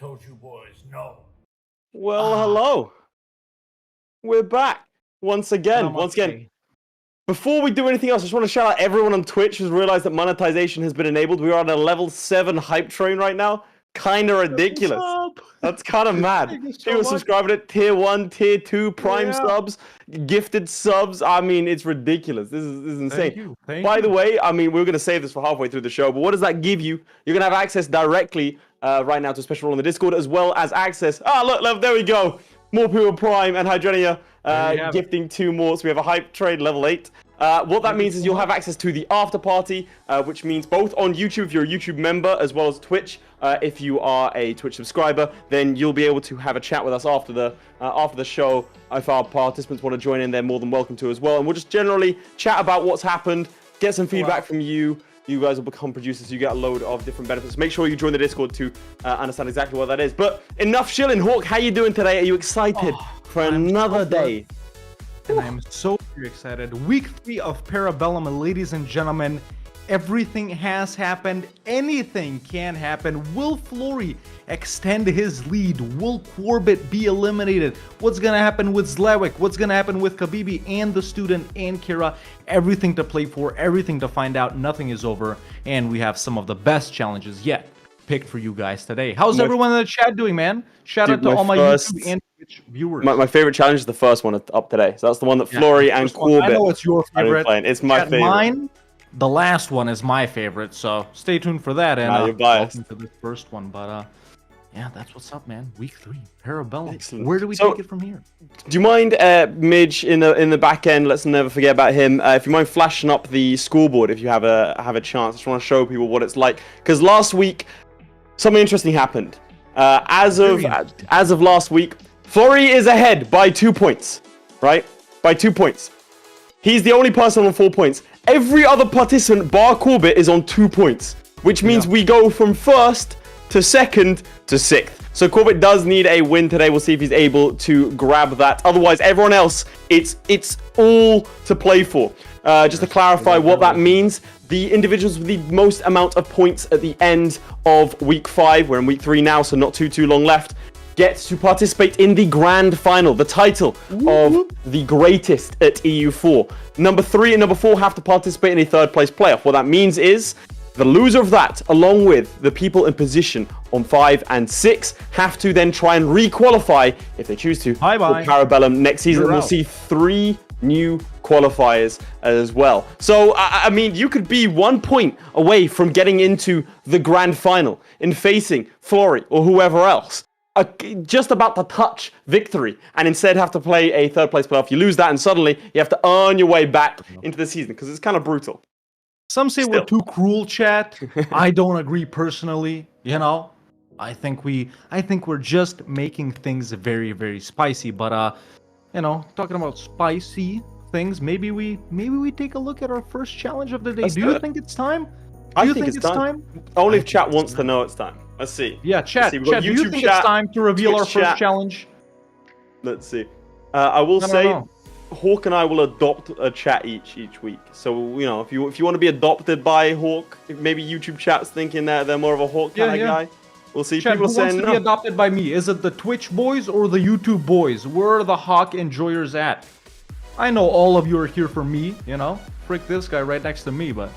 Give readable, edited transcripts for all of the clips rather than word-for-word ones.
Told you boys, no. Well, hello. We're back once again. Before we do anything else, I just want to shout out everyone on Twitch who's realized that monetization has been enabled. We are on a level 7 hype train right now. Kind of ridiculous. That's kind of mad. People subscribing at tier 1, tier 2, prime subs, gifted subs. I mean, it's ridiculous. This is insane. By the way, I mean, we're going to save this for halfway through the show, but what does that give you? You're going to have access directly right now to a special role on the Discord, as well as access. Look, there we go. More people prime and Hydrenia gifting 2 more. So we have a hype trade level 8. What that means is you'll have access to the after party, which means both on YouTube if you're a YouTube member, as well as Twitch if you are a Twitch subscriber. Then you'll be able to have a chat with us after the show. If our participants want to join in, they're more than welcome to as well. And we'll just generally chat about what's happened, get some feedback from you. You guys will become producers, so you get a load of different benefits. Make sure you join the Discord to understand exactly what that is. But enough shilling. Hawk, how you doing today? Are you excited for another day? And I'm so very excited. Week 3 of Parabellum, ladies and gentlemen. Everything has happened. Anything can happen. Will Florry extend his lead? Will Quarbit be eliminated? What's going to happen with Zlewikk? What's going to happen with Habibi and TheStudent and HeyCara? Everything to play for, everything to find out. Nothing is over. And we have some of the best challenges yet picked for you guys today. How's everyone in the chat doing, man? Shout out to all my YouTube and Twitch viewers. My favorite challenge is the first one up today. So that's the one that Florry and Quarbit. I know it's your favorite. It's my favorite. Mine, the last one is my favorite, so stay tuned for that. And you're biased. Welcome to the first one, but yeah, that's what's up, man. Week 3, Parabellum. Excellent. Where do we take it from here? Do you mind, Midge in the back end? Let's never forget about him. If you mind flashing up the scoreboard, if you have a chance, I just want to show people what it's like. Because last week, something interesting happened. As of last week, Florry is ahead by 2 points, right? By 2 points. He's the only person on 4 points. Every other participant, bar Quarbit, is on 2 points, which means we go from 1st to 2nd to 6th. So Quarbit does need a win today. We'll see if he's able to grab that. Otherwise, everyone else, it's all to play for. Just to clarify what that means, the individuals with the most amount of points at the end of week 5, we're in week 3 now, so not too long left, get to participate in the grand final, the title of the greatest at EU4. Number 3 and number 4 have to participate in a 3rd place playoff. What that means is the loser of that, along with the people in position on 5 and 6, have to then try and re-qualify, if they choose to, for Parabellum next season. We'll see 3 new qualifiers as well. So, I mean, you could be 1 point away from getting into the grand final and facing Florry or whoever else. Just about to touch victory, and instead have to play a 3rd place playoff. You lose that, and suddenly you have to earn your way back into the season, because it's kind of brutal. Some say we're too cruel, chat. I don't agree personally. You know, I think we're just making things very, very spicy. But you know, talking about spicy things, maybe we take a look at our first challenge of the day. Do you think it's time? I think it's time. Only if chat wants to know it's time. Let's see. Yeah, chat. Do you think it's time to reveal our first challenge? Let's see. I will say, Hawk and I will adopt a chat each week. So, you know, if you want to be adopted by Hawk, maybe YouTube chat's thinking that they're more of a Hawk kind of guy. We'll see. Chat, people who saying wants to be adopted by me? Is it the Twitch boys or the YouTube boys? Where are the Hawk enjoyers at? I know all of you are here for me, you know. Frick this guy right next to me, but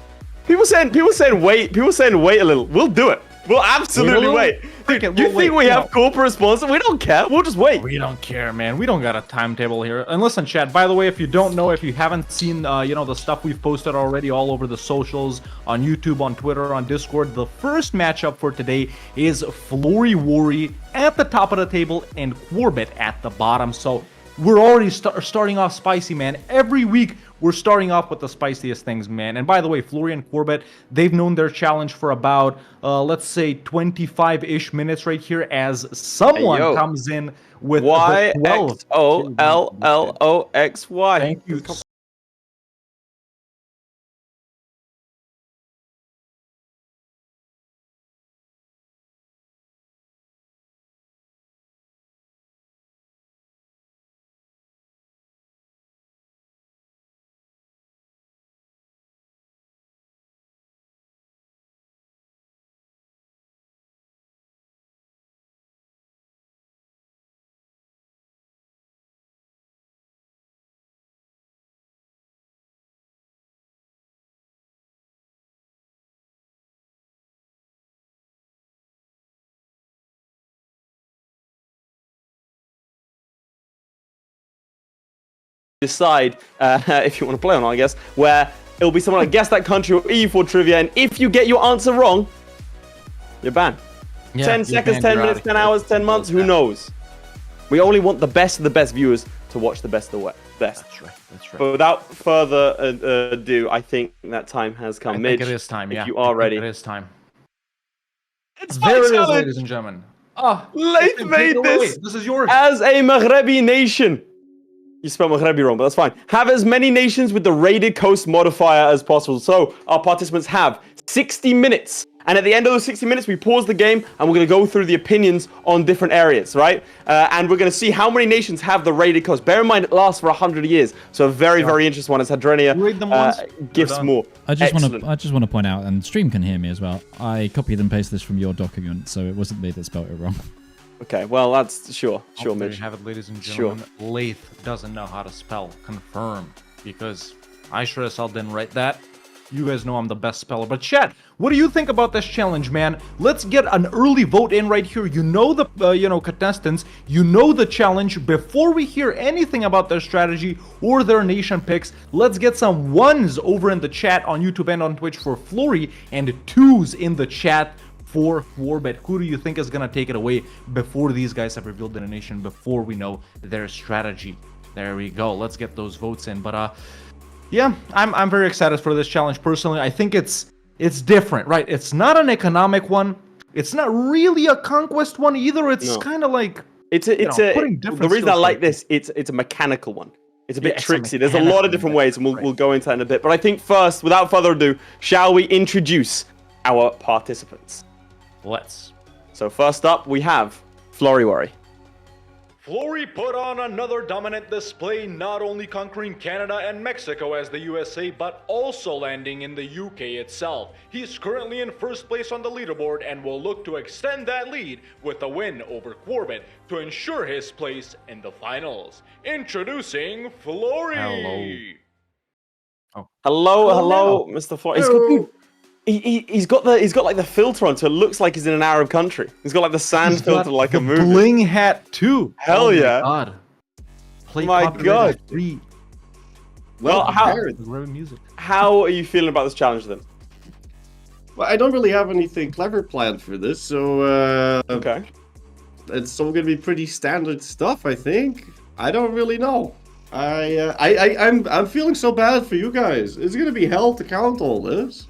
people saying wait a little. We'll do it. We'll absolutely wait. Dude, you think we have corporate sponsors? We don't care. We'll just wait. We don't care, man. We don't got a timetable here. And listen, chat, by the way, if you don't know, if you haven't seen, you know, the stuff we've posted already all over the socials, on YouTube, on Twitter, on Discord, the first matchup for today is Florryworry at the top of the table and Quarbit at the bottom. So we're already starting off spicy, man. Every week, we're starting off with the spiciest things, man. And by the way, Florry and Quarbit, they've known their challenge for about, let's say, 25-ish minutes right here as someone comes in with YXOLLOXY. Thank you decide if you want to play or not, I guess, where it'll be someone like Guess That Country or EU4 Trivia, and if you get your answer wrong, you're banned. Yeah, 10 seconds, 10 minutes, 10 hours, 10 months, who knows? We only want the best of the best viewers to watch the best of the best. That's right. But without further ado, I think that time has come. I think it is time, yeah. If you are ready. It is time. It's my There it is, challenge! ladies and gentlemen. Oh, Laith made this! This is yours. As a Maghrebi nation. You spelled Maghrebi wrong, but that's fine. Have as many nations with the raided coast modifier as possible. So our participants have 60 minutes. And at the end of those 60 minutes, we pause the game and we're going to go through the opinions on different areas, right? And we're going to see how many nations have the raided coast. Bear in mind, it lasts for 100 years. So a very, very interesting one as Hadrenia gifts more. I just want to point out, and stream can hear me as well, I copied and pasted this from your document, so it wasn't me that spelled it wrong. Okay, well, that's sure, There Mitch. you have it, ladies and gentlemen. Sure. Laith doesn't know how to spell confirm, because I sure as hell didn't write that. You guys know I'm the best speller. But chat, what do you think about this challenge, man? Let's get an early vote in right here. You know the contestants. You know the challenge. Before we hear anything about their strategy or their nation picks, let's get some ones over in the chat on YouTube and on Twitch for Florry, and twos in the chat for Quarbit. Who do you think is gonna take it away before these guys have revealed their nation, before we know their strategy? There we go. Let's get those votes in. But yeah, I'm very excited for this challenge personally. I think it's different, right? It's not an economic one. It's not really a conquest one either. It's kind of like the reason I like this, it's a mechanical one. It's a bit tricksy. There's a lot of different ways, and we'll go into that in a bit. But I think first, without further ado, shall we introduce our participants? Let's. So first up, we have Florryworry. Florry put on another dominant display, not only conquering Canada and Mexico as the USA, but also landing in the UK itself. He's currently in first place on the leaderboard and will look to extend that lead with a win over Quarbit to ensure his place in the finals. Introducing Florry! Hello, Mr. Florry. He's got like the filter on, so it looks like he's in an Arab country. He's got like the sand filter, like a movie. Bling hat too. Hell yeah! God. Play My God. Free. Well, how are you feeling about this challenge then? Well, I don't really have anything clever planned for this, so okay. It's all gonna be pretty standard stuff, I think. I don't really know. I'm feeling so bad for you guys. It's gonna be hell to count all this.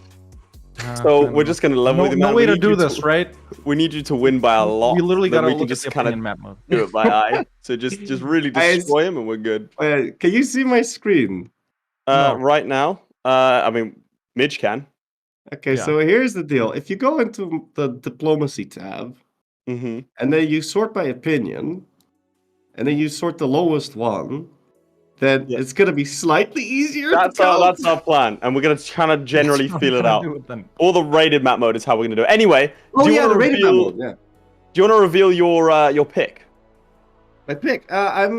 So we're just gonna level with you, man. No way to do this, right? We need you to win by a lot. We literally gotta look look just at the kind of map mode. do it by eye. So just really destroy him, and we're good. Can you see my screen? No. Right now, I mean, Midge can. Okay, Yeah. so here's the deal. If you go into the diplomacy tab, and then you sort by opinion, and then you sort the lowest one, then it's gonna be slightly easier. That's our plan, and we're gonna kind of generally feel it out. All the rated map mode is how we're gonna do it. Anyway, Oh yeah, the rated map mode. Yeah. Do you want to reveal your pick? My pick. I'm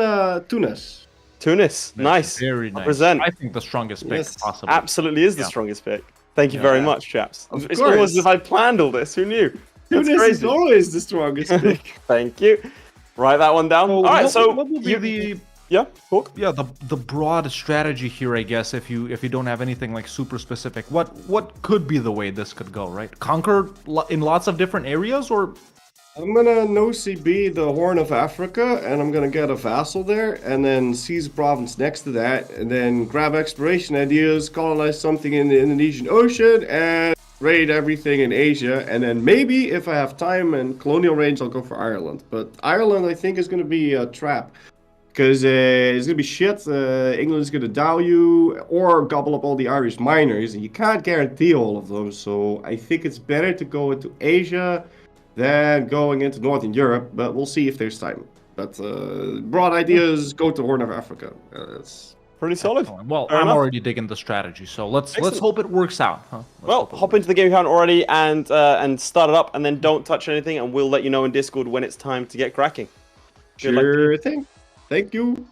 Tunis. Tunis, nice. Very nice. Represent. I think the strongest pick Yes. possible. Absolutely is the strongest pick. Thank you very much, chaps. Of It's course. almost as if I planned all this. Who knew? That's Tunis is crazy. always the strongest pick. Thank you. Write that one down. All right, so what will be the yeah, Hawk? Yeah, the broad strategy here, I guess, if you don't have anything like super specific, what could be the way this could go, right? Conquer in lots of different areas, or I'm gonna no CB the Horn of Africa, and I'm gonna get a vassal there, and then seize a province next to that, and then grab exploration ideas, colonize something in the Indonesian Ocean, and raid everything in Asia, and then maybe if I have time and colonial range, I'll go for Ireland. But Ireland, I think, is gonna be a trap. Because it's going to be shit, England's going to dow you, or gobble up all the Irish miners, and you can't guarantee all of them, so I think it's better to go into Asia than going into Northern Europe, but we'll see if there's time. But broad ideas, go to Horn of Africa. It's Pretty solid. well, Fair I'm enough. already digging the strategy, so let's Excellent. hope it works out. Huh? Well, hop into the game account already and start it up, and then don't touch anything, and we'll let you know in Discord when it's time to get cracking. sure thing. Thank you.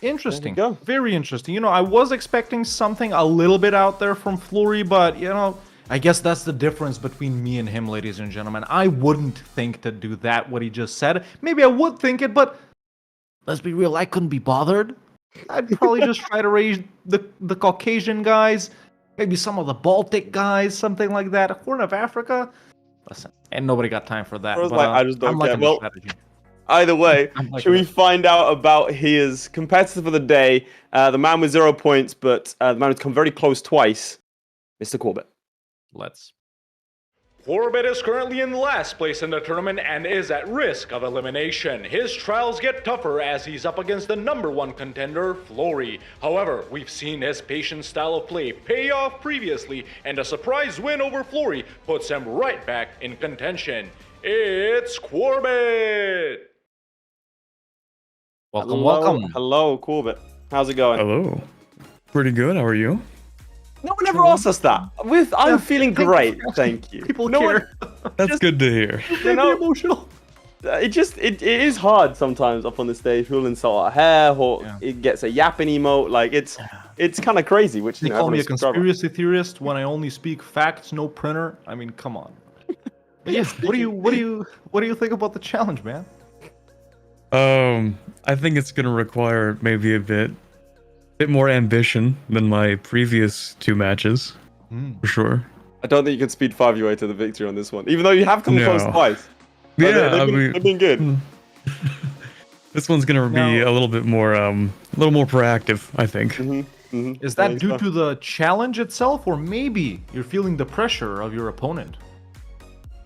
Interesting. There we go. Very interesting. You know, I was expecting something a little bit out there from Florry, but, you know, I guess that's the difference between me and him, ladies and gentlemen. I wouldn't think to do that, what he just said. Maybe I would think it, but let's be real, I couldn't be bothered. I'd probably just try to raise the Caucasian guys, maybe some of the Baltic guys, something like that. Horn of Africa. Listen, and nobody got time for that. I was But, like, I just don't I'm care. liking the Well, strategy. either way, I'm liking should we it. find out about his competitor for the day? The man with 0 points, but the man who's come very close twice, Mr. Quarbit. Let's. Quarbit is currently in last place in the tournament and is at risk of elimination. His trials get tougher as he's up against the #1 contender, Florry. However, we've seen his patient style of play pay off previously, and a surprise win over Florry puts him right back in contention. It's Quarbit! Welcome, welcome. Hello, Quarbit. How's it going? Hello. Pretty good. How are you? No one ever asked us that. I'm feeling great, thank you. People no care. That's good to hear. You know, Emotional. it is hard sometimes up on the stage. People insult our hair, or it gets a yapping emote. Like it's kind of crazy. Which They call me a conspiracy theorist when I only speak facts, no printer. I mean, come on. Yeah. What do you think about the challenge, man? I think it's gonna require maybe a bit more ambition than my previous 2 matches, for sure. I don't think you can speed 5 your way to the victory on this one, even though you have come close No. twice. Yeah, They've been good. This one's gonna be a little bit more, proactive, I think. Is that due to the challenge itself, or maybe you're feeling the pressure of your opponent?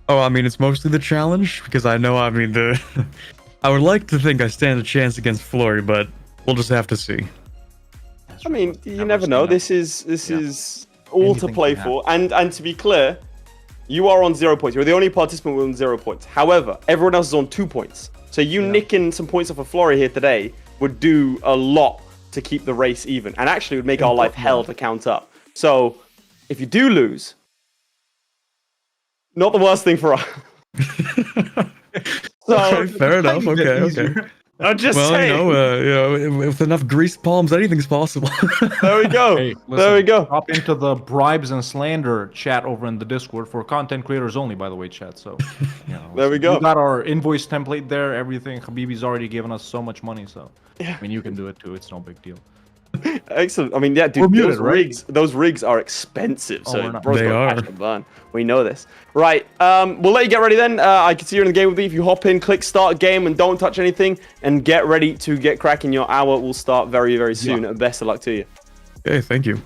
Oh, I mean, it's mostly the challenge because I know. I mean, I would like to think I stand a chance against Florry, but we'll just have to see. I mean, you never know. This is all to Anything play can for. And to be clear, you are on 0 points. You're the only participant with 0 points. However, everyone else is on 2 points. So you nicking some points off of Florry here today would do a lot to keep the race even, and actually would make our life hell to count up. So if you do lose, not the worst thing for us. So Fair enough. Okay. I'm just Well, saying. with enough greased palms, anything's possible. There we go. Hey, There we go. Hop into the bribes and slander chat over in the Discord for content creators only, by the way, chat. So, There we go. We got our invoice template there. Everything. Habibi's already given us so much money, so I mean, you can do it too. It's no big deal. Excellent. I mean, yeah, dude, We're muted, those right? rigs are expensive. Oh, So we're not. bro's They got are. cash to burn. We know this. Right. We'll let you get ready then. I can see you're in the game with me. If you hop in, click start game, and don't touch anything, and get ready to get cracking. Your hour will start very, very soon. Yeah. Best of luck to you. Okay, thank you.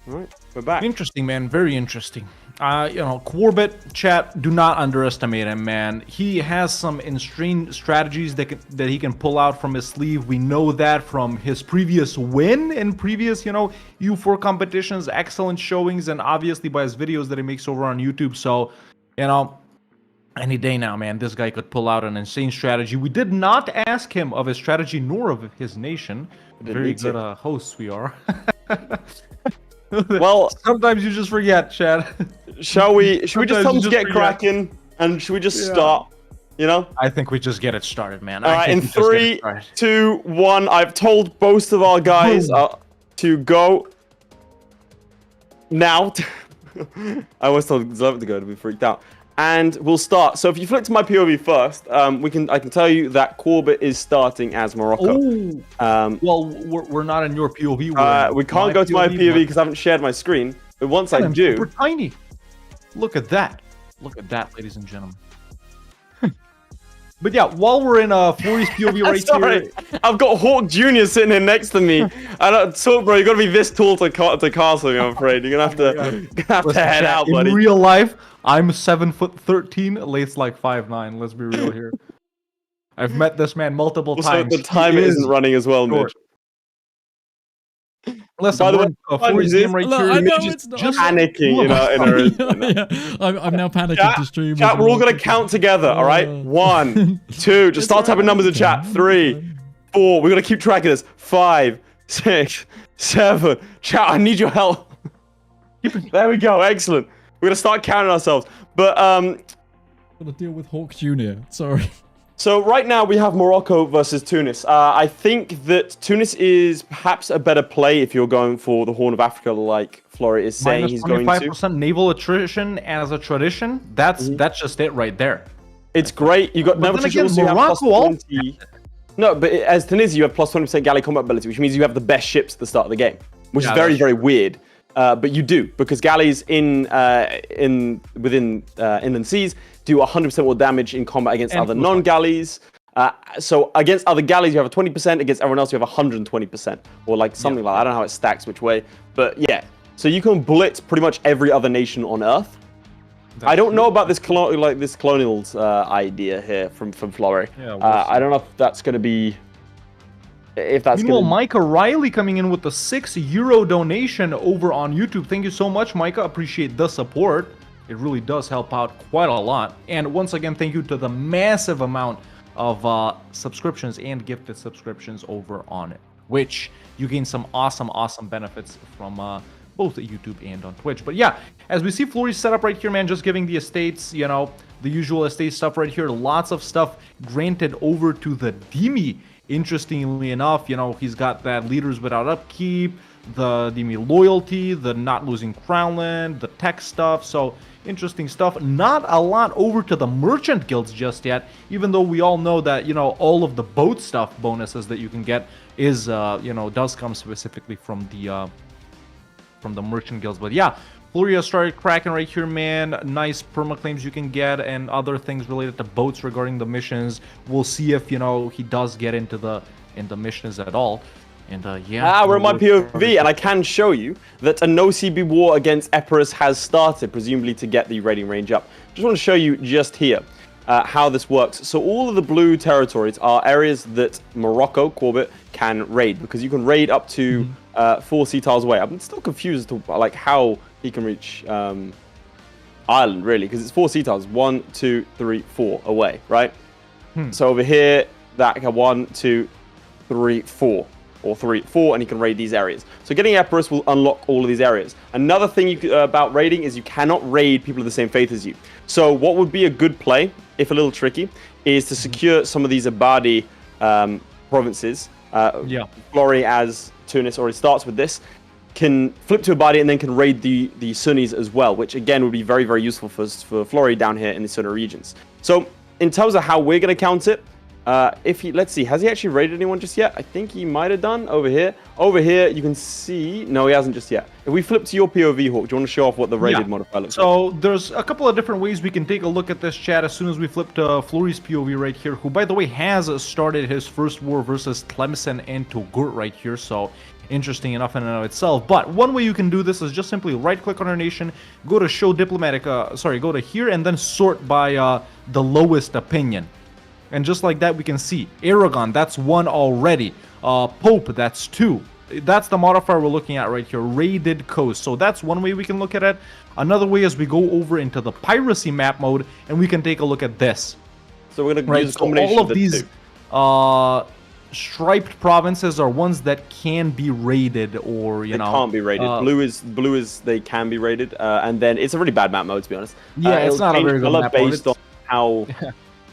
All right, we're back. Interesting, man. Very interesting. Quarbit, chat, do not underestimate him, man. He has some insane strategies that he can pull out from his sleeve. We know that from his previous win in previous, EU4 competitions, excellent showings, and obviously by his videos that he makes over on YouTube. So, any day now, man, this guy could pull out an insane strategy. We did not ask him of his strategy nor of his nation. Very need to. good hosts we are. Well, Sometimes you just forget, Chad. should we just Sometimes tell them you to just get forget. cracking, and should we just start? I think we just get it started, man. All right, in think we just get it 3, started. 2, 1. I've told both of our guys to go now. I always told Zlewikk to go to be freaked out. And we'll start. So if you flip to my POV first, I can tell you that Quarbit is starting as Morocco. Well, we're not in your POV. We can't go to my POV because I haven't shared my screen. But once I We're do, tiny. Look at that. Look at that, ladies and gentlemen. But yeah, while we're in Florry's POV right sorry, here. I've got Hawk Jr. sitting here next to me. So, bro, you got to be this tall to castle me. I'm afraid you're gonna have to Listen, head chat, out, in buddy. real life, I'm 7'13". Laith's like 5'9". Let's be real here. I've met this man multiple Also, times. the time He isn't running as well, short. Mitch. Listen, By the we're way, in, fun Florry's is game right Look, here. I know Mitch is it's not. just panicking, I'm now panicking to stream. Chat, as we're all well. gonna count together, all right? 1, 2. Just start typing numbers in chat. 3, 4. We're gonna keep track of this. 5, 6, 7. Chat, I need your help. There we go. Excellent. We're gonna start counting ourselves. But Gotta deal with Hawk Jr. Sorry. so right now we have Morocco versus Tunis. I think that Tunis is perhaps a better play if you're going for the Horn of Africa, like Florry is saying he's going to. -25% naval attrition as a tradition. That's just it right there. It's great. You got But naval then attrition. again, Also, you have Morocco +20. No, but as Tunisia, you have plus 20% galley combat ability, which means you have the best ships at the start of the game, which is very, very weird. But you do, because galleys within inland seas do 100% more damage in combat against other non-galleys. So against other galleys, you have a 20%. Against everyone else, you have 120%, or like something like that. I don't know how it stacks which way, but yeah. So you can blitz pretty much every other nation on Earth. I don't know about this colonials idea here from Florry. Yeah, I don't know if that's going to be. Meanwhile, Micah Riley coming in with a €6 donation over on YouTube. Thank you so much, Micah. Appreciate the support. It really does help out quite a lot. And once again, thank you to the massive amount of subscriptions and gifted subscriptions over on Twitch. You gain some awesome benefits from both YouTube and on Twitch. But yeah, as we see Florry's setup right here, man, just giving the estates, you know, the usual estate stuff right here. Lots of stuff granted over to the Daimyo. Interestingly enough, you know, he's got that leaders without upkeep, the Daimyo loyalty, the not losing crown land, the tech stuff. So interesting stuff. Not a lot over to the merchant guilds just yet, even though we all know that, you know, all of the boat stuff bonuses that you can get is, you know, does come specifically from the merchant guilds. But yeah, Florry has started cracking right here, man. Nice perma claims you can get and other things related to boats regarding the missions. We'll see if, you know, he does get into the missions at all. And yeah. We're in my POV, and I can show you that a no CB war against Epirus has started, presumably to get the raiding range up. Just want to show you just here how this works. So all of the blue territories are areas that Morocco, Quarbit, can raid, because you can raid up to 4 sea tiles away. I'm still confused as to like how he can reach Ireland, really, because it's 4 sea tiles, 1, 2, 3, 4 away, right? So over here, that 1, 2, 3, 4, or 3, 4, and you can raid these areas. So getting Epirus will unlock all of these areas. Another thing about raiding is you cannot raid people of the same faith as you. So what would be a good play, if a little tricky, is to secure some of these Abadi provinces. Florry, as Tunis already starts with this, can flip to Abadi and then can raid the Sunnis as well, which again would be very, very useful for Florry down here in the Sunni regions. So in terms of how we're going to count it, let's see, has he actually raided anyone just yet? I think he might have done over here. Over here, you can see, no, he hasn't just yet. If we flip to your POV, Hawk, do you want to show off what the raided modifier looks like? So there's a couple of different ways we can take a look at this, chat, as soon as we flip to Florry's POV right here, who, by the way, has started his first war versus Tlemcen and Togut right here. So interesting enough in and of itself. But one way you can do this is just simply right-click on our nation, go to Show Diplomatic, go to here, and then sort by the lowest opinion. And just like that, we can see Aragon, that's 1 already. Pope, that's 2. That's the modifier we're looking at right here, raided coast. So that's one way we can look at it. Another way is we go over into the piracy map mode, and we can take a look at this. So we're going to use a combination all of these striped provinces are ones that can be raided, or they can't be raided. Blue is they can be raided, and then it's a really bad map mode, to be honest. Yeah, it's not a very good map mode. Based on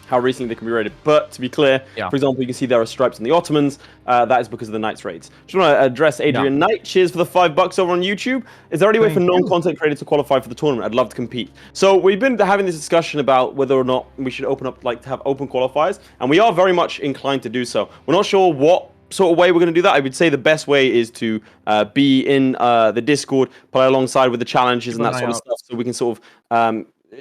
how recently they can be raided. But to be clear, for example, you can see there are stripes on the Ottomans. That is because of the Knights raids. Just want to address Adrian Knight. Cheers for the $5 over on YouTube. Is there any way for non-content creators to qualify for the tournament? I'd love to compete. So we've been having this discussion about whether or not we should open up, like, to have open qualifiers, and we are very much inclined to do so. We're not sure what sort of way we're going to do that. I would say the best way is to be in the Discord, play alongside with the challenges and that sort of stuff, so we can sort of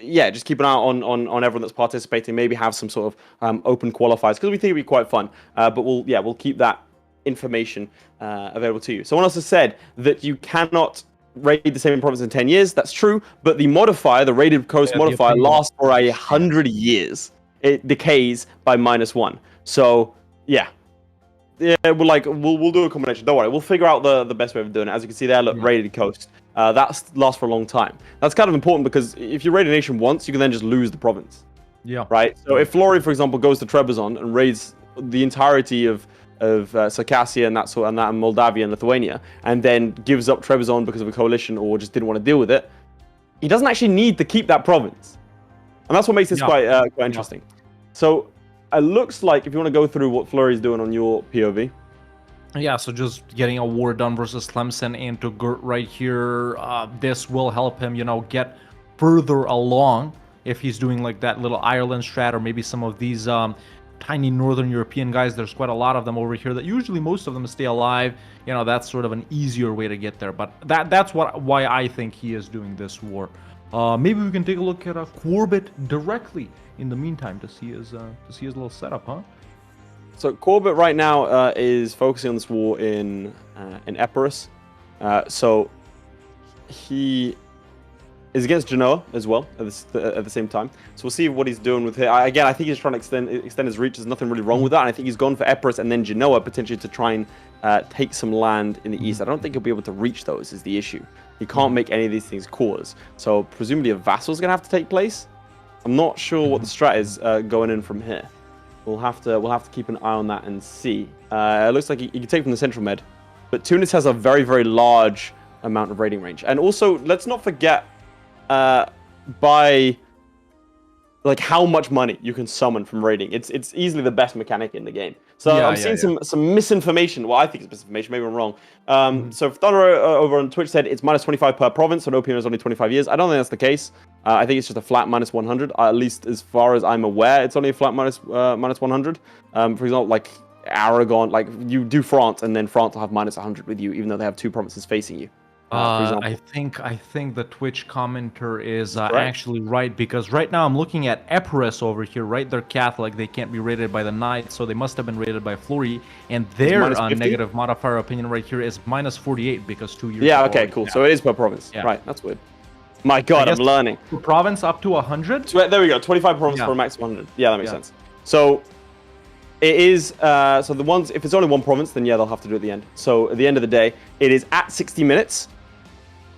just keep an eye on everyone that's participating. Maybe have some sort of open qualifiers, because we think it'd be quite fun. But we'll keep that information available to you. Someone else has said that you cannot raid the same province in 10 years. That's true, but the modifier, the raided coast modifier, lasts for 100 years. It decays by -1. So we'll do a combination. Don't worry, we'll figure out the best way of doing it. As you can see there, look, raided coast. That lasts for a long time. That's kind of important, because if you raid a nation once, you can then just lose the province. Yeah. Right? So if Florry, for example, goes to Trebizond and raids the entirety of Circassia and Moldavia and Lithuania, and then gives up Trebizond because of a coalition or just didn't want to deal with it, he doesn't actually need to keep that province. And that's what makes this quite interesting. So it looks like, if you want to go through what Flurry's doing on your POV. Yeah, so just getting a war done versus Tlemcen and Togut right here. This will help him, get further along if he's doing like that little Ireland strat, or maybe some of these tiny northern European guys. There's quite a lot of them over here that usually most of them stay alive. You know, that's sort of an easier way to get there. But that's why I think he is doing this war. Maybe we can take a look at Quarbit directly in the meantime to see his little setup, huh? So Quarbit right now is focusing on this war in Epirus. So he is against Genoa as well at the same time. So we'll see what he's doing with it. Again, I think he's trying to extend his reach. There's nothing really wrong with that. And I think he's gone for Epirus and then Genoa potentially to try and take some land in the east. I don't think he'll be able to reach those is the issue. He can't make any of these things cores. So presumably a vassal's going to have to take place. I'm not sure what the strat is going in from here. We'll have to keep an eye on that and see. It looks like he can take from the central med. But Tunis has a very, very large amount of raiding range. And also, let's not forget by like how much money you can summon from raiding. It's easily the best mechanic in the game. So I'm seeing some misinformation. Well, I think it's misinformation. Maybe I'm wrong. So Thunder over on Twitch said it's minus 25 per province, so OPM is only 25 years. I don't think that's the case. I think it's just a flat minus 100. At least as far as I'm aware, it's only a flat minus 100. For example, like Aragon, like you do France, and then France will have minus 100 with you, even though they have 2 provinces facing you. I think the Twitch commenter is actually right, because right now I'm looking at Epirus over here, right? They're Catholic, they can't be rated by the Knights, so they must have been rated by Fleury, and their negative modifier opinion right here is minus 48 because 2 years. Yeah, okay, cool. So it is per province. Yeah. Right, that's weird. My God, I'm learning. Per province up to 100? So there we go, 25 provinces for a max 100. Yeah, that makes sense. So it is, so the ones, if it's only one province, then yeah, they'll have to do it at the end. So at the end of the day, it is at 60 minutes.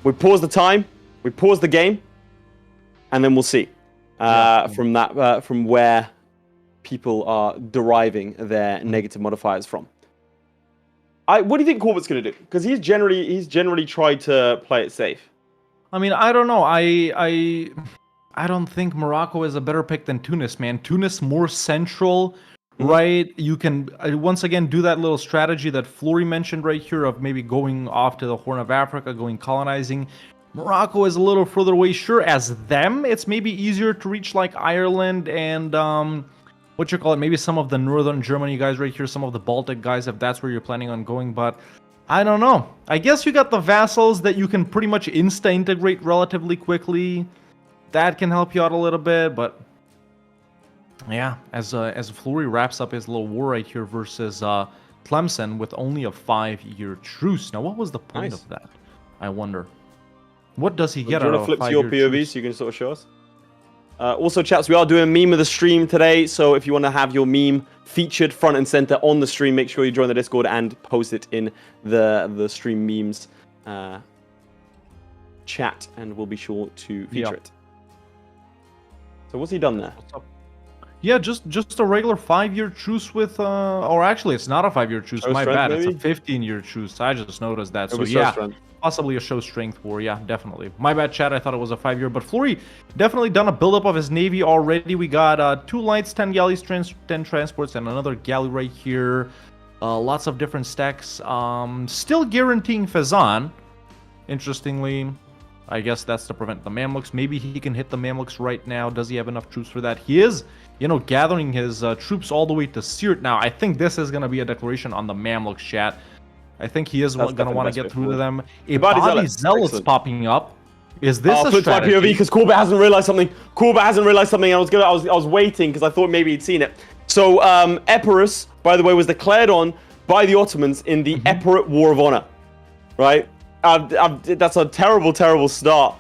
We pause the time, we pause the game, and then we'll see from that, from where people are deriving their negative modifiers from. What do you think Quarbit's going to do? Because he's generally tried to play it safe. I mean, I don't know. I don't think Morocco is a better pick than Tunis, man. Tunis more central, right? You can once again do that little strategy that Fleury mentioned right here of maybe going off to the Horn of Africa, going colonizing. Morocco is a little further away. Sure, as them, it's maybe easier to reach like Ireland and maybe some of the northern Germany guys right here, some of the Baltic guys, if that's where you're planning on going. But I don't know. I guess you got the vassals that you can pretty much insta-integrate relatively quickly. That can help you out a little bit, but yeah, as Fleury wraps up his little war right here versus Tlemcen with only a 5-year truce. Now, what was the point of that? I wonder. What does he get out of a 5-year truce? Do you want to flip to your POV so you can sort of show us? Also, chaps, we are doing a meme of the stream today, so if you want to have your meme featured front and center on the stream, make sure you join the Discord and post it in the stream memes chat, and we'll be sure to feature it. So what's he done there? What's up? Yeah, just a regular 5-year truce with, or actually, it's not a 5-year truce. My bad. Maybe? It's a 15-year truce. I just noticed that. So yeah, possibly a show strength war. Yeah, definitely. My bad, chat. I thought it was a 5-year, but Fleury definitely done a buildup of his navy already. We got 2 lights, 10 galleys, 10 transports, and another galley right here. Lots of different stacks. Still guaranteeing Fezzan. Interestingly, I guess that's to prevent the Mamluks. Maybe he can hit the Mamluks right now. Does he have enough troops for that? He is, gathering his troops all the way to Siirt. Now, I think this is going to be a declaration on the Mamluks, chat. I think he is going to want to get through to them. A body zealot's popping up. Is this a strategy? POV because Quarbit hasn't realized something. I was waiting because I thought maybe he'd seen it. So Epirus, by the way, was declared on by the Ottomans in the Epirate War of Honor, right? That's a terrible, terrible start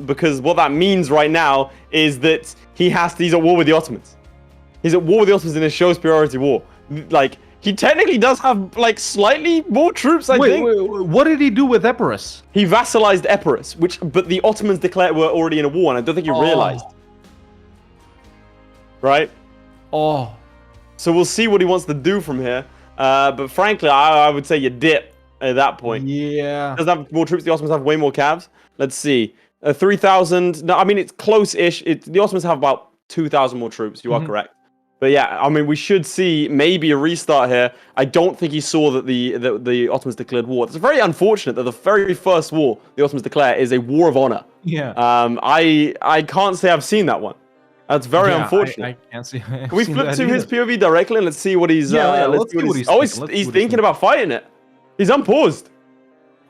because what that means right now is that he's at war with the Ottomans. He's at war with the Ottomans in his show superiority war. Like, he technically does have, like, slightly more troops, I think. Wait, what did he do with Epirus? He vassalized Epirus, but the Ottomans declared were already in a war, and I don't think he realized. Right? Oh. So we'll see what he wants to do from here. But frankly, I would say you dip at that point. Yeah. Doesn't have more troops. The Ottomans have way more calves. Let's see. 3,000. No, I mean, it's close-ish. The Ottomans have about 2,000 more troops. You are correct. But yeah, I mean, we should see maybe a restart here. I don't think he saw that the Ottomans declared war. It's very unfortunate that the very first war the Ottomans declare is a war of honor. Yeah. I can't say I've seen that one. That's very Yeah, unfortunate. I can't see. Can we flip to his POV directly and let's see what he's. Let's see what he's thinking. Let's see he's what thinking about fighting it. He's unpaused.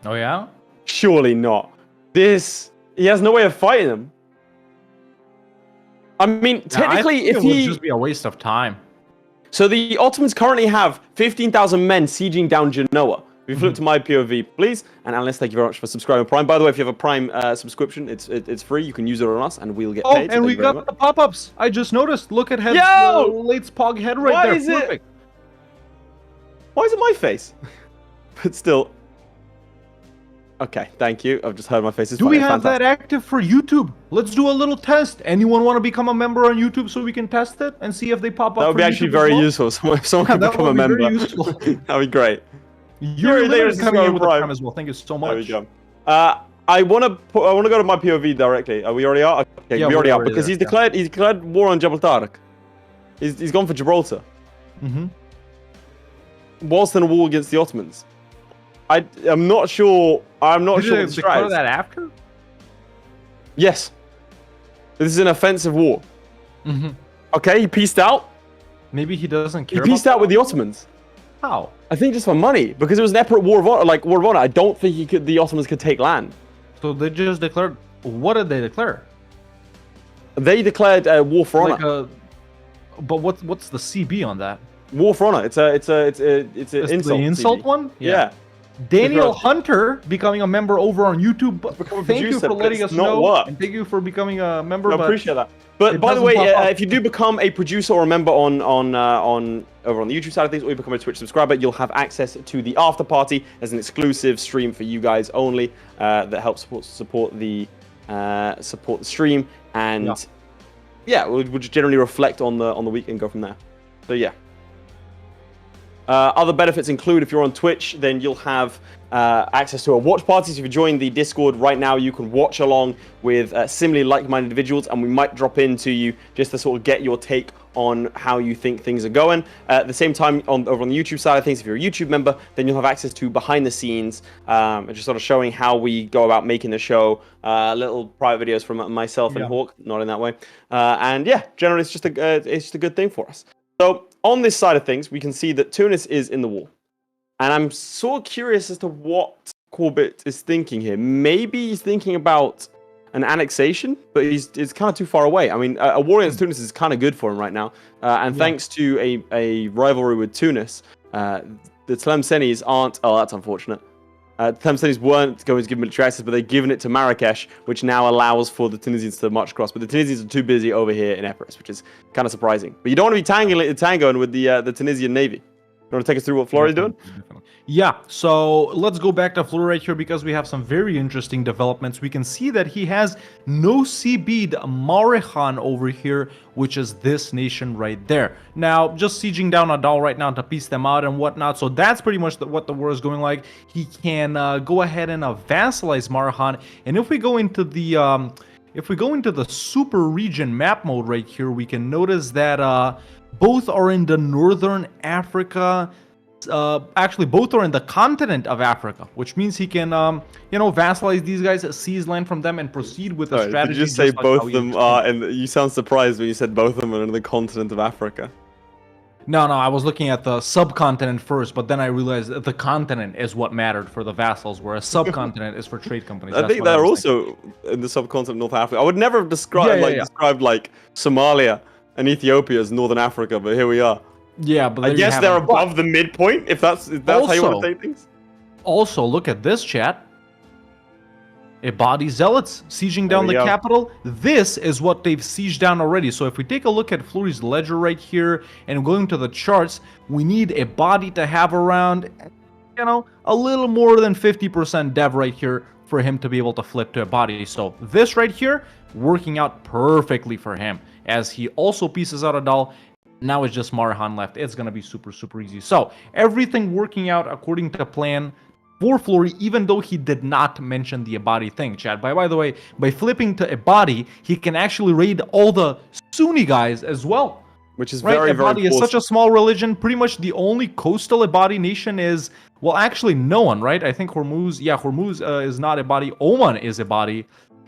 Oh yeah. Surely not. He has no way of fighting them. I mean, technically, if it would just be a waste of time. So the Ottomans currently have 15,000 men sieging down Genoa. If you flip to my POV, please. And Alice, thank you very much for subscribing Prime. By the way, if you have a Prime subscription, it's free. You can use it on us, and we'll get paid. Oh, and we got the pop-ups. I just noticed. Look at head. Laith's pog head right there. Is Perfect. Why is it my face? But still. Okay, thank you. I've just heard my face. Do we have that active for YouTube? Let's do a little test. Anyone want to become a member on YouTube so we can test it and see if they pop up? That would be actually very useful. If someone could become a member, that would be great. You're literally coming in with the Prime as well. Thank you so much. There we go. I want to go to my POV directly. We already are. Okay, yeah, we already are there, because he's declared war on Jebel Tariq. He's gone for Gibraltar. Mm-hmm. Whilst in a war against the Ottomans. I'm not sure. I'm not sure. Did they declare that after? Yes. This is an offensive war. Mm-hmm. Okay, he peaced out. Maybe he doesn't care. He peaced out with the Ottomans. How? I think just for money, because it was an Epirote war of honor. I don't think the Ottomans could take land. So they just declared. What did they declare? They declared war for honor. But what's the CB on that? War for honor. It's an insult. The insult CB. one? Yeah. Daniel Hunter becoming a member over on YouTube. Thank you for letting us know. And thank you for becoming a member. I appreciate that. But by the way, if you do become a producer or a member on over on the YouTube side of things, or you become a Twitch subscriber, you'll have access to the after party as an exclusive stream for you guys only. That helps support the stream, and we'll just generally reflect on the week and go from there. So yeah. Other benefits include, if you're on Twitch, then you'll have access to a watch party. So if you join the Discord right now, you can watch along with similarly like-minded individuals, and we might drop into you just to sort of get your take on how you think things are going. At the same time, over on the YouTube side of things, if you're a YouTube member, then you'll have access to behind the scenes, just sort of showing how we go about making the show, little private videos from myself and Hawk, not in that way. And yeah, generally it's just a good thing for us. So on this side of things, we can see that Tunis is in the war. And I'm sort of curious as to what Quarbit is thinking here. Maybe he's thinking about an annexation, but it's kind of too far away. I mean, a war against Tunis is kind of good for him right now. And thanks to a rivalry with Tunis, the Tlemcenis aren't... Oh, that's unfortunate. Tlemcenis weren't going to give military access, but they've given it to Marrakesh, which now allows for the Tunisians to march across. But the Tunisians are too busy over here in Epirus, which is kind of surprising. But you don't want to be tangoing with the Tunisian navy. You want to take us through what Florry's doing? Yeah, so let's go back to Florry right here because we have some very interesting developments. We can see that he has no CB'd Marekhan over here, which is this nation right there. Now, just sieging down Adal right now to piece them out and whatnot. So that's pretty much what the war is going like. He can go ahead and vassalize Marekhan. And if we go into the super region map mode right here, we can notice that both are in the northern Africa. Actually, both are in the continent of Africa, which means he can, vassalize these guys, seize land from them, and proceed with a strategy. Did you just say both of them are? And you sound surprised when you said both of them are in the continent of Africa. No, I was looking at the subcontinent first, but then I realized that the continent is what mattered for the vassals, whereas subcontinent is for trade companies. I think they're also in the subcontinent of North Africa. I would never have described like Somalia and Ethiopia as Northern Africa, but here we are. Yeah, but I guess they're above the midpoint, if that's also, how you want to say things. Also, look at this, chat. Ibadi Zealots sieging down the capital. This is what they've sieged down already. So if we take a look at Flurry's ledger right here and going to the charts, we need Ibadi to have around, a little more than 50% dev right here for him to be able to flip to Ibadi. So this right here, working out perfectly for him as he also pieces out Adal. Now it's just Marekhan left. It's going to be super, super easy. So everything working out according to plan for Florry, even though he did not mention the Ibadi thing, Chad. By the way, by flipping to Ibadi, he can actually raid all the Sunni guys as well. Which is very, very Ibadi is such a small religion. Pretty much the only coastal Ibadi nation is, well, actually no one, right? I think Hormuz is not Ibadi. Oman is Ibadi.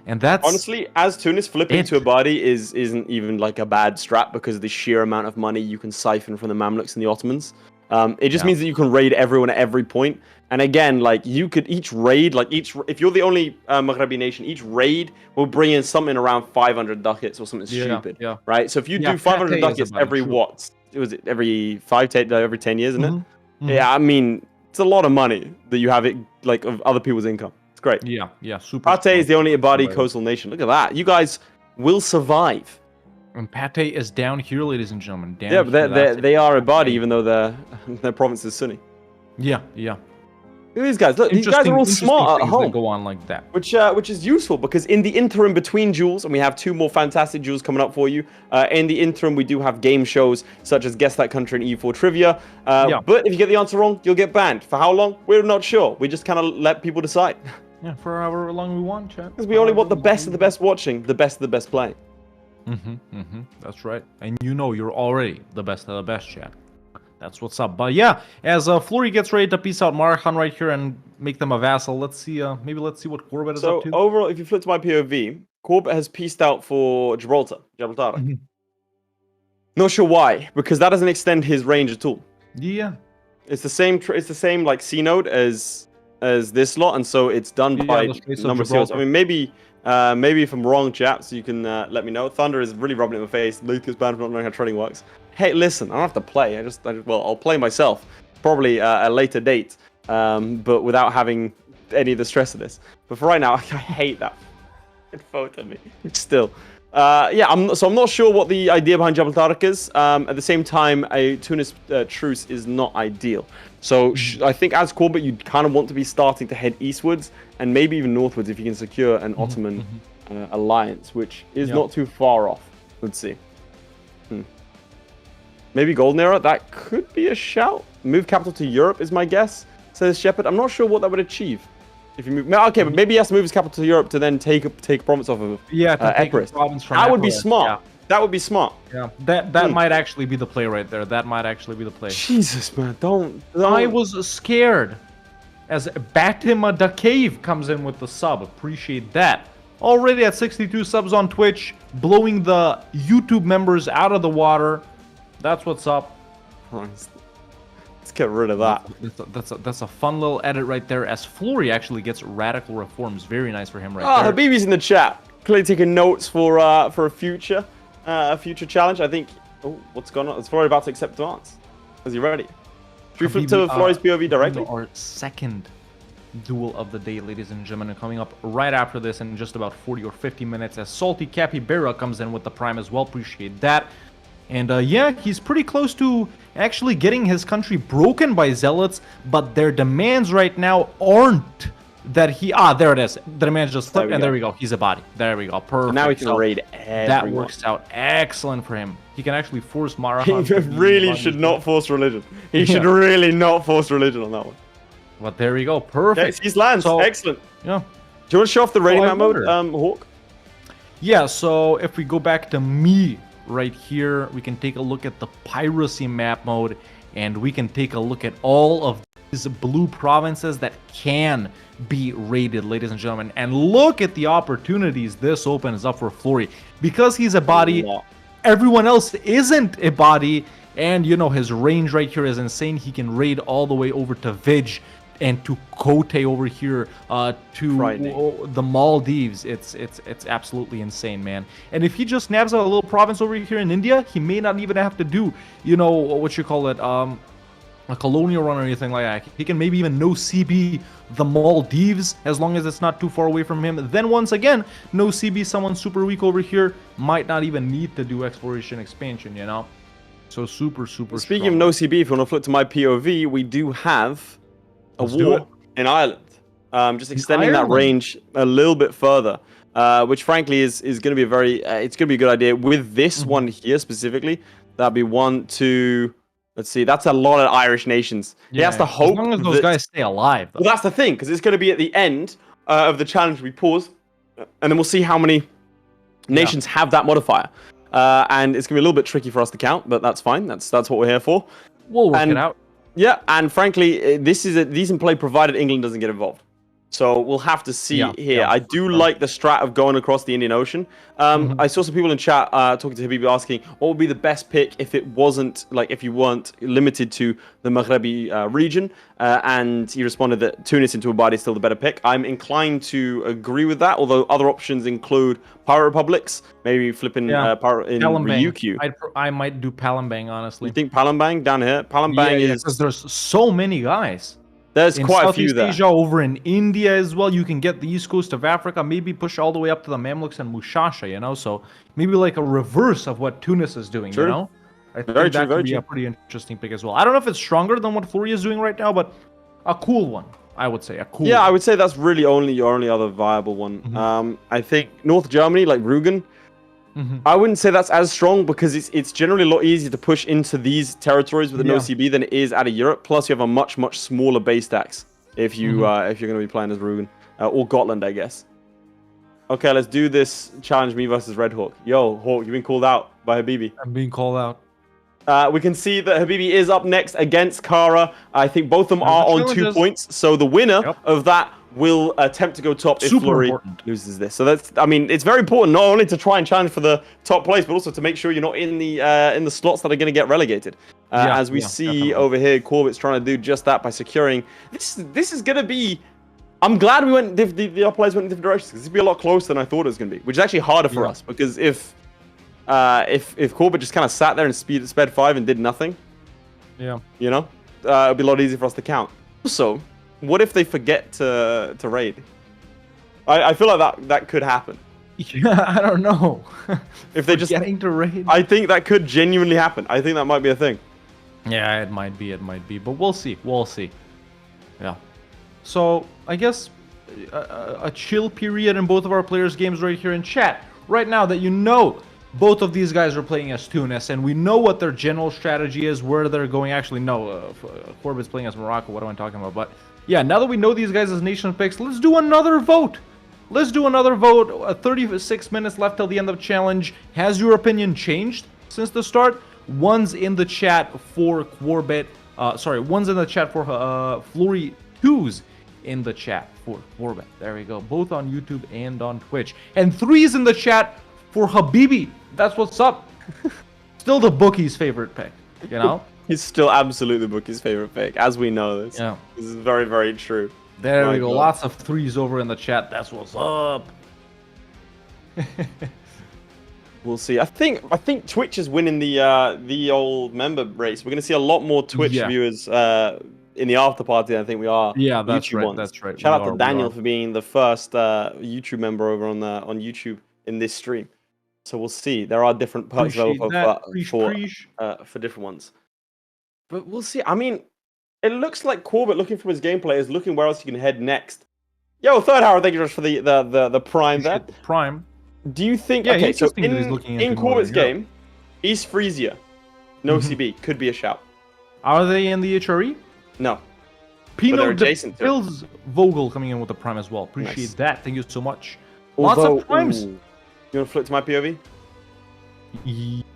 And that's honestly, as Tunis, flipping to a body isn't even like a bad strat because of the sheer amount of money you can siphon from the Mamluks and the Ottomans. It just means that you can raid everyone at every point. And again, like you could each raid, like if you're the only Maghrebi nation, each raid will bring in something around 500 ducats or something stupid, right? So if you do 500 ducats every what? Was it every 10 years, isn't it? Yeah, I mean, it's a lot of money that you have it like of other people's income. It's great. Yeah, super. Pate is the only Abadi coastal nation. Look at that. You guys will survive. And Pate is down here, ladies and gentlemen. Down yeah, but they are Abadi, even though their province is Sunni. Yeah. Look at these guys. Look, these guys are all smart at home. Go on like that. Which is useful because in the interim between duels, and we have 2 more fantastic duels coming up for you. In the interim, we do have game shows such as Guess That Country and EU4 Trivia. But if you get the answer wrong, you'll get banned. For how long? We're not sure. We just kind of let people decide. Yeah, for however long we want, chat. Because we only want the best of the best watching, the best of the best playing. That's right. And you know you're already the best of the best, chat. That's what's up. But yeah, as Flurry gets ready to peace out Marhan right here and make them a vassal, let's see. Maybe let's see what Quarbit is up to. So overall, if you flip to my POV, Quarbit has peaced out for Gibraltar. Not sure why, because that doesn't extend his range at all. Yeah, it's the same. It's the same like C node as this lot, and so it's done by number of seals. I mean, maybe if I'm wrong, chat, so you can let me know. Thunder is really rubbing it in my face. Luke is banned for not knowing how trading works. Hey, listen, I don't have to play. I'll play myself, probably at a later date, but without having any of the stress of this. But for right now, I hate that photo of me. Still, I'm not sure what the idea behind Jabal Tariq is. At the same time, a Tunis truce is not ideal. So I think as Quarbit, you kind of want to be starting to head eastwards and maybe even northwards if you can secure an Ottoman alliance, which is not too far off. Let's see. Maybe Golden Era, that could be a shout. Move capital to Europe is my guess, says Shepard. I'm not sure what that would achieve. If you move, okay, but maybe he has to move his capital to Europe to then take a province off of Epirus. That would be smart. Yeah. That would be smart. Yeah, that might actually be the play right there. That might actually be the play. Jesus, man, don't. I was scared as Batima the Cave comes in with the sub. Appreciate that. Already at 62 subs on Twitch, blowing the YouTube members out of the water. That's what's up. Let's get rid of that. That's a fun little edit right there. As Flurry actually gets radical reforms, very nice for him right there. Habibi's in the chat, clearly taking notes for a future challenge. I think. Oh, what's going on? Is Flurry about to accept demands? Is he ready? Should we flip to Flurry's POV directly? Our second duel of the day, ladies and gentlemen, coming up right after this in just about 40 or 50 minutes. As Salty Capybara comes in with the prime as well. Appreciate that. And yeah, he's pretty close to actually getting his country broken by zealots, but their demands right now aren't that he... there it is. The demands just flipped, and there we go. He's a body. There we go. Perfect. So now he can raid everyone. That works out excellent for him. He can actually force Marahan. He really should not force religion. He should really not force religion on that one. But there we go. Perfect. These lands. Excellent. Yeah. Do you want to show off the raiding map mode, Hawk? Yeah, so if we go back to me... right here, we can take a look at the piracy map mode, and we can take a look at all of these blue provinces that can be raided, ladies and gentlemen. And look at the opportunities this opens up for Flurry. Because he's a body, everyone else isn't a body, and you know, his range right here is insane. He can raid all the way over to Vij and to Kote over here, to the Maldives. It's absolutely insane, man. And if he just nabs a little province over here in India, he may not even have to do, you know, what you call it, a colonial run or anything like that. He can maybe even no CB the Maldives as long as it's not too far away from him. Then once again, no CB someone super weak over here, might not even need to do exploration expansion, you know. So super Speaking of no CB, if you want to flip to my POV, we do have a war in Ireland, just extending that range a little bit further, which frankly is going to be a very it's going to be a good idea with this one here specifically. That'd be 1, 2. Let's see, that's a lot of Irish nations. He has to hope as long as those guys stay alive, though. Well, that's the thing, because it's going to be at the end of the challenge. We pause, and then we'll see how many nations have that modifier, and it's going to be a little bit tricky for us to count, but that's fine. That's what we're here for. We'll work it out. Yeah, and frankly, these in play provided England doesn't get involved. So we'll have to see here. Yeah, I do like the strat of going across the Indian Ocean. I saw some people in chat talking to Habibi asking what would be the best pick if it wasn't like if you weren't limited to the Maghrebi region. And he responded that Tunis into Ubadi is still the better pick. I'm inclined to agree with that, although other options include Pirate Republics, maybe flipping Pirate in Ryukyu. I might do Palembang, honestly. You think Palembang down here? Palembang is because there's so many guys. There's in quite Southeast a few there. Asia, over in India as well. You can get the east coast of Africa, maybe push all the way up to the Mamluks and Mushasha, you know? So maybe like a reverse of what Tunis is doing, you know? I think that could be a pretty interesting pick as well. I don't know if it's stronger than what Flurry is doing right now, but a cool one, I would say. Yeah, I would say that's really your only other viable one. I think North Germany, like Rugen, I wouldn't say that's as strong because it's generally a lot easier to push into these territories with an OCB than it is out of Europe. Plus, you have a much smaller base stacks if you if you're going to be playing as Rugen or Gotland, I guess. Okay, let's do this challenge me versus Red Hawk. Yo, Hawk, you've been called out by Habibi. I'm being called out. We can see that Habibi is up next against Cara. I think both of them are on 2 points. So the winner of that will attempt to go top if Flurry loses this. So that's, I mean, it's very important not only to try and challenge for the top place, but also to make sure you're not in the slots that are going to get relegated. As we see over here, Quarbit's trying to do just that by securing. This is going to be. I'm glad we went. The other players went in different directions because this would be a lot closer than I thought it was going to be, which is actually harder for us because if Quarbit just kind of sat there and sped 5 and did nothing, you know, it'd be a lot easier for us to count. Also, what if they forget to raid? I feel like that could happen. Yeah, I don't know. If they just getting to raid, I think that could genuinely happen. I think that might be a thing. Yeah, it might be, but we'll see. Yeah. So I guess a chill period in both of our players' games right here in chat. Right now that you know both of these guys are playing as Tunis, and we know what their general strategy is, where they're going. Actually, no, Quarbit's playing as Morocco. What am I talking about? But yeah, now that we know these guys as nation picks, let's do another vote. 36 minutes left till the end of the challenge. Has your opinion changed since the start? One's in the chat for Quarbit. One's in the chat for Flurry. Two's in the chat for Quarbit. There we go. Both on YouTube and on Twitch. And 3's in the chat for Habibi. That's what's up. Still the bookie's favorite pick, you know? He's still absolutely the bookie's favorite pick, as we know this. Yeah. This is very, very true. There we go. Lots of 3's over in the chat. That's what's up. We'll see. I think Twitch is winning the old member race. We're going to see a lot more Twitch viewers in the after party than I think we are. Yeah, that's YouTube right. ones. That's right. Shout out to Daniel for being the first YouTube member over on YouTube in this stream. So we'll see. There are different perks for different ones. But we'll see. I mean, it looks like Quarbit, looking from his gameplay, is looking where else he can head next. Yo, Third Howard, thank you just for the prime there. Prime. Do you think? Yeah, okay, so in Quarbit's game, East Frisia, no CB could be a shout. Are they in the HRE? No. Pino adjacent Phil's Vogel coming in with the prime as well. Appreciate that. Thank you so much. Lots of primes. You want to flip to my POV?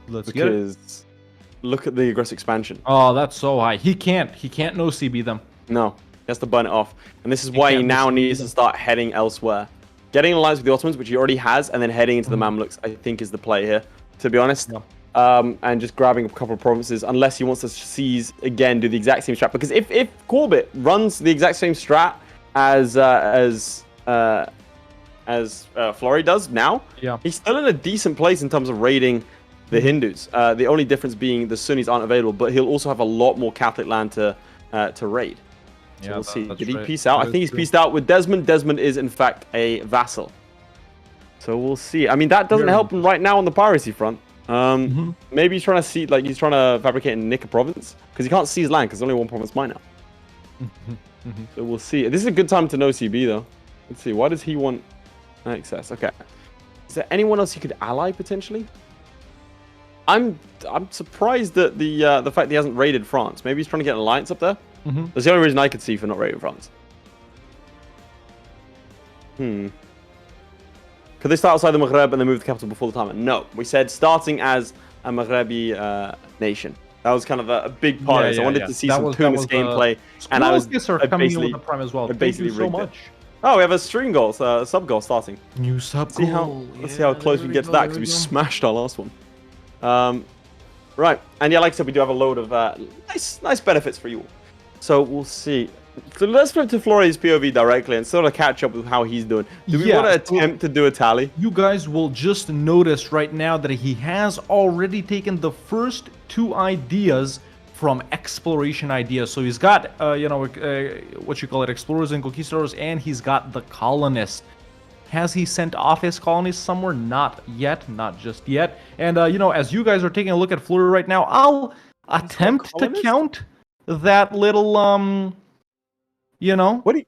Let's get it. Because look at the aggressive expansion. Oh, that's so high. He can't no CB them. No, he has to burn it off. And this is why he now needs to start heading elsewhere. Getting in alliance with the Ottomans, which he already has, and then heading into the Mamluks, I think is the play here, to be honest. Yeah. And just grabbing a couple of provinces, unless he wants to seize again, do the exact same strat. Because if Quarbit runs the exact same strat as Flurry does now, he's still in a decent place in terms of raiding the Hindus. The only difference being the Sunnis aren't available, but he'll also have a lot more Catholic land to raid. So we'll see. Did he peace out? I think he's peaced out with Desmond. Desmond is in fact a vassal. So we'll see. I mean, that doesn't help him right now on the piracy front. Maybe he's trying to see, like he's trying to fabricate and nick a province because he can't seize land because there's only one province by now. So we'll see. This is a good time to know CB though. Let's see. Why does he want access? Okay. Is there anyone else he could ally potentially? I'm surprised that the fact that he hasn't raided France. Maybe he's trying to get an alliance up there. That's the only reason I could see for not raiding France. Could they start outside the Maghreb and then move the capital before the time? No. We said starting as a Maghrebi nation. That was kind of a big part of it. So I wanted to see some Tunis gameplay. And I was coming in with the prime as well. Thank you so much. Oh, we have a stream goal, sub goal starting. New sub Let's see how close we can get to that because we smashed our last one. Right, and yeah, like I said, we do have a load of nice benefits for you all. So we'll see. So let's flip to Flori's POV directly and sort of catch up with how he's doing. Do we want to attempt to do a tally? You guys will just notice right now that he has already taken the first 2 ideas from exploration ideas. So he's got, what you call it, explorers and conquistadors, and he's got the colonists. Has he sent off his colonies somewhere? Not yet, not just yet. And, as you guys are taking a look at Flurry right now, I'll attempt to count that little, What do you...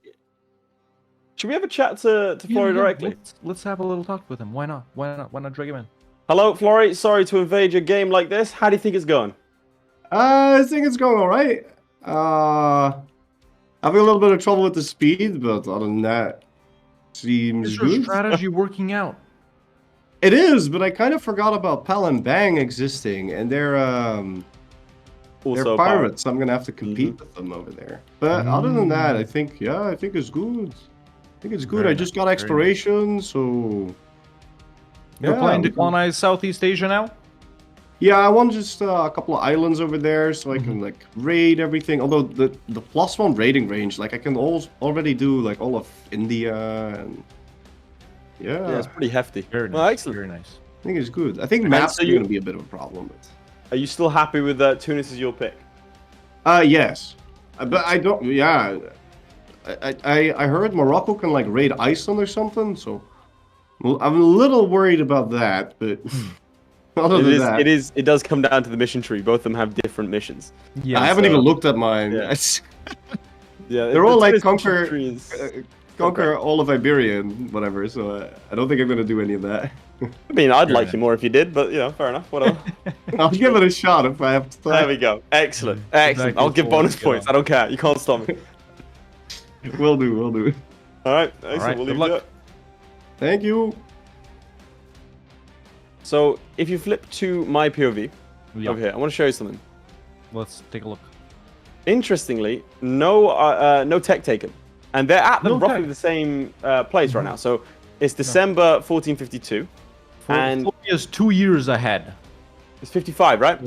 Should we have a chat to Florry directly? Let's have a little talk with him. Why not? Why not drag him in? Hello, Florry. Sorry to invade your game like this. How do you think it's going? I think it's going all right. Having a little bit of trouble with the speed, but other than that, seems Is your good. strategy working out? It is, but I kind of forgot about Pal and Bang existing, and they're pirates, so I'm gonna have to compete with them over there. But other than that, I think it's good. I think it's good. I just got exploration, so You're planning to colonize Southeast Asia now? yeah, I want just a couple of islands over there, so I can like raid everything. Although the +1 raiding range, like I can already do like all of India and yeah, it's pretty hefty. Very nice. Well, excellent. Very nice. I think it's good. I think maps are gonna be a bit of a problem, but. Are you still happy with Tunis as your pick? Yes, but I don't. Yeah, I heard Morocco can like raid Iceland or something, so I'm a little worried about that. But other than that, it does come down to the mission tree. Both of them have different missions. Yeah, I haven't even looked at mine. Yeah. Yeah, They're all like conquer Okay. all of Iberia and whatever. So I don't think I'm gonna do any of that. I mean, I'd like you more if you did, but fair enough. Whatever. I'll give it a shot if I have to. There we go. Excellent. Excellent. I'll give bonus points. I don't care. You can't stop me. Will do. All right. Excellent. right, We'll good leave luck. it there. Thank you. So if you flip to my POV Yeah. over here, I want to show you something. Let's take a look. Interestingly, no tech taken, and they're at No roughly tech. the same place right now. So it's December 1452, and Florry is 2 years ahead. it's 55, right?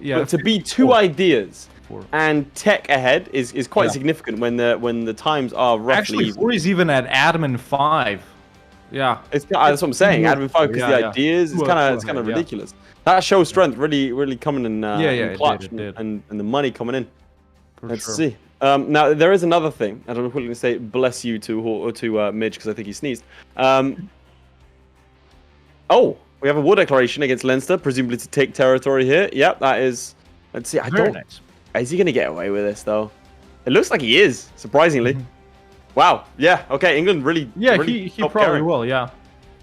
Yeah. But to be 2 ideas and tech ahead is quite significant when the times are roughly Actually, even. Florry's even at admin 5. Yeah. That's what I'm saying. Admin 5 because the ideas it's kind of ridiculous. That shows strength really coming in in clutch it did. and the money coming in. Let's sure. see. Now there is another thing, and I'm quickly going to say bless you to Midge because I think he sneezed. Oh, we have a war declaration against Leinster, presumably to take territory here. Yep, that is. Let's see. Very nice. Is he going to get away with this though? It looks like he is, surprisingly. Wow. Yeah. Okay. England really. Yeah, really he top probably carrying. will, yeah.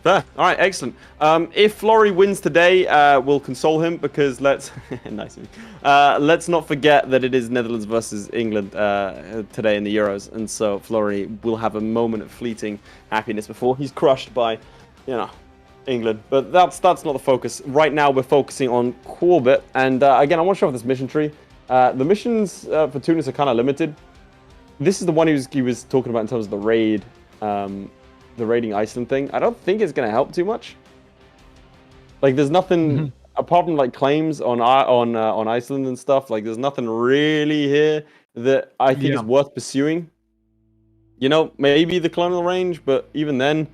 Fair. All right, excellent. If Florry wins today, we'll console him because let's not forget that it is Netherlands versus England today in the Euros, and so Florry will have a moment of fleeting happiness before he's crushed by, England. But that's not the focus. Right now, we're focusing on Quarbit, and again, I want to show off this mission tree. The missions for Tunis are kind of limited. This is the one he was talking about in terms of the raid. The raiding Iceland thing. I don't think it's gonna help too much. Like, there's nothing apart from like claims on Iceland and stuff. Like, there's nothing really here that I think is worth pursuing. Maybe the colonial range, but even then,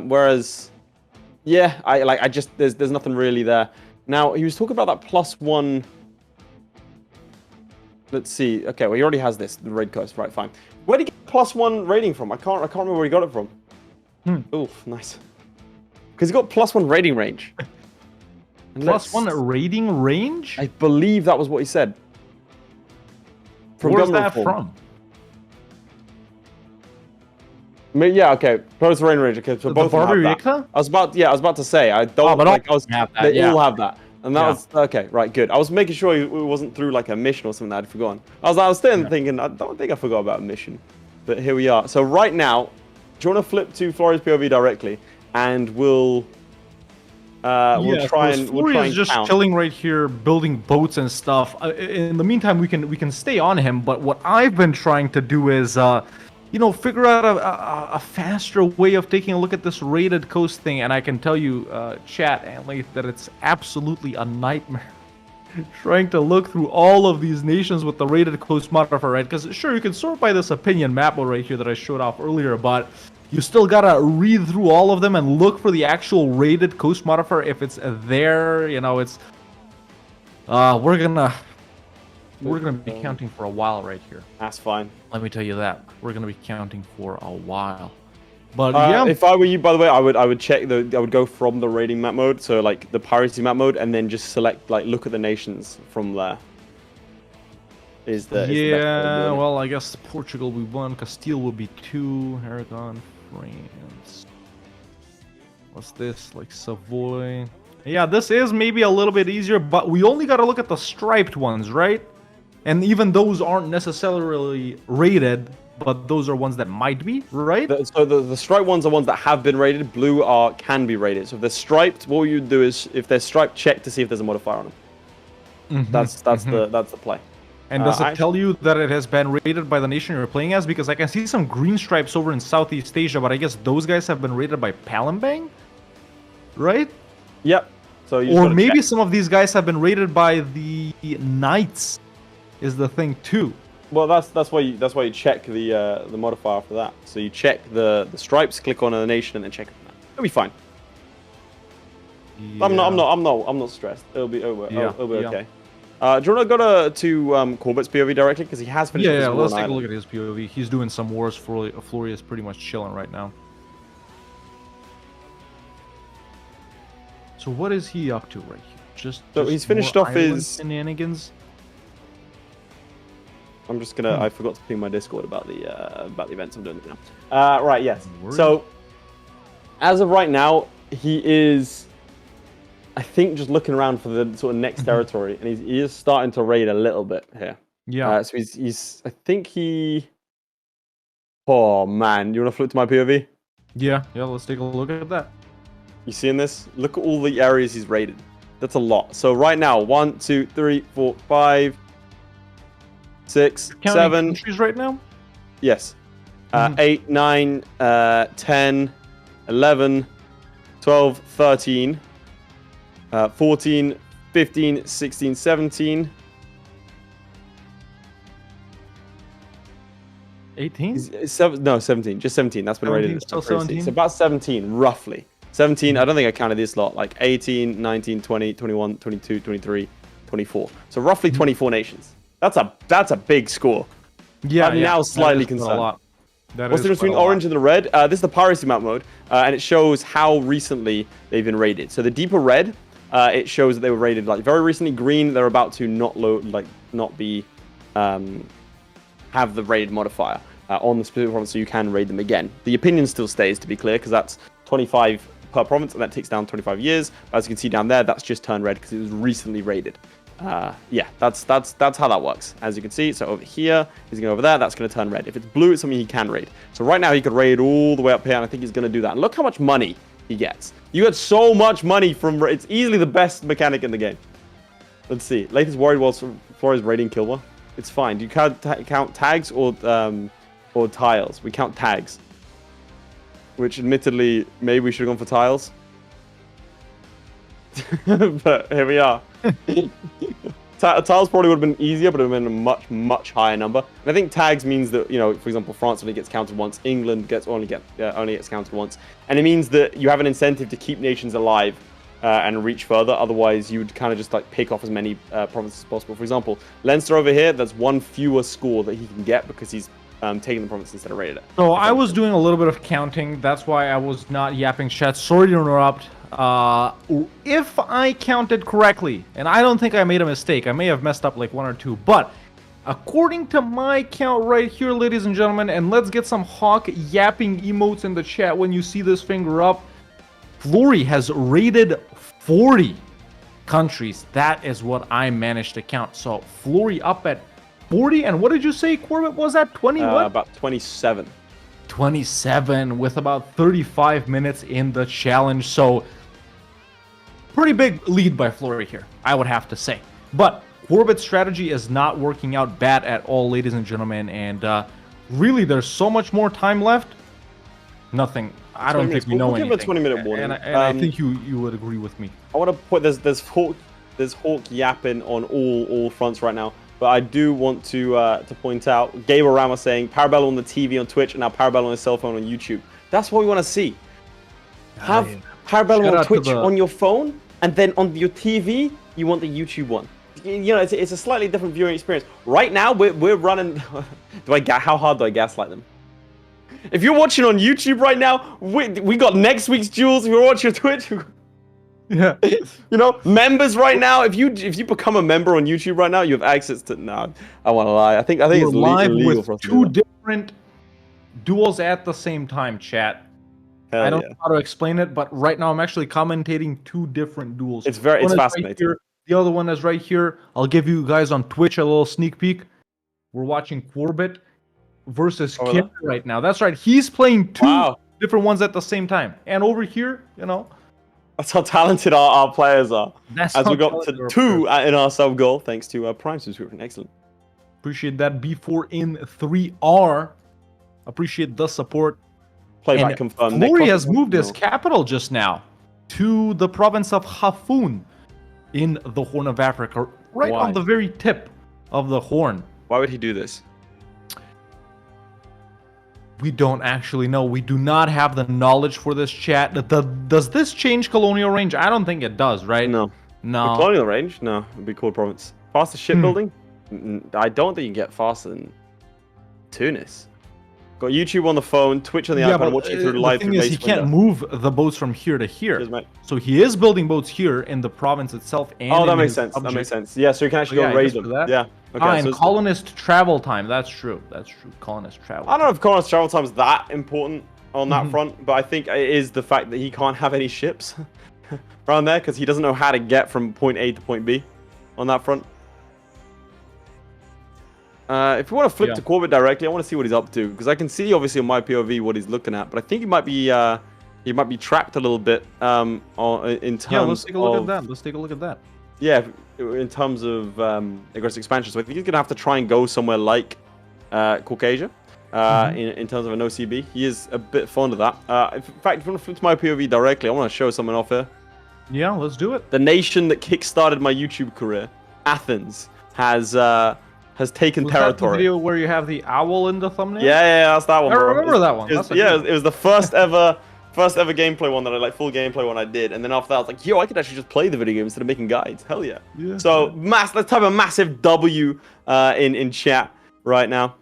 whereas, there's nothing really there. Now he was talking about that +1. Let's see. Okay, well he already has this, the raid coast. Right, fine. Where did he get +1 rating from? I can't remember where he got it from. Oof, nice. Because he got +1 rating range. +1 rating range? I believe that was what he said. Where's that from? Yeah, okay. Plus rating range. Okay, so both have that. I was about to say I don't. They all have that. And that was okay, right? Good. I was making sure it wasn't through like a mission or something that I'd forgotten. I was still thinking I don't think I forgot about a mission, but here we are. So right now, do you want to flip to Florry's POV directly, and we'll try and Florry is just chilling right here, building boats and stuff. In the meantime, we can stay on him. But what I've been trying to do is, figure out a faster way of taking a look at this rated coast thing. And I can tell you, chat and Laith, that it's absolutely a nightmare trying to look through all of these nations with the rated coast modifier, right? Because sure, you can sort by this opinion map mode right here that I showed off earlier, but you still gotta read through all of them and look for the actual rated coast modifier if it's there. It's we're gonna be counting for a while right here. That's fine. Let me tell you that we're gonna be counting for a while. But if I were you, by the way, I would check I would go from the raiding map mode, so like the piracy map mode, and then just select look at the nations from there. Is the best way of doing it. Well, I guess Portugal will be 1, Castile will be 2, Aragon, France. What's this? Like Savoy. Yeah, this is maybe a little bit easier, but we only got to look at the striped ones, right? And even those aren't necessarily rated, but those are ones that might be, right? So the striped ones are ones that have been rated. Blue can be rated. So if they're striped, what you do is if they're striped, check to see if there's a modifier on them. That's the play. And does it tell you that it has been rated by the nation you're playing as? Because I can see some green stripes over in Southeast Asia, but I guess those guys have been rated by Palembang, right? Yep. So or maybe some of these guys have been rated by the Knights, is the thing too. Well, that's why you check the modifier after that. So you check the stripes, click on a nation, and then check it. It'll be fine. Yeah. I'm not stressed. It'll be okay. Do you want to go to Quarbit's POV directly because he has finished? Yeah. Let's take a look at his POV. He's doing some wars. Florry is pretty much chilling right now. So what is he up to right here? So he's finished off his shenanigans. I'm just gonna. I forgot to ping my Discord about the events I'm doing now. Right. Yes. So as of right now, he is, I think, just looking around for the sort of next territory, and he is starting to raid a little bit here. Yeah. So he's. I think he. Oh man, you want to flip to my POV? Yeah. Let's take a look at that. You seeing this? Look at all the areas he's raided. That's a lot. So right now, 1, 2, 3, 4, 5. 6, 7 countries right now? Yes. 8, 9, 10, 11, 12, 13, 14, 15, 16, 17. 18? No, 17. Just 17. That's been rated. Still 17? It's about 17, roughly. 17, I don't think I counted this lot. Like 18, 19, 20, 21, 22, 23, 24. So roughly 24 nations. That's a big score. Yeah, I'm now slightly concerned. What's the difference between orange and the red? This is the piracy map mode, and it shows how recently they've been raided. So the deeper red, it shows that they were raided like very recently. Green, they're about to not have the raid modifier on the specific province, so you can raid them again. The opinion still stays, to be clear, because that's 25 per province, and that takes down 25 years. As you can see down there, that's just turned red because it was recently raided. Yeah, that's how that works. As you can see, so over here, he's going over there, that's going to turn red. If it's blue, it's something he can raid. So right now, he could raid all the way up here, and I think he's going to do that. And look how much money he gets. You get so much money from... It's easily the best mechanic in the game. Let's see. Laith is worried whilst Florry's raiding Kilwa. It's fine. Do you count tags or tiles? We count tags. Which, admittedly, maybe we should have gone for tiles. But here we are. Tiles probably would have been easier, but it would have been a much higher number. And I think tags means that, for example, France only gets counted once, England only gets counted once, and it means that you have an incentive to keep nations alive and reach further. Otherwise, you would kind of just like pick off as many provinces as possible. For example, Leinster over here, there's one fewer score that he can get because he's taking the province instead of raided it. So I was doing a little bit of counting. That's why I was not yapping chat. Sorry to interrupt. If I counted correctly, and I don't think I made a mistake, I may have messed up like one or two, but according to my count right here, ladies and gentlemen, and let's get some hawk yapping emotes in the chat when you see this finger up, Florry has raided 40 countries. That is what I managed to count. So Florry up at 40, and what did you say Quarbit was at? 20 what? About 27. 27 with about 35 minutes in the challenge. So pretty big lead by Florry here, I would have to say. But Quarbit's strategy is not working out bad at all, ladies and gentlemen. And really, there's so much more time left. Nothing. I don't think we know we'll anything. give a 20-minute warning. And I think you would agree with me. I want to put there's Hawk yapping on all fronts right now. But I do want to point out Gabe Rama saying Parabellum on the TV on Twitch and now Parabellum on his cell phone on YouTube. That's what we want to see. Have Parabellum on Twitch on your phone, and then on your TV you want the YouTube one. You know, it's a slightly different viewing experience. Right now we're running. How hard do I gaslight them? If you're watching on YouTube right now, we got next week's Duels. If you're watching on Twitch, yeah, you know, members right now. If you become a member on YouTube right now, you have access to. No, I want to lie. I think it's live illegal with for us to two do different duels at the same time. Chat. that. I don't know how to explain it, but right now I'm actually commentating two different duels. It's One is fascinating. Right here, the other one is right here. I'll give you guys on Twitch a little sneak peek. We're watching Quarbit versus Kim right now. That's right. He's playing two different ones at the same time. And over here, you know. That's how talented our players are. That's As how we got to 2 in our sub goal, thanks to Prime subscription. Excellent. Appreciate that. B4 in 3R. Appreciate the support. Playback confirmed. Florry has moved his capital just now to the province of Hafun in the Horn of Africa, right on the very tip of the Horn. Why would he do this? We don't actually know. We do not have the knowledge for this, chat. Does this change colonial range? I don't think it does, right? No. No. The colonial range? No. It'd be cool province. Faster shipbuilding? I don't think you can get faster than Tunis. Got YouTube on the phone, Twitch on the iPad, and watching through the live. The thing is, he can't move the boats from here to here. Cheers, so he is building boats here in the province itself. And that makes sense. That makes sense. Yeah, so you can actually go and raid them. Yeah. Okay, and colonist travel time. That's true. That's true. Colonist travel. I don't know if colonist travel time is that important on that front, but I think it is the fact that he can't have any ships around there because he doesn't know how to get from point A to point B on that front. If you want to flip to Quarbit directly, I want to see what he's up to because I can see obviously on my POV what he's looking at, but I think he might be trapped a little bit in terms. Yeah, let's take a look at that. Let's take a look at that. Yeah, in terms of aggressive expansion, so I think he's gonna have to try and go somewhere like Caucasia in terms of an OCB. He is a bit fond of that. In fact, if you want to flip to my POV directly, I want to show something off here. Yeah, let's do it. The nation that kickstarted my YouTube career, Athens, has taken territory. That the video where you have the owl in the thumbnail? Yeah, that's that one. I remember that one. It was the first ever gameplay one that I full gameplay one I did, and then after that I was like, yo, I could actually just play the video game instead of making guides. Hell yeah. So let's type a massive W in chat right now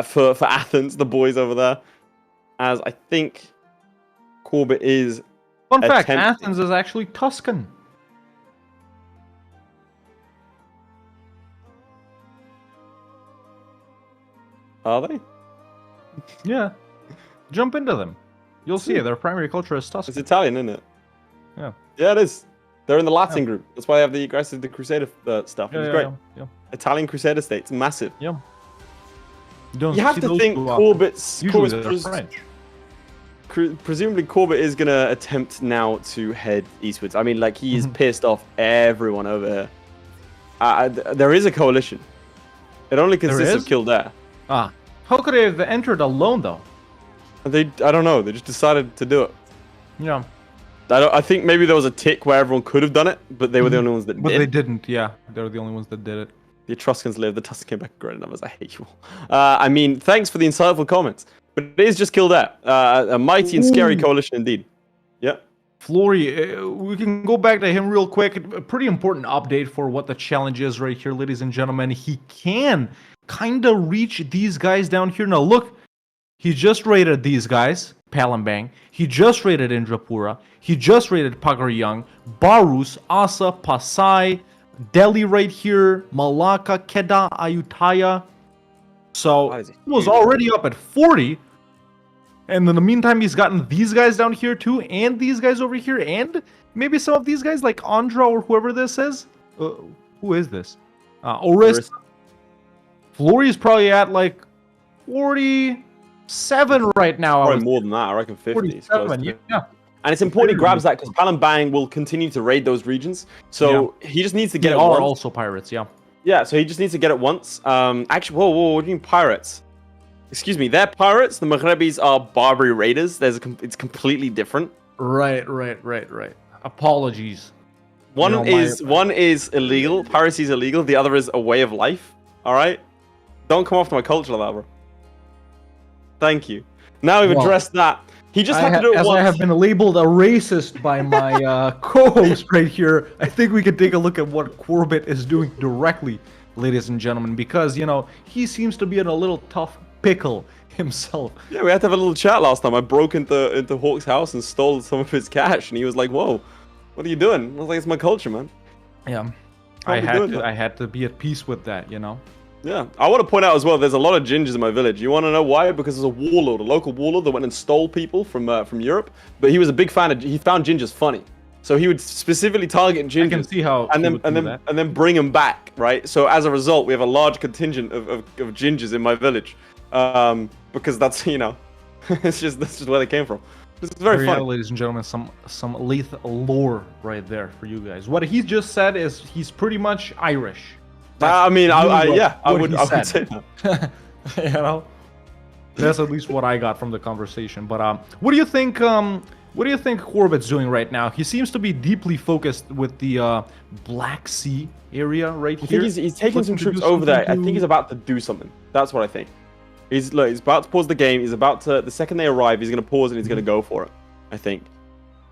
for Athens, the boys over there, as I think Quarbit is. Fun fact: Athens is actually Tuscan. Are they? Yeah. Jump into them. You'll see it. Their primary culture is Tuscan. It's Italian, isn't it? Yeah. Yeah, it is. They're in the Latin group. That's why they have the Crusader stuff. It's great. Yeah. Italian Crusader states, massive. Yeah. You have to think Quarbit's French. Presumably Quarbit is gonna attempt now to head eastwards. I mean, like he is pissed off everyone over here. There is a coalition. It only consists of Kildare. How could they have entered alone though? I don't know. They just decided to do it. Yeah. I think maybe there was a tick where everyone could have done it, but they were the only ones that did. But they didn't. Yeah, they were the only ones that did it. The Etruscans lived. The Tuscans came back in great numbers. I hate you all. I mean, thanks for the insightful comments. But it is just Kildare. A mighty and scary coalition indeed. Yeah. Florry, we can go back to him real quick. A pretty important update for what the challenge is right here, ladies and gentlemen. He can kind of reach these guys down here. Now, look, he just raided these guys, Palembang. He just raided Indrapura. He just raided Pagaryang, Barus, Asa, Pasai, Delhi right here, Malacca, Kedah, Ayutthaya. So he was already up at 40. And in the meantime, he's gotten these guys down here too, and these guys over here, and maybe some of these guys like Andra or whoever this is. Who is this? Orist. Florry is probably at like 47 right now. Probably more than that. I reckon 50. 47, yeah. And it's important he grabs that because Palembang will continue to raid those regions. So he just needs to get it once. Also pirates, yeah. Yeah, so he just needs to get it once. Actually, whoa, what do you mean pirates? Excuse me, they're pirates. The Maghrebis are Barbary raiders. It's completely different. Right. Apologies. One You know, one is illegal. Piracy is illegal. The other is a way of life. All right. Don't come off to my culture like that, bro. Thank you. Now we've addressed that. He just had to do it as once. I have been labeled a racist by my co-host right here, I think we could take a look at what Quarbit is doing directly, ladies and gentlemen, because, you know, he seems to be in a little tough pickle himself. Yeah, we had to have a little chat last time. I broke into Hawk's house and stole some of his cash, and he was like, "Whoa, what are you doing?" I was like, "It's my culture, man." Yeah, I had to be at peace with that, you know. Yeah, I want to point out as well, there's a lot of gingers in my village. You want to know why? Because there's a warlord, a local warlord that went and stole people from Europe. But he was a big fan of. He found gingers funny, so he would specifically target gingers. I can see how. And then bring them back, right? So as a result, we have a large contingent of gingers in my village, because that's that's just where they came from. It's very funny, fun, ladies and gentlemen. Some Laith lore right there for you guys. What he just said is he's pretty much Irish. I mean, I would say that. You know, that's at least what I got from the conversation. But what do you think? What do you think Quarbit's doing right now? He seems to be deeply focused with the Black Sea area right here. I think he's taking some troops over there. I think he's about to do something. That's what I think. He's about to pause the game. He's about to. The second they arrive, he's going to pause and he's going to go for it. I think.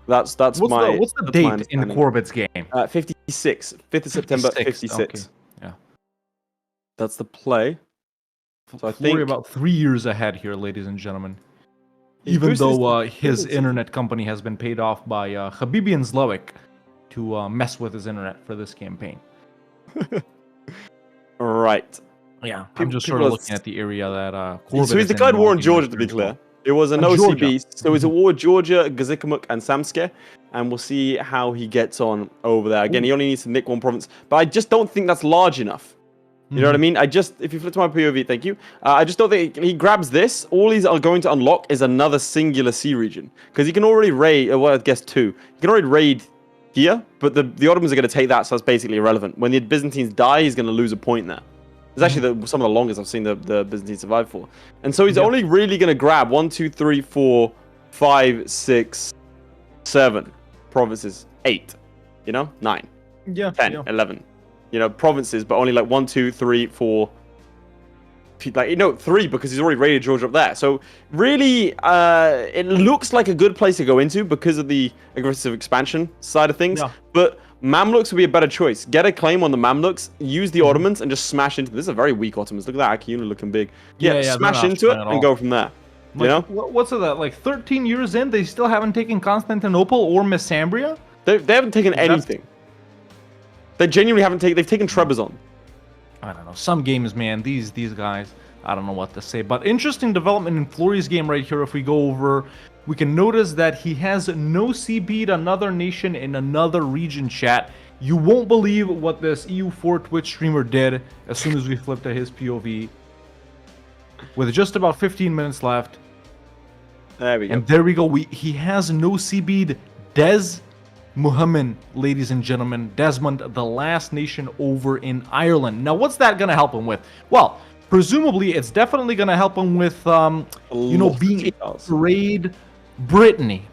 What's the date in Quarbit's game? 56, 5th of September, 56. Okay. Yeah. That's the play. So I think we're about 3 years ahead here, ladies and gentlemen. Even though his internet company has been paid off by Habibi and Zlewikk to mess with his internet for this campaign. Right. Yeah, I'm just sort of looking at the area that Quarbit so he's declared war on Georgia, to be clear. It was an OCB, so it's a war with Georgia, Gazikamuk, and Samske, and we'll see how he gets on over there. Again, he only needs to nick one province, but I just don't think that's large enough. You know what I mean? If you flip to my POV, thank you. I just don't think he grabs this. All he's going to unlock is another singular sea region, because he can already raid. Well, I guess 2. He can already raid here, but the Ottomans are going to take that, so that's basically irrelevant. When the Byzantines die, he's going to lose a point there. It's actually some of the longest I've seen the Byzantines survive for. And so he's only really going to grab 1, 2, 3, 4, 5, 6, 7 provinces. 8. 9. Yeah. 10, 11. Provinces, but only like 1, 2, 3, 4. 3 because he's already raided Georgia up there. So really, it looks like a good place to go into because of the aggressive expansion side of things. Yeah. But Mamluks would be a better choice. Get a claim on the Mamluks, use the Ottomans, and just smash into. This is a very weak Ottomans. Look at that Akiyuna looking big. Yeah, smash into it and go from there. What's it that? Like 13 years in, they still haven't taken Constantinople or Messambria? They haven't taken anything. They genuinely haven't taken. They've taken Trebizond. I don't know. Some games, man. These guys. I don't know what to say. But interesting development in Florry's game right here. If we go over, we can notice that he has no CB'd another nation in another region. Chat. You won't believe what this EU4 Twitch streamer did as soon as we flipped to his POV. With just about 15 minutes left. There we go. And there we go. He has no CB'd Des Muhammad, ladies and gentlemen. Desmond, the last nation over in Ireland. Now, what's that going to help him with? Well, presumably, it's definitely going to help him with, being able to raid Brittany,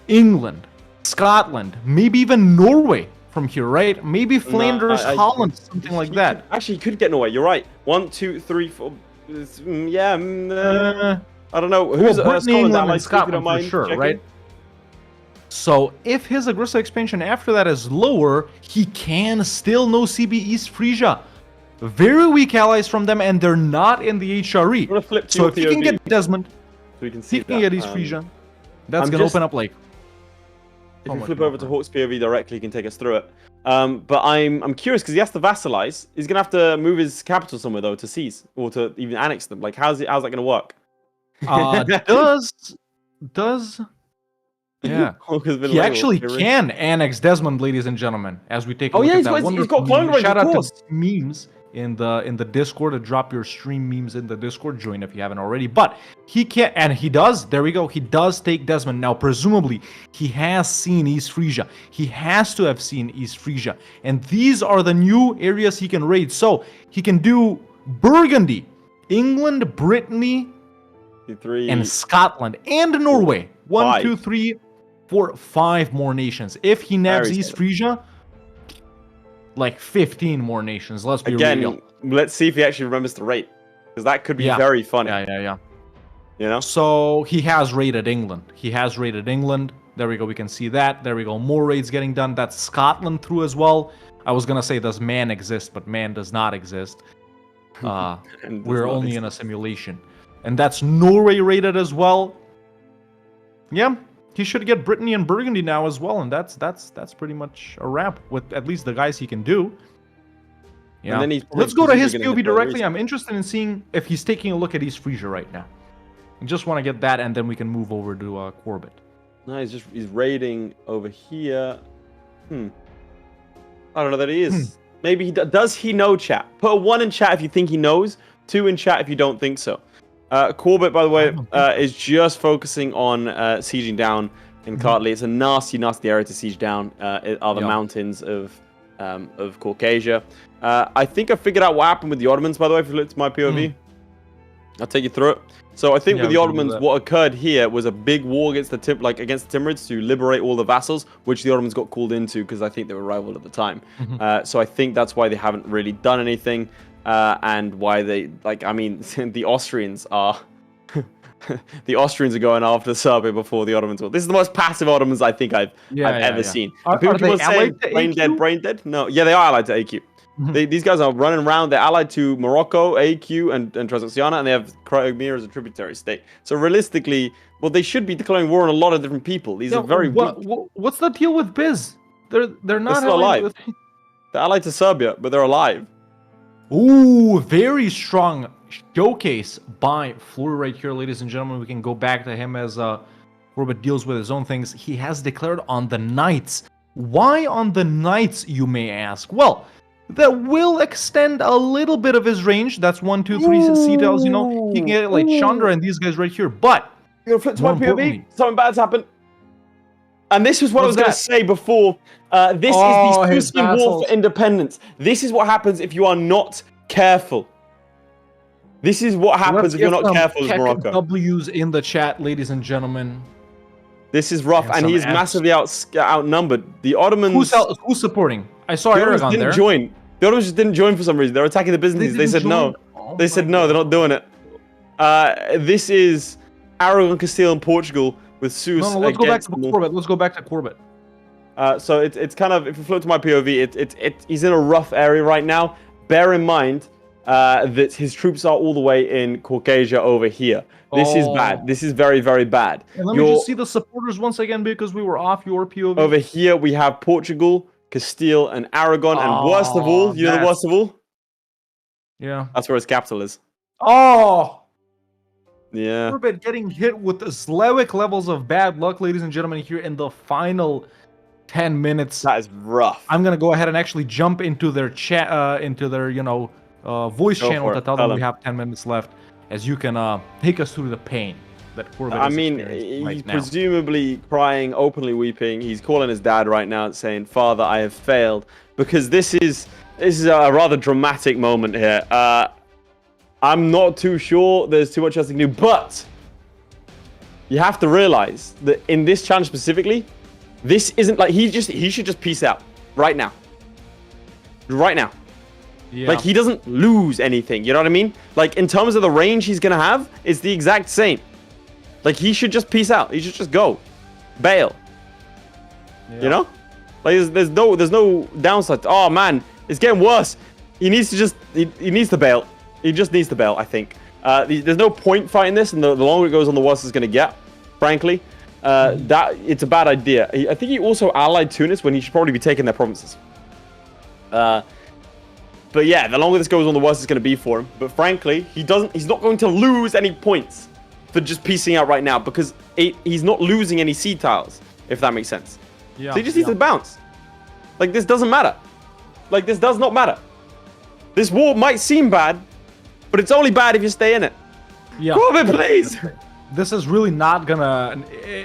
England, Scotland, maybe even Norway from here, right? Maybe Flanders, Holland, something like that. Actually, he could get Norway. You're right. 1, 2, 3, 4. I don't know. Who's Brittany, England, and Scotland for sure, right? So if his aggressive expansion after that is lower, he can still no CB East Frisia. Very weak allies from them, and they're not in the HRE. So if he can get Desmond, so he can get East Frisia. That's going to open up like... If you flip over to Hawk's POV directly, he can take us through it. But I'm curious, because he has to vassalize. He's going to have to move his capital somewhere, though, to seize, or to even annex them. Like, how's that going to work? Does... Yeah, he actually can annex Desmond, ladies and gentlemen. As we take a look at that wonderful meme. Shout out to memes in the Discord to drop your stream memes in the Discord. Join if you haven't already. But he can, and he does. There we go. He does take Desmond now. Presumably, he has seen East Frisia. He has to have seen East Frisia, and these are the new areas he can raid. So he can do Burgundy, England, Brittany, 3 and Scotland and Norway. 1, Five. 2, 3, 4, 5 more nations. If he nabs Very East Frisia, like 15 more nations. Let's be Again, real. let's see if he actually remembers to rate. Because that could be Yeah. very funny. Yeah. You know? So he has raided England. There we go. We can see that. There we go. More raids getting done. That's Scotland through as well. I was going to say, does man exist? But man does not exist. We're only in a simulation. And that's Norway raided as well. Yeah. He should get Brittany and Burgundy now as well. And that's pretty much a wrap with at least the guys he can do. Yeah. And then he's Let's go to his presumably gonna POV get directly. Florryworry. I'm interested in seeing if he's taking a look at East Frisia right now. I just want to get that, and then we can move over to Quarbit. No, he's raiding over here. I don't know that he is. Maybe he does he know chat? Put a 1 in chat if you think he knows. 2 in chat if you don't think so. Quarbit, by the way, is just focusing on sieging down in Kartli. It's a nasty, nasty area to siege down. Are the mountains of Caucasia. I think I figured out what happened with the Ottomans, by the way, if you look at my POV. I'll take you through it. So I think with the Ottomans, what occurred here was a big war against the Timurids to liberate all the vassals, which the Ottomans got called into because I think they were rival at the time. So I think that's why they haven't really done anything, and why they the Austrians are. The Austrians are going after Serbia before the Ottomans will. This is the most passive Ottomans I think I've ever seen. Are People they say allied to brain dead, AQ? brain dead. No, yeah, they are allied to AQ. These guys are running around. They're allied to Morocco, AQ, and Transoxiana, and they have Crimea as a tributary state. So realistically, well, they should be declaring war on a lot of different people. These are very weak. What's the deal with Biz? They're not still allied alive. with- They're allied to Serbia, but they're alive. Ooh, very strong showcase by Flurry right here, ladies and gentlemen. We can go back to him as Quarbit deals with his own things. He has declared on the Knights. Why on the Knights, you may ask? Well, that will extend a little bit of his range. That's 1, 2, 3 sea tiles, you know. He can get like Chandra and these guys right here. But You're gonna flip to my more POV. importantly- Something bad's happened. And this is what I was What's going to that? say before. This Oh, is the his Susi War vassals. for independence. This is what happens if you are not careful. This is what happens if you're not careful as Morocco. W's in the chat, ladies and gentlemen. This is rough, and some he is Fs. massively outnumbered. The Ottomans. Who's supporting? I saw The Ottomans Aragon didn't there. join. The Ottomans just didn't join for some reason. They're attacking the businesses. They didn't said no. join? Oh They my said no. They're not doing it. This is Aragon, Castile, and Portugal with Sus No, let's go back against to them. Quarbit. Let's go back to Quarbit. So it's kind of, if you float to my POV, he's in a rough area right now. Bear in mind that his troops are all the way in Caucasia over here. This is bad. This is very, very bad. And let me just see the supporters once again because we were off your POV. Over here we have Portugal, Castile, and Aragon, and worst of all, you know the worst of all? Yeah. That's where his capital is. Oh! Yeah. Quarbit getting hit with Zlewikk levels of bad luck, ladies and gentlemen, here in the final 10 minutes. That is rough. I'm gonna go ahead and actually jump into their chat, into their voice Go channel for to it. tell Tell them we them. have 10 minutes left, as you can take us through the pain that Quarbit I is mean, experiencing he's right now. presumably crying, openly weeping. He's calling his dad right now, saying, "Father, I have failed," because this is a rather dramatic moment here. I'm not too sure there's too much else to do, but you have to realize that in this challenge specifically, this isn't like he should just peace out right now. Right now. Yeah. Like, he doesn't lose anything, you know what I mean? Like, in terms of the range he's gonna have, it's the exact same. Like, he should just peace out. He should just go. Bail. You know? Like, there's no downside. Oh, man. It's getting worse. He needs to just... He needs to bail. He just needs to bail, I think. There's no point fighting this, and the longer it goes on, the worse it's gonna get, frankly. It's a bad idea. I think he also allied Tunis when he should probably be taking their provinces. But yeah, the longer this goes on, the worse it's going to be for him. But frankly, he's not going to lose any points for just piecing out right now, because he's not losing any sea tiles, if that makes sense. Yeah, So he just needs to bounce. Like, this doesn't matter. Like, this does not matter. This war might seem bad, but it's only bad if you stay in it. Yeah. Quarbit, please! This is really not gonna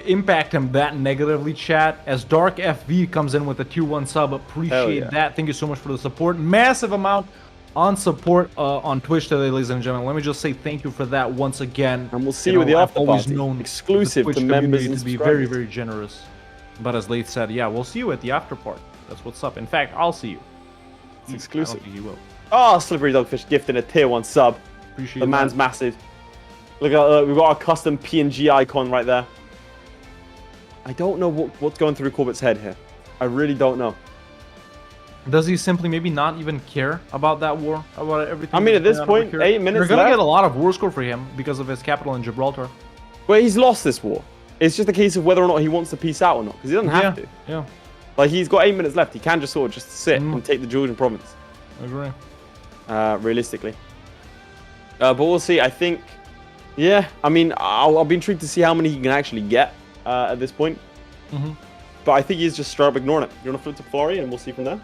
impact him that negatively, chat. As Dark FV comes in with a tier 1 sub, appreciate yeah. that. Thank you so much for the support. Massive amount on support on Twitch today, ladies and gentlemen. Let me just say thank you for that once again. And we'll see you at the I've after always party. known Exclusive the to Twitch members community and to be very, subscribers. very generous. But as Laith said, yeah, we'll see you at the after party. That's what's up. In fact, I'll see you. It's exclusive. I don't think you will. Oh, Slippery Dogfish gifting a tier 1 sub. Appreciate The man's that. massive. Look at we've got our custom PNG icon right there. I don't know what's going through Quarbit's head here. I really don't know. Does he simply maybe not even care about that war? About everything? I mean, at that's this going on point, over here? 8 minutes You're gonna left. get a lot of war score for him because of his capital in Gibraltar. Well, he's lost this war. It's just a case of whether or not he wants to peace out or not, because he doesn't have to. Yeah, Like, he's got 8 minutes left. He can just sort of just sit Mm. and take the Georgian province, I agree. realistically. But we'll see. I think, yeah, I mean, I'll be intrigued to see how many he can actually get at this point. Mhm. But I think he's just straight up ignoring it. You want to flip to Florry and we'll see from there?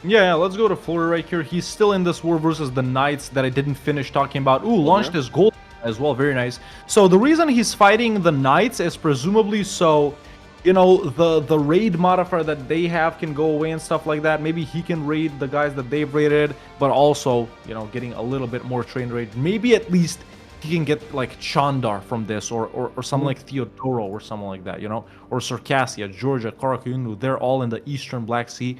Yeah, let's go to Flurry right here. He's still in this war versus the Knights that I didn't finish talking about. Ooh, launched his gold as well. Very nice. So the reason he's fighting the Knights is presumably so, you know, the raid modifier that they have can go away and stuff like that. Maybe he can raid the guys that they've raided, but also, you know, getting a little bit more train raid. Maybe at least he can get like Chandar from this, or something like Theodoro or something like that, you know, or Circassia, Georgia, Karakunu. They're all in the Eastern Black Sea.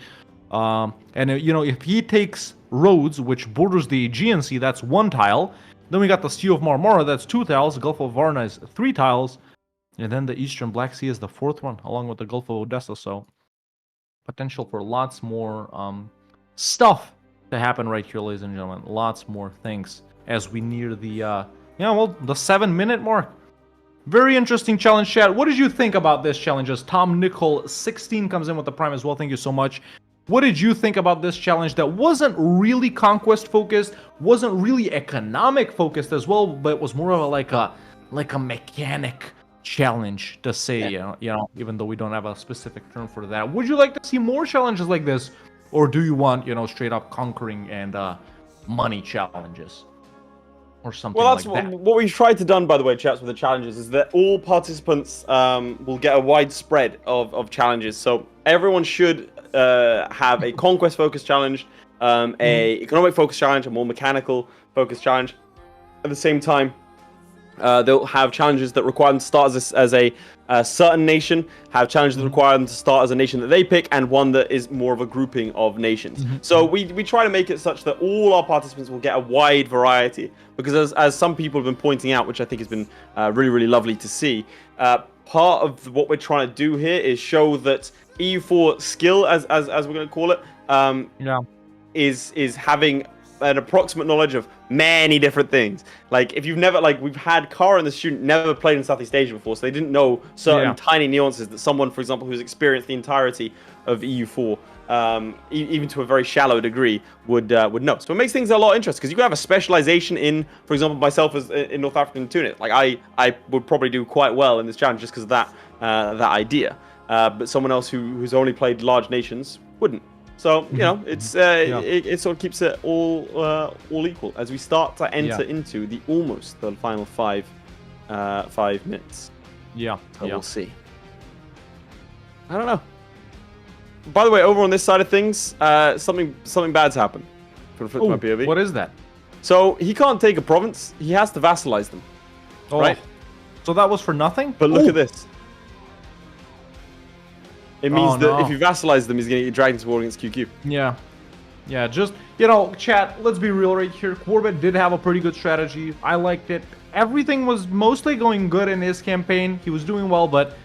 You know, if he takes Rhodes, which borders the Aegean Sea, that's 1 tile. Then we got the Sea of Marmara, that's 2 tiles. Gulf of Varna is 3 tiles. And then the Eastern Black Sea is the 4th one, along with the Gulf of Odessa. So potential for lots more stuff to happen right here, ladies and gentlemen. Lots more things as we near the the 7-minute mark. Very interesting challenge, chat. What did you think about this challenge? As Tom Nicole 16 comes in with the prime as well. Thank you so much. What did you think about this challenge that wasn't really conquest focused, wasn't really economic focused as well, but was more of a like a mechanic challenge to say, you know, even though we don't have a specific term for that. Would you like to see more challenges like this, or do you want, you know, straight up conquering and money challenges? Or something Well, that's like that. what we've tried to done, by the way, chats, with the challenges, is that all participants will get a wide spread of challenges. So everyone should have a conquest-focused challenge, a economic-focused challenge, a more mechanical-focused challenge. At the same time, they'll have challenges that require them to start as a certain nation, have challenges that require them to start as a nation that they pick, and one that is more of a grouping of nations. So we try to make it such that all our participants will get a wide variety, because as some people have been pointing out, which I think has been really, really lovely to see, part of what we're trying to do here is show that EU4 skill, as we're going to call it, is having an approximate knowledge of many different things. Like, if you've never, like, we've had Cara and the student never played in Southeast Asia before, so they didn't know certain tiny nuances that someone, for example, who's experienced the entirety of EU4, even to a very shallow degree, would know. So it makes things a lot interesting, because you can have a specialization in, for example, myself as in North African tunic. Like, I would probably do quite well in this challenge just because of that idea. But someone else who's only played large nations wouldn't. So, you know, it's it sort of keeps it all equal as we start to enter into the final 5 minutes. So we'll see. I don't know. By the way, over on this side of things, something bad's happened. For the my POV. What is that? So he can't take a province. He has to vassalize them. Right? So that was for nothing? But look at this. It means that if you vassalize them, he's going to get dragged into war against QQ. Yeah, just, you know, chat, let's be real right here. Quarbit did have a pretty good strategy. I liked it. Everything was mostly going good in his campaign. He was doing well, but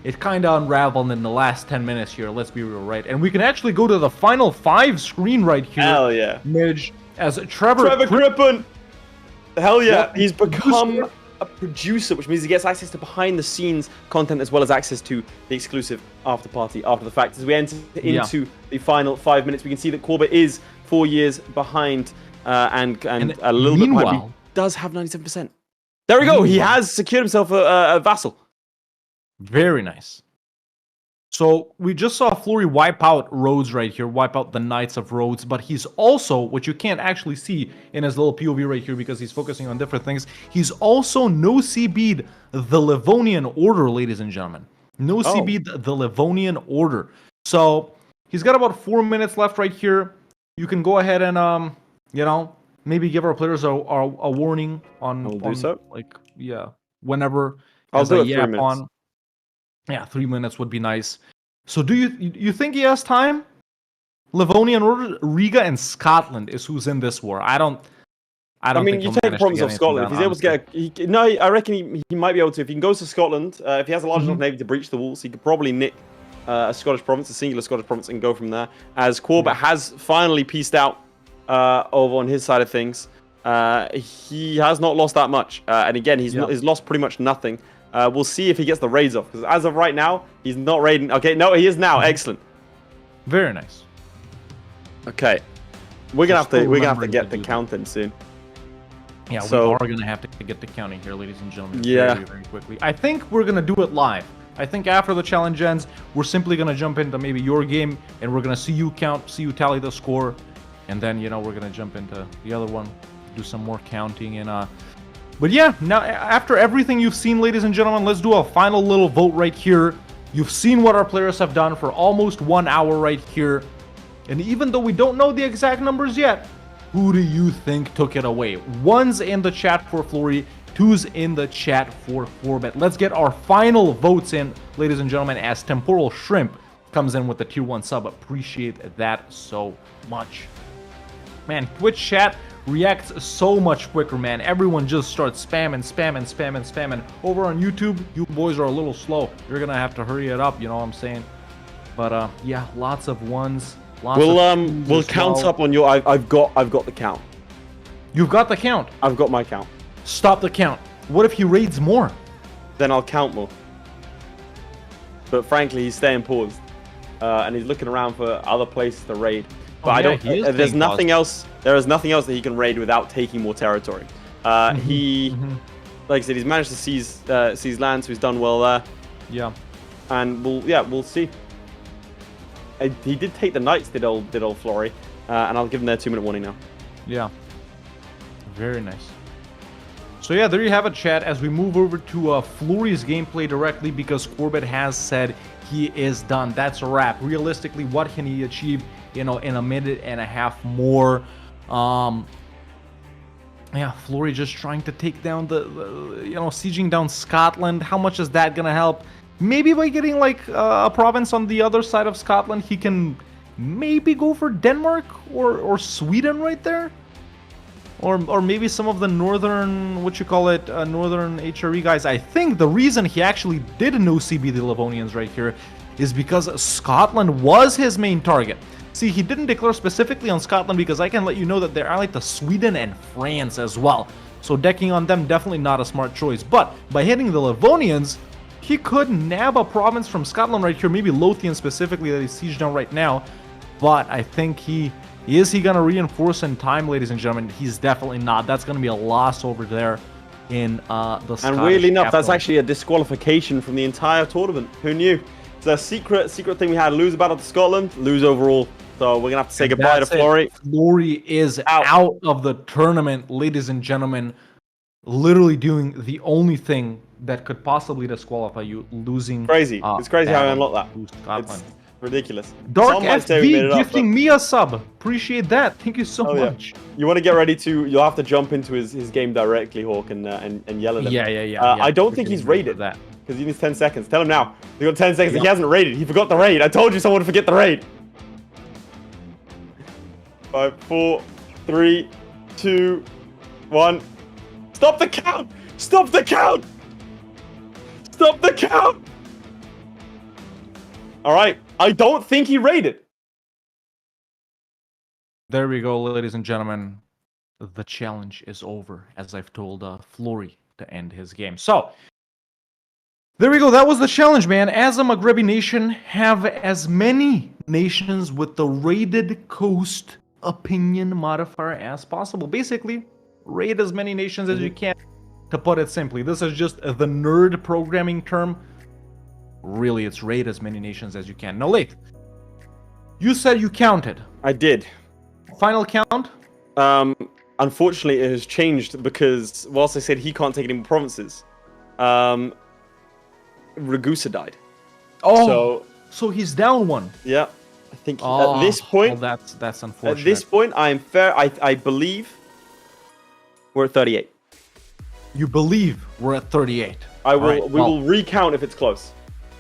it kind of unraveled in the last 10 minutes here. Let's be real, right? And we can actually go to the final 5 screen right here. Hell yeah. Midge, as Trevor Crippen! Hell yeah. He's become a producer, which means he gets access to behind-the-scenes content as well as access to the exclusive after party after the fact. As we enter into the final 5 minutes, we can see that Quarbit is 4 years behind and a little bit behind. He does have 97%. There we go. He has secured himself a vassal. Very nice. So we just saw Flurry wipe out Rhodes right here, wipe out the Knights of Rhodes, but he's also, which you can't actually see in his little POV right here because he's focusing on different things, he's also no-CB'd the Livonian Order, ladies and gentlemen. No-CB'd the Livonian Order. So he's got about 4 minutes left right here. You can go ahead and, You know, maybe give our players a warning on, I'll do so. like, yeah, whenever. I'll as do a it 3 yap minutes. Yeah, 3 minutes would be nice. So do you think he has time? Livonia and Riga and Scotland is who's in this war. I don't I mean, think you he'll take the manage to problems get of anything Scotland. If done, he's able to honestly. get no, I reckon he might be able to. If he can go to Scotland, if he has a large Mm-hmm. enough navy to breach the walls, he could probably nick a Scottish province, a singular Scottish province, and go from there. As Quarbit has finally pieced out over on his side of things, he has not lost that much. And again, he's lost pretty much nothing. We'll see if he gets the raids off, because as of right now, he's not raiding. Okay, no, he is now. Excellent. Very nice. Okay, we're gonna have to remembering get to the do that. count in soon. Yeah, So- we are going to have to get the counting here, ladies and gentlemen. Yeah. Very, very quickly. I think we're going to do it live. I think after the challenge ends, we're simply going to jump into maybe your game, and we're going to see you count, see you tally the score, and then, you know, we're going to jump into the other one, do some more counting, and But yeah, now after everything you've seen, ladies and gentlemen, let's do a final little vote right here. You've seen what our players have done for almost 1 hour right here. And even though we don't know the exact numbers yet, who do you think took it away? One's in the chat for Flurry, two's in the chat for Quarbit. Let's get our final votes in, ladies and gentlemen, as Temporal Shrimp comes in with the tier 1 sub. Appreciate that so much. Man, Twitch chat reacts so much quicker, man. Everyone just starts spamming. Over on YouTube, you boys are a little slow. You're gonna have to hurry it up, you know what I'm saying? But yeah, lots of ones. We'll count up on your. I've got the count. You've got the count. I've got my count. Stop the count. What if he raids more? Then I'll count more. But frankly, he's staying paused, and he's looking around for other places to raid. But I don't. There's nothing else. There is nothing else that he can raid without taking more territory. He, like I said, he's managed to seize land, so he's done well there. Yeah. And we'll see. He did take the knights, did old Florry, and I'll give him their 2-minute warning now. Yeah. Very nice. So yeah, there you have it, chat. As we move over to Flurry's gameplay directly, because Quarbit has said he is done. That's a wrap. Realistically, what can he achieve, you know, in a minute and a half more? Yeah, Flurry just trying to take down the sieging down Scotland. How much is that gonna help? Maybe by getting like a province on the other side of Scotland, he can maybe go for Denmark or Sweden right there, or maybe some of the northern northern HRE guys. I think the reason he actually did no CB the Livonians right here is because Scotland was his main target. See, he didn't declare specifically on Scotland because I can let you know that they're allied to Sweden and France as well. So decking on them, definitely not a smart choice. But by hitting the Livonians, he could nab a province from Scotland right here, maybe Lothian specifically that he's sieged down right now. But I think is he going to reinforce in time, ladies and gentlemen? He's definitely not. That's going to be a loss over there in the Scottish And weirdly enough, that's capital. actually a disqualification from the entire tournament. Who knew? It's a secret thing we had. Lose a battle to Scotland, lose overall. So we're going to have to say goodbye to Florry. Flurry is out of the tournament, ladies and gentlemen. Literally doing the only thing that could possibly disqualify you, losing. Crazy. It's crazy how I unlocked that. to Scotland. It's ridiculous. Dark Some might say we made it FV up, gifting me a sub. Appreciate that. Thank you so Oh, yeah. much. You want to get ready to. You'll have to jump into his game directly, Hawk, and yell at him. Yeah. I don't We're think he's getting ready for raided that. because he needs 10 seconds. Tell him now. He got 10 seconds. Yeah. He hasn't raided. He forgot the raid. I told you someone would forget the raid. 5, 4, 3, 2, 1. Stop the count! Stop the count! Stop the count! All right. I don't think he raided. There we go, ladies and gentlemen. The challenge is over, as I've told Flurry to end his game. So, there we go. That was the challenge, man. As a Maghrebi nation, have as many nations with the raided coast opinion modifier as possible. Basically, raid as many nations as you can, to put it simply. This is just the nerd programming term. Really, it's raid as many nations as you can. Now, Laith, you said you counted. I did. Final count? Unfortunately, it has changed because whilst I said he can't take any more provinces, Ragusa died. Oh, so he's down one. Yeah. I think Oh, at this point, well, that's unfortunate. at this point, I am fair. I believe we're at 38. You believe we're at 38. I will. Alright, we well, will recount if it's close.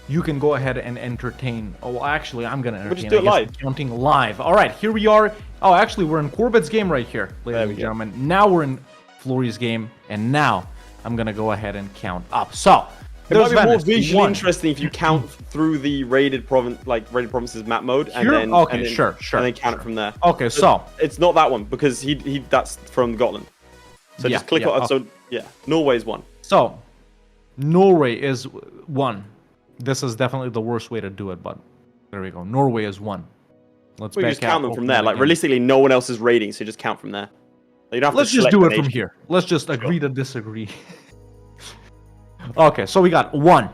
You can go ahead and entertain. Oh, well, actually, I'm gonna entertain. just do it I guess live. I'm counting live. All right, here we are. Oh, actually, we're in Quarbit's game right here, ladies and gentlemen. Now we're in Florry's game, and now I'm gonna go ahead and count up. So It might there's be more Venice, visually 1. interesting if you count through the raided provinces map mode, and Here? then Okay, and then, sure, and then count it from there. Okay, so It's not that one because he that's from Gotland. So Yeah, just click yeah, on. So yeah, Norway's one. So, Norway is 1. This is definitely the worst way to do it, but there we go. Norway is 1. Let's We back just out, count them from open there. it Like again. realistically, no one else is raiding, so just count from there. Like, you don't have Let's to just select do the it from nation. here. Let's just agree to disagree. Okay, so we got 1,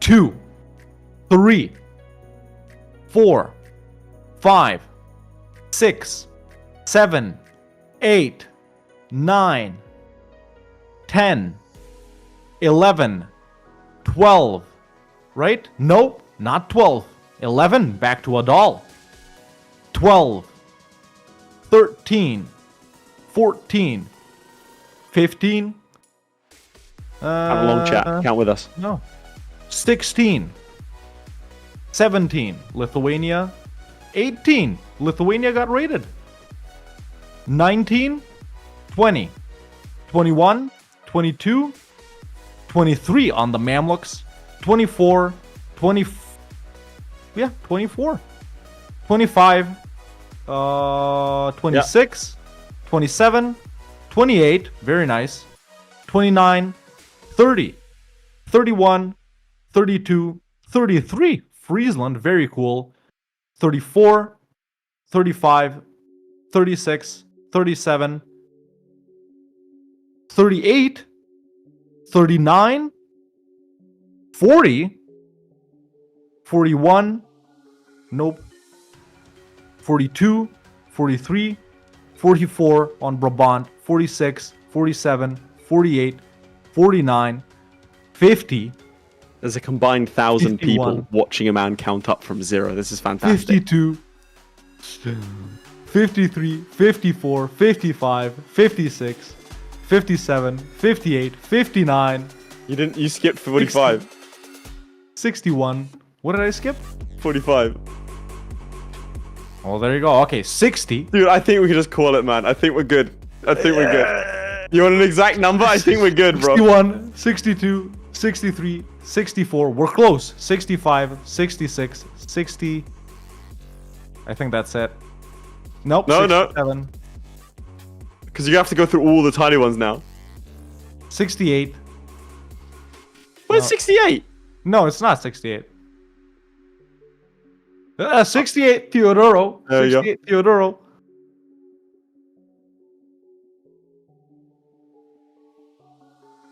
2, 3, 4, 5, 6, 7, 8, 9, 10, 11, 12, right? Nope, not 12. 11, back to a doll. 12, 13, 14, 15. Have a long chat. Count with us. No. 16, 17, Lithuania. 18, Lithuania got raided. 19, 20, 21, 22, 23 on the Mamluks. 24, 24. 25, 26, 27, 28, very nice. 29, 30, 31, 32, 33, Friesland, very cool. 34, 35, 36, 37, 38, 39, 40, 41, nope, 42, 43, 44 on Brabant, 46, 47, 48, 49, 50, There's a combined 1,000 51. people watching a man count up from 0. This is fantastic. 52, 53, 54, 55, 56, 57, 58, 59, You skipped 45. 61. What did I skip? 45. Oh, there you go. Okay, 60. Dude, I think we can just call it, man. I think we're good. I think we're good. You want an exact number? I think we're good, bro. 61, 62, 63, 64. We're close. 65, 66, 60. I think that's it. Nope. No, no. 67, Because you have to go through all the tiny ones now. 68. Where's No. 68? No, it's not 68. 68 Teodoro. There you go. 68 Teodoro.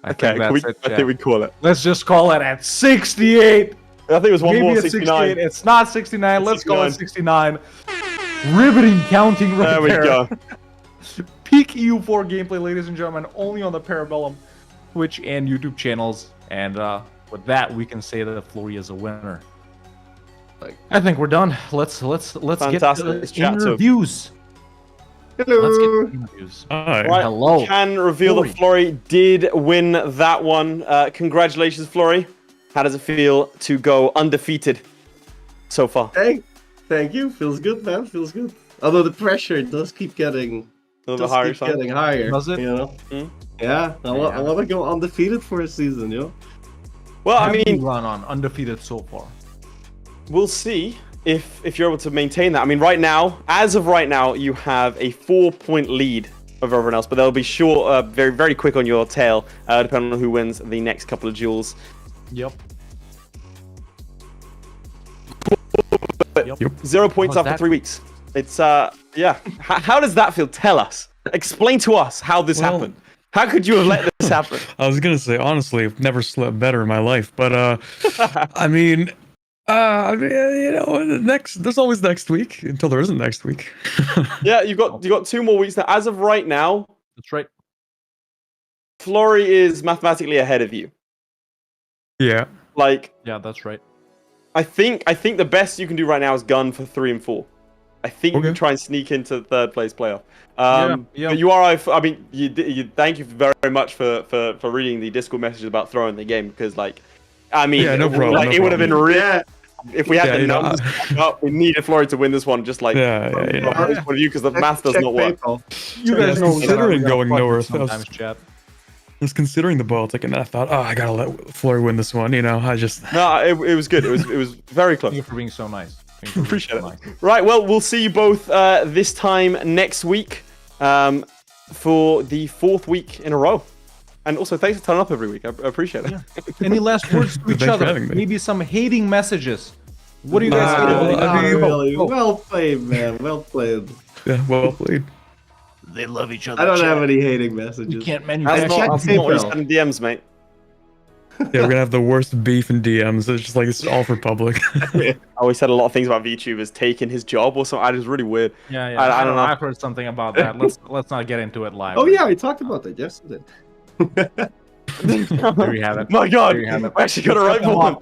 I Okay, think that's it. I think we call it. Let's just call it at 68. I think it was one Maybe more, it's 69. 68. It's not 69. Let's call it 69. 69. Riveting counting right There we go. Peak EU4 gameplay, ladies and gentlemen, only on the Parabellum Twitch and YouTube channels. And with that, we can say that Florry is a winner. I think we're done. Let's get Fantastic. the Let's chat to him. interviews. Let's get Hello. the interviews. Hi. Right, Hello. Can reveal that Florry did win that one. Congratulations, Florry. How does it feel to go undefeated so far? Thank you. Feels good, man. Feels good. Although the pressure does keep getting A little bit higher, son. getting higher. Does it? You know? Mm. Yeah. I want to go undefeated for a season, you know? Well, I How do you mean, run on undefeated so far. we'll see if you're able to maintain that. I mean, right now, as of right now, you have a 4-point lead over everyone else, but they'll be short, very, very quick on your tail, depending on who wins the next couple of duels. Yep. Yep. 0 points How's after that? 3 weeks. It's, yeah. How does that feel? Tell us. Explain to us how this Well- happened. How could you have let this happen? I was gonna say honestly, I've never slept better in my life, but I mean, you know, there's always next week until there isn't next week. Yeah, you got 2 more weeks now. As of right now, That's right. Florry is mathematically ahead of you. Yeah. Like, Yeah, that's right. I think the best you can do right now is gun for 3 and 4. I think you can try and sneak into third place playoff. Yeah. But you are. I mean, you. Thank you very much for reading the Discord messages about throwing the game because, like, I mean, no problem. Like, it would have been real. If we had the you know, numbers up, we needed Florry to win this one, just like from his point of view, because the math does not work. You guys know considering going north. Sometimes, chat. I was considering the Baltic, and then I thought, I gotta let Florry win this one. You know, I just No, it was good. It was very close. Thank you for being so nice. Appreciate it. Right, well, we'll see you both this time next week for the 4th week in a row. And also, thanks for turning up every week. I appreciate it. Yeah. Any last words to each Thanks for other? having me. Maybe some hating messages. What do you guys Not think? really. Well played, man. Well played. yeah, well played. They love each other. I don't have any hating messages. You can't That's manufacture. not what PayPal. we said in DMs, mate. Yeah, we're gonna have the worst beef in DMs. It's just like it's all for public. I always said a lot of things about VTubers taking his job or something. It was really weird. Yeah. I don't know. I've heard something about that. Let's not get into it live. Oh yeah, we talked about that yesterday. There you have it. My God, There you have it. we actually got it right for one.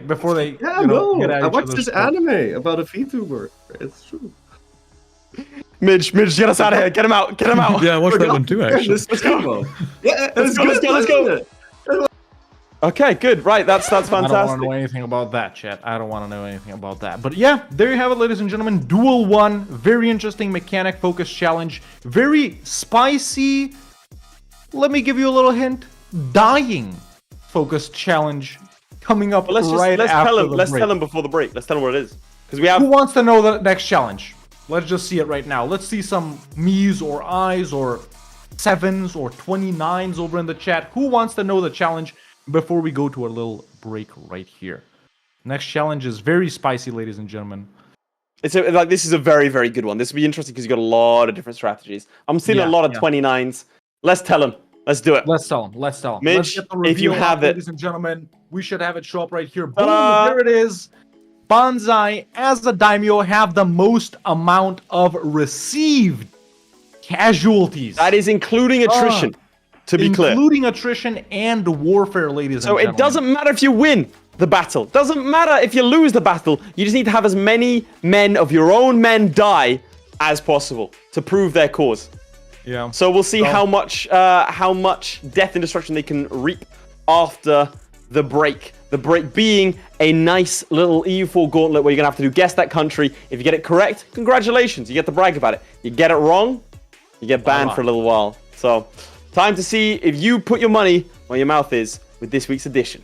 Before they Yeah, you know, no. get at I each watched other's this throats. anime about a VTuber. It's true. Midge, get us out of here. Get him out. Get him out. yeah, I watched that one too, actually. Let's go. Yeah, Let's go. Okay, good. Right, that's I don't want fantastic. to know anything about that, chat. I don't want to know anything about that. But yeah, there you have it, ladies and gentlemen. Duel 1. Very interesting mechanic-focused challenge. Very spicy. Let me give you a little hint. Dying-focused challenge coming up Let's right after tell him. the Let's break. tell him before the break. Let's tell him what it is. Because we have. Who wants to know the next challenge? Let's just see it right now. Let's see some me's or I's or 7s or 29s over in the chat. Who wants to know the challenge before we go to a little break right here? Next challenge is very spicy, ladies and gentlemen. This is a very, very good one. This will be interesting because you got a lot of different strategies. I'm seeing a lot of 29s. Let's tell him. Let's do it. Let's tell him. Let's tell him. Mitch, Let's get the if you reveal have up, it. ladies and gentlemen, we should have it show up right here. Boom, Ta-da! there it is. Banzai, as the Daimyo, have the most amount of received casualties. That is including attrition, to be clear. Including attrition and warfare, ladies and So gentlemen. it doesn't matter if you win the battle. Doesn't matter if you lose the battle. You just need to have as many men of your own men die as possible to prove their cause. Yeah. So we'll see how much death and destruction they can reap after the break. The break being a nice little EU4 gauntlet where you're gonna have to guess that country. If you get it correct, congratulations, you get to brag about it. You get it wrong, you get banned for a little while. So, time to see if you put your money where your mouth is with this week's edition.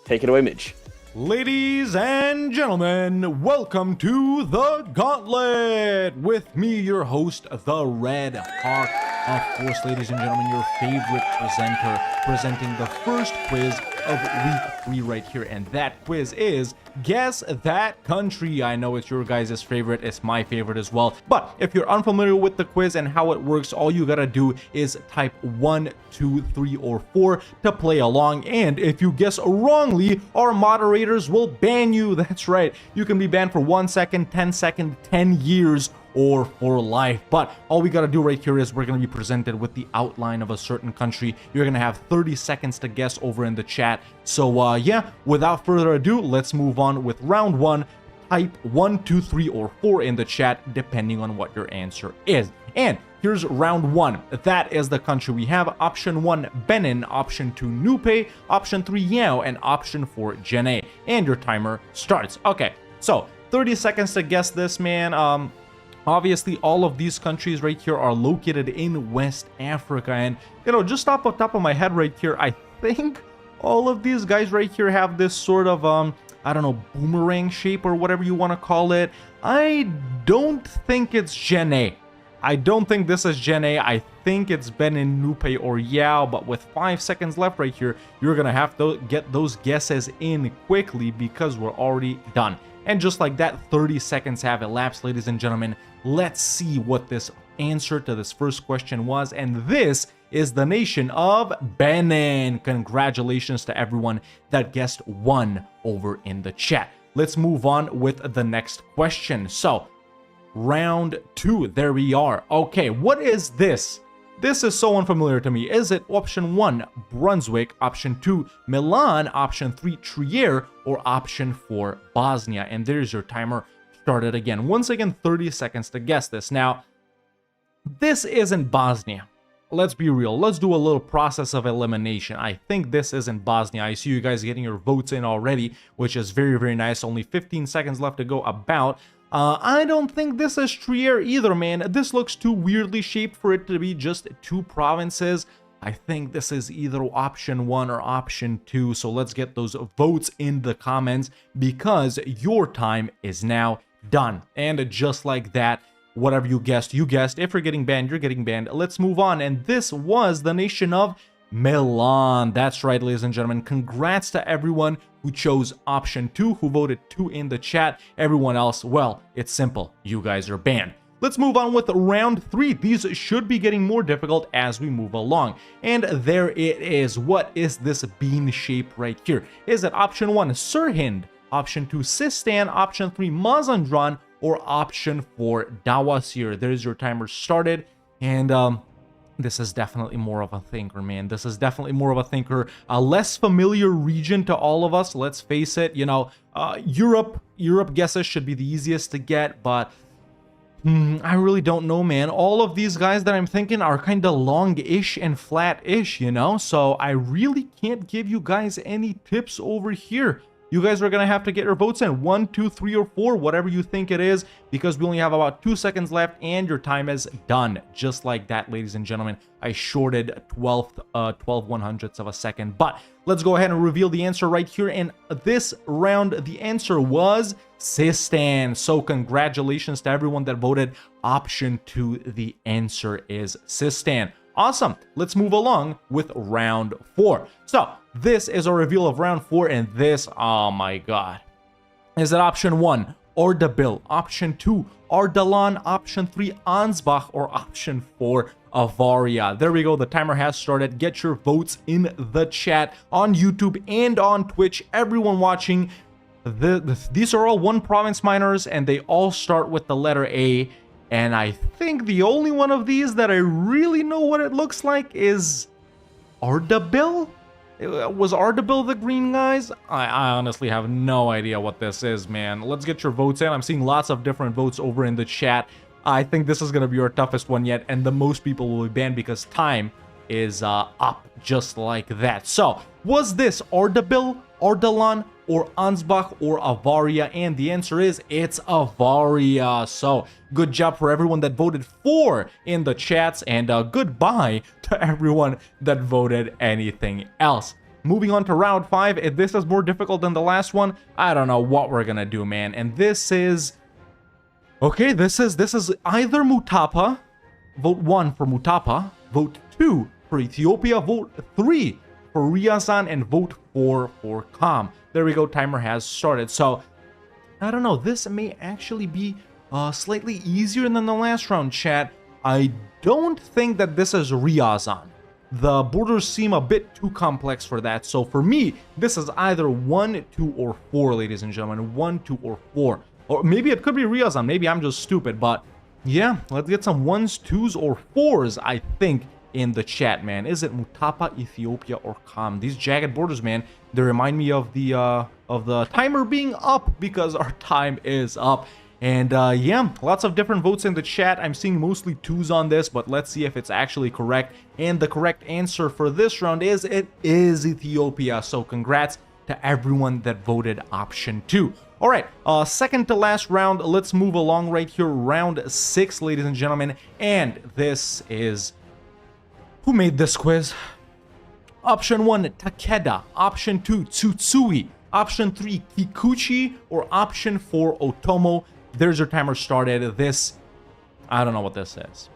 Take it away, Midge. Ladies and gentlemen, welcome to the Gauntlet! With me, your host, the Red Hawk. Of course, ladies and gentlemen, your favorite presenter, presenting the first quiz of week 3 right here. And that quiz is Guess That Country. I know it's your guys' favorite, it's my favorite as well. But if you're unfamiliar with the quiz and how it works, all you gotta do is type 1, 2, 3, or 4 to play along. And if you guess wrongly, our moderators will ban you. That's right, you can be banned for 1 second, 10 seconds, 10 years, or for life. But all we gotta do right here is we're gonna be presented with the outline of a certain country. You're gonna have 30 seconds to guess over in the chat. So yeah, without further ado, let's move on with round 1. Type 1, 2, 3, or 4 in the chat, depending on what your answer is. And here's round 1. That is the country we have. Option 1, Benin. Option 2, Nupe. Option 3, Yao. And option 4, Jene. And your timer starts. Okay, so 30 seconds to guess this, man. Obviously, all of these countries right here are located in West Africa. And, you know, just off the top of my head right here, I think all of these guys right here have this sort of, I don't know, boomerang shape or whatever you want to call it. I don't think it's Jene. I don't think this is Jene. I think it's Benin, Nupe, or Yao. But with 5 seconds left right here, you're going to have to get those guesses in quickly because we're already done. And just like that, 30 seconds have elapsed, ladies and gentlemen. Let's see what this answer to this first question was. And this is the nation of Benin. Congratulations to everyone that guessed 1 over in the chat. Let's move on with the next question. So, round 2, there we are. Okay, what is this This is so unfamiliar to me. Is it option 1, Brunswick, option 2, Milan, option 3, Trier, or option 4, Bosnia? And there's your timer started again. Once again, 30 seconds to guess this. Now, this isn't Bosnia. Let's be real. Let's do a little process of elimination. I think this isn't Bosnia. I see you guys getting your votes in already, which is very, very nice. Only 15 seconds left to go about. I don't think this is Trier either, man. This looks too weirdly shaped for it to be just 2 provinces. I think this is either option 1 or option 2. So let's get those votes in the comments because your time is now done. And just like that, whatever you guessed, you guessed. If you're getting banned, you're getting banned. Let's move on. And this was the nation of Milan. That's right, ladies and gentlemen. Congrats to everyone who chose option 2, who voted 2 in the chat. Everyone else, well, it's simple. You guys are banned. Let's move on with round 3. These should be getting more difficult as we move along. And there it is. What is this bean shape right here? Is it option 1, Sirhind, option 2, Sistan, option 3, Mazandran, or option 4, Dawasir? There's your timer started. And this is definitely more of a thinker, man. This is definitely more of a thinker. A less familiar region to all of us, let's face it. You know, Europe guesses should be the easiest to get, but I really don't know, man. All of these guys that I'm thinking are kind of long-ish and flat-ish, you know? So I really can't give you guys any tips over here. You guys are going to have to get your votes in 1, 2, 3, or 4, whatever you think it is, because we only have about 2 seconds left and your time is done. Just like that, ladies and gentlemen. I shorted 12 100ths of a second, but let's go ahead and reveal the answer right here. In this round, the answer was Sistan. So congratulations to everyone that voted option 2. The answer is Sistan. Awesome. Let's move along with round 4. So this is a reveal of round 4, and this, oh my god. Is it option 1, Ardabil, option 2, Ardalan, option 3, Ansbach, or option 4, Avaria? There we go. The timer has started. Get your votes in the chat on YouTube and on Twitch. Everyone watching, these are all 1 province minors, and they all start with the letter A. And I think the only one of these that I really know what it looks like is Ardabil? Was Ardabil the green guys? I honestly have no idea what this is, man. Let's get your votes in. I'm seeing lots of different votes over in the chat. I think this is going to be our toughest one yet, and the most people will be banned because time is up just like that. So, was this Ardabil, Ardalan, or Ansbach, or Avaria? And the answer is, it's Avaria. So, good job for everyone that voted 4 in the chats, and goodbye to everyone that voted anything else. Moving on to round 5, if this is more difficult than the last one, I don't know what we're gonna do, man. And this is... okay, this is either Mutapa, vote 1 for Mutapa, vote 2 for Ethiopia, vote 3 for Ryazan, and vote 4 for Kham. There we go, timer has started. So, I don't know, this may actually be slightly easier than the last round, chat. I don't think that this is Ryazan. The borders seem a bit too complex for that. So for me, this is either 1, 2, or 4, ladies and gentlemen. 1, 2, or 4. Or maybe it could be Ryazan. Maybe I'm just stupid. But yeah, let's get some 1s, 2s, or 4s, I think, in the chat, man. Is it Mutapa, Ethiopia, or Kham? These jagged borders, man, they remind me of the timer being up because our time is up. And yeah, lots of different votes in the chat. I'm seeing mostly 2s on this, but let's see if it's actually correct. And the correct answer for this round is, it is Ethiopia. So congrats to everyone that voted option 2. All right, second to last round. Let's move along right here. Round 6, ladies and gentlemen. And this is... who made this quiz? Option 1, Takeda. Option 2, Tsutsui. Option 3, Kikuchi. Or option 4, Otomo. There's your timer started. This, I don't know what this is.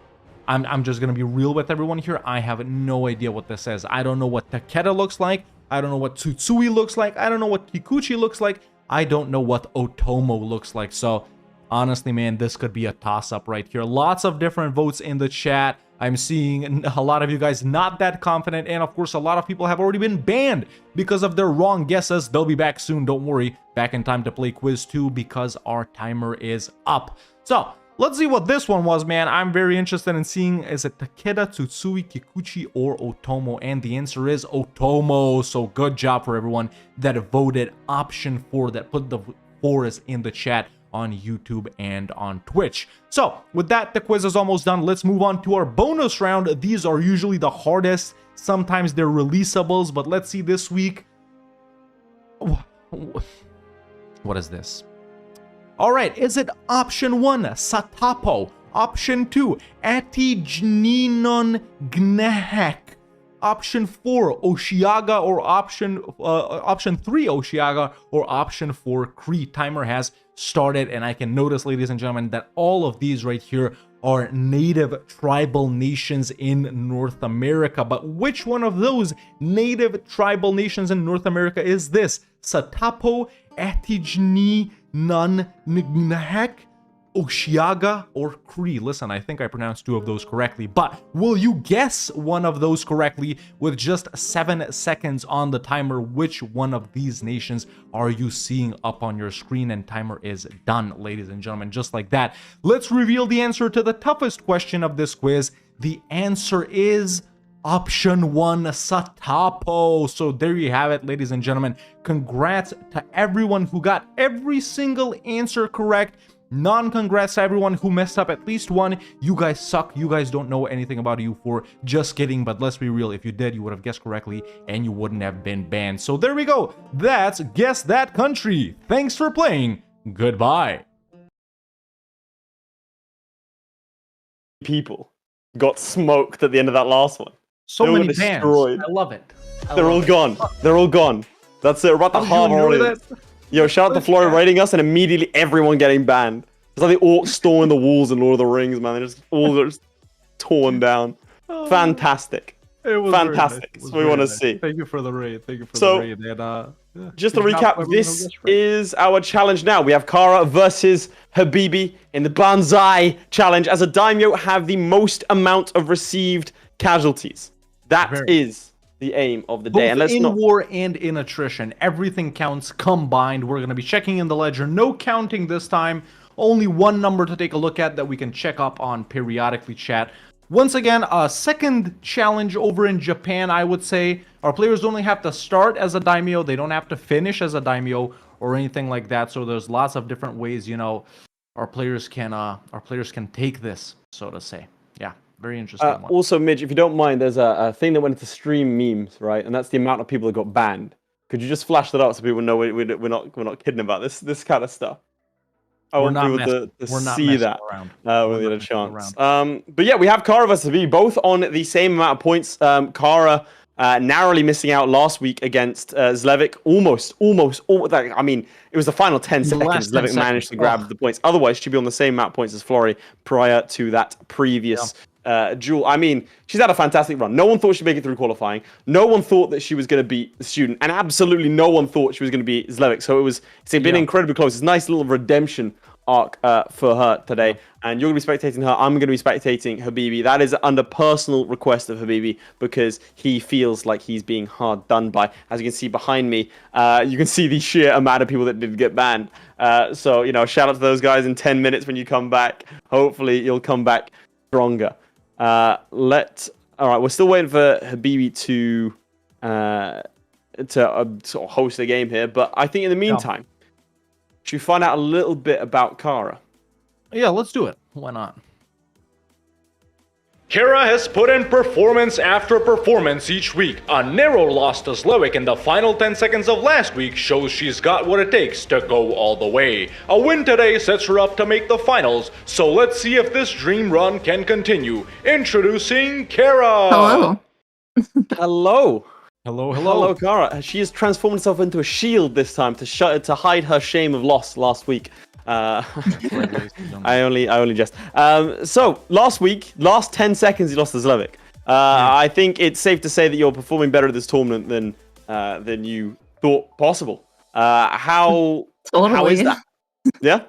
I'm just gonna be real with everyone here. I have no idea what this is. I don't know what Takeda looks like. I don't know what Tsutsui looks like. I don't know what Kikuchi looks like. I don't know what Otomo looks like. So honestly, man, this could be a toss-up right here. Lots of different votes in the chat. I'm seeing a lot of you guys not that confident, and of course a lot of people have already been banned because of their wrong guesses. They'll be back soon, don't worry. Back in time to play quiz 2 because our timer is up. So let's see what this one was, man. I'm very interested in seeing, is it Takeda, Tsutsui, Kikuchi, or Otomo? And the answer is Otomo. So good job for everyone that voted option 4, that put the 4s in the chat on YouTube and on Twitch. So with that, the quiz is almost done. Let's move on to our bonus round. These are usually the hardest. Sometimes they're releasables, but let's see this week. What is this? All right, is it option 1, Satapo? Option 2, Atigninon Gnehek? Option 4, Oshiaga, or option 3, Oshiaga, or option 4, Cree? Timer has started, and I can notice, ladies and gentlemen, that all of these right here are native tribal nations in North America. But which one of those native tribal nations in North America is this? Satapo, Atigninon Gnehek, Oshiaga, or Cree? Listen, I think I pronounced 2 of those correctly, but will you guess one of those correctly with just 7 seconds on the timer? Which one of these nations are you seeing up on your screen? And timer is done, ladies and gentlemen, just like that. Let's reveal the answer to the toughest question of this quiz. The answer is option 1, Satapo. So there you have it, ladies and gentlemen. Congrats to everyone who got every single answer correct. Non-congrats to everyone who messed up at least one. You guys suck. You guys don't know anything about EU4. Just kidding, but let's be real. If you did, you would have guessed correctly and you wouldn't have been banned. So there we go. That's Guess That Country. Thanks for playing. Goodbye. People got smoked at the end of that last one. So They were many bans. destroyed. I love it. They're all gone. They're all gone. That's it. We're about to halve our audience. Yo, shout out to Florry rating us, and immediately everyone getting banned. It's like the orcs storming the walls in Lord of the Rings, man. They're just all just torn down. Fantastic. It was Fantastic. Very nice. That's what we want to nice. see. Thank you for the raid. Thank you for So, the raid. And, just to good job recap, everyone this who guessed right. is our challenge now. We have Cara versus Habibi in the Banzai challenge, as a Daimyo have the most amount of received casualties. That is the aim of the day. Both And let's in not... war and in attrition. Everything counts combined. We're going to be checking in the ledger. No counting this time. Only one number to take a look at that we can check up on periodically, chat. Once again, a second challenge over in Japan, I would say. Our players only have to start as a Daimyo. They don't have to finish as a Daimyo or anything like that. So there's lots of different ways, you know, our players can take this, so to say. Yeah. Very interesting one. Also, Midge, if you don't mind, there's a thing that went into stream memes, right? And that's the amount of people that got banned. Could you just flash that up so people know we're not kidding about this kind of stuff? I want people to see that when they get a chance. But yeah, we have Cara versus Habibi, both on the same amount of points. Cara narrowly missing out last week against Zlewikk. Almost. I mean, it was the final 10 seconds. Zlewikk managed to grab the points. Otherwise, she'd be on the same amount of points as Florry prior to that previous duel. I mean, she's had a fantastic run. No one thought she'd make it through qualifying. No one thought that she was going to beat the student, and absolutely no one thought she was going to beat Zlewikk. So it's been incredibly close. It's a nice little redemption arc for her today, and you're going to be spectating her. I'm going to be spectating Habibi. That is under personal request of Habibi because he feels like he's being hard done by. As you can see behind me, you can see the sheer amount of people that did get banned. So, you know, shout out to those guys in 10 minutes when you come back. Hopefully you'll come back stronger. All right, we're still waiting for Habibi to sort of host the game here, but I think in the meantime, should we find out a little bit about Cara? Yeah, let's do it. Why not? HeyCara has put in performance after performance each week. A narrow loss to Zlewikk in the final 10 seconds of last week shows she's got what it takes to go all the way. A win today sets her up to make the finals, so let's see if this dream run can continue. Introducing Cara! Hello. Hello. Hello. Cara. She has transformed herself into a shield this time to hide her shame of loss last week. I only jest. So last week, last 10 seconds, you lost to Zlewikk. I think it's safe to say that you're performing better at this tournament than you thought possible. How is that? Yeah.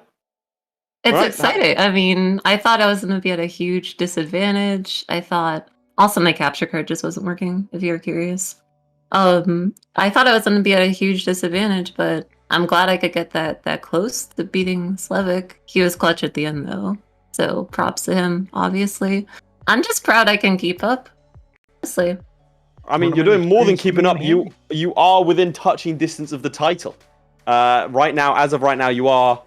It's exciting. I mean, I thought I was going to be at a huge disadvantage. I thought also my capture card just wasn't working. If you're curious, I thought I was going to be at a huge disadvantage, but I'm glad I could get that close to beating Zlewikk. He was clutch at the end, though. So props to him, obviously. I'm just proud I can keep up. Honestly. I mean, you're doing more than keeping up. You are within touching distance of the title. Right now, as of right now, you are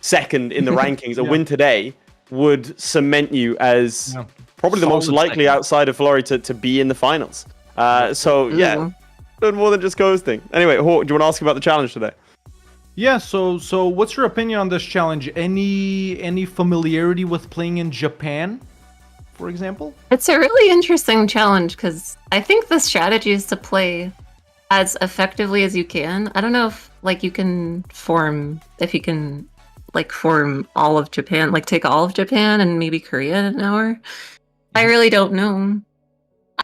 second in the rankings. A win today would cement you as probably the most likely outside of Florry to be in the finals. So yeah, doing more than just coasting. Anyway, Hawk, do you want to ask about the challenge today? Yeah, so what's your opinion on this challenge? Any familiarity with playing in Japan, for example? It's a really interesting challenge because I think the strategy is to play as effectively as you can. I don't know if you can form all of Japan, take all of Japan and maybe Korea in an hour. I really don't know.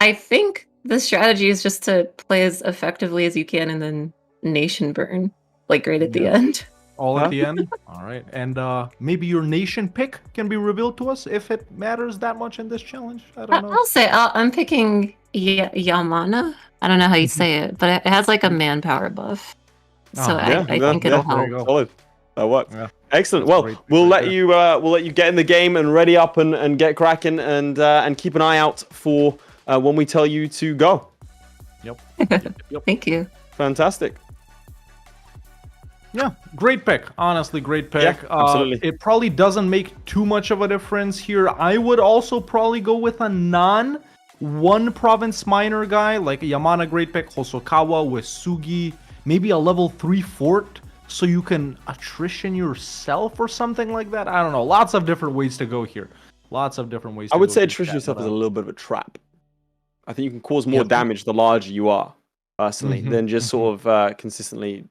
I think the strategy is just to play as effectively as you can and then nation burn. Right at the end. All at the end? All right. And maybe your nation pick can be revealed to us if it matters that much in this challenge. I don't know. I'll say I'm picking Yamana. I don't know how you say it, but it has a manpower buff. So I think it'll help. Solid. That works. Yeah. Excellent. Well, we'll let you get in the game and ready up and get cracking and keep an eye out for when we tell you to go. Yep. Thank you. Fantastic. Yeah, great pick. Honestly, great pick. Yeah, absolutely. It probably doesn't make too much of a difference here. I would also probably go with a non-one province minor guy, like a Yamana, great pick, Hosokawa with Sugi, maybe a level 3 fort, so you can attrition yourself or something like that. I don't know. Lots of different ways to go here. Lots of different ways to go. I would say attrition yourself is a little bit of a trap. I think you can cause more damage the larger you are, personally, than just sort of consistently,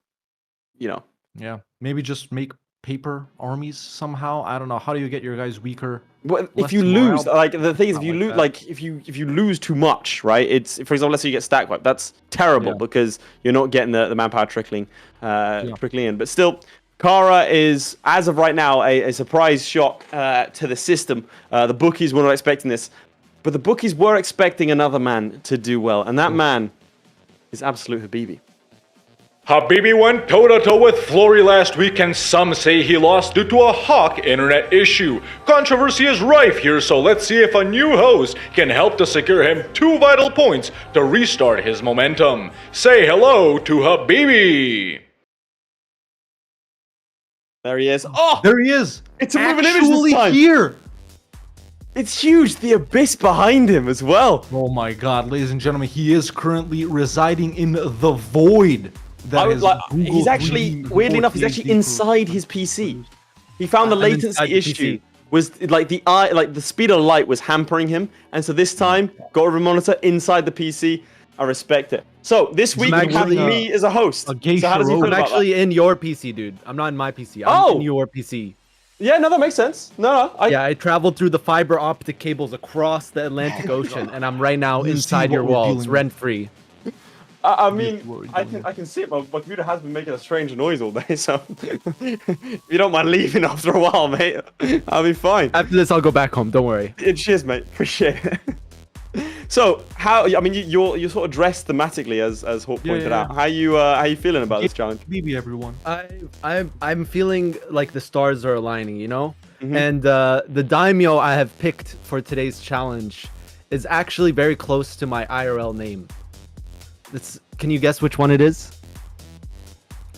Yeah, maybe just make paper armies somehow. I don't know. How do you get your guys weaker? Well, if you lose, the thing is, if you lose, if you lose too much, right? It's, for example, let's say you get stack wiped. That's terrible because you're not getting the manpower trickling in. But still, Cara is, as of right now, a surprise shock to the system. The bookies were not expecting this, but the bookies were expecting another man to do well, and that man is absolute Habibi. Habibi went toe-to-toe with Florry last week, and some say he lost due to a Hawk internet issue. Controversy is rife here, so let's see if a new host can help to secure him 2 vital points to restart his momentum. Say hello to Habibi! There he is. Oh! There he is! It's a moving image this time! Here! It's huge! The abyss behind him as well! Oh my god, ladies and gentlemen, he is currently residing in the void. He's actually, weirdly enough, he's actually inside his PC. He found the latency issue was the speed of light was hampering him, and so this time got a monitor inside the PC. I respect it. So this week you have me as a host. So how does he feel I'm actually in your PC, dude. I'm not in my PC. I'm in your PC. Yeah, no, that makes sense. I traveled through the fiber optic cables across the Atlantic Ocean, and I'm right now inside your walls, rent free. I mean, I can see it. My computer has been making a strange noise all day, so if you don't mind leaving after a while, mate, I'll be fine. After this, I'll go back home. Don't worry. Cheers, mate. Appreciate it. So, you're sort of dressed thematically, as Hawk pointed out. How you feeling about this challenge? Maybe everyone. I'm feeling like the stars are aligning, And the Daimyo I have picked for today's challenge is actually very close to my IRL name. Can you guess which one it is?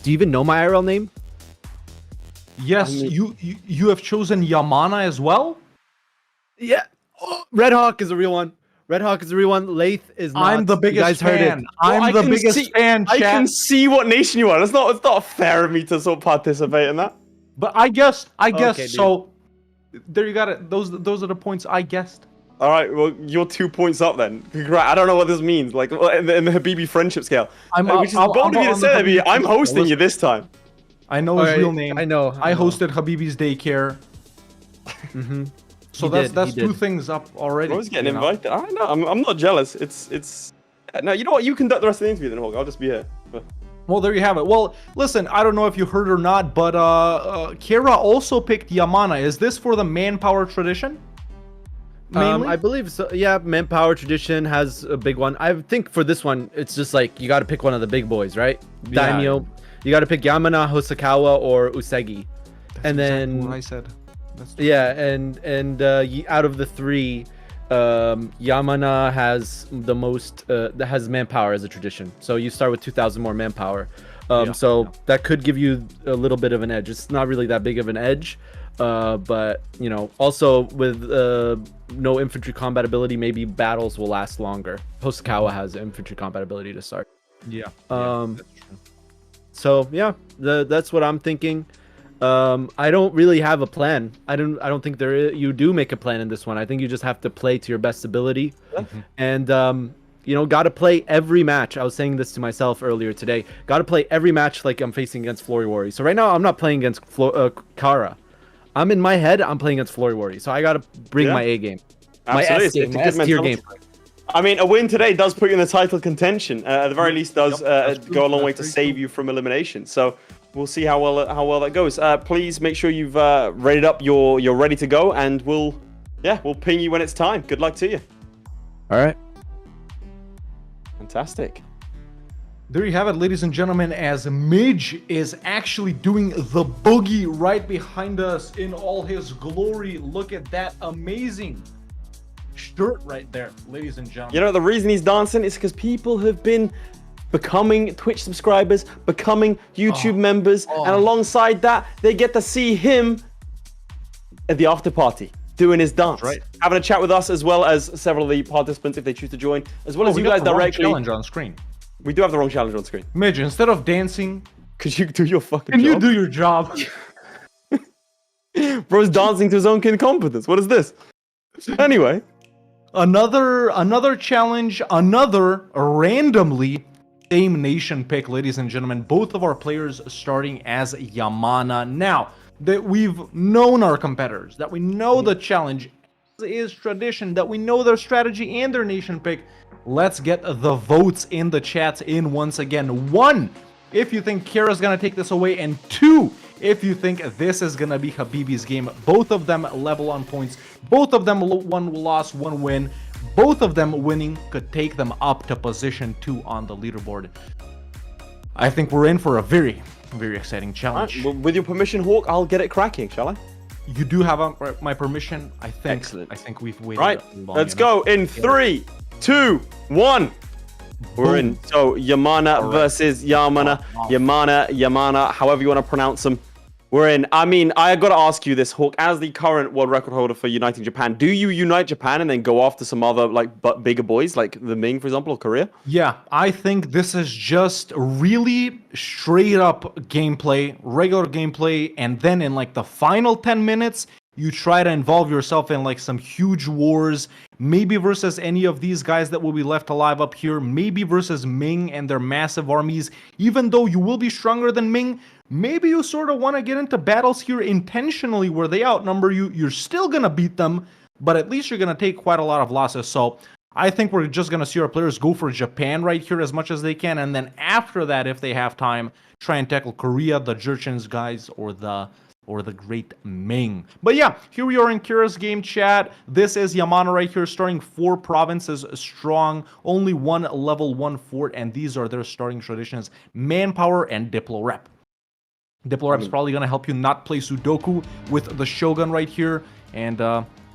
Do you even know my IRL name? Yes, you have chosen Yamana as well? Yeah. Oh, Red Hawk is a real one. Laith is not. I'm the biggest fan. I'm the biggest fan, chat. I can see what nation you are. It's not fair of me to sort of participate in that. But I guessed. Okay, so there you got it. Those are the points I guessed. All right, well, you're 2 points up then. Congrats. I don't know what this means, in the Habibi friendship scale. Which is bold of you to say, Habibi. I'm hosting you this time. I know his real name. I know. I hosted Habibi's daycare. So that's 2 things up already. I was getting invited. I know. I'm not jealous. It's. No, you know what? You conduct the rest of the interview then, Hawk. I'll just be here. Well, there you have it. Well, listen, I don't know if you heard or not, but Kara also picked Yamana. Is this for the manpower tradition? I believe so. Yeah, manpower tradition has a big one. I think for this one, it's just you got to pick one of the big boys, right? Yeah. Daimyo. You got to pick Yamana, Hosokawa, or Usagi. That's exactly what I said. Yeah, and out of the three, Yamana has the most that has manpower as a tradition. So you start with 2,000 more manpower. That could give you a little bit of an edge. It's not really that big of an edge, but you know, also with no infantry combat ability, maybe battles will last longer. Hosokawa has infantry combat ability to start. Yeah. That's true. So yeah, that's what I'm thinking. I don't really have a plan. I don't think you do make a plan in this one. I think you just have to play to your best ability, and you know, gotta play every match. I was saying this to myself earlier today. Gotta play every match like I'm facing against Florryworry. So right now I'm not playing against Kara. I'm in my head. I'm playing against Florryworry. So I gotta bring my A game, my S game, my S tier game. I mean, a win today does put you in the title contention. At the very least, does go a long way to save you from elimination. So we'll see how well that goes. Please make sure you've rated up. You're ready to go, and we'll ping you when it's time. Good luck to you. All right. Fantastic. There you have it, ladies and gentlemen, as Midge is actually doing the boogie right behind us in all his glory. Look at that amazing shirt right there, ladies and gentlemen. You know, the reason he's dancing is because people have been becoming Twitch subscribers, becoming YouTube members, and alongside that, they get to see him at the after party doing his dance, having a chat with us, as well as several of the participants if they choose to join, as well as you guys directly. Challenge on screen. We do have the wrong challenge on screen. Midge, instead of dancing, could you do your fucking job? Can you do your job? Bro's dancing to his own incompetence. What is this? Anyway, another challenge, another randomly same nation pick, ladies and gentlemen. Both of our players starting as Yamana. Now that we've known our competitors, that we know the challenge is tradition, that we know their strategy and their nation pick, let's get the votes in the chats in once again. 1, if you think Kira's gonna take this away, and 2, if you think this is gonna be Habibi's game. Both of them level on points, both of them 1 loss, 1 win. Both of them winning could take them up to position 2 on the leaderboard. I think we're in for a very, very exciting challenge. Right, well, with your permission, Hawk, I'll get it cracking, shall I? You do have my permission. I think. Excellent. I think we've waited. Right, let's go in 3, 2, 1. We're in. So Yamana versus Yamana. Yamana, however you want to pronounce them. We're in. I mean, I got to ask you this, Hawk. As the current world record holder for uniting Japan, do you unite Japan and then go after some other bigger boys like the Ming, for example, or Korea? Yeah, I think this is just really straight up gameplay, regular gameplay, and then in like the final 10 minutes, you try to involve yourself in like some huge wars, maybe versus any of these guys that will be left alive up here, maybe versus Ming and their massive armies. Even though you will be stronger than Ming, maybe you sort of want to get into battles here intentionally where they outnumber you. You're still going to beat them, but at least you're going to take quite a lot of losses. So I think we're just going to see our players go for Japan right here as much as they can. And then after that, if they have time, try and tackle Korea, the Jurchens guys, or the Great Ming. But yeah, here we are in Kira's game chat. This is Yamana right here, starting 4 provinces strong, only 1 level 1 fort, and these are their starting traditions: manpower and Diplo Rep. Diplo Rep's probably going to help you not play Sudoku with the Shogun right here. And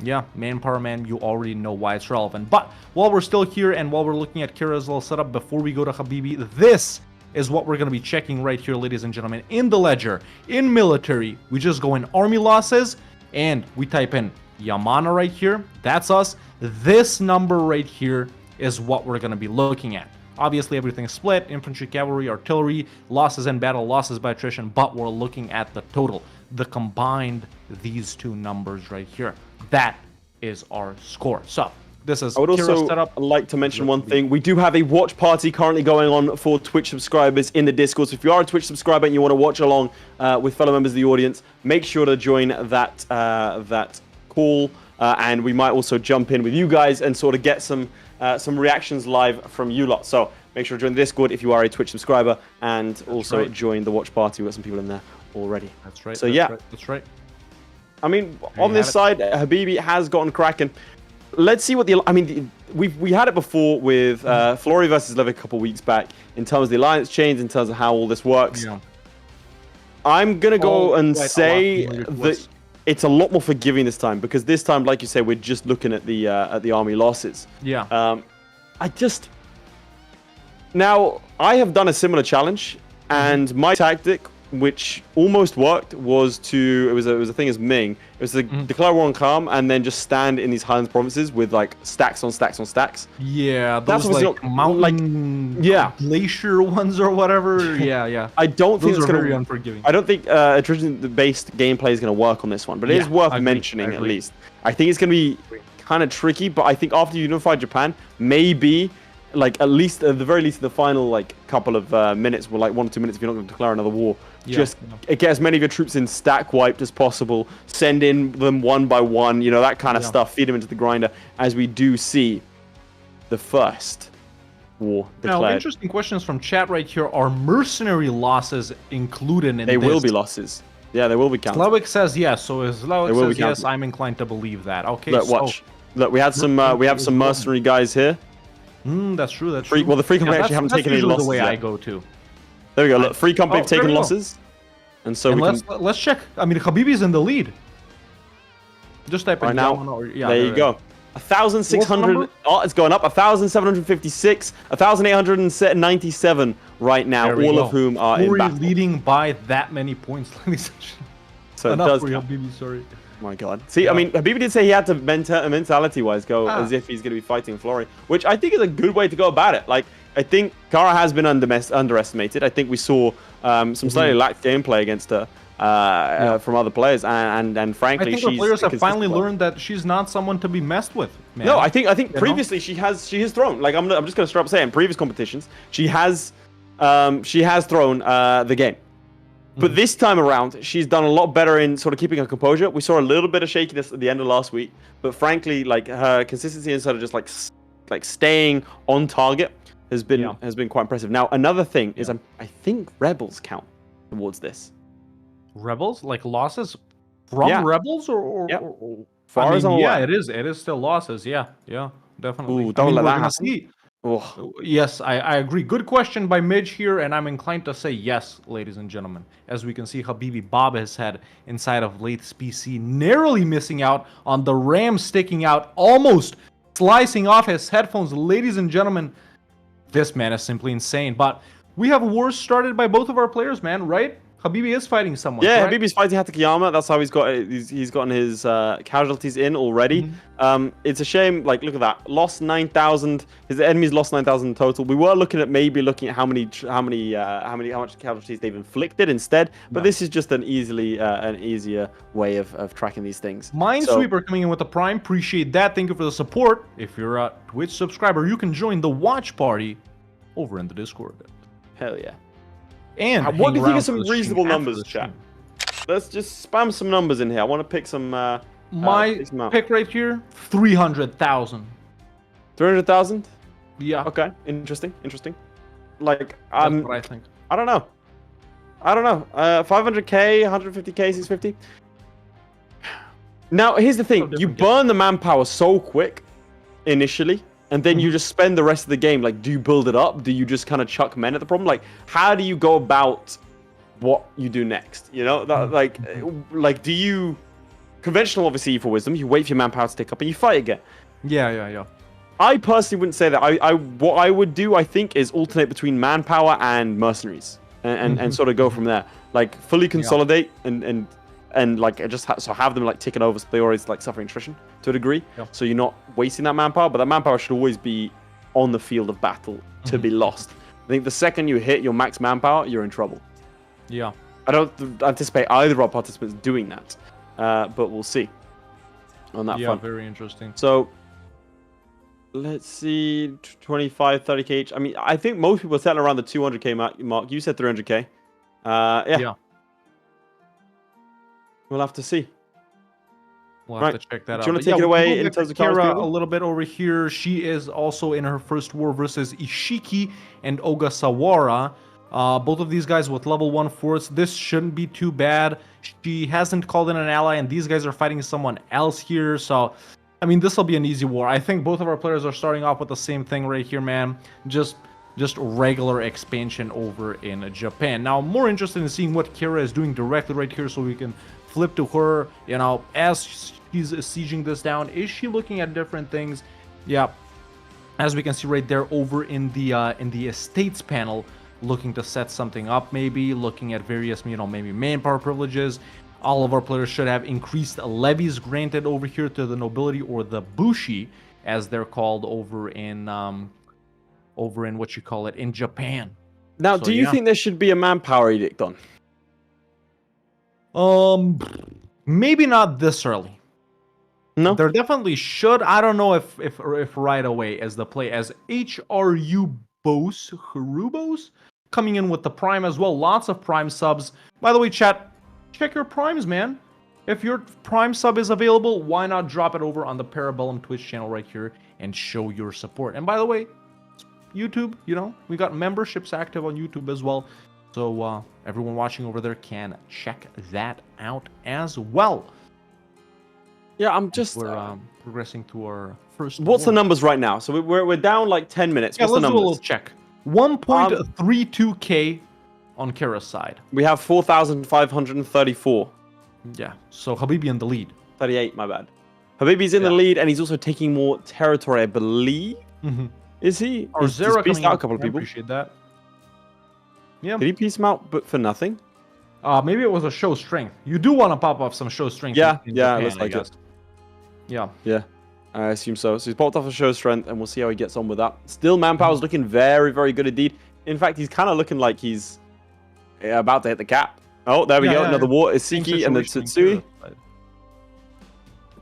yeah, manpower, man, you already know why it's relevant. But while we're still here and while we're looking at Kira's little setup before we go to Habibi, this is what we're going to be checking right here, ladies and gentlemen. In the ledger, in military, we just go in army losses and we type in Yamana right here. That's us. This number right here is what we're going to be looking at. Obviously, everything's split: infantry, cavalry, artillery, losses in battle, losses by attrition, but we're looking at the total, the combined these 2 numbers right here. That is our score. So this is I would also like to mention one thing. We do have a watch party currently going on for Twitch subscribers in the Discord. So if you are a Twitch subscriber and you want to watch along with fellow members of the audience, make sure to join that call. And we might also jump in with you guys and sort of get some reactions live from you lot. So make sure to join the Discord if you are a Twitch subscriber, and also join the watch party. We've got some people in there already. That's right. So that's right. I mean, on this side, Habibi has gotten cracking. Let's see what we had it before with Florry versus Zlewikk a couple weeks back in terms of the alliance change, in terms of how all this works. Yeah. I'm gonna go and say that it's a lot more forgiving this time because this time, like you say, we're just looking at the army losses. Yeah. Now, I have done a similar challenge, and my tactic, which almost worked, was it was a thing as Ming. It was to declare war on Calm and then just stand in these Highlands provinces with like stacks on stacks on stacks. Yeah, That's those what's like mountain, glacier ones or whatever. Yeah. I don't think Those it's are gonna. very unforgiving. I don't think attrition-based gameplay is going to work on this one, but it is worth mentioning at least. I think it's going to be kind of tricky, but I think after you unify Japan, maybe. Like at the very least, the final like couple of minutes, or like 1 or 2 minutes, if you're not going to declare another war, get as many of your troops in stack wiped as possible. Send in them one by one, that kind of stuff. Feed them into the grinder as we do see the first war declared. Now, interesting questions from chat right here. Are mercenary losses included in this? They will be losses. Yeah, they will be counted. Zlewikk says yes. So if Zlewikk says yes, I'm inclined to believe that. Okay. Look, watch. Look, we have some mercenary guys here. That's true. That's true. Well, the free company actually haven't taken any losses. The way yet. I go to. There we go. Look, free company have taken losses, and so let's check. I mean, Habibi's in the lead. Just type in right now. There you go. 1,600. Oh, it's going up. 1,756. 1,897 right now. All of whom are in battle. Leading by that many points, ladies and gentlemen. So it does. Habibi, sorry. Oh my God. See, I mean, Habibi did say he had to mentality-wise go as if he's going to be fighting Florry, which I think is a good way to go about it. Like, I think Cara has been underestimated. I think we saw some slightly lax gameplay against her from other players, and frankly, I think the players have finally learned that she's not someone to be messed with. Man. No, I think previously she has thrown. Like, I'm just going to straight up say, in previous competitions, she has thrown the game. But this time around, she's done a lot better in sort of keeping her composure. We saw a little bit of shakiness at the end of last week, but frankly, like her consistency and sort of just like staying on target has been quite impressive. Now, another thing is I think rebels count towards this. Rebels, like losses from rebels, or far as I'm aware. it is still losses. Yeah, definitely. Ooh, don't let that happen. Oh. Yes, I agree. Good question by Midge here, and I'm inclined to say yes, ladies and gentlemen. As we can see, Habibi bob his head inside of Laith's PC, narrowly missing out on the ram sticking out, almost slicing off his headphones. Ladies and gentlemen, this man is simply insane. But we have wars started by both of our players, man, right? Habibi is fighting someone. Yeah, correct? Habibi's fighting Hatakeyama. That's how he's gotten his casualties in already. It's a shame. Like, look at that. Lost 9,000. His enemies lost 9,000 in total. We were looking at how much casualties they've inflicted instead. But this is just an easier way of tracking these things. Minesweeper coming in with the Prime. Appreciate that. Thank you for the support. If you're a Twitch subscriber, you can join the watch party over in the Discord. Hell yeah. And what do you think of some reasonable numbers, chat? Let's just spam some numbers in here. I want to pick some. My pick right here: 300,000. 300,000? Yeah. Okay. Interesting. Like, that's what I think. I don't know. 500k, 150k, 650. Now, here's the thing: you burn the manpower so quick initially. And then you just spend the rest of the game, like, do you build it up? Do you just kind of chuck men at the problem? Like, how do you go about what you do next? You know, like, do you... Conventional, obviously, for wisdom, you wait for your manpower to tick up and you fight again. Yeah. I personally wouldn't say that. What I would do, I think, is alternate between manpower and mercenaries. And sort of go from there. Like, fully consolidate and like just have them like ticking over, so they always like suffering attrition to a degree. So you're not wasting that manpower, but that manpower should always be on the field of battle to be lost. I think the second you hit your max manpower, you're in trouble. Yeah. I don't anticipate either of our participants doing that, but we'll see on that front. Yeah, very interesting. So let's see, 25, 30k each. I mean, I think most people are settling around the 200k mark. You said 300k. Yeah. We'll have to see. We'll have to check that out. Do you want to take it away in terms of HeyCara a little bit over here? She is also in her first war versus Ishiki and Ogasawara. Both of these guys with level 1 force. This shouldn't be too bad. She hasn't called in an ally, and these guys are fighting someone else here. So, I mean, this will be an easy war. I think both of our players are starting off with the same thing right here, man. Just regular expansion over in Japan. Now, I'm more interested in seeing what Kira is doing directly right here, so we can flip to her, you know, as she's sieging this down. Is she looking at different things? Yeah, as we can see right there over in the estates panel, looking to set something up, maybe looking at various, you know, maybe manpower privileges. All of our players should have increased levies granted over here to the nobility, or the bushi, as they're called over in what you call it in Japan. Now, So, do you yeah. think there should be a manpower edict on? Maybe not this early. No. There definitely should. I don't know if right away as the play as HRU Harubos coming in with the prime as well. Lots of prime subs. By the way, chat, check your primes, man. If your prime sub is available, why not drop it over on the Parabellum Twitch channel right here and show your support? And by the way, YouTube, you know, we got memberships active on YouTube as well. So everyone watching over there can check that out as well. Yeah, I'm just. We're progressing to our first. What's the award. numbers right now? So we're down like 10 minutes. Yeah, What's the let's do a numbers? little check. 1.32k on Kara's side. We have 4,534. Yeah, so Habibi in the lead. 38, my bad. Habibi's in the lead, and he's also taking more territory, I believe. Mm-hmm. Is he? Or He's Zera pieced coming out in. a couple of I people. appreciate that. Yeah. Did he piece them out, but for nothing? Maybe it was a show strength. You do want to pop off some show strength. Yeah, in yeah, Japan, looks I like guess. it. Yeah. Yeah, I assume so. So he's popped off a show strength, and we'll see how he gets on with that. Still, manpower's looking very, very good indeed. In fact, he's kind of looking like he's about to hit the cap. Oh, there we go. Another war. Isiki and the Tsutsui.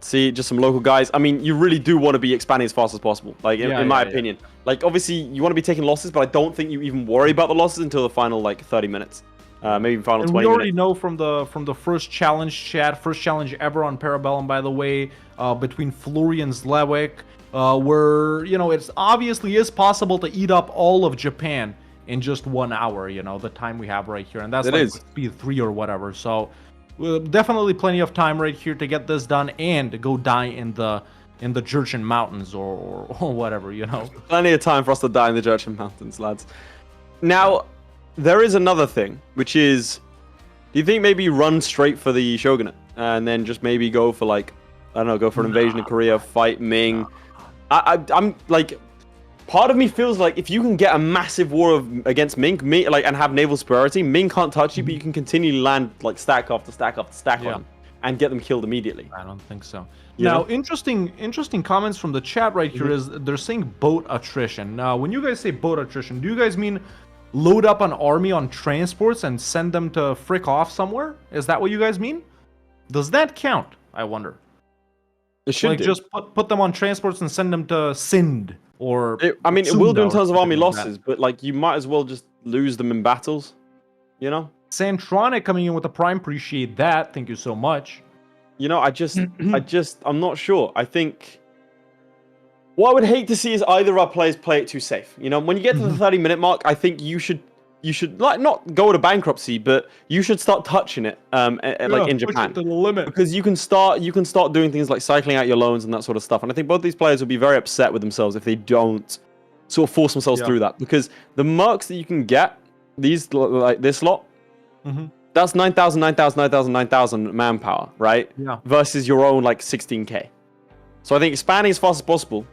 See, just some local guys. I mean, you really do want to be expanding as fast as possible, like in my opinion. Like, obviously, you want to be taking losses, but I don't think you even worry about the losses until the final, like, 30 minutes. Maybe even final And 20 we already minutes. know from the first challenge chat, first challenge ever on Parabellum, by the way, between Florry and Zlewikk, where, you know, it's obviously is possible to eat up all of Japan in just 1 hour, you know, the time we have right here. And that's like speed 3 or whatever. So definitely plenty of time right here to get this done and to go die in the Jurchen Mountains or whatever, you know. Plenty of time for us to die in the Jurchen Mountains, lads. Now, there is another thing, which is, do you think maybe run straight for the shogunate and then just maybe go for, like, I don't know, go for an invasion of Korea, fight Ming? I'm like, part of me feels like if you can get a massive war against Ming, like, and have naval superiority, Ming can't touch you, but you can continually land like stack after stack after stack on them and get them killed immediately. I don't think so. You Now, know? interesting comments from the chat right here is they're saying boat attrition. Now, when you guys say boat attrition, do you guys mean load up an army on transports and send them to frick off somewhere? Is that what you guys mean? Does that count? I wonder. It should Like, do. just put them on transports and send them to Sind or. I mean, it will do in Sunda or terms of army something like that. losses, but like you might as well just lose them in battles, you know? Santronic coming in with the prime, appreciate that. Thank you so much. You know, I'm not sure. I think what I would hate to see is either of our players play it too safe. You know, when you get to the 30-minute mark, I think you should like not go to bankruptcy, but you should start touching it, like in Japan, to the limit. because you can start doing things like cycling out your loans and that sort of stuff. And I think both these players would be very upset with themselves if they don't sort of force themselves through that, because the mercs that you can get, these like this lot, that's 9,000, 9,000, 9,000, 9,000 manpower, right? Yeah. Versus your own like 16k. So I think expanding as fast as possible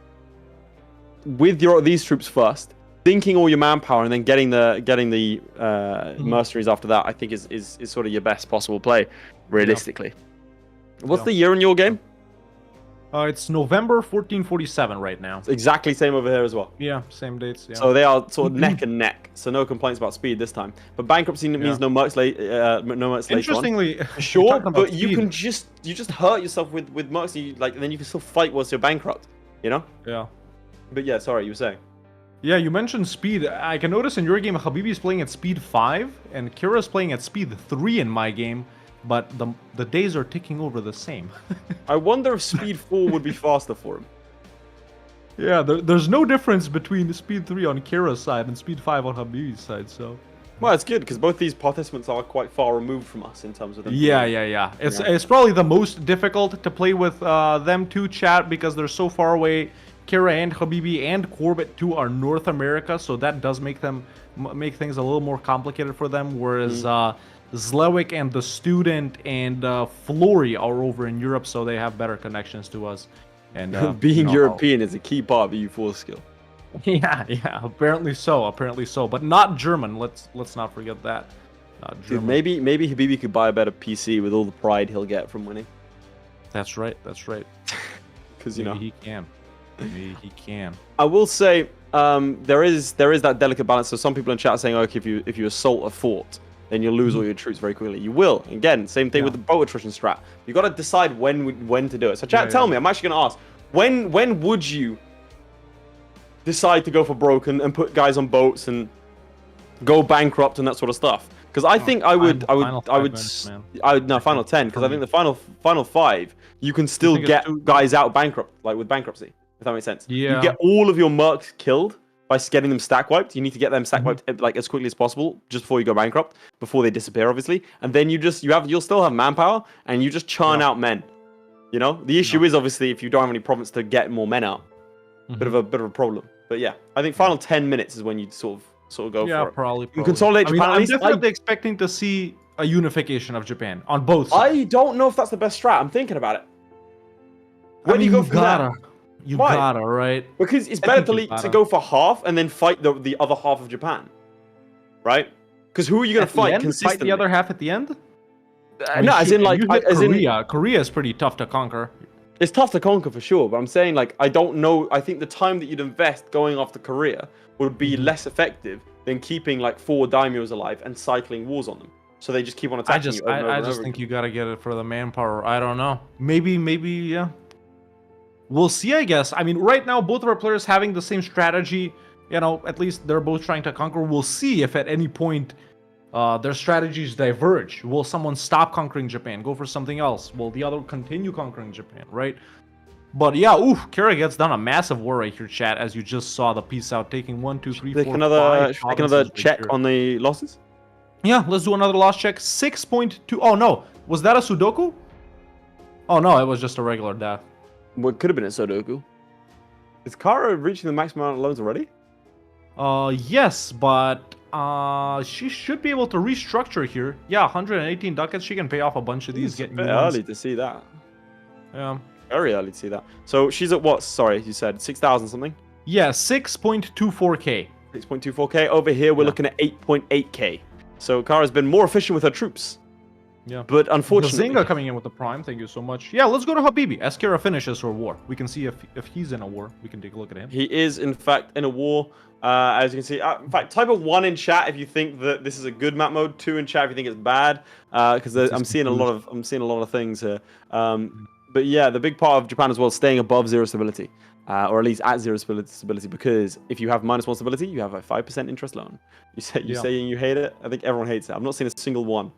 with these troops first, thinking all your manpower, and then getting the mercenaries after that, I think is sort of your best possible play, realistically. What's the year in your game? It's November 1447 right now. It's exactly same over here as well. Yeah, same dates. Yeah. So they are sort of neck and neck. So no complaints about speed this time. But bankruptcy means no mercs late. No mercs later on. Interestingly, Sure, talking about but you speed. can just hurt yourself with mercs. And then you can still fight whilst you're bankrupt. You know. Yeah. But yeah, sorry, you were saying. Yeah, you mentioned speed. I can notice in your game, Habibi's playing at speed 5, and Kira's playing at speed 3 in my game, but the days are ticking over the same. I wonder if speed 4 would be faster for him. Yeah, there's no difference between speed 3 on Kira's side and speed 5 on Habibi's side, so... Well, it's good, because both these participants are quite far removed from us in terms of them. Yeah. It's probably the most difficult to play with them two, chat, because they're so far away. Kira and Habibi and Quarbit too are North America, so that does make things a little more complicated for them. Whereas Zlewikk and TheStudent and Florry are over in Europe, so they have better connections to us. And being European is a key part of EU4 skill. Yeah, apparently so, but not German. Let's not forget that. Not Dude, German. maybe Habibi could buy a better PC with all the pride he'll get from winning. That's right. Because Maybe he can. I will say there is that delicate balance. So some people in chat are saying, okay, if you assault a fort, then you'll lose all your troops very quickly. You will. Again, same thing with the boat attrition strat. You got to decide when to do it. So chat, tell me. I'm actually going to ask, when would you decide to go for broke and put guys on boats and go bankrupt and that sort of stuff? Because I think I would no, final 10, because I think the final 5 you can still get guys out bankrupt, like with bankruptcy, if that makes sense. Yeah. You get all of your mercs killed by getting them stack wiped. You need to get them stack wiped like as quickly as possible just before you go bankrupt, before they disappear, obviously. And then you'll still have manpower and you just churn out men. You know, the issue is obviously if you don't have any province to get more men out, bit of a problem. But yeah, I think final 10 minutes is when you sort of go for it. Yeah, probably. Consolidate Japan. I'm definitely expecting to see a unification of Japan on both sides. I don't know if that's the best strat. I'm thinking about it. Where do you go from there? You gotta, right? Because it's better to go for half and then fight the other half of Japan, right? Because who are you going to fight consistently? Fight the other half at the end? No, as in like Korea. Korea is pretty tough to conquer. It's tough to conquer for sure, but I'm saying like I don't know. I think the time that you'd invest going after Korea would be less effective than keeping like 4 daimyos alive and cycling wars on them. So they just keep on attacking you. I just think you gotta get it for the manpower. I don't know. Maybe, yeah. We'll see, I guess. I mean, right now, both of our players having the same strategy. You know, at least they're both trying to conquer. We'll see if at any point their strategies diverge. Will someone stop conquering Japan, go for something else? Will the other continue conquering Japan, right? But yeah, HeyCara gets done a massive war right here, chat, as you just saw the peace out, taking 1, 2, 3, 4, 5 take another check on the losses? Yeah, let's do another loss check. 6.2. Oh, no. Was that a Sudoku? Oh, no, it was just a regular death. Well, it could have been a Sudoku. Is Kara reaching the maximum amount of loans already? Yes, but she should be able to restructure here. Yeah, 118 ducats. She can pay off a bunch of these. It's a bit early to see that. Yeah. Very early to see that. So she's at what? Sorry, you said 6,000 something? Yeah, 6.24k. 6.24k. Over here, we're looking at 8.8k. So Kara's been more efficient with her troops. Yeah. But unfortunately... Zinga coming in with the prime. Thank you so much. Yeah, let's go to Habibi. As Kara finishes her war. We can see if he's in a war. We can take a look at him. He is, in fact, in a war. As you can see, in fact, type a 1 in chat if you think that this is a good map mode. 2 in chat if you think it's bad. Because I'm seeing a lot of things here. But yeah, the big part of Japan as well is staying above 0 stability. Or at least at 0 stability, because if you have -1 stability, you have a 5% interest loan. You're saying you hate it? I think everyone hates it. I've not seen a single one.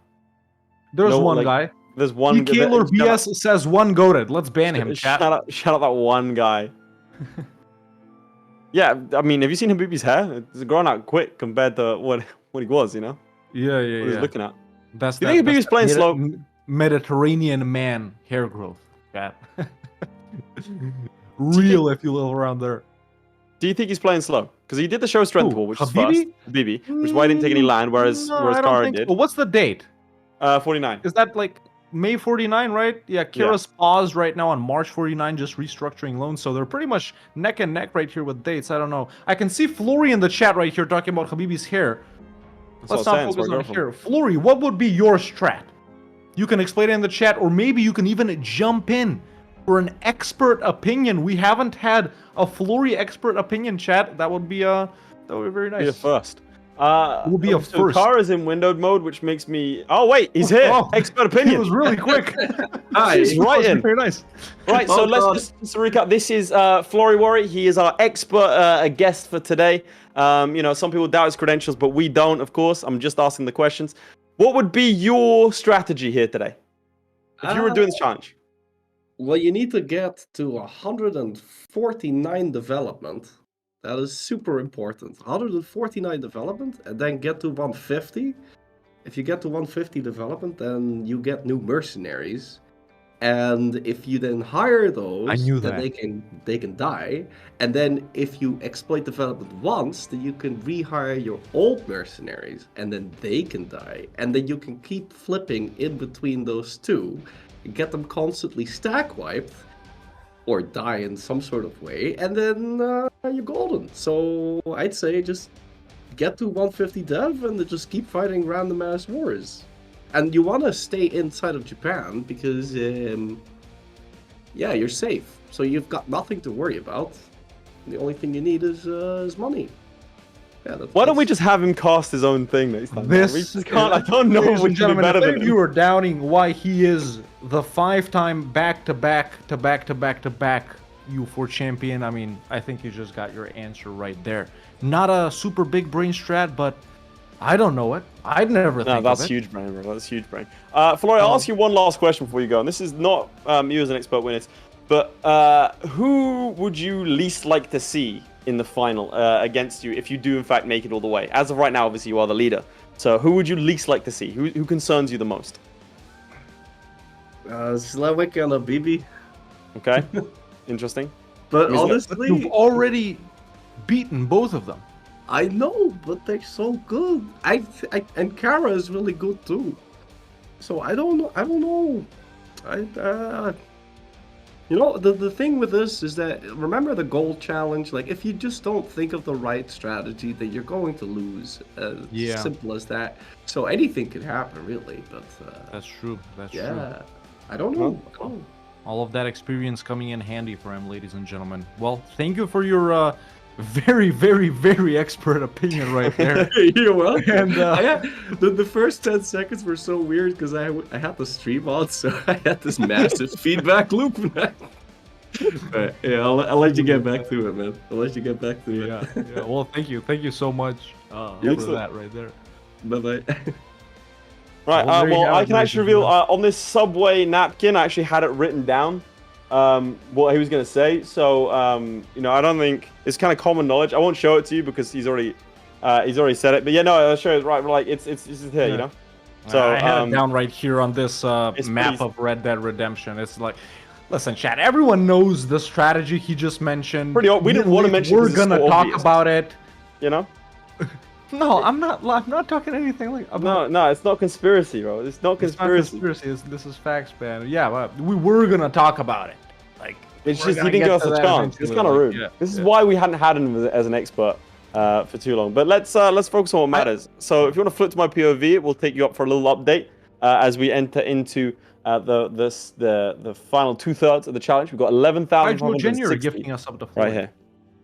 There's one guy. There's one guy. Kaylor BS says one goated. Let's ban him, chat. Shout out that one guy. Yeah, I mean, have you seen Habibi's hair? It's grown out quick compared to what he was, you know? Yeah. What he was looking at. You think Habibi's playing slow? Mediterranean man hair growth, chat. Real if you live around there. Do you think he's playing slow? Because he did the show strength wall, which is first. Habibi, which is why he didn't take any land, whereas Kara did. Well, what's the date? 49. Is that like May 49, right? Yeah, Kira's paused right now on March 49, just restructuring loans. So they're pretty much neck and neck right here with dates. I don't know. I can see Florry in the chat right here talking about Habibi's hair. Let's not focus on hair. Florry, what would be your strat? You can explain it in the chat, or maybe you can even jump in for an expert opinion. We haven't had a Florry expert opinion, chat. That would be very nice. Be a first. It would be a first. Kara's in windowed mode, which makes me... Oh, wait, he's here. Expert opinion. It was really quick. He's right in. Very nice. Right, so let's just recap. This is Florryworry. He is our expert guest for today. Some people doubt his credentials, but we don't, of course. I'm just asking the questions. What would be your strategy here today if you were doing this challenge? Well, you need to get to 149 development. That is super important. 149 development, and then get to 150. If you get to 150 development, then you get new mercenaries. And if you then hire those, I knew then that. they can die. And then if you exploit development once, then you can rehire your old mercenaries, and then they can die. And then you can keep flipping in between those two, get them constantly stack wiped, or die in some sort of way, and then you're golden. So I'd say just get to 150 dev and just keep fighting random ass wars. And you want to stay inside of Japan because, yeah, you're safe. So you've got nothing to worry about. The only thing you need is money. Yeah, Why don't we just have him cast his own thing next time? This We just can't. I don't know Ladies what and can be gentlemen, better if than any of him. you are doubting why he is the 5-time back-to-back EU4 champion, I mean, I think you just got your answer right there. Not a super big brain strat, but I don't know it. I'd never think that's of it. huge brain, bro. That's huge brain. Flori, I'll ask you one last question before you go. And this is not you as an expert witness, but who would you least like to see in the final against you if you do in fact make it all the way? As of right now, obviously you are the leader. So who would you least like to see? Who concerns you the most? Zlewikk and Habibi. Okay, interesting. But Who's honestly, You've already beaten both of them. I know, but they're so good. And Kara is really good too. So I don't know. You know, the thing with this is that, remember the gold challenge? Like, if you just don't think of the right strategy, then you're going to lose. Yeah. Simple as that. So anything could happen, really. But That's true. That's true. yeah, I don't know. All of that experience coming in handy for him, ladies and gentlemen. Well, thank you for your very, very, very expert opinion right there. You're welcome. And The first 10 seconds were so weird because I had the stream on, so I had this massive feedback loop. But, yeah, I'll let you get back to it, man. I'll let you get back to it. yeah. Well, thank you so much for that right there. Bye-bye. Right, Well, there you well, have I it, can ladies actually and reveal gentlemen. on this Subway napkin, I actually had it written down what he was going to say. So, you know, I don't think it's kind of common knowledge. I won't show it to you because he's already said it. But yeah, no, I'll show it right. Like it's here, you know. So I had it down right here on this map pretty- of Red Dead Redemption. It's like, listen, chat. Everyone knows the strategy he just mentioned. We didn't want to mention. We're 'cause it's gonna so talk obvious, about it. You know. No, I'm not talking anything like about. No, it's not conspiracy, bro. It's not It's not conspiracy. This is facts, man. Yeah, but we were gonna talk about it. Like, It's we're just he gonna didn't give get us to a that chance. It's eventually, kind of like, rude. yeah, This is yeah. why we hadn't had him as an expert for too long. But let's focus on what matters. So if you want to flip to my POV, it will take you up for a little update as we enter into the final 2/3 of the challenge. We've got 11,560 January gifting us up to 40. right here.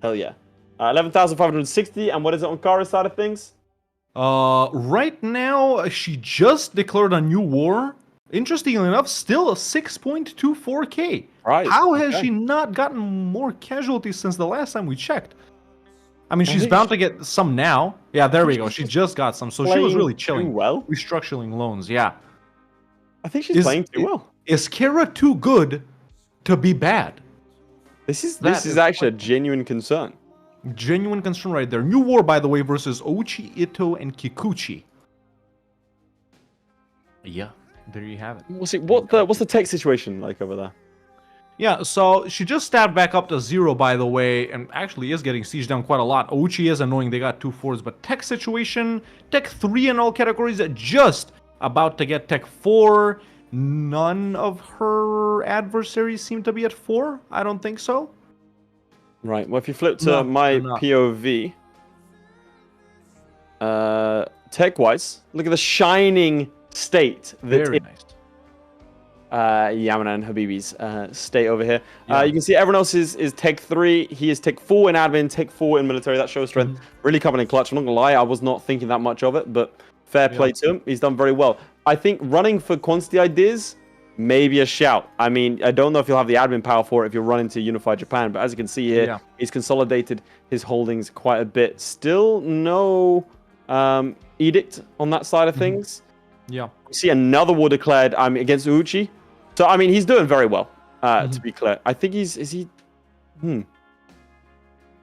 Hell yeah. 11,560. And what is it on Kara's side of things? Right now, she just declared a new war. Interestingly enough, still a 6.24k. Right. How has okay. she not gotten more casualties since the last time we checked? I mean, she's think bound to get some now. Yeah, there we go. She just got some, so she was Playing really too chilling. well. Restructuring loans, yeah. I think she's playing too well. Is Kara too good to be bad? This is is actually a genuine concern. Genuine concern right there. New war, by the way, versus Ochi, Ito, and Kikuchi. Yeah, there you have it. We'll see. What's the tech situation like over there? Yeah, so she just stabbed back up to 0, by the way, and actually is getting sieged down quite a lot. Ochi is annoying, they got 2 4s, but tech situation, tech 3 in all categories, just about to get tech 4. None of her adversaries seem to be at 4. I don't think so. Right. Well, if you flip to No, my they're not. POV, tech-wise, look at the shining state that Very is nice. Yamana and Habibi's state over here. Yeah. You can see everyone else is tech 3. He is tech 4 in admin, tech 4 in military. That shows strength. Really coming in clutch. I'm not gonna lie, I was not thinking that much of it, but fair play to him. He's done very well. I think running for quantity ideas, maybe a shout. I mean, I don't know if you'll have the admin power for it if you're running to Unified Japan, but as you can see here, he's consolidated his holdings quite a bit. Still no edict on that side of things. Yeah. We see another war declared against Uchi. So, I mean, he's doing very well, to be clear. I think is he... I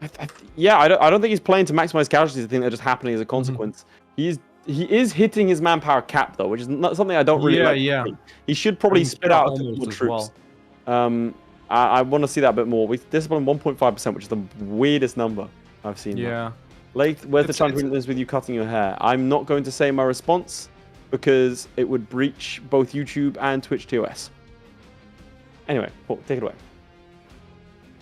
don't think he's playing to maximize casualties. I think they're just happening as a consequence. He's he is hitting his manpower cap though, which is not something I don't really like. Yeah. He should probably Bring spit out a almost couple more as troops. well. I want to see that a bit more. With discipline 1.5%, which is the weirdest number I've seen. Yeah. Laith, where's the challenge weakness with you cutting your hair? I'm not going to say my response because it would breach both YouTube and Twitch TOS. Anyway, Paul, take it away.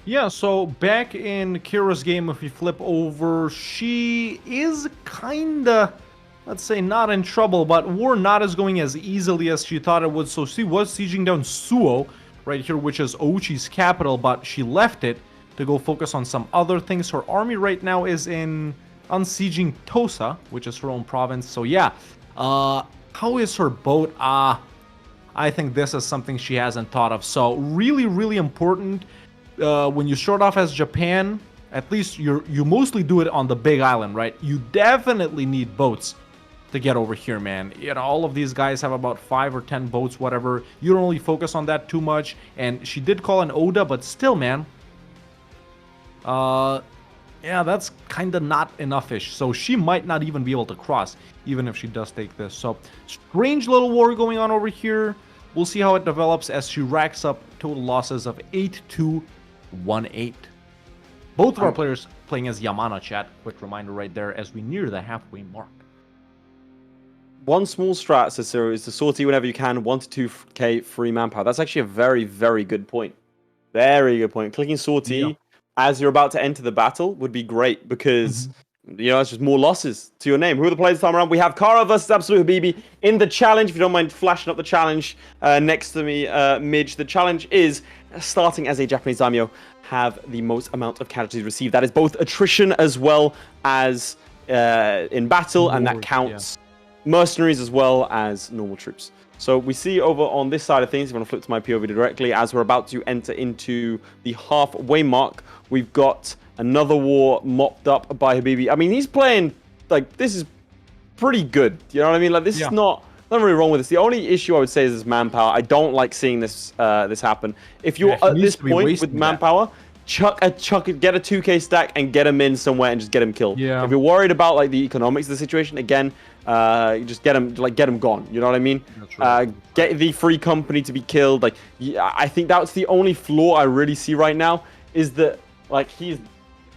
Yeah, so back in Kira's game, if you flip over, she is kinda, let's say, not in trouble, but war not as going as easily as she thought it would. So she was sieging down Suo right here, which is Ouchi's capital, but she left it to go focus on some other things. Her army right now is in unsieging Tosa, which is her own province. So yeah, how is her boat? I think this is something she hasn't thought of. So really, really important. When you start off as Japan, at least you mostly do it on the big island, right? You definitely need boats to get over here, man. You know, all of these guys have about 5 or 10 boats, whatever. You don't really focus on that too much. And she did call an Oda, but still, man. Yeah, that's kind of not enough-ish. So she might not even be able to cross, even if she does take this. So strange little war going on over here. We'll see how it develops as she racks up total losses of 8-2-1-8. Both of our players playing as Yamana, chat. Quick reminder right there as we near the halfway mark. One small strat, says Cyril, is to sortie whenever you can, 1 to 2k free manpower. That's actually a very, very good point. Very good point. Clicking sortie as you're about to enter the battle would be great because, you know, it's just more losses to your name. Who are the players this time around? We have Cara versus Absolute Habibi in the challenge. If you don't mind flashing up the challenge next to me, Midge. The challenge is starting as a Japanese daimyo, have the most amount of casualties received. That is both attrition as well as in battle, and that counts mercenaries as well as normal troops. So we see over on this side of things, if you want to flip to my POV directly, as we're about to enter into the halfway mark, we've got another war mopped up by Habibi. I mean, he's playing, like, this is pretty good. You know what I mean? Like, this is not nothing really wrong with this. The only issue I would say is his manpower. I don't like seeing this this happen. If you're at this point with manpower, get a 2k stack and get him in somewhere and just get him killed. If you're worried about like the economics of the situation, again, you just get him gone. You know what I mean? Get the free company to be killed. Like, I think that's the only flaw I really see right now is that like he's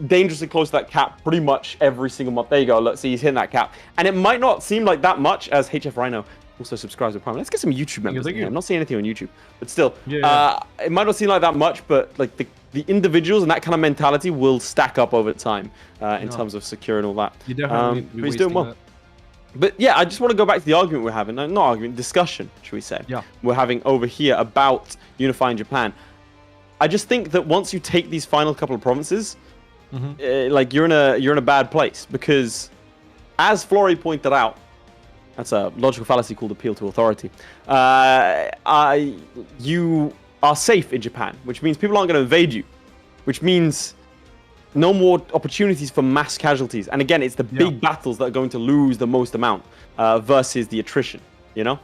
dangerously close to that cap pretty much every single month. There you go. Let's see, he's hitting that cap, and it might not seem like that much as HF Rhino also subscribes to Prime. Let's get some YouTube members. I'm not seeing anything on YouTube, but still, it might not seem like that much, but like the individuals and that kind of mentality will stack up over time in terms of secure and all that. You definitely but he's doing well. That. But yeah, I just want to go back to the argument we're having. Not argument, discussion, should we say? Yeah. We're having over here about unifying Japan. I just think that once you take these final couple of provinces, like you're in a bad place because, as Florry pointed out, that's a logical fallacy called appeal to authority. You are safe in Japan, which means people aren't going to invade you, which means no more opportunities for mass casualties. And again, it's the big battles that are going to lose the most amount versus the attrition, you know?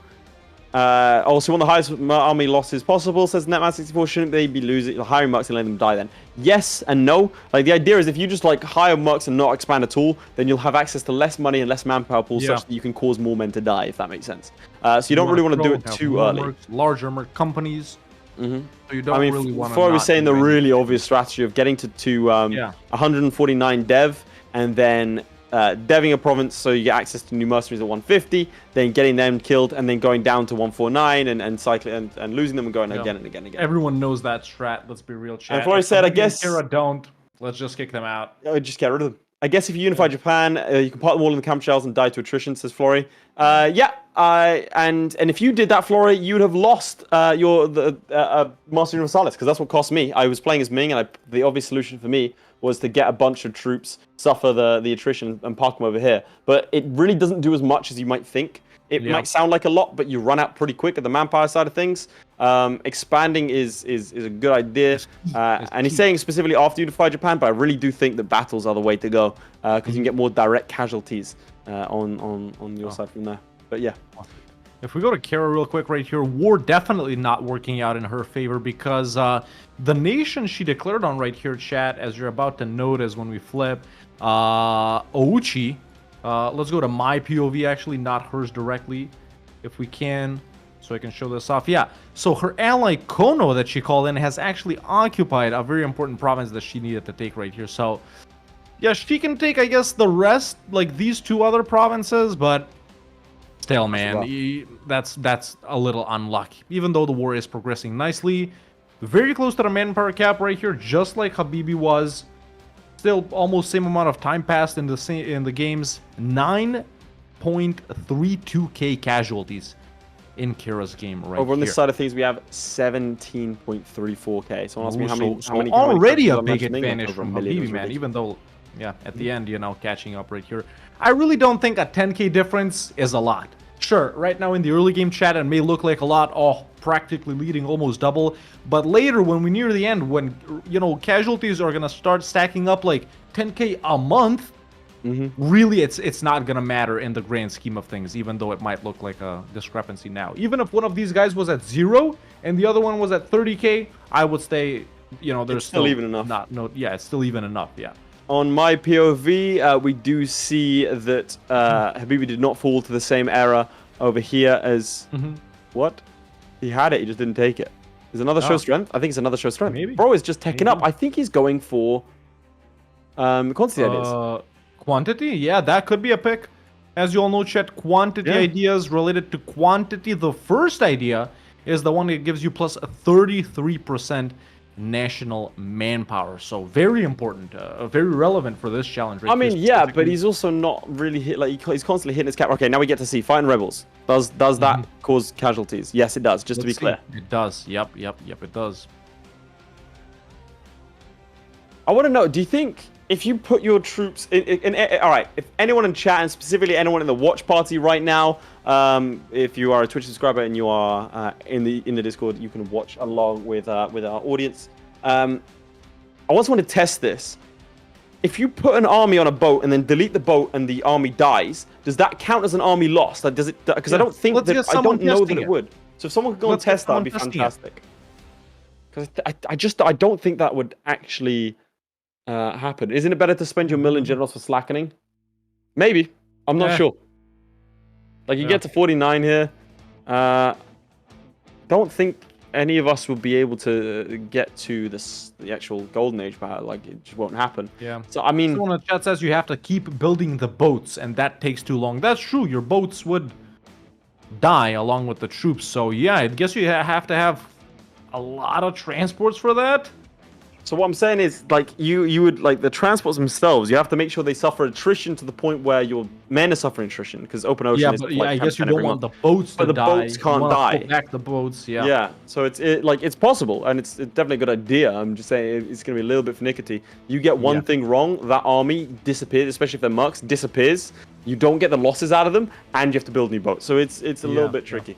Also, one of the highest army losses possible, says Netman64. Shouldn't they be hiring mercs and letting them die then? Yes and no. Like, the idea is if you just like hire mercs and not expand at all, then you'll have access to less money and less manpower pools such that you can cause more men to die, if that makes sense. So you don't really want to do it too early. Larger merc companies. So you don't really want to. Before I was saying the really obvious strategy of getting to 149 dev and then deving a province so you get access to new mercenaries at 150, then getting them killed and then going down to 149 and cycling and losing them and going again and again and again. Everyone knows that strat. Let's be real, chat. And Florry said, I guess don't. Let's just kick them out. Just get rid of them. I guess if you unify Japan, you can part them all in the camp shells and die to attrition, says Florry. And if you did that, Florry, you'd have lost your Master Universalis, because that's what cost me. I was playing as Ming, and the obvious solution for me was to get a bunch of troops, suffer the attrition, and park them over here. But it really doesn't do as much as you might think. It might sound like a lot, but you run out pretty quick at the manpower side of things. Expanding is a good idea. And he's saying specifically after Unify Japan, but I really do think that battles are the way to go, because you can get more direct casualties on your side from there. But yeah. If we go to Kara real quick right here, war definitely not working out in her favor because the nation she declared on right here, chat, as you're about to notice when we flip, Ouchi Let's go to my POV, actually, not hers directly, if we can, so I can show this off. Yeah, so her ally Kono that she called in has actually occupied a very important province that she needed to take right here. So, yeah, she can take, I guess, the rest, like these 2 other provinces, but still, man, that's a little unlucky. Even though the war is progressing nicely, very close to the manpower cap right here, just like Habibi was. Still almost same amount of time passed in the games. 9.32k casualties in Kira's game right Over on here. this side of things, we have 17.34k. Someone asked me how many already a I'm big mentioning, advantage over a from million, Habibi, it's man. ridiculous. Even though, yeah, at the end, you know, catching up right here. I really don't think a 10k difference is a lot. Sure, right now in the early game chat, it may look like a lot, practically leading almost double. But later, when we near the end, when, you know, casualties are going to start stacking up like 10k a month, really it's not going to matter in the grand scheme of things, even though it might look like a discrepancy now. Even if one of these guys was at 0 and the other one was at 30k, I would say, you know, there's still even enough. Yeah, it's still even enough, yeah. On my POV, we do see that Habibi did not fall to the same error over here as... What? He had it, he just didn't take it. Is another show strength? I think it's another show strength. Maybe. Bro is just taking up. I think he's going for... quantity ideas. Quantity? Yeah, that could be a pick. As you all know, chat, quantity ideas related to quantity. The first idea is the one that gives you plus 33% national manpower. So very important, very relevant for this challenge. Right, I mean, yeah, but he's also not really hit, like he's constantly hitting his cap. Okay, now we get to see fighting rebels. Does that cause casualties? Yes, it does. Just to be clear, it does. Yep, it does. I want to know, do you think if you put your troops in all right, if anyone in chat and specifically anyone in the watch party right now, if you are a Twitch subscriber and you are in the Discord, you can watch along with our audience. I want someone to test this. If you put an army on a boat and then delete the boat and the army dies, does that count as an army lost? Like, does it? Because I don't think that I don't know that it would. So if someone could go and test that, would be fantastic. Because I don't think that would actually happen. Isn't it better to spend your million generals for slackening? Maybe. I'm not sure. Like, you get to 49 here. Don't think any of us will be able to get to the actual golden age battle. Like, it just won't happen. Yeah. So, I mean... Someone in the chat says you have to keep building the boats, and that takes too long. That's true. Your boats would die along with the troops. So, yeah, I guess you have to have a lot of transports for that. So what I'm saying is, like, you would, like, the transports themselves, you have to make sure they suffer attrition to the point where your men are suffering attrition, because open ocean is, but like, I guess you don't want the boats to die. But the boats can't die. Pull back the boats, yeah. Yeah, so it's possible, and it's definitely a good idea. I'm just saying it's going to be a little bit finicky. You get one thing wrong, that army disappears, especially if they're mercs, disappears. You don't get the losses out of them, and you have to build new boats. So it's a little bit tricky.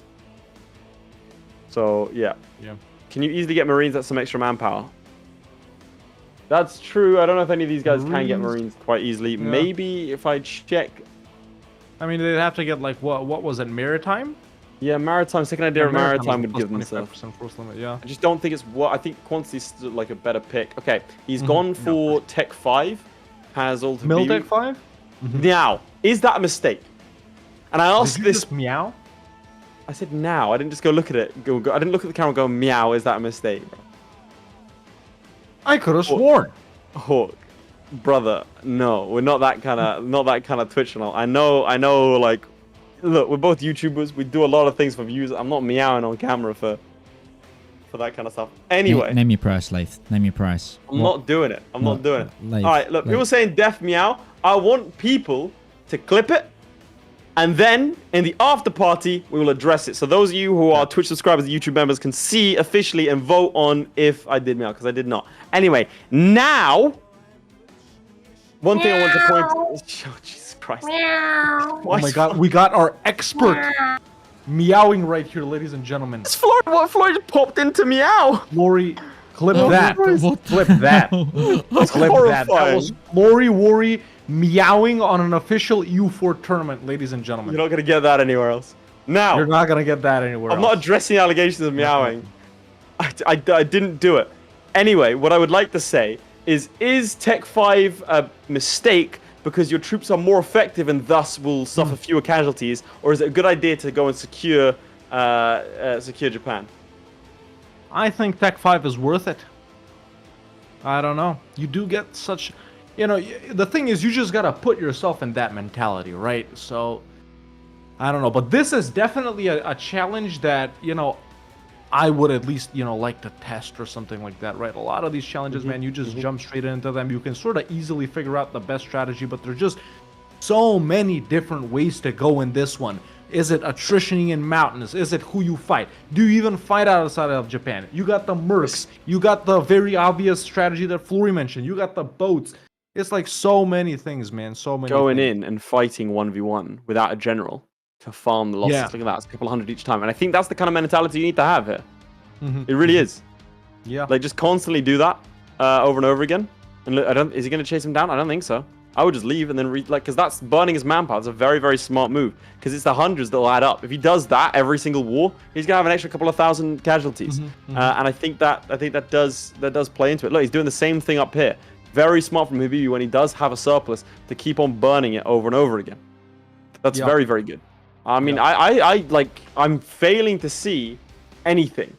So, yeah. Can you easily get Marines at some extra manpower? That's true. I don't know if any of these guys can get Marines quite easily. Maybe if I check... I mean, they'd have to get, like, what was it, Maritime? Yeah, Maritime. Second idea of Maritime would give them stuff. Force limit, yeah. I just don't think it's what... I think Quantity's still, like, a better pick. Okay, he's gone for Tech 5. Has all to Mill Tech 5? Now, is that a mistake? And I asked this... meow? I said now. I didn't just go look at it. I didn't look at the camera and go, meow, is that a mistake? I could have sworn. Hawk, brother, no, we're not that kind of Twitch channel. I know. Like, look, we're both YouTubers. We do a lot of things for views. I'm not meowing on camera for that kind of stuff. Anyway, name your price, Laith. Name your price. I'm not doing it. I'm not doing it. Laith, all right, look, people saying deaf meow. I want people to clip it. And then, in the after party, we will address it. So those of you who are Twitch subscribers and YouTube members can see officially and vote on if I did meow, because I did not. Anyway, now, one thing I want to point... Oh, Jesus Christ. Oh my God, we got our expert meowing right here, ladies and gentlemen. It's Florry. What? Florry just popped into meow. Florry, clip that. Clip that. That's clip horrifying. That was Florryworry meowing on an official EU4 tournament, ladies and gentlemen. You're not going to get that anywhere else. Now, you're not going to get that anywhere else. I'm not addressing allegations of meowing. I didn't do it. Anyway, what I would like to say is Tech 5 a mistake because your troops are more effective and thus will suffer fewer casualties, or is it a good idea to go and secure Japan? I think Tech 5 is worth it. I don't know. You do get such... the thing is, you just gotta put yourself in that mentality, right? So, I don't know. But this is definitely a challenge that, I would at least, like to test or something like that, right? A lot of these challenges, man, you just jump straight into them. You can sort of easily figure out the best strategy, but there's just so many different ways to go in this one. Is it attritioning in mountains? Is it who you fight? Do you even fight outside of Japan? You got the mercs. You got the very obvious strategy that Flurry mentioned. You got the boats. It's like so many things, man. So many Going things. in and fighting 1v1 without a general to farm the losses. Yeah. Look at that. It's a couple hundred each time. And I think that's the kind of mentality you need to have here. It really is. Yeah. Like, just constantly do that over and over again. And look, is he going to chase him down? I don't think so. I would just leave and then because that's burning his manpower. It's a very, very smart move because it's the hundreds that'll add up. If he does that every single war, he's gonna have an extra couple of thousand casualties. And I think that does play into it. Look, he's doing the same thing up here. Very smart from Habibi when he does have a surplus to keep on burning it over and over again. That's very, very good. I mean, I'm failing to see anything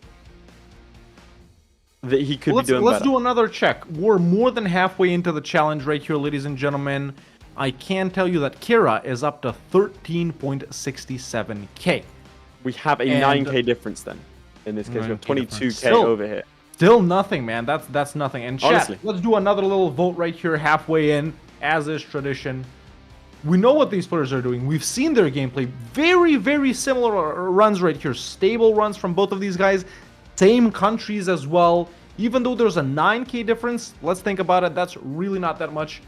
that he could be doing Let's better. do another check. We're more than halfway into the challenge right here, ladies and gentlemen. I can tell you that Kira is up to 13.67k. We have a 9k difference then. In this case, we have 22k over here. Still nothing, man. That's nothing. And chat, Honestly. let's do another little vote right here halfway in, as is tradition. We know what these players are doing. We've seen their gameplay. Very, very similar runs right here. Stable runs from both of these guys. Same countries as well. Even though there's a 9k difference, let's think about it. That's really not that much.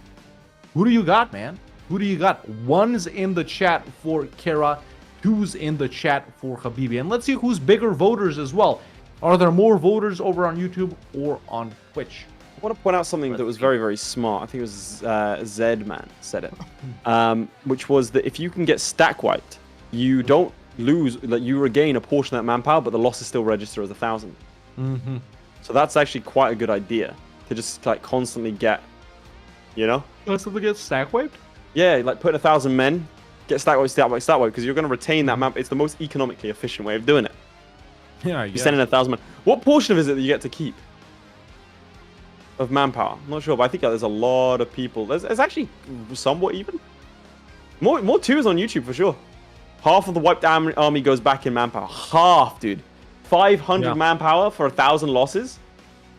Who do you got, man? Who do you got? One's in the chat for Kara. Two's in the chat for Habibi. And let's see who's bigger voters as well. Are there more voters over on YouTube or on Twitch? I want to point out something that was very, very smart. I think it was Zedman said it, which was that if you can get stack wiped, you don't lose, like you regain a portion of that manpower, but the losses still register as 1,000. So that's actually quite a good idea to just like constantly get, Constantly get stack wiped? Yeah, like put 1,000 men, get stack wiped, because you're going to retain that map. It's the most economically efficient way of doing it. Yeah, You're sending 1,000 men. What portion of it is it that you get to keep? Of manpower? I'm not sure, but I think there's a lot of people. There's actually somewhat even. More twos on YouTube for sure. Half of the wiped army goes back in manpower. Half, dude. 500 manpower for 1,000 losses.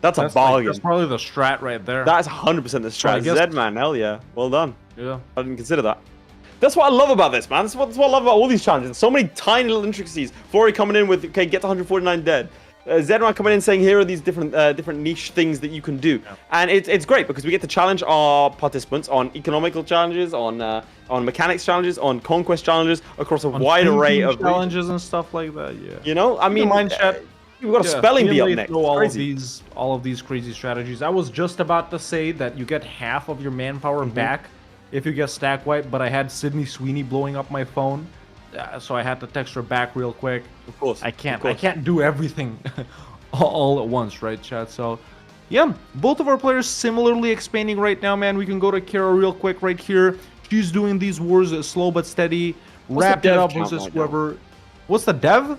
That's a bargain. That's probably the strat right there. That's 100% the strat. Zedman, hell yeah. Well done. Yeah. I didn't consider that. That's what I love about this, man. That's what I love about all these challenges. So many tiny little intricacies. Flurry coming in with, okay, get to 149 dead. Zedman coming in saying, here are these different niche things that you can do. Yeah. And it's great because we get to challenge our participants on economical challenges, on mechanics challenges, on conquest challenges, across a wide array of challenges and stuff like that, yeah. I mean, we've got a spelling bee up next. All of these crazy strategies. I was just about to say that you get half of your manpower back if you get stack wiped, but I had Sydney Sweeney blowing up my phone. So I had to text her back real quick. Of course. I can't do everything all at once, right, chat? So, yeah, both of our players similarly expanding right now, man. We can go to Kara real quick right here. She's doing these wars slow but steady. Wrap it up versus whoever. What's the dev?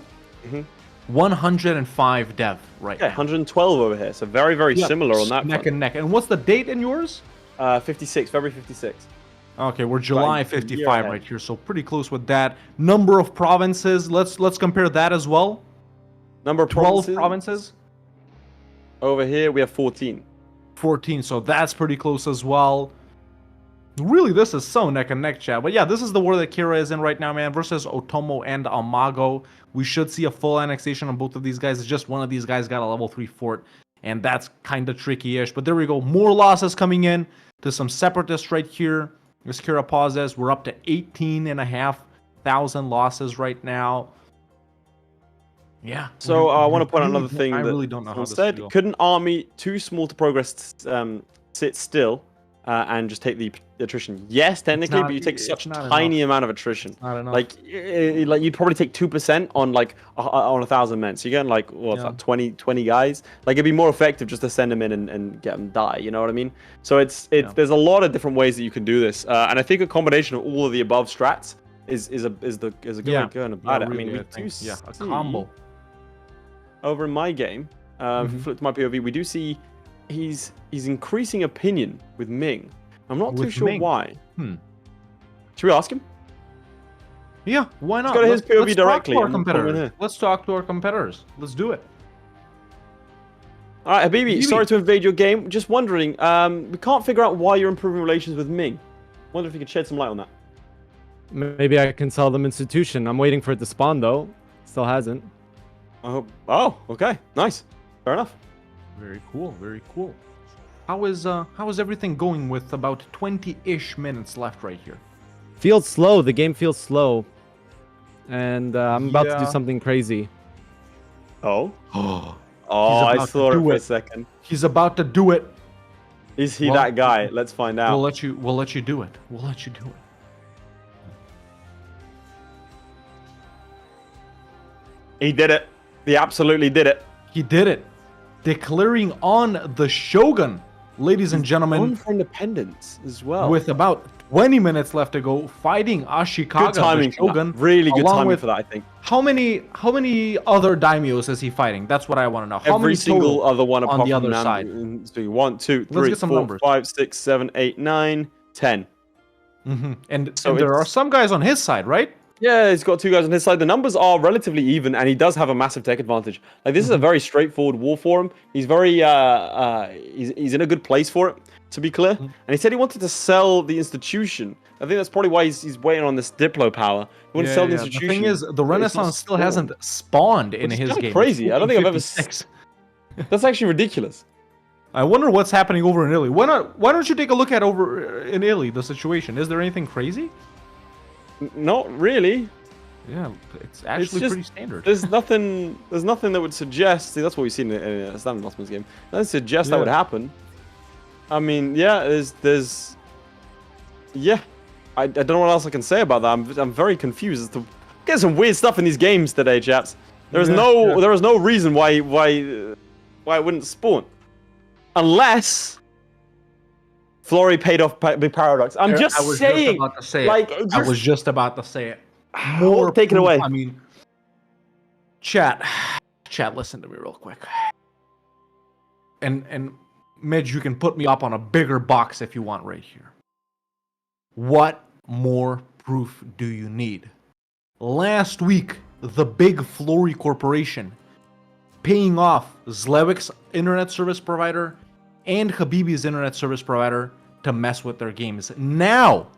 105 dev right now. 112 over here. So very, very similar on that neck and neck. And what's the date in yours? 56, February 56. Okay, we're July 55 right here, so pretty close with that. Number of provinces, let's compare that as well. Number of 12 provinces. Over here we have 14. 14, so that's pretty close as well. Really, this is so neck and neck, chat. But yeah, this is the war that Kira is in right now, man, versus Otomo and Amago. We should see a full annexation on both of these guys. It's just one of these guys got a level 3 fort, and that's kind of tricky-ish. But there we go, more losses coming in to some separatists right here. As Kira pauses, we're up to 18,500 losses right now. Yeah. So I want to point out another thing. I really don't know how this said. Couldn't army too small to progress sit still and just take the attrition. Yes, technically, but you take such a tiny amount of attrition. Like you'd probably take 2% on like on 1,000 men. So you're getting like what's that, 20 guys. Like it'd be more effective just to send them in and get them die. You know what I mean? So it's there's a lot of different ways that you can do this, and I think a combination of all of the above strats is a good way of going about it. Really, I mean, we do see a combo. Over in my game. If you flip to my POV, we do see he's increasing opinion with Ming. I'm not too sure why. Should we ask him? Yeah, why not? Let's go to his POV directly. Let's talk to our competitors. Let's do it. All right, Habibi, sorry to invade your game. Just wondering, we can't figure out why you're improving relations with Ming. Wonder if you could shed some light on that. Maybe I can sell them institution. I'm waiting for it to spawn though. Still hasn't. Oh, okay, nice, fair enough. Very cool, very cool. How is everything going with about 20-ish minutes left right here? Feels slow. The game feels slow, and I'm about to do something crazy. Oh, I saw it for a second. He's about to do it. Is he that guy? Let's find out. We'll let you do it. We'll let you do it. He did it. He absolutely did it. He did it. Declaring on the Shogun, ladies and gentlemen. Going for independence as well. With about 20 minutes left to go, fighting Ashikaga, good timing, the Shogun. Really good timing for that, I think. How many other daimyos is he fighting? That's what I want to know. How Every many single other one on the other side? 1, 2, 3, 4, 5, 6, 7, 8, 9, 10. And there are some guys on his side, right? Yeah, he's got 2 guys on his side. The numbers are relatively even, and he does have a massive tech advantage. Like this is a very straightforward war for him. He's very he's in a good place for it, to be clear. And he said he wanted to sell the institution. I think that's probably why he's waiting on this Diplo power. He wanted to sell the institution. The thing is, the Renaissance still hasn't spawned in his game. Crazy. I don't think I've ever seen. That's actually ridiculous. I wonder what's happening over in Italy. Why don't you take a look at over in Italy the situation? Is there anything crazy? Not really. Yeah, it's actually pretty standard. There's nothing that would suggest. See, that's what we've seen in a standard Lossman's game. Nothing suggests that would happen. I mean, yeah, there's. Yeah, I don't know what else I can say about that. I'm very confused as to get some weird stuff in these games today, chaps. There is no reason why it wouldn't spawn, unless. Florry paid off Big Paradox. I was just about to say it. I was just about to say it. More take it away. I mean, chat, listen to me real quick. And Midge, you can put me up on a bigger box if you want right here. What more proof do you need? Last week, the big Florry Corporation paying off Zlewikk's internet service provider and Habibi's internet service provider to mess with their games. Now,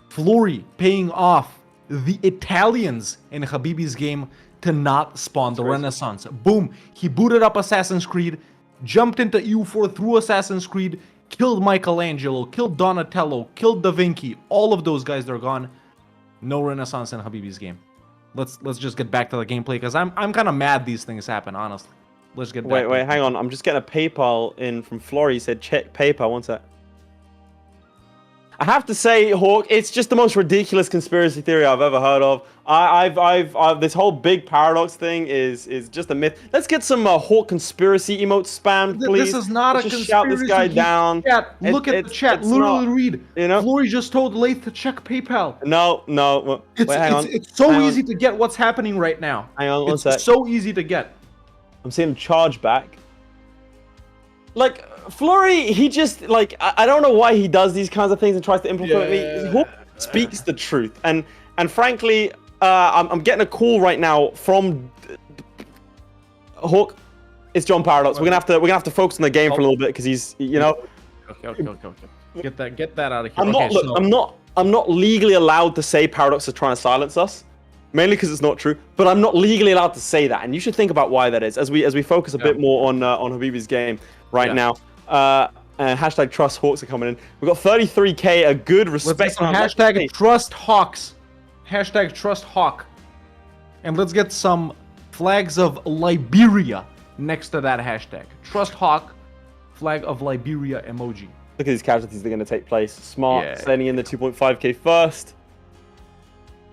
Florry paying off the Italians in Habibi's game to not spawn the Renaissance. Boom, he booted up Assassin's Creed, jumped into EU4 through Assassin's Creed, killed Michelangelo, killed Donatello, killed Da Vinci. All of those guys, they're gone. No Renaissance in Habibi's game. Let's just get back to the gameplay, because I'm kind of mad these things happen, honestly. Let's get back. Wait, hang on. I'm just getting a PayPal in from Florry. He said check PayPal. One sec. I have to say, Hawk, it's just the most ridiculous conspiracy theory I've ever heard of. I've this whole big paradox thing is just a myth. Let's get some Hawk conspiracy emotes spammed, please. This is not Let's a just conspiracy. Shout this guy down. Chat, look at the chat. Literally read. You know, Florry just told Laith to check PayPal. No. It's so easy to get what's happening right now. Hang on one sec. It's so easy to get. I'm seeing him charge back. Like, Florry, he just, like, I don't know why he does these kinds of things and tries to implement me. Hawk speaks the truth. And frankly, I'm getting a call right now from Hawk. It's John Paradox. We're gonna have to focus on the game for a little bit, because he's, you know. Okay. Get that out of here. I'm not legally allowed to say Paradox is trying to silence us. Mainly because it's not true, but I'm not legally allowed to say that, and you should think about why that is as we focus a bit more on Habibi's game right now. Hashtag Trust Hawks are coming in. We've got 33k, a good respect. Hashtag Trust Hawks. Hashtag Trust Hawk. And let's get some flags of Liberia next to that hashtag. Trust Hawk, flag of Liberia emoji. Look at these casualties that are going to take place. Smart Yeah. sending in the 2.5k first.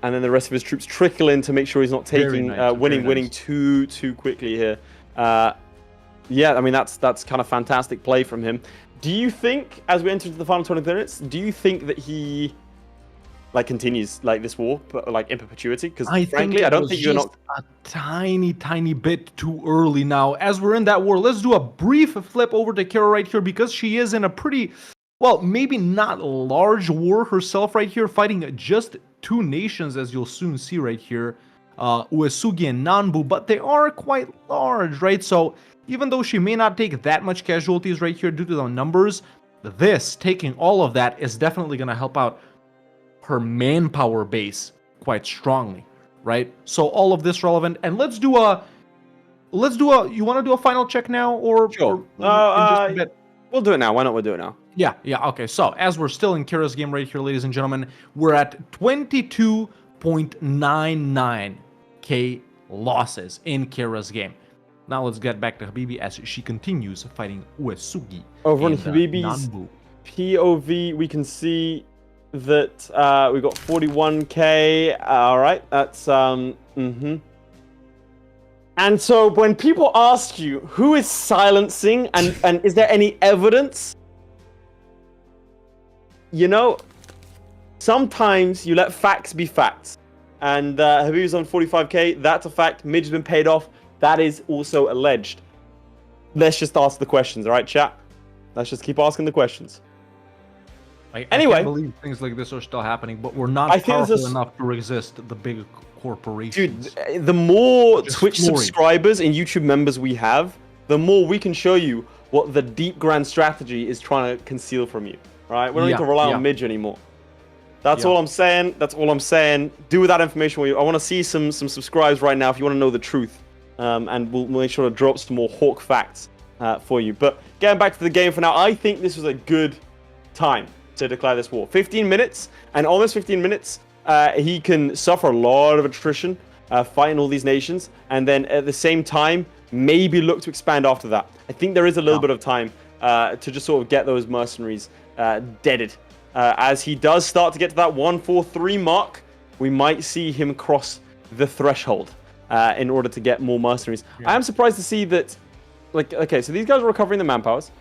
And then the rest of his troops trickle in to make sure he's not taking, nice, winning very nice. too quickly here. Yeah, I mean, that's kind of fantastic play from him. Do you think, as we enter into the final 20 minutes, do you think that he like continues like this war, but like in perpetuity? Because frankly, I don't think you're not a tiny bit too early now. As we're in that war, let's do a brief flip over to Kara right here because she is in a pretty, well, maybe not large war herself right here, fighting just two nations, as you'll soon see right here, Uesugi and Nanbu, but they are quite large, right? So even though she may not take that much casualties right here due to the numbers, this, taking all of that, is definitely going to help out her manpower base quite strongly, right? So all of this relevant, and let's do a, you want to do a final check now, or Sure. or in just a bit? We'll do it now. Why not? We'll do it now. Yeah, okay. So as we're still in Kira's game right here, ladies and gentlemen, we're at 22.99k losses in Kira's game. Now let's get back to Habibi as she continues fighting Uesugi. Over on and, Habibi's Nanbu. POV, we can see that we got 41k. All right, that's And so when people ask you who is silencing and is there any evidence, you know, sometimes you let facts be facts. And Habibi's on 45k. That's a fact. Midge has been paid off. That is also alleged. Let's just ask the questions, all right, chat? Let's just keep asking the questions. I Anyway. can't believe things like this are still happening, but we're not I think powerful this is- enough to resist the big corporations. Dude, the more Just Twitch glory. subscribers and YouTube members we have, the more we can show you what the deep grand strategy is trying to conceal from you. Right? We don't need to rely on Midge anymore. That's all I'm saying. That's all I'm saying. Do with that information. I want to see some subscribes right now if you want to know the truth. And we'll make sure to drop some more Hawk facts for you. But getting back to the game for now, I think this was a good time to declare this war. 15 minutes, and almost 15 minutes, he can suffer a lot of attrition fighting all these nations, and then at the same time, maybe look to expand after that. I think there is a little bit of time to just sort of get those mercenaries deaded. As he does start to get to that 143 mark, we might see him cross the threshold in order to get more mercenaries. I am surprised to see that, like, okay, so these guys are recovering the manpowers.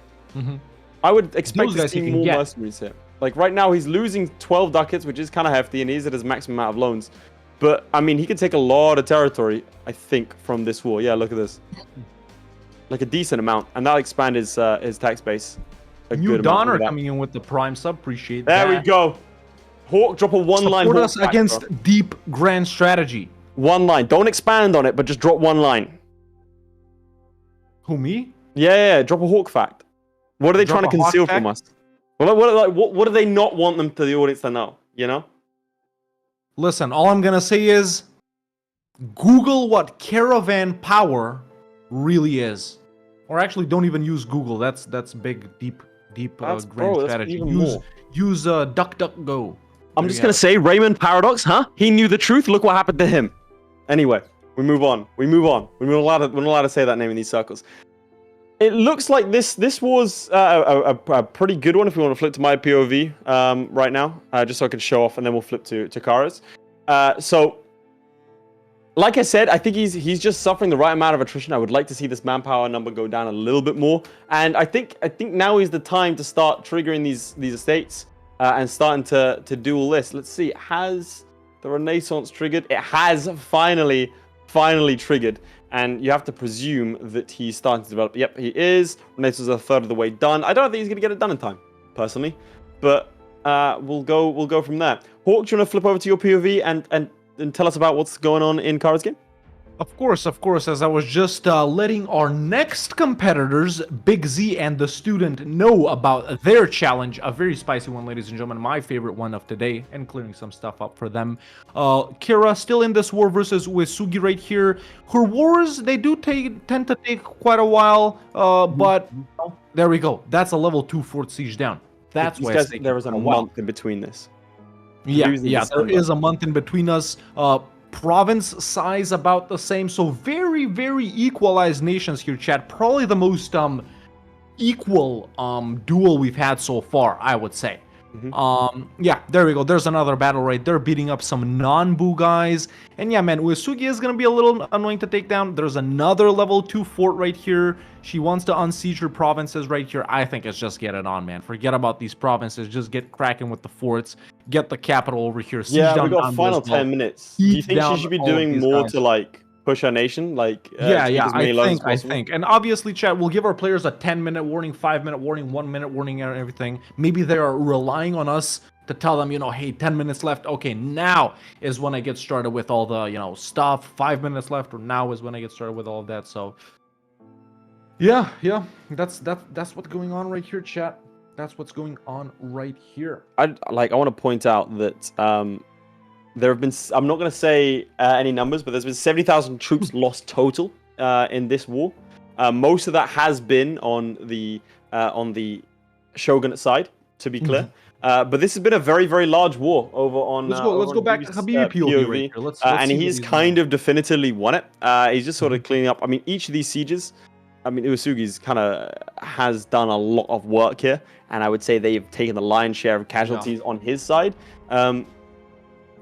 I would expect to see more mercenaries here. Like, right now, he's losing 12 ducats, which is kind of hefty, and he's at his maximum amount of loans. But, I mean, he can take a lot of territory, I think, from this war. Yeah, look at this. Like, a decent amount. And that'll expand his tax base. New Donner coming in with the prime sub. Appreciate that. There we go. Hawk, drop a one-line Support Hawk us fact, against bro. deep grand strategy. One line. Don't expand on it, but just drop one line. Who, me? Yeah, drop a Hawk fact. What are they Drop trying to a Hawk conceal fact? from us? What do they not want them to the audience to know? You know? Listen, all I'm gonna say is Google what caravan power really is. Or actually, don't even use Google. That's big, deep That's- grand bro, that's strategy. even Use more. use DuckDuckGo. I'm just gonna say Raymond Paradox, huh? He knew the truth. Look what happened to him. Anyway, we move on. We're not allowed to say that name in these circles. It looks like this was a pretty good one. If we want to flip to my POV right now, just so I can show off, and then we'll flip to Kara's. So, like I said, I think he's just suffering the right amount of attrition. I would like to see this manpower number go down a little bit more, and I think now is the time to start triggering these estates and starting to do all this. Let's see, has the Renaissance triggered? It has finally triggered. And you have to presume that he's starting to develop. Yep, he is. Renaissance is a third of the way done. I don't think he's going to get it done in time, personally. But we'll go from there. Hawk, do you want to flip over to your POV and tell us about what's going on in Kara's game? Of course, as I was just letting our next competitors, Big Z and the Student, know about their challenge. A very spicy one, ladies and gentlemen. My favorite one of today, and clearing some stuff up for them. Kira still in this war versus Uesugi right here. Her wars, they do tend to take quite a while, but there we go. That's a level 2 fort siege down. That's why there was a month in between this. Yeah, there is a month in between us. Province size about the same, so very equalized nations here, chat. Probably the most equal duel we've had so far, I would say. Yeah, there we go. There's another battle right there, beating up some non-Boo guys. And yeah, man, Uesugi is going to be a little annoying to take down. There's another level 2 fort right here. She wants to unsiege her provinces right here. I think it's just get it on, man. Forget about these provinces. Just get cracking with the forts. Get the capital over here. Siege Yeah, down we got final 10 minutes. Do you think she should be doing more to, like, push our nation? Like, I think. And obviously, chat, we'll give our players a 10-minute warning, 5-minute warning, 1-minute warning, and everything. Maybe they are relying on us to tell them, you know, hey, 10 minutes left. Okay, now is when I get started with all the, you know, stuff. 5 minutes left, or now is when I get started with all of that. So, yeah, that's what's going on right here, chat. That's what's going on right here. I want to point out that there have been, I'm not going to say any numbers, but there's been 70,000 troops lost total in this war. Most of that has been on the shogunate side, to be clear. But this has been a very, very large war over on. Let's go back to Habibi POV right here. Let's and he's kind of definitively won it. He's just sort of cleaning up. I mean, each of these sieges, I mean, Uesugi's kind of has done a lot of work here, and I would say they've taken the lion's share of casualties on his side.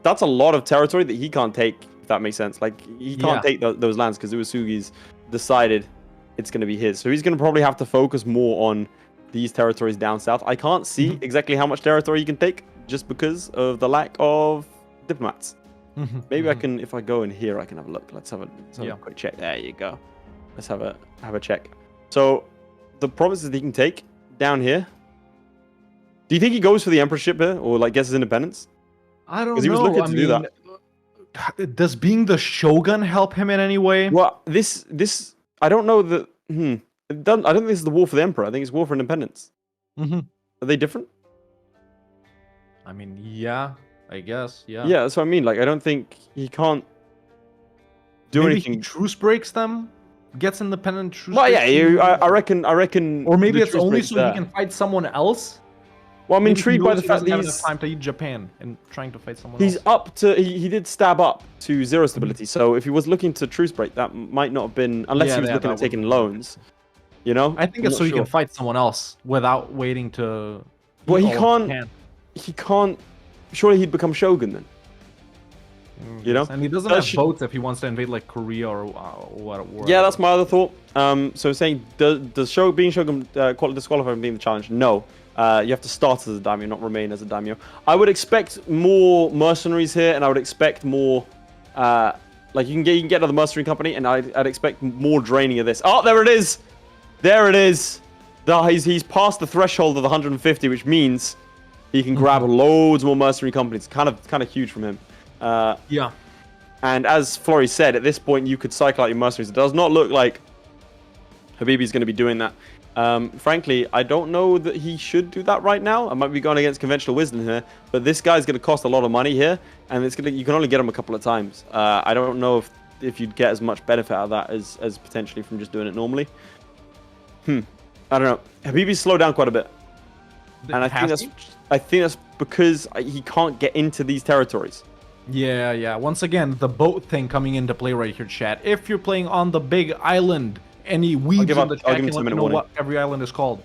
That's a lot of territory that he can't take, if that makes sense. Like, he can't take those lands because Uesugi's decided it's going to be his. So he's going to probably have to focus more on these territories down south. I can't see exactly how much territory he can take just because of the lack of diplomats. Maybe I can, if I go in here, I can have a look. Let's have a quick check. There you go. Let's have a check. So the provinces that he can take down here. Do you think he goes for the emperorship here, or like gets his independence? I don't know. Because he was looking to do that. Does being the shogun help him in any way? Well, this I don't know that. I don't think this is the war for the emperor. I think it's war for independence. Are they different? I mean, yeah, I guess, yeah. Yeah, that's what I mean. Like, I don't think he can't do maybe anything. He truce breaks them, gets independent. Truce Well, breaks yeah, I reckon. Or maybe the it's truce only breaks so there. he can fight someone else. Well, I'm Maybe intrigued by the fact that he's he's time to eat Japan and trying to fight someone he's else. up to he did stab up to 0 stability. So if he was looking to truce break, that might not have been unless he was looking at taking loans. You know, I think it's so he can fight someone else without waiting to. Well, he can't. He can't. Surely he'd become shogun then. You know, and he doesn't have votes if he wants to invade like Korea or what. Yeah, that's my other thought. So saying does being shogun disqualify from being the challenge? No. You have to start as a daimyo, not remain as a daimyo. I would expect more mercenaries here, and I would expect more. Like you can get another mercenary company, and I'd expect more draining of this. Oh, there it is. There it is. He's passed the threshold of the 150, which means he can grab loads more mercenary companies. Kind of huge from him. Yeah. And as Florry said, at this point you could cycle out your mercenaries. It does not look like Habibi's going to be doing that. Frankly, I don't know that he should do that right now. I might be going against conventional wisdom here, but this guy's going to cost a lot of money here, and you can only get him a couple of times. I don't know if you'd get as much benefit out of that as potentially from just doing it normally. I don't know. Habibi's slowed down quite a bit, and I think that's because he can't get into these territories. Yeah. Once again, the boat thing coming into play right here, chat. If you're playing on the big island, any weebs in the chat can let me know what every island is called.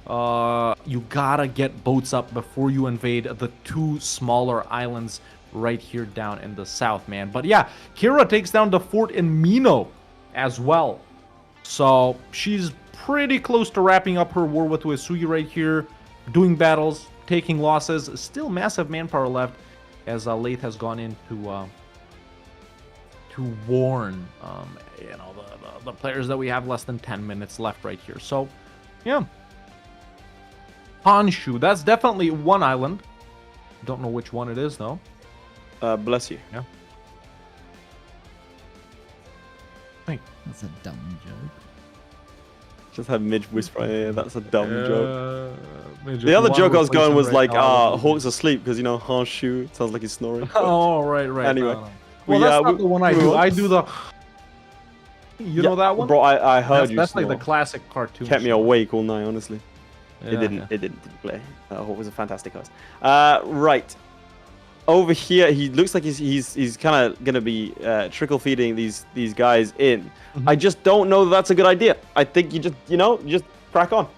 You gotta get boats up before you invade the 2 smaller islands right here down in the south, man. But yeah, Kira takes down the fort in Mino as well. So she's pretty close to wrapping up her war with Uesugi right here, doing battles, taking losses. Still massive manpower left, as Laith has gone in to warn the players that we have less than 10 minutes left right here. So yeah, Honshu, that's definitely one island. Don't know which one it is though. Bless you. Yeah. That's a dumb joke. Just had Midge whisper, yeah, that's a dumb joke. The other joke I was going was like, Hawk's asleep because, Honshu sounds like he's snoring. Oh, right. Anyway. No. Well, that's not the one I do. I do the... You know that one? Bro, I heard you That's snore. like the classic cartoon. Kept me awake all night, honestly. Yeah, It didn't play. Hawk was a fantastic host. Right. Over here, he looks like he's kind of going to be trickle feeding these guys in. I just don't know that that's a good idea. I think you just crack on.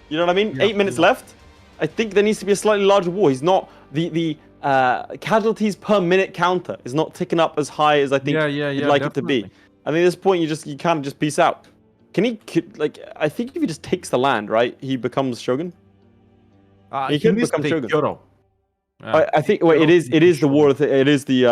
You know what I mean? Yeah, 8 minutes left. I think there needs to be a slightly larger war. He's not the casualties per minute counter is not ticking up as high as I think you'd like it to be. I think at this point you kind of just peace out. I think if he just takes the land, right, he becomes shogun. He could become shogun. Kyoto. I think it is the war. It is the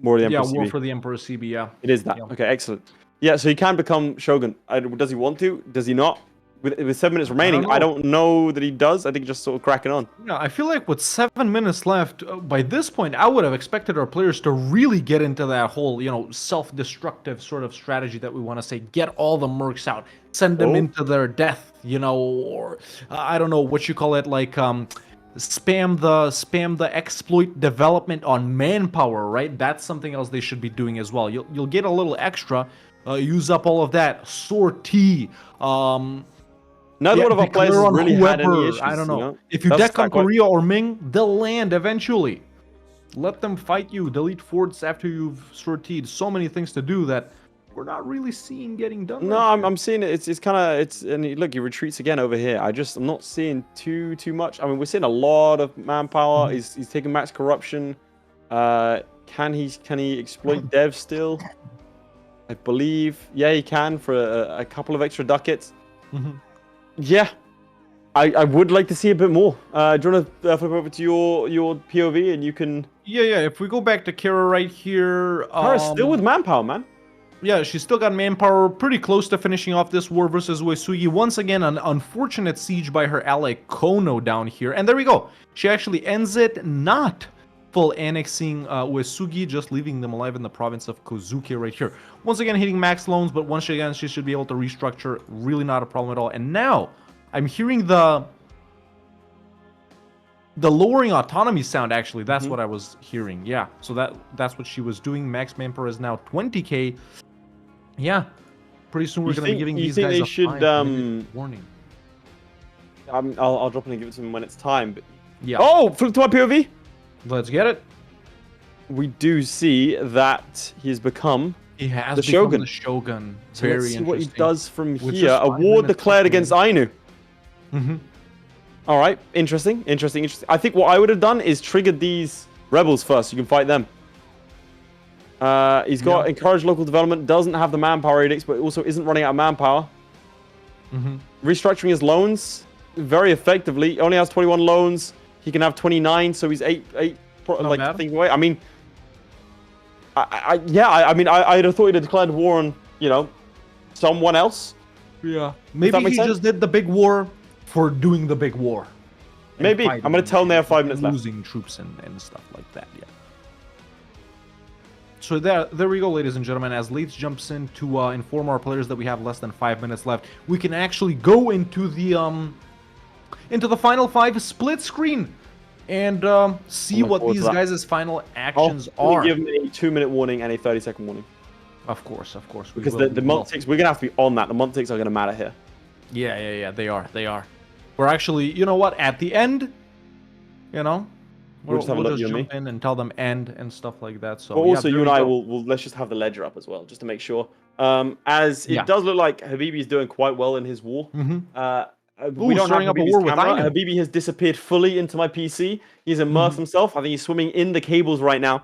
war of the Emperor. Yeah, war for the Emperor CB. Yeah, it is that. Yeah. Okay, excellent. Yeah, so he can become shogun. Does he want to? Does he not? With 7 minutes remaining, I don't know that he does. I think just sort of cracking on. Yeah, I feel like with 7 minutes left, by this point, I would have expected our players to really get into that whole, self-destructive sort of strategy that we want to say, get all the mercs out, send them into their death, or I don't know what you call it, like spam the exploit development on manpower, right? That's something else they should be doing as well. You'll get a little extra, use up all of that sortie. Neither one of our players has really had any issues. I don't know. If you deck on Korea or Ming, they'll land eventually. Let them fight you. Delete forts after you've sortied. So many things to do that we're not really seeing getting done. No, I'm seeing it. It's kind of and look, he retreats again over here. I'm not seeing too much. I mean, we're seeing a lot of manpower. He's taking max corruption. Can he exploit dev still? I believe, yeah, he can for a couple of extra ducats. Yeah, I would like to see a bit more. Do you want to flip over to your POV and you can... Yeah. If we go back to Kara right here... Kara's still with manpower, man. Yeah, she's still got manpower, pretty close to finishing off this war versus Uesugi. Once again, an unfortunate siege by her ally Kono down here. And there we go. She actually ends it, not full annexing Uesugi, just leaving them alive in the province of Kozuki right here. Once again, hitting max loans, but once again, she should be able to restructure. Really not a problem at all. And now, I'm hearing the lowering autonomy sound, actually. That's what I was hearing. Yeah, so that's what she was doing. Max manpower is now 20k. Yeah, pretty soon we're going to be giving these guys a 5-minute warning. I'll drop in and give it to him when it's time. But... Yeah. Oh, flip to my POV. Let's get it. We do see that he has become the Shogun. The Shogun. So Very let's see what he interesting. does from here. A war declared against Ainu. All right, interesting. I think what I would have done is triggered these rebels first. So you can fight them. He's got encourage local development. Doesn't have the manpower edicts, but also isn't running out of manpower. Restructuring his loans very effectively. Only has 21 loans. He can have 29, so he's eight things away. I mean, I'd have thought he'd have declared war on, someone else. Yeah. Maybe he just did the big war for doing the big war. Maybe. I'm going to tell him they have 5 minutes left. Losing troops and stuff like that, yeah. So there we go, ladies and gentlemen. As Laith jumps in to inform our players that we have less than 5 minutes left, we can actually go into the final 5 split screen and see what these guys' final actions are. Give them a 2-minute warning and a 30-second warning. Of course. Because the montics, we're going to have to be on that. The montics are going to matter here. Yeah, they are. We're actually, you know what, at the end, we'll just jump in and tell them end and stuff like that. So also, you and I will let's just have the ledger up as well, just to make sure. As it does look like Habibi is doing quite well in his war. We don't have Habibi's camera. Habibi has disappeared fully into my PC. He's immersed himself. I think he's swimming in the cables right now,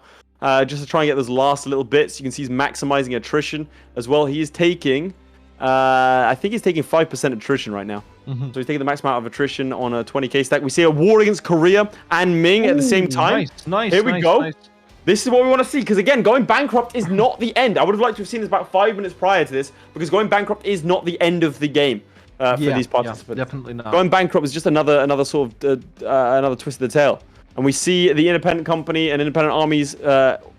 just to try and get those last little bits. You can see he's maximizing attrition as well. He is taking, I think he's taking 5% attrition right now. So he's taking the max amount of attrition on a 20k stack. We see a war against Korea and Ming at the same time. Nice. Here we go. This is what we want to see, because again, going bankrupt is not the end. I would have liked to have seen this about 5 minutes prior to this, because going bankrupt is not the end of the game. For these participants. Definitely not. Going bankrupt is just another sort of another twist of the tail. And we see the independent company and independent armies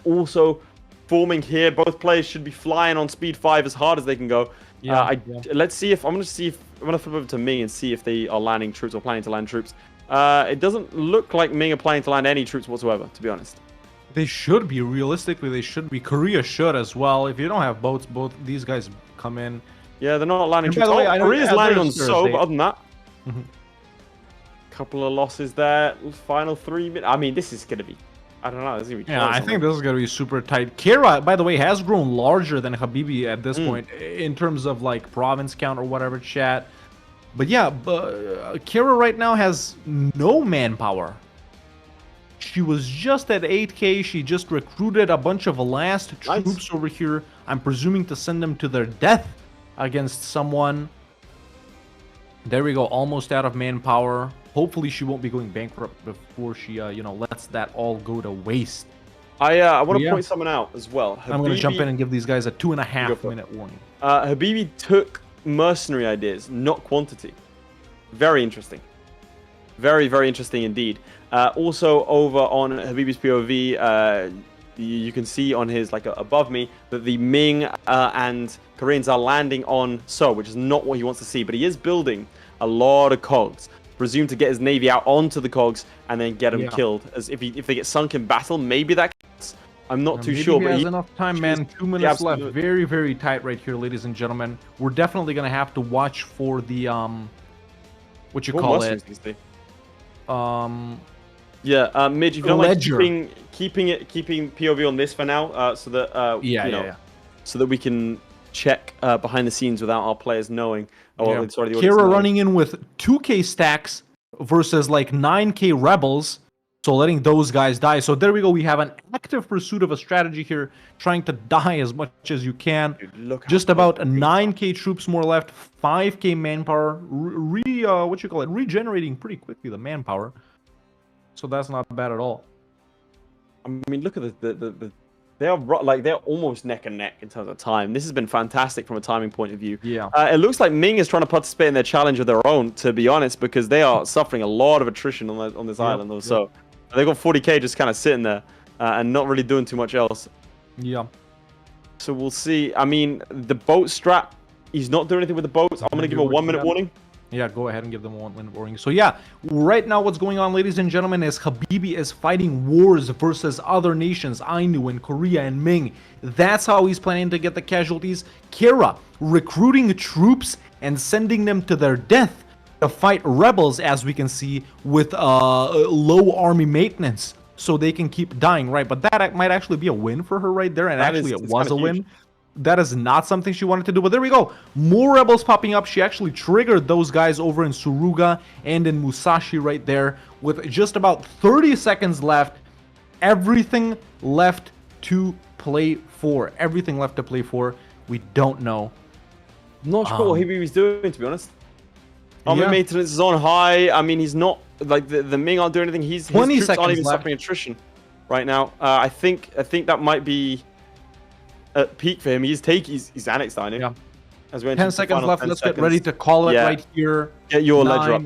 also forming here. Both players should be flying on speed 5 as hard as they can go. Let's see if I'm going to flip over to Ming and see if they are landing troops or planning to land troops. It doesn't look like Ming are planning to land any troops whatsoever, to be honest. They should be. Realistically, they should be. Korea should as well. If you don't have boats, both these guys come in. Yeah, they're not landing troops. Korea's landing on So, but other than that, couple of losses there. Final 3 minutes. I mean, this is going to be, I don't know. This is gonna be I think this is going to be super tight. Kara, by the way, has grown larger than Habibi at this point in terms of like province count or whatever, chat. But yeah, Kira right now has no manpower. She was just at 8k. She just recruited a bunch of last troops over here. I'm presuming to send them to their death against someone. There we go, almost out of manpower. Hopefully she won't be going bankrupt before she, lets that all go to waste. I want to point someone out as well. Habibi, I'm going to jump in and give these guys a 2.5 minute warning. Habibi took mercenary ideas, not quantity. Very interesting. Very, very interesting indeed. Also, over on Habibi's POV, you can see on his, above me, that the Ming and Koreans are landing on Seoul, which is not what he wants to see. But he is building a lot of cogs. Presumed to get his navy out onto the cogs and then get them killed. As if they get sunk in battle, maybe that counts. I'm not too sure. He but has enough time, man. 2 minutes left. Very, very tight right here, ladies and gentlemen. We're definitely gonna have to watch for the what you call it? Midge, if you don't like keeping POV on this for now, so that so that we can check behind the scenes without our players knowing. Kira running in with 2k stacks versus 9k rebels, so letting those guys die. So there we go. We have an active pursuit of a strategy here, trying to die as much as you can. Dude, just about 9k troops more left, 5k manpower. Regenerating pretty quickly the manpower. So that's not bad at all. I mean, look at they're almost neck and neck in terms of time. This has been fantastic from a timing point of view. Yeah. It looks like Ming is trying to participate in their challenge of their own, to be honest, because they are suffering a lot of attrition on this island. Also, they got 40k just kind of sitting there and not really doing too much else. Yeah. So we'll see. I mean, the boat strap. He's not doing anything with the boats. I'm gonna give a 1 minute warning. Yeah, go ahead and give them a 1 minute warning. So yeah, right now what's going on, ladies and gentlemen, is Habibi is fighting wars versus other nations, Ainu and Korea and Ming. That's how he's planning to get the casualties. Kira recruiting troops and sending them to their death to fight rebels, as we can see, with low army maintenance, so they can keep dying, right? But that might actually be a win for her right there, and actually it was a win. That is not something she wanted to do, but there we go. More rebels popping up. She actually triggered those guys over in Suruga and in Musashi right there with just about 30 seconds left. Everything left to play for. Everything left to play for. We don't know. Not sure what Habibi's doing, to be honest. Army maintenance is on high. I mean, he's not, the Ming aren't doing anything. His troops aren't even suffering attrition right now. I think that might be at peak for him. He's annexed Daimyo. Yeah. As we 10 seconds left. Let's get ready to call it right here. Get your ledger up,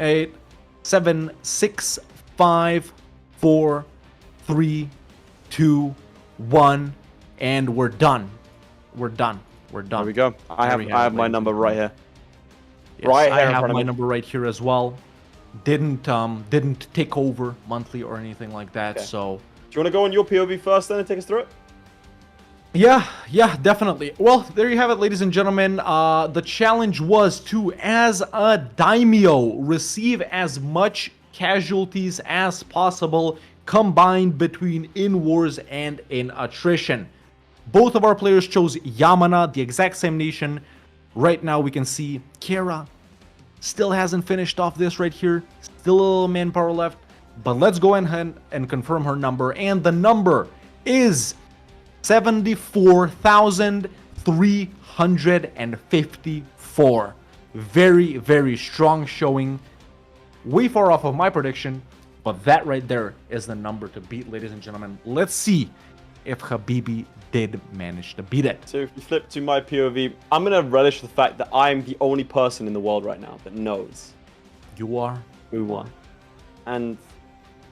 8, 7, 6, 5, 4, 3, 2, 1, and we're done. We're done. There we go. I have my number right here. Yes, right here. I have my number right here as well. Didn't take over monthly or anything like that. Okay. So do you want to go on your POV first then and take us through it? Yeah, definitely. Well, there you have it, ladies and gentlemen. The challenge was to, as a Daimyo, receive as much casualties as possible, combined between in wars and in attrition. Both of our players chose Yamana, the exact same nation. Right now, we can see Kira still hasn't finished off this right here. Still a little manpower left. But let's go ahead and confirm her number. And the number is 74,354. Very, very strong showing. Way far off of my prediction, but that right there is the number to beat, ladies and gentlemen. Let's see if Habibi did manage to beat it. So if you flip to my POV, I'm going to relish the fact that I'm the only person in the world right now that knows. You are? Who won. And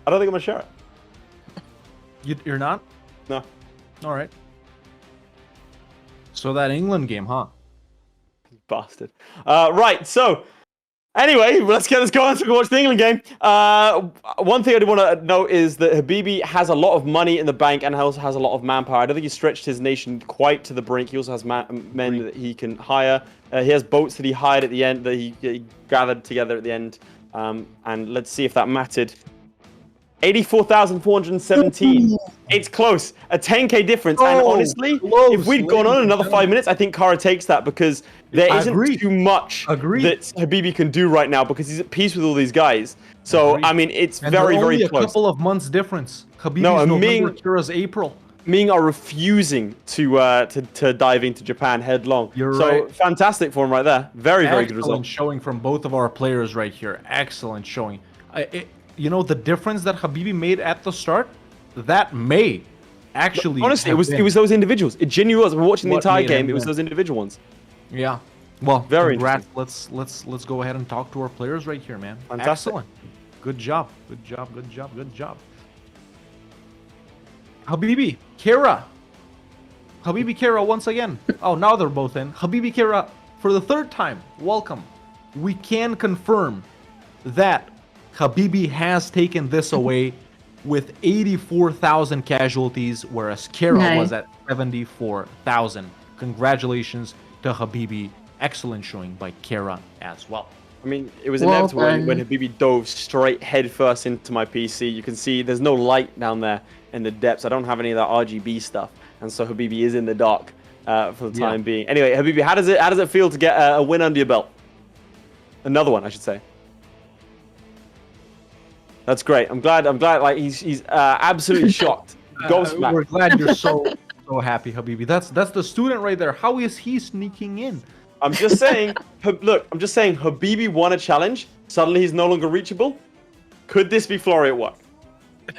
I don't think I'm going to share it. You're not? No. All right. So that England game, huh? Bastard. Right, so anyway, let's get this going so we can watch the England game. One thing I do want to note is that Habibi has a lot of money in the bank and also has a lot of manpower. I don't think he stretched his nation quite to the brink. He also has men that he can hire. He has boats that he hired at the end, that he gathered together at the end. And let's see if that mattered. 84,417. It's close. A 10k difference. And honestly, if we'd gone on another 5 minutes, I think Cara takes that because There I isn't agree. too much Agree. that Habibi can do right now because he's at peace with all these guys. So, Agree. I mean, it's And very, they're very only close. a couple of months difference. Habibi's No, and November, Ming- Kira's April. Ming are refusing to dive into Japan headlong. You're so right. fantastic for him right there. Very, very good Excellent result. showing from both of our players right here. Excellent showing. You know, the difference that Habibi made at the start, that may actually Honestly, have it been was those individuals. It genuinely was. We're watching the what entire made him game. It was win. those individual ones. Yeah. Well, Very congrats. Let's go ahead and talk to our players right here, man. Fantastic. Excellent. Good job. Good job. Good job. Good job. Habibi, Kira. Habibi, Kira, once again. Oh, now they're both in. Habibi, Kira, for the third time, welcome. We can confirm that Habibi has taken this away with 84,000 casualties, whereas Kira Nice. was at 74,000. Congratulations to Habibi. Excellent showing by Kira as well. I mean, it was Well inevitable when done. Habibi dove straight headfirst into my PC. You can see there's no light down there in the depths. I don't have any of that RGB stuff, and so Habibi is in the dark for the time being. Anyway, Habibi, how does it feel to get a win under your belt? Another one, I should say. That's great. I'm glad. Like he's absolutely shocked. Gobsmacked. We're glad you're so happy, Habibi. That's the student right there. How is he sneaking in? I'm just saying. Look, I'm just saying. Habibi won a challenge. Suddenly he's no longer reachable. Could this be Florry at work?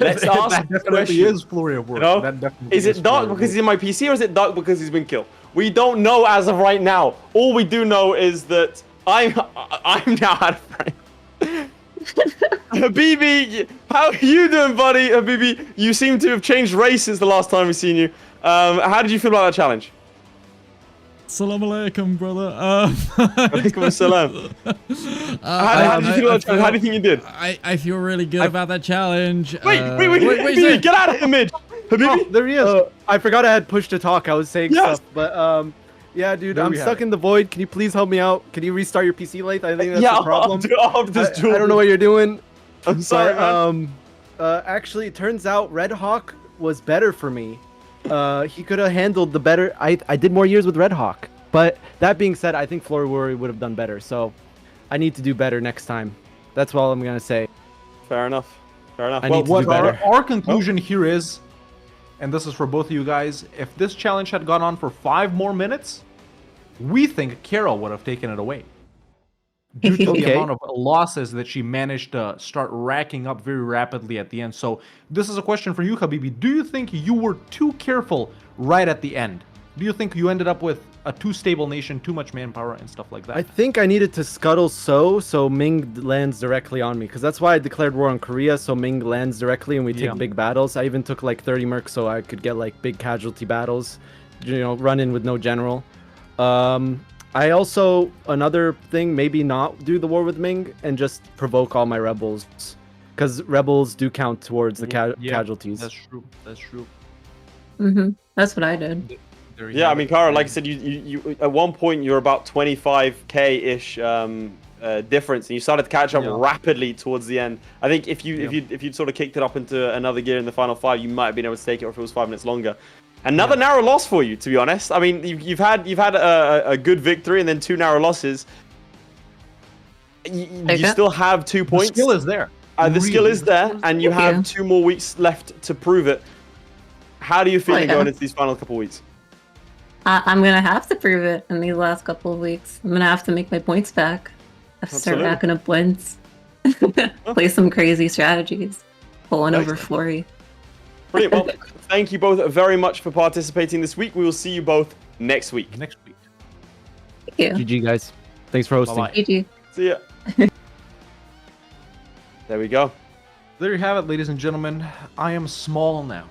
Let's ask That the definitely question. is Flurry of work. You know? That definitely Is it dark Flurry of because he's work. in my PC or is it dark because he's been killed? We don't know as of right now. All we do know is that I'm now out of frame. Habibi, how are you doing, buddy? Habibi, you seem to have changed race since the last time we've seen you. How did you feel about that challenge? Salam alaikum, brother. Alaikum assalam. How did you feel about that challenge? How do you think you did? I feel really good about that challenge. Wait, Habibi, Zlewikk. get out of here, Midge. Habibi, Oh, there he is. I forgot I had push to talk. I was saying Yes. stuff, but yeah, dude, There I'm we have stuck it. in the void. Can you please help me out? Can you restart your PC, Laith? I think that's yeah, the problem. after this I don't know what you're doing. I'm sorry, man. Actually, it turns out Red Hawk was better for me. He could have handled the better. I did more years with Red Hawk, but that being said, I think Florryworry would have done better. So I need to do better next time. That's all I'm gonna say. Fair enough. Fair enough. I Well, need to what do better. Our conclusion here is, and this is for both of you guys, if this challenge had gone on for 5 more minutes, we think Kara would have taken it away. Due to the Okay. amount of losses that she managed to start racking up very rapidly at the end. So this is a question for you, Habibi. Do you think you were too careful right at the end? Do you think you ended up with a too stable nation, too much manpower and stuff like that? I think I needed to scuttle so Ming lands directly on me, because that's why I declared war on Korea, so Ming lands directly and we take Yeah. big battles. I even took like 30 mercs so I could get like big casualty battles, you know, run in with no general. I also, another thing, maybe not do the war with Ming and just provoke all my rebels, because rebels do count towards the casualties. That's true. That's true. That's what I did. There you Yeah, have I mean, it. Kara, like I said, you at one point you're about 25k ish difference, and you started to catch up Yeah. rapidly towards the end. I think if you'd sort of kicked it up into another gear in the final 5, you might have been able to take it, or if it was 5 minutes longer. Another narrow loss for you, to be honest. I mean, you've had a good victory and then 2 narrow losses. You still have 2 The points. skill is there. The skill Really, is there, and you Thank have 2 more weeks left to prove it. How do you feel Oh, yeah. going into these final couple weeks? I'm gonna have to prove it in these last couple of weeks. I'm gonna have to make my points back. I have to start Absolutely. racking up wins. Play some crazy strategies. Pulling over Nice. Flurry. Brilliant. Well, thank you both very much for participating this week. We will see you both next week. Next week. Thank you. GG, guys. Thanks for hosting. Bye-bye. GG. See ya. There we go. There you have it, ladies and gentlemen. I am small now.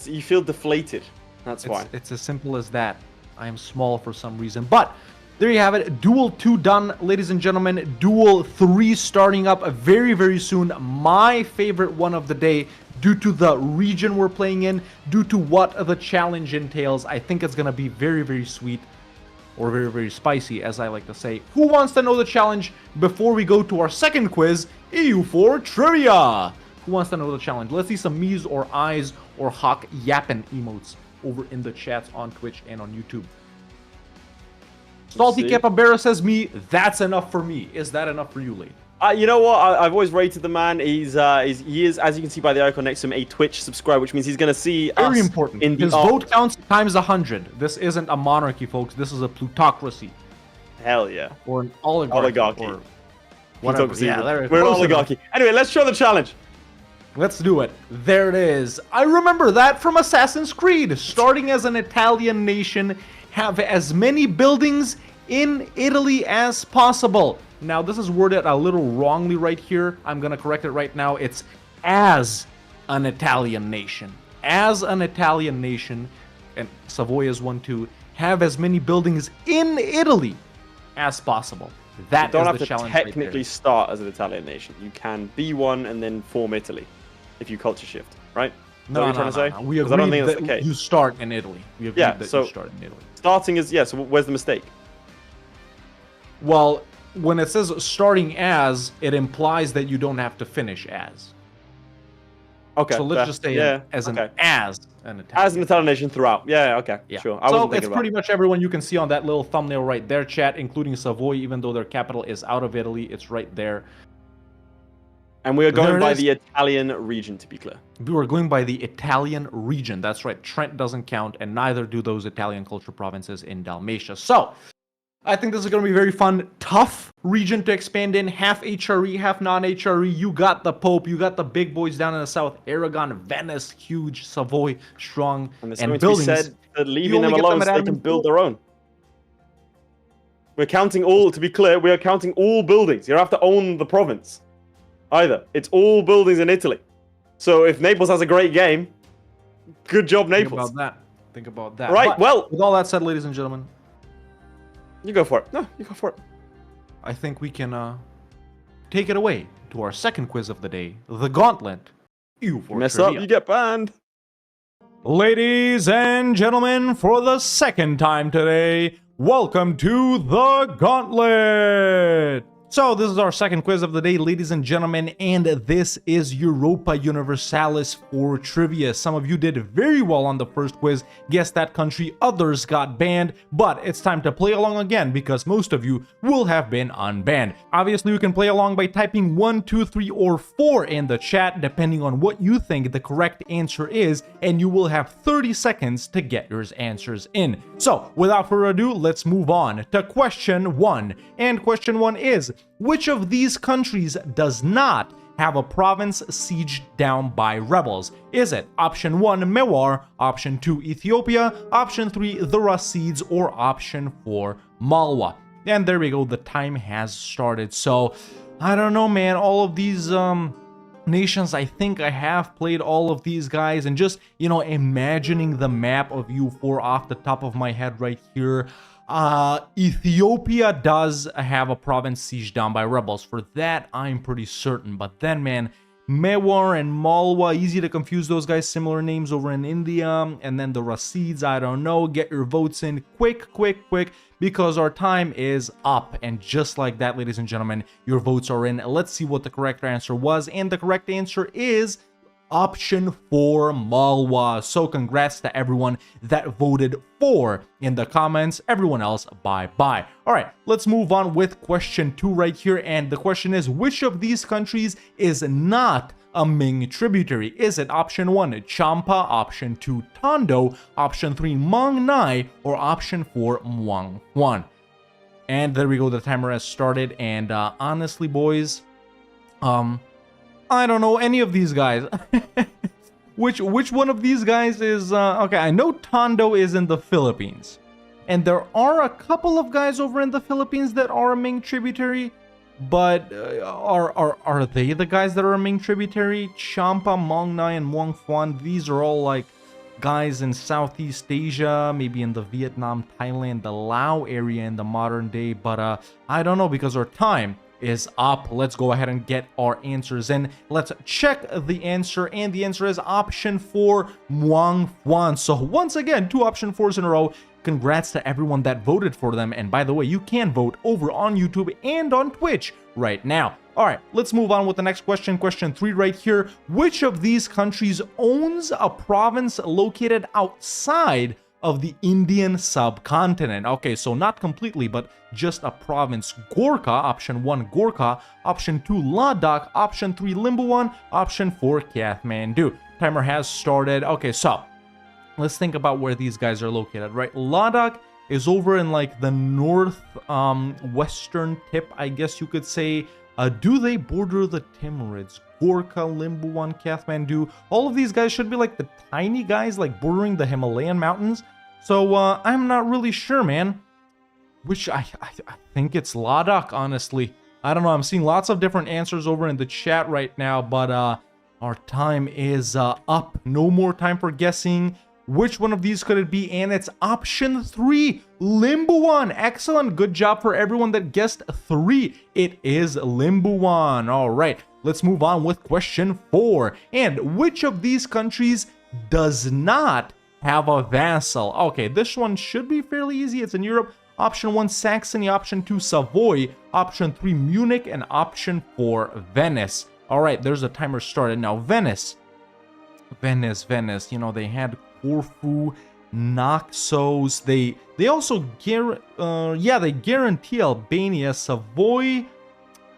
You feel deflated. That's why. It's as simple as that. I am small for some reason. But there you have it. Duel 2 done, ladies and gentlemen. Duel 3 starting up very, very soon. My favorite one of the day, due to the region we're playing in, due to what the challenge entails. I think it's going to be very, very sweet. Or very, very spicy, as I like to say. Who wants to know the challenge before we go to our second quiz, EU4 Trivia? Who wants to know the challenge? Let's see some me's or eyes or hawk yapping emotes over in the chats on Twitch and on YouTube. Salty see. Capybara says me, that's enough for me. Is that enough for you, Laith? You know what? I've always rated the man. He is, as you can see by the icon next to him, a Twitch subscriber, which means he's going to see Very us important. in the His vote counts times 100. This isn't a monarchy, folks. This is a plutocracy. Hell yeah. Or an oligarchy. Or whatever. Plutocracy. Yeah, We're an close enough. oligarchy. Anyway, let's show the challenge. Let's do it. There it is. I remember that from Assassin's Creed. Starting as an Italian nation, have as many buildings in Italy as possible. Now, this is worded a little wrongly right here. I'm going to correct it right now. It's as an Italian nation. As an Italian nation, and Savoy is one too, have as many buildings in Italy as possible. That You don't is have the to challenge technically right there. start as an Italian nation. You can be one and then form Italy if you culture shift, right? Is that what you're trying to say? We 'Cause I don't agreed think that's the that case. you start in Italy. We agreed Yeah, that so- you start in Italy. Starting is, yeah, so where's the mistake? Well, when it says starting as, it implies that you don't have to finish as. Okay. So let's fair. just say yeah, as an okay. Italian. As an Italian nation throughout. Yeah, okay. Yeah. Sure. I So wasn't it's thinking pretty about much everyone you can see on that little thumbnail right there, chat, including Savoy, even though their capital is out of Italy. It's right there. And we are There going it by is. the Italian region, to be clear. We were going by the Italian region. That's right. Trent doesn't count, and neither do those Italian culture provinces in Dalmatia. So, I think this is going to be very fun. Tough region to expand in. Half HRE, half non-HRE. You got the Pope. You got the big boys down in the south. Aragon, Venice, huge. Savoy, strong. And it's And going to be buildings. said that You leaving only them get alone them so at they Adam can and build Phil. their own. We're counting all, to be clear, we are counting all buildings. You don't have to own the province either. It's all buildings in Italy. So if Naples has a great game, good job, Think Naples. about that. Think about that. Right, But well, with all that said, ladies and gentlemen, you go for it. No, you go for it. I think we can take it away to our second quiz of the day, the Gauntlet. EU4 Mess Trivia. up, you get banned. Ladies and gentlemen, for the second time today, welcome to the Gauntlet! So, this is our second quiz of the day, ladies and gentlemen, and this is Europa Universalis for trivia. Some of you did very well on the first quiz, guessed that country, others got banned, but it's time to play along again because most of you will have been unbanned. Obviously, you can play along by typing 1, 2, 3, or 4 in the chat, depending on what you think the correct answer is, and you will have 30 seconds to get your answers in. So, without further ado, let's move on to question 1. And question 1 is, which of these countries does not have a province sieged down by rebels? Is it option 1, Mewar, option 2, Ethiopia, option 3, the Rasids, or option 4, Malwa? And there we go, the time has started. So, I don't know, man, all of these nations, I think I have played all of these guys, and just, you know, imagining the map of EU4 off the top of my head right here, Ethiopia does have a province sieged down by rebels. For that, I'm pretty certain. But then, man, Mewar and Malwa, easy to confuse those guys, similar names over in India. And then the Rasids, I don't know. Get your votes in quick, because our time is up. And just like that, ladies and gentlemen, your votes are in. Let's see what the correct answer was. And the correct answer is option 4, Malwa. So congrats to everyone that voted 4 in the comments. Everyone else, bye-bye. All right, let's move on with question 2 right here. And the question is, which of these countries is not a Ming tributary? Is it option 1, Champa, option 2, Tondo, option 3, Mong Nai, or option 4, Muang Huan? And there we go, the timer has started. And honestly, boys, I don't know any of these guys. Which one of these guys is okay? I know Tondo is in the Philippines, and there are a couple of guys over in the Philippines that are a Ming tributary, but are they the guys that are a Ming tributary? Champa, Mong Nai, and Muang Huan, these are all like guys in Southeast Asia, maybe in the Vietnam, Thailand, the Lao area in the modern day, but I don't know, because our time is up. Let's go ahead and get our answers in. Let's check the answer, and the answer is option 4, Muang Huan. So once again, 2 option 4s in a row. Congrats to everyone that voted for them. And by the way, you can vote over on YouTube and on Twitch right now. All right, let's move on with the next question. Question 3 right here. Which of these countries owns a province located outside of the Indian subcontinent. Okay, so not completely, but just a province. Gorkha, option 1, Gorkha. Option 2, Ladakh. Option 3, Limbuwan. Option 4, Kathmandu. Timer has started. Okay, so let's think about where these guys are located, right? Ladakh is over in like the north western tip, I guess you could say. Do they border the Timurids? Gorkha, Limbuwan, Kathmandu. All of these guys should be like the tiny guys, like bordering the Himalayan mountains. So I'm not really sure, man. Which I think it's Ladakh, honestly. I don't know. I'm seeing lots of different answers over in the chat right now, but our time is up. No more time for guessing. Which one of these could it be? And it's option 3, Limbuwan. Excellent. Good job for everyone that guessed 3. It is Limbuwan. All right, let's move on with question 4. And which of these countries does not have a vassal? Okay, this one should be fairly easy. It's in Europe. Option 1, Saxony. Option 2, Savoy. Option 3, Munich. And option 4, Venice. All right, there's a timer started. Now, Venice, you know, they had Corfu, Naxos. They also they guarantee Albania. Savoy,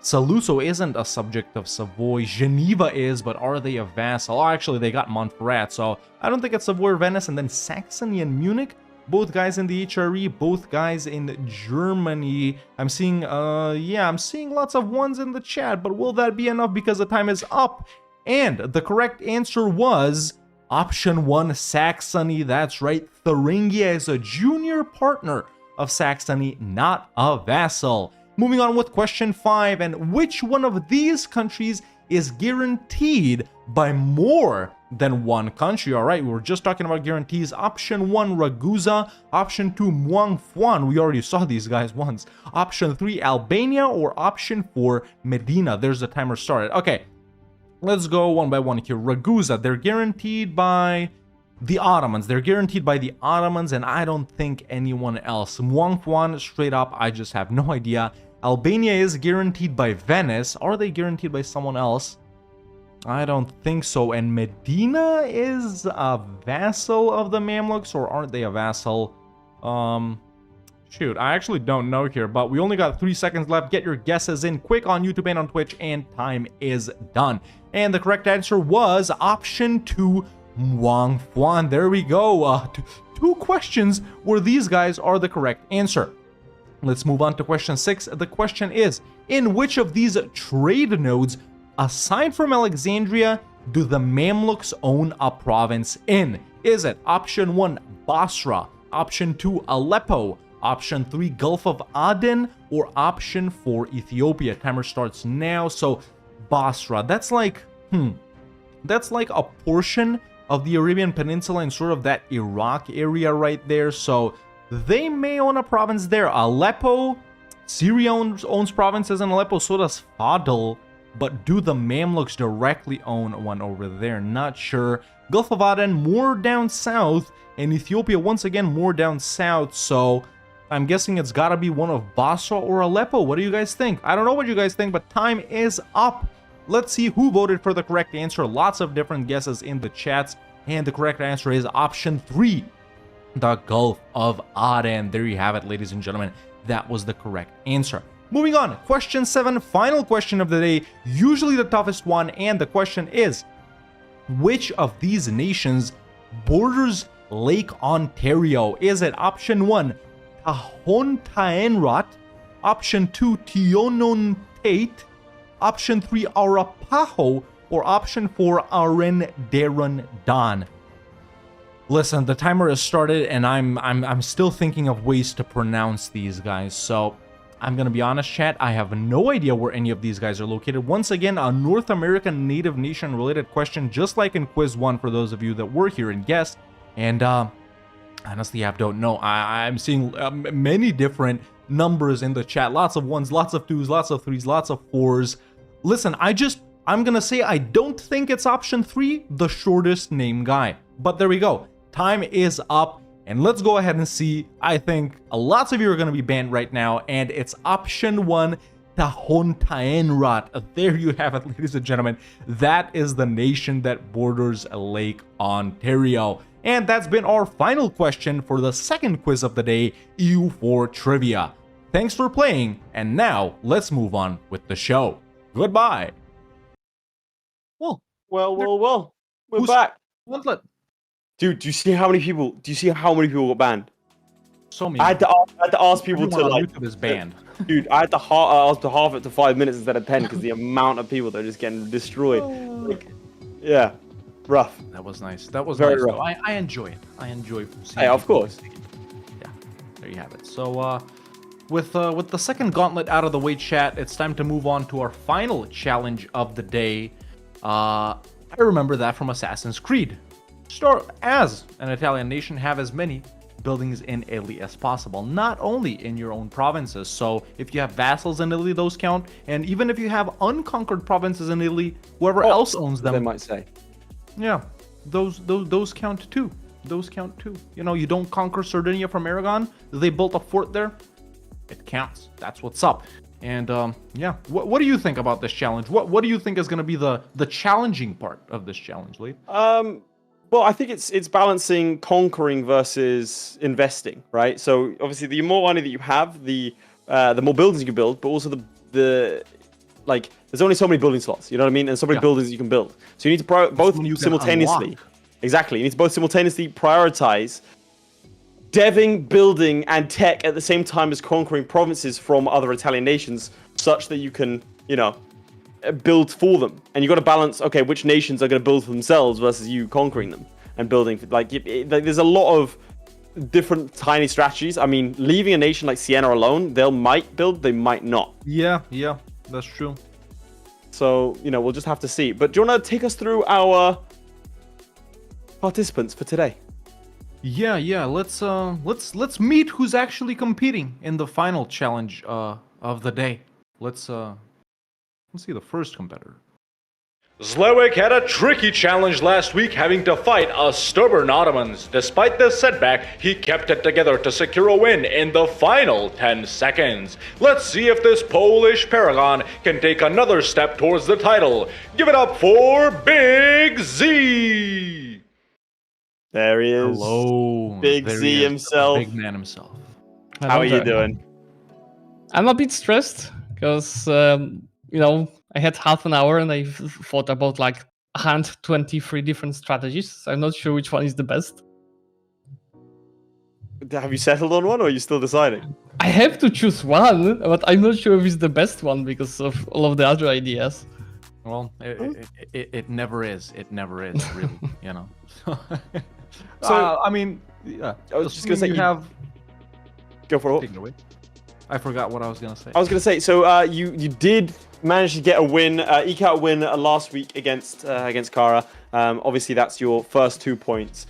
Saluzzo isn't a subject of Savoy. Geneva is, but are they a vassal? Oh, actually, they got Montferrat, so I don't think it's Savoy or Venice. And then Saxony and Munich, both guys in the HRE, both guys in Germany. I'm seeing, I'm seeing lots of ones in the chat, but will that be enough? Because the time is up. And the correct answer was option 1, Saxony. That's right. Thuringia is a junior partner of Saxony, not a vassal. Moving on with question 5. And which one of these countries is guaranteed by more than one country? All right, we were just talking about guarantees. Option 1, Ragusa. Option 2, Muangfuan. We already saw these guys once. Option 3, Albania. Or option 4, Medina. There's the timer started. Okay. Let's go one by one here. Ragusa, they're guaranteed by the Ottomans. They're guaranteed by the Ottomans, and I don't think anyone else. Muangfuan, straight up, I just have no idea. Albania is guaranteed by Venice. Are they guaranteed by someone else? I don't think so. And Medina is a vassal of the Mamluks, or aren't they a vassal? Shoot, I actually don't know here, but we only got 3 seconds left. Get your guesses in quick on YouTube and on Twitch, and time is done. And the correct answer was option 2, Muangfuan. There we go. 2 questions where these guys are the correct answer. Let's move on to question 6. The question is, in which of these trade nodes, aside from Alexandria, do the Mamluks own a province in? Is it option 1, Basra, option 2, Aleppo, option 3, Gulf of Aden, or option 4, Ethiopia? Timer starts now. So Basra, that's like a portion of the Arabian Peninsula and sort of that Iraq area right there. So they may own a province there. Aleppo, Syria owns provinces in Aleppo, so does Fadl. But do the Mamluks directly own one over there? Not sure. Gulf of Aden, more down south, and Ethiopia, once again, more down south. So I'm guessing it's gotta be one of Basra or Aleppo. What do you guys think? I don't know what you guys think, but time is up. Let's see who voted for the correct answer. Lots of different guesses in the chats, and the correct answer is option 3, the Gulf of Aden. There you have it, ladies and gentlemen. That was the correct answer. Moving on, question 7, final question of the day, usually the toughest one, and the question is, which of these nations borders Lake Ontario? Is it option 1, Tahontaenrat, option 2, Tionontate, option 3, Arapaho, or option 4, Arendarundon? Listen, the timer has started, and I'm still thinking of ways to pronounce these guys. So I'm gonna be honest, chat. I have no idea where any of these guys are located. Once again, a North American native nation related question, just like in quiz 1 for those of you that were here and guessed. And honestly, I don't know. I'm seeing many different numbers in the chat. Lots of 1s, lots of 2s, lots of 3s, lots of 4s. Listen, I'm gonna say I don't think it's option 3, the shortest name guy. But there we go. Time is up, and let's go ahead and see. I think lots of you are gonna be banned right now, and it's option 1, Tahontaenrat. There you have it, ladies and gentlemen. That is the nation that borders Lake Ontario. And that's been our final question for the second quiz of the day, EU4 Trivia. Thanks for playing, and now let's move on with the show. Goodbye. Well, Well. We're Who's- back. Gauntlet. Dude, do you see how many people got banned? So many. I had to ask people to Everyone on like, YouTube is banned. dude, I had to half it to 5 minutes instead of 10 because the amount of people that are just getting destroyed. Like, yeah, rough. That was nice. That was Very nice. rough. Though. I enjoy it. I enjoy seeing. Hey, of people course. succeed. Yeah, there you have it. So, with the second gauntlet out of the way, chat, it's time to move on to our final challenge of the day. I remember that from Assassin's Creed. As an Italian nation, have as many buildings in Italy as possible, not only in your own provinces. So if you have vassals in Italy, those count. And even if you have unconquered provinces in Italy, whoever else owns them, They might say. yeah, those count too. Those count too. You know, you don't conquer Sardinia from Aragon. They built a fort there. It counts. That's what's up. And yeah, what do you think about this challenge? What do you think is going to be the challenging part of this challenge, Lee? Well, I think it's balancing conquering versus investing, right? So obviously, the more money that you have, the more buildings you can build, but also the like, there's only so many building slots, you know what I mean? And so many buildings you can build. So you need to both when you can simultaneously. unlock. Exactly, you need to both simultaneously prioritize deving, building, and tech at the same time as conquering provinces from other Italian nations, such that you can, you know, build for them. And you got to balance, okay, which nations are going to build for themselves versus you conquering them and building. Like, there's a lot of different tiny strategies. I mean, leaving a nation like Siena alone, they might build, they might not. Yeah, that's true. So, you know, we'll just have to see. But do you want to take us through our participants for today? Yeah. Let's meet who's actually competing in the final challenge of the day. Let's see the first competitor. Zlewikk had a tricky challenge last week, having to fight a stubborn Ottomans. Despite this setback, he kept it together to secure a win in the final 10 seconds. Let's see if this Polish paragon can take another step towards the title. Give it up for Big Z! There he is. Hello, Big there Z he is, himself. Big man himself. How are you doing? I'm a bit stressed because, you know, I had half an hour and I thought about like 123 different strategies. So I'm not sure which one is the best. Have you settled on one, or are you still deciding? I have to choose one, but I'm not sure if it's the best one because of all of the other ideas. Well, it never is. It never is, really, you know. So, I mean, yeah. I was just gonna say you have. Go for it. Take it away. I forgot what I was gonna say. I was gonna say, so you did manage to get a win, eke out a win last week against Cara. Obviously, that's your first 2 points.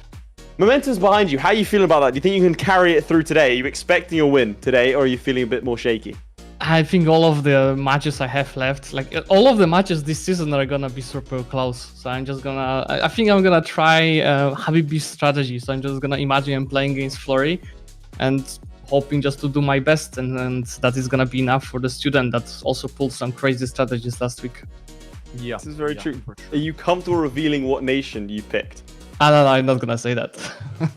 Momentum's behind you. How are you feeling about that? Do you think you can carry it through today? Are you expecting a win today, or are you feeling a bit more shaky? I think all of the matches I have left, like all of the matches this season are gonna be super close. So I'm just gonna, I think I'm gonna try Habibi's strategy. So I'm just gonna imagine I'm playing against Flurry and hoping just to do my best, and that is gonna be enough for the student that also pulled some crazy strategies last week. Yeah, This is very true. for sure. Are you comfortable revealing what nation you picked? I don't know, I'm not gonna say that.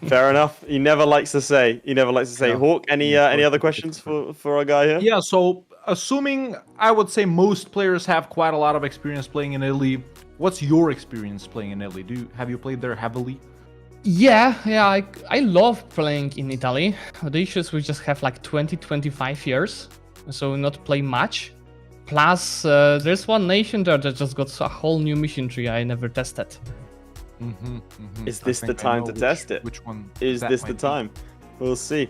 Fair enough. He never likes to say. Yeah. Hawk, any other questions for our guy here? Yeah, so assuming I would say most players have quite a lot of experience playing in Italy, what's your experience playing in Italy? Have you played there heavily? Yeah, I love playing in Italy. The issue is we just have like 20-25 years, so we not play much. Plus, there's one nation there that just got a whole new mission tree I never tested. Is this the time to test it? Which one? Is that this the might be. time? We'll see.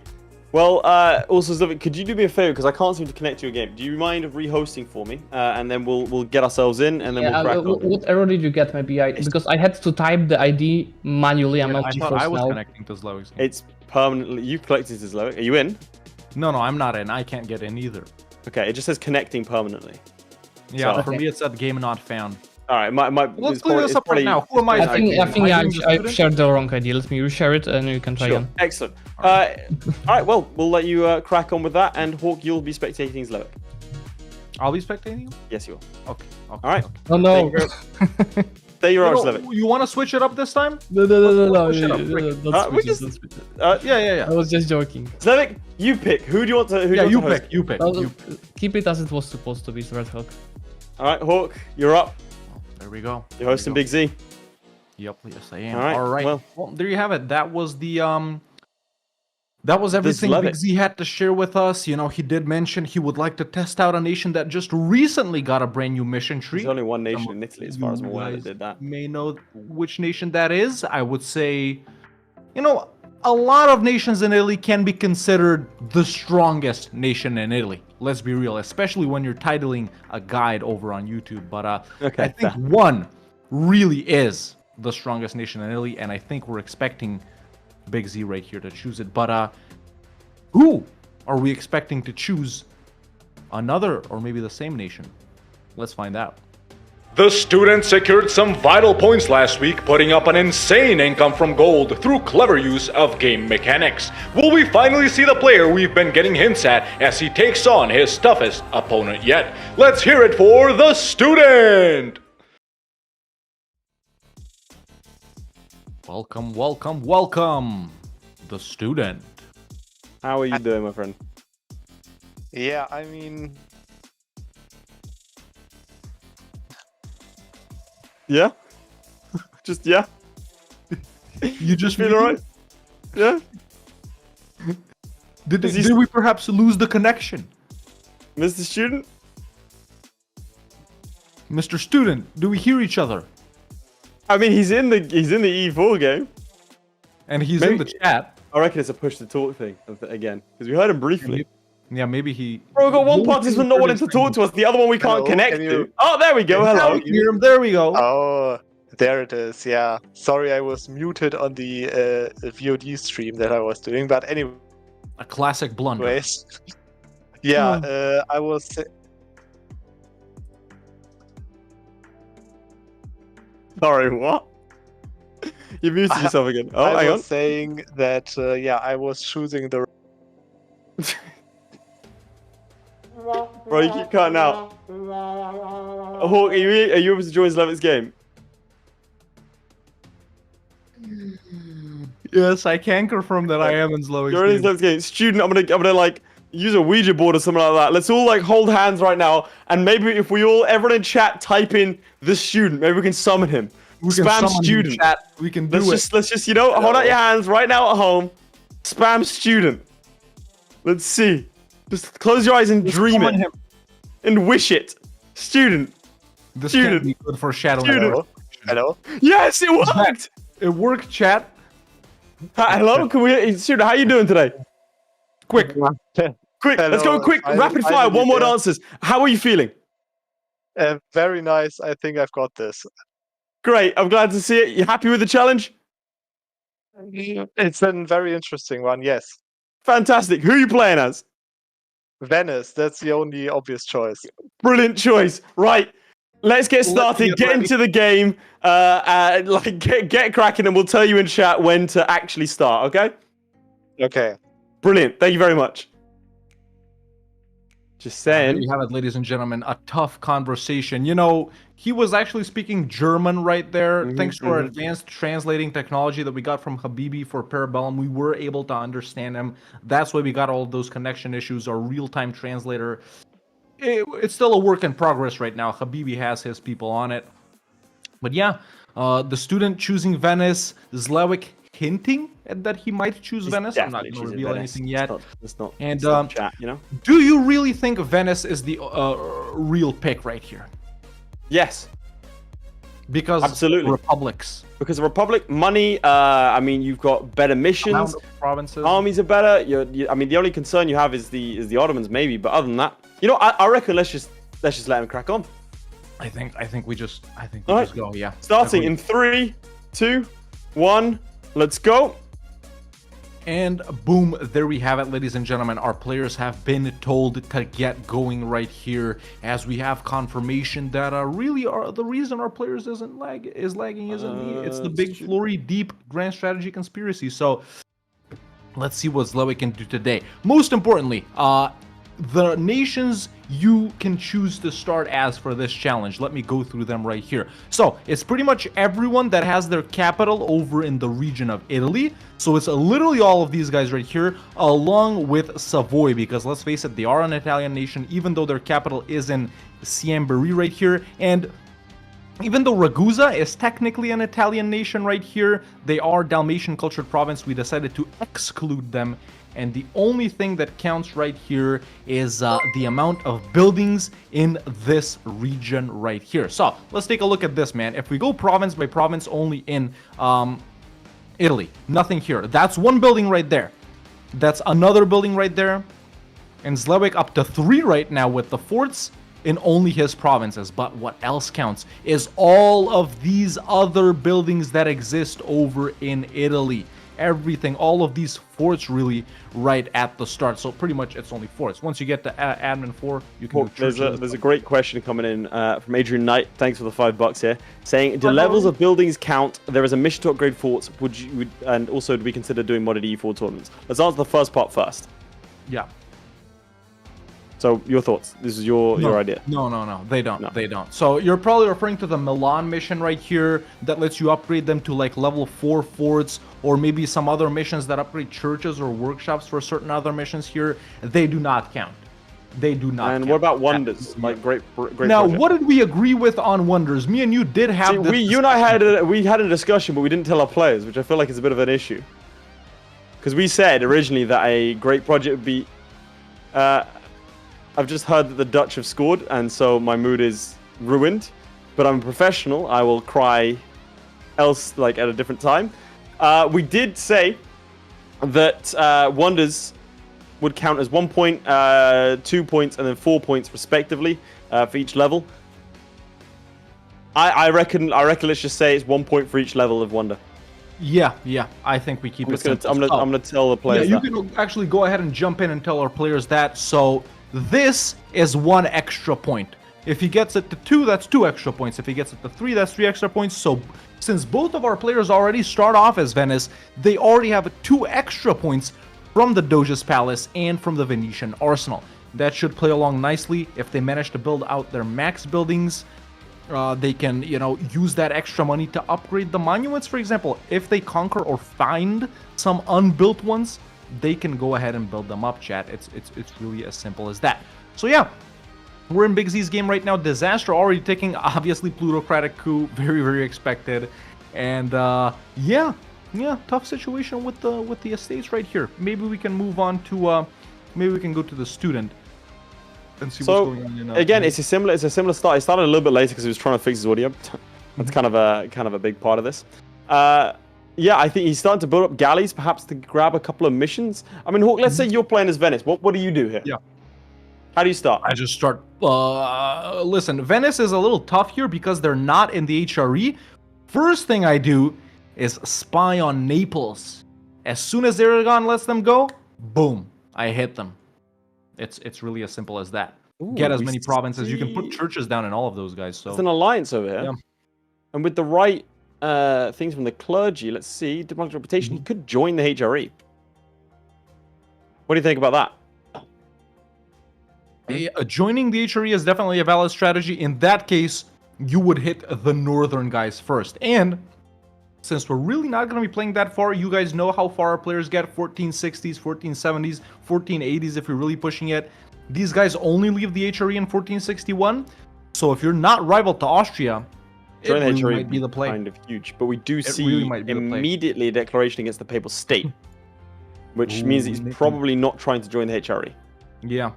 Well, also, Zlewikk, could you do me a favor, because I can't seem to connect to your game. Do you mind re-hosting for me, and then we'll get ourselves in, and then we'll crack on. What error did you get? Maybe because I had to type the ID manually. I'm Yeah, not I too thought I was now. connecting to Zlewikk's game. It's permanently. You've collected this, Zlewikk. Are you in? No, I'm not in. I can't get in either. Okay, it just says connecting permanently. Yeah, So- for me it said game not found. All right, Let's it's clear probably- this it's up right probably- now. Who am I? I think Am I doing the I've student? shared the wrong ID. Let me reshare it and you can try Sure. again. Excellent. All right, well, we'll let you crack on with that, and Hawk, you'll be spectating Zlewikk. I'll be spectating you? Yes, you will. Okay. All right. okay. Oh no. Thank you Stay your arms, Zlewikk. You want to switch it up this time? No. Push it up, quick. Don't we switch it, just- don't switch it. Yeah. I was just joking. Zlewikk, you pick. Who do you want to? Who do Yeah, you you want to pick. You pick. Well, You- keep it as it was supposed to be, Red Hawk. All right, Hawk, you're up. There we go. You're hosting Big Z. Yep, yes I am. All right, Well, there you have it. That was that was everything Zlewikk. Big Z had to share with us. You know, he did mention he would like to test out a nation that just recently got a brand new mission tree. There's only one nation in Italy, as far as I'm aware, that guys did that. May know which nation that is. I would say, you know, a lot of nations in Italy can be considered the strongest nation in Italy. Let's be real, especially when you're titling a guide over on YouTube. But Okay, I think fair. one really is the strongest nation in Italy, and I think we're expecting Big Z right here to choose it. But who are we expecting to choose another or maybe the same nation? Let's find out. The student secured some vital points last week, putting up an insane income from gold through clever use of game mechanics. Will we finally see the player we've been getting hints at as he takes on his toughest opponent yet? Let's hear it for the student! Welcome, the student. How are you doing, my friend? Yeah, I mean, Yeah? Just, yeah? You just Feel alright? Yeah? Did Is he- we perhaps lose the connection? Mr. Student? Mr. Student, do we hear each other? I mean, he's in the E4 game. And he's in the Maybe- chat. I reckon it's a push to talk thing again, because we heard him briefly. Yeah, maybe he... Bro, we got one participant not wanting to talk to us, the other one we can't Hello, connect can to. you- Oh, there we go. Hello. We hear him. There we go. oh, there it is. Yeah, sorry, I was muted on the VOD stream that I was doing. But anyways, A classic blunder. yeah, I was. Sorry, what? You muted yourself again. Oh, I hang was saying that. Yeah, I was choosing the. Bro, you keep cutting out. Hawk, are you able to join Zlewick's game? Yes, I can confirm that I am in Zlewikk. You're in Zlewick's game. Student, I'm gonna like use a Ouija board or something like that. Let's all like hold hands right now, and maybe if we all, everyone in chat, type in the student, maybe we can summon him. We can Spam summon him in student. chat. We can do Let's just, you know, hold out your hands right now at home. Spam student. Let's see. Just close your eyes and dream summon it. him. And wish it. Student. This Student. can't be good for shadowing. Student. Hello. Yes, it worked. It worked, chat. Hello, can we? Student, how you doing today? Quick. Quick, let's go Hello, quick, rapid fire, finally one word there. answers. How are you feeling? Very nice. I think I've got this. Great, I'm glad to see it. You happy with the challenge? It's a very interesting one. Yes, Fantastic. Who are you playing as? Venice. That's the only obvious choice. Brilliant choice. Right, let's get started. Get into the game. Like get cracking, and we'll tell you in chat when to actually start. Okay? Okay. Brilliant. Thank you very much. Just There saying. you have it, ladies and gentlemen. A tough conversation. You know, he was actually speaking German right there. Thanks to our advanced translating technology that we got from Habibi for Parabellum, we were able to understand him. That's why we got all of those connection issues. Our real-time translator, it's still a work in progress right now. Habibi has his people on it. But yeah, the student choosing Venice, Zlewikk hinting that he might choose Venice. I'm not going to reveal anything yet. It's not. And, it's not chat, you know. Do you really think Venice is the real pick right here? Yes, Because Absolutely. republics, because the Republic, money. I mean, you've got better missions. amount of provinces. Armies are better. I mean, the only concern you have is the Ottomans, maybe. But other than that, you know, I reckon let's just let him crack on. I think we just All right. go. Yeah. Starting in 3, 2, 1. Let's go. And boom, there we have it, ladies and gentlemen. Our players have been told to get going right here, as we have confirmation that really are the reason our players is lagging isn't me. It's the big Flurry deep grand strategy conspiracy. So let's see what Zlewikk can do today. Most importantly, the nations you can choose to start as for this challenge. Let me go through them right here. So it's pretty much everyone that has their capital over in the region of Italy. So it's literally all of these guys right here, along with Savoy, because let's face it, they are an Italian nation, even though their capital is in Ciambari right here. And even though Ragusa is technically an Italian nation right here, they are Dalmatian cultured province. We decided to exclude them. And the only thing that counts right here is the amount of buildings in this region right here. So let's take a look at this, man. If we go province by province only in Italy, nothing here. That's one building right there. That's another building right there. And Zlewikk up to 3 right now with the forts in only his provinces. But what else counts is all of these other buildings that exist over in Italy. Everything, all of these forts really right at the start. So pretty much it's only forts. Once you get to admin 4, you can do there's a great question coming in from Adrian Knight. Thanks for the $5 here. Saying, do levels of buildings count? There is a mission to upgrade forts. And also, do we consider doing modded EU4 tournaments? Let's answer the first part first. Yeah. So your thoughts? This is your idea. No, they don't. They don't. So you're probably referring to the Milan mission right here that lets you upgrade them to like level 4 forts, or maybe some other missions that upgrade churches or workshops for certain other missions here. They do not count. They do not. And count. What about wonders? Like great. Now, project. what did we agree with on wonders? Me and you did have. See, you and I had a discussion, but we didn't tell our players, which I feel like is a bit of an issue. Because we said originally that a great project would be. I've just heard that the Dutch have scored, and so my mood is ruined. But I'm a professional. I will cry else like at a different time. We did say that wonders would count as 1 point, 2 points, and then 4 points respectively for each level. I reckon. Let's just say it's 1 point for each level of wonder. Yeah. I think we keep it simple. I'm gonna tell the players. Yeah, you can actually go ahead and jump in and tell our players that. So this is 1 extra point. If he gets it to 2, that's 2 extra points. If he gets it to 3, that's 3 extra points. So since both of our players already start off as Venice, they already have 2 extra points from the Doge's Palace and from the Venetian Arsenal. That should play along nicely. If they manage to build out their max buildings, they can, use that extra money to upgrade the monuments. For example, if they conquer or find some unbuilt ones, they can go ahead and build them up, chat. It's really as simple as that. So yeah, we're in Big Z's game right now. Disaster already ticking. Obviously, plutocratic coup, very, very expected. And yeah, tough situation with the estates right here. Maybe we can move on to maybe we can go to the student and see what's going on. Again, it's a similar start. It started a little bit later because he was trying to fix his audio. That's kind of a big part of this. Yeah, I think he's starting to build up galleys, perhaps to grab a couple of missions. I mean, Hawk, let's say you're playing as Venice. What do you do here? Yeah. How do you start? I just start. Listen, Venice is a little tough here because they're not in the HRE. First thing I do is spy on Naples. As soon as Aragon lets them go, boom, I hit them. It's really as simple as that. Ooh, get as many provinces. You can put churches down in all of those guys. So it's an alliance over here. Yeah. And with the right things from the clergy, let's see, democratic reputation, he could join the HRE. What do you think about that? Joining the HRE is definitely a valid strategy. In that case, you would hit the northern guys first. And since we're really not going to be playing that far, you guys know how far our players get. 1460s, 1470s, 1480s if you're really pushing it. These guys only leave the HRE in 1461. So if you're not rival to Austria, it really might be the play. Kind of huge. But we do see immediately a declaration against the Papal State, which means he's probably not trying to join the HRE. Yeah.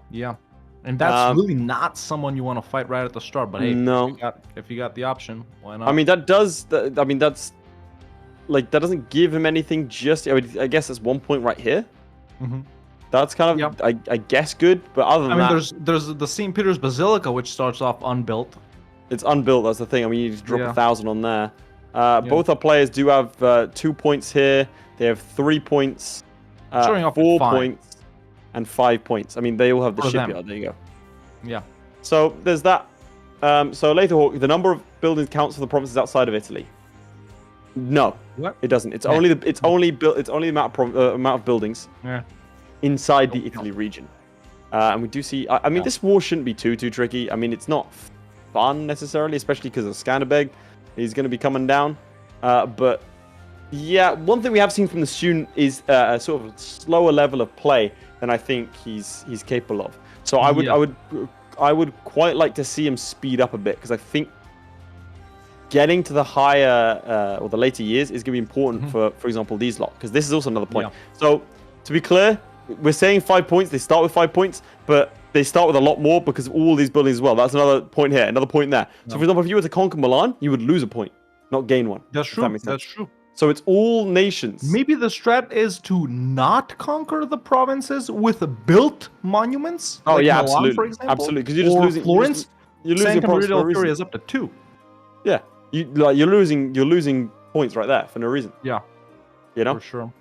And that's really not someone you want to fight right at the start. But hey, no. if you got the option, why not? I mean, that doesn't give him anything just... I guess that's 1 point right here. Mm-hmm. That's kind of, I guess, good. But other than that... there's the St. Peter's Basilica, which starts off unbuilt. It's unbuilt, that's the thing. I mean, you just drop 1,000 on there. Both our players do have 2 points here. They have 3 points, 4 points, and 5 points. I mean, they all have the shipyard. There you go. Yeah. So there's that. So Laith Hawk, the number of buildings counts for the provinces outside of Italy. No, it doesn't. It's only the amount of buildings inside the Italy region. And we do see... I mean, this war shouldn't be too tricky. I mean, it's not fun necessarily, especially because of Skanderbeg. He's going to be coming down. But yeah, one thing we have seen from the student is a sort of slower level of play than I think he's capable of. So I would quite like to see him speed up a bit, because I think getting to the higher or the later years is going to be important for example, these lot, because this is also another point. So to be clear, we're saying 5 points. They start with 5 points, but they start with a lot more because of all these buildings as well. That's another point here, another point there. So for example, if you were to conquer Milan, you would lose a point, not gain one. That's true. That's true. So it's all nations. Maybe the strat is to not conquer the provinces with built monuments. Oh like yeah, Milan, absolutely, for example. absolutely. Because you're just losing Florence. You're losing Santa Maria points for no del Fiore reason. is up to 2. Yeah, you're losing points right there for no reason. Yeah, you know. For sure.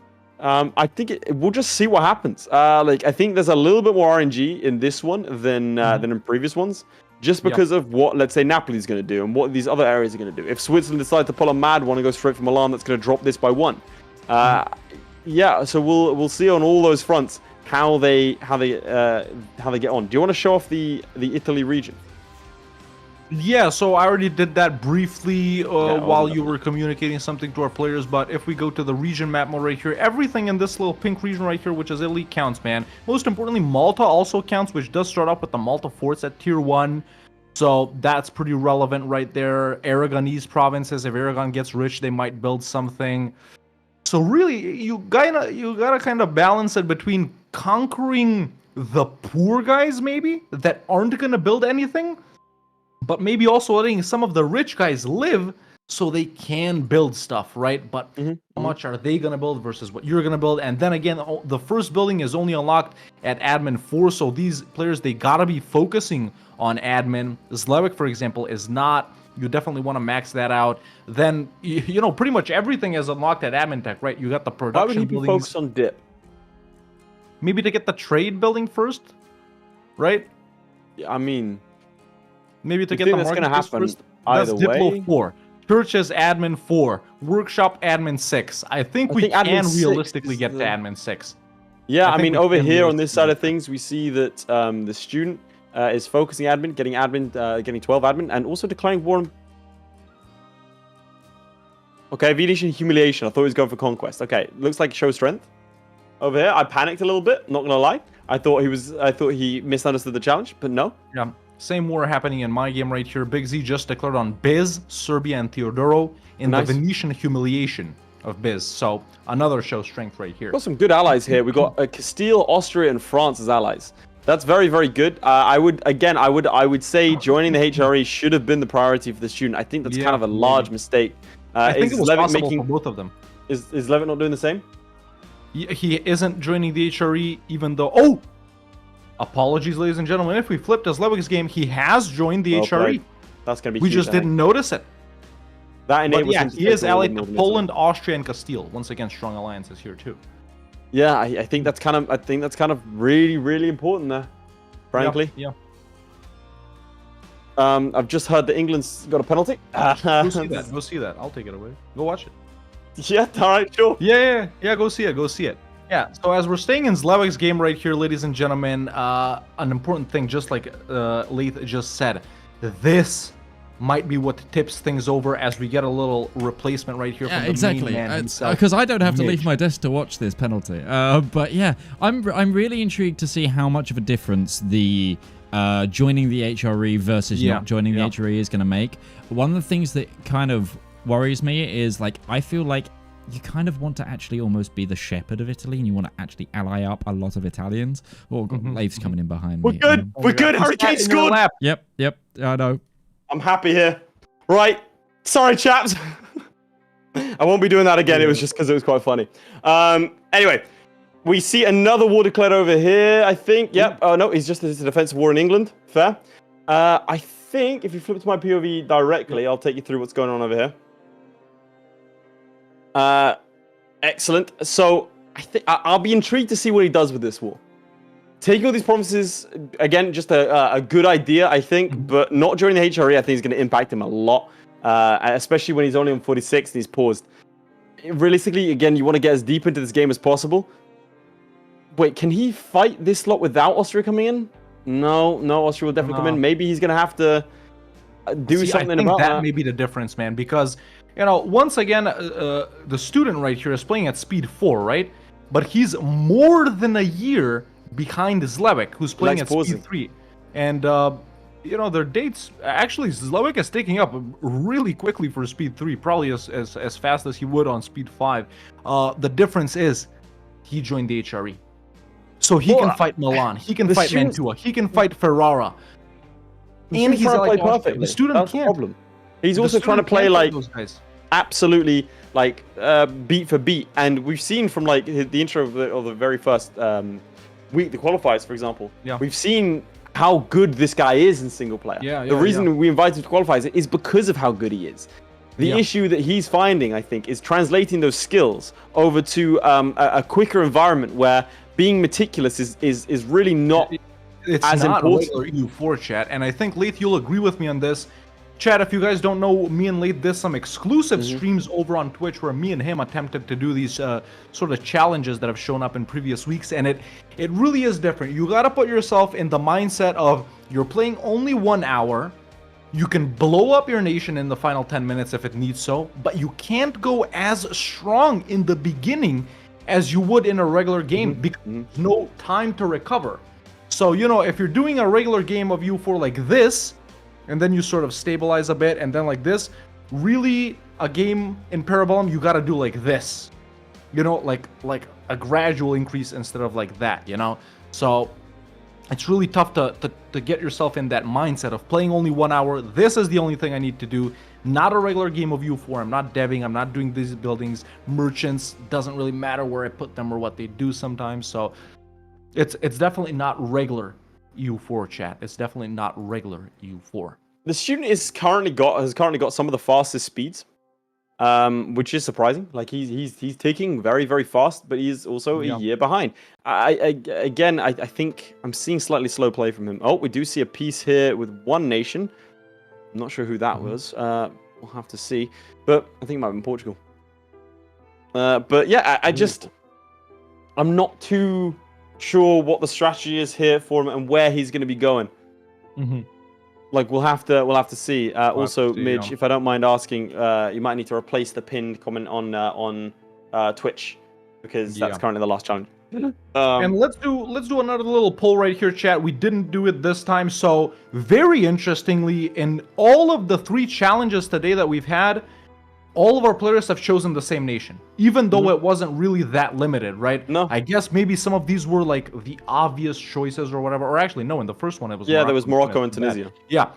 I think we'll just see what happens. Like I think there's a little bit more RNG in this one than in previous ones, just because of what, let's say, Napoli's going to do and what these other areas are going to do. If Switzerland decide to pull a mad one and go straight for Milan, that's going to drop this by 1. Yeah, so we'll see on all those fronts how they get on. Do you want to show off the Italy region? Yeah, so I already did that briefly while you were communicating something to our players, but if we go to the region map mode right here, everything in this little pink region right here, which is Italy, counts, man. Most importantly, Malta also counts, which does start off with the Malta forts at tier 1. So that's pretty relevant right there. Aragonese provinces, if Aragon gets rich, they might build something. So really, you gotta kind of balance it between conquering the poor guys, maybe, that aren't gonna build anything, but maybe also letting some of the rich guys live so they can build stuff, right? But how much are they going to build versus what you're going to build? And then again, the first building is only unlocked at admin 4, so these players, they got to be focusing on admin. Zlewikk, for example, is not. You definitely want to max that out. Then, you know, pretty much everything is unlocked at admin tech, right? You got the production Why would he be buildings. focused on dip? Maybe to get the trade building first, right? Yeah, I mean... Maybe to You get think the that's gonna market happen first. either That's Diplo way? 4. Churches admin 4. Workshop admin 6. I think we admin can 6 realistically is get to the- admin 6. Yeah, I think mean, we over can here on this realistically side of get things, we see that the student is focusing admin, getting 12 admin, and also declaring war on... Okay, Venetian humiliation. I thought he was going for conquest. Okay, looks like show strength. Over here, I panicked a little bit, not gonna lie. I thought he misunderstood the challenge, but no. Yeah. Same war happening in my game right here. Big Z just declared on Biz, Serbia, and Theodoro in Nice. the Venetian humiliation of Biz. So another show strength right here. We've got some good allies here. We've got Castile, Austria, and France as allies. That's very, very good. I would say joining the HRE should have been the priority for the student. I think that's kind of a large mistake. I think is it was Zlewikk possible for both of them. Is Zlewikk not doing the same? He isn't joining the HRE, even though... Oh! Apologies, ladies and gentlemen. If we flipped as Zlewick's game, he has joined the Well HRE. played. That's going to be We huge, just I think. didn't notice it. That But enables yeah, him to he take is all allied the to Northern Poland, Austria, and Castile. Once again, strong alliances here too. Yeah, I think that's kind of really, really important there. Frankly. Yeah. I've just heard that England's got a penalty. Go see that. Go see that. I'll take it away. Go watch it. Yeah, alright, sure. Yeah. Go see it. Go see it. Yeah, so as we're staying in Zlewick's game right here, ladies and gentlemen, an important thing, just like Laith just said, this might be what tips things over as we get a little replacement right here from the exactly. main man himself. Because I don't have to Midge. leave my desk to watch this penalty. But yeah, I'm really intrigued to see how much of a difference the joining the HRE versus not joining the HRE is going to make. One of the things that kind of worries me is, like, I feel like you kind of want to actually almost be the shepherd of Italy, and you want to actually ally up a lot of Italians. Oh, Laith's coming in behind me. We're good. We're good. Hurricane scored. Yep. I know. I'm happy here. Right. Sorry, chaps. I won't be doing that again. It was just because it was quite funny. Anyway, we see another war declared over here, I think. Yep. Oh, no, it's just a defensive war in England. Fair. I think if you flip to my POV directly, I'll take you through what's going on over here. Excellent. So I think I'll be intrigued to see what he does with this war. Taking all these provinces, again, just a good idea, I think, but not during the HRE. I think is going to impact him a lot, especially when he's only on 46 and he's paused. Realistically, again, you want to get as deep into this game as possible. Wait, can he fight this lot without Austria coming in? No, Austria will definitely come in. Maybe he's gonna have to do something I think about that may be the difference, man, because once again, the student right here is playing at speed 4, right? But he's more than a year behind Zlewikk, who's playing at speed 3. And their dates, actually Zlewikk is taking up really quickly for speed 3, probably as fast as he would on speed 5. The difference is he joined the HRE. So he can fight Milan, he can fight Mantua, he can fight Ferrara. And he's trying to play perfect. The student That's can't. the problem. He's also trying to play like absolutely like beat for beat, and we've seen from like the intro of the very first week, the qualifiers, for example. Yeah. We've seen how good this guy is in single player. The reason we invited him to qualifiers is because of how good he is. The issue that he's finding, I think, is translating those skills over to a quicker environment where being meticulous is really not as important. It's not EU4 chat, and I think Laith, you'll agree with me on this. Chat, if you guys don't know, me and Laith did some exclusive streams over on Twitch where me and him attempted to do these sort of challenges that have shown up in previous weeks, and it really is different. You gotta put yourself in the mindset of you're playing only 1 hour. You can blow up your nation in the final 10 minutes if it needs so, but you can't go as strong in the beginning as you would in a regular game because there's no time to recover. So, if you're doing a regular game of EU4 like this, and then you sort of stabilize a bit, and then like this, really a game in Parabellum, you gotta do like this. Like a gradual increase instead of like that, So it's really tough to get yourself in that mindset of playing only 1 hour. This is the only thing I need to do. Not a regular game of EU4. I'm not deving. I'm not doing these buildings. Merchants, doesn't really matter where I put them or what they do sometimes. So it's definitely not regular EU4 chat. It's definitely not regular EU4. The student has currently got some of the fastest speeds, which is surprising. Like he's ticking very, very fast, but he's also a year behind. I think I'm seeing slightly slow play from him. Oh, we do see a piece here with one nation. I'm not sure who that was. We'll have to see. But I think it might have been Portugal. But yeah, I'm not too sure what the strategy is here for him and where he's going to be going. Like we'll have to see. Also, Midge, if I don't mind asking, you might need to replace the pinned comment on Twitch because that's currently the last challenge. And let's do another little poll right here, chat. We didn't do it this time, so very interestingly, in all of the 3 challenges today that we've had, all of our players have chosen the same nation, even though it wasn't really that limited, right? No. I guess maybe some of these were like the obvious choices or whatever, or actually no, in the first one it was there was Morocco and Tunisia. Yeah.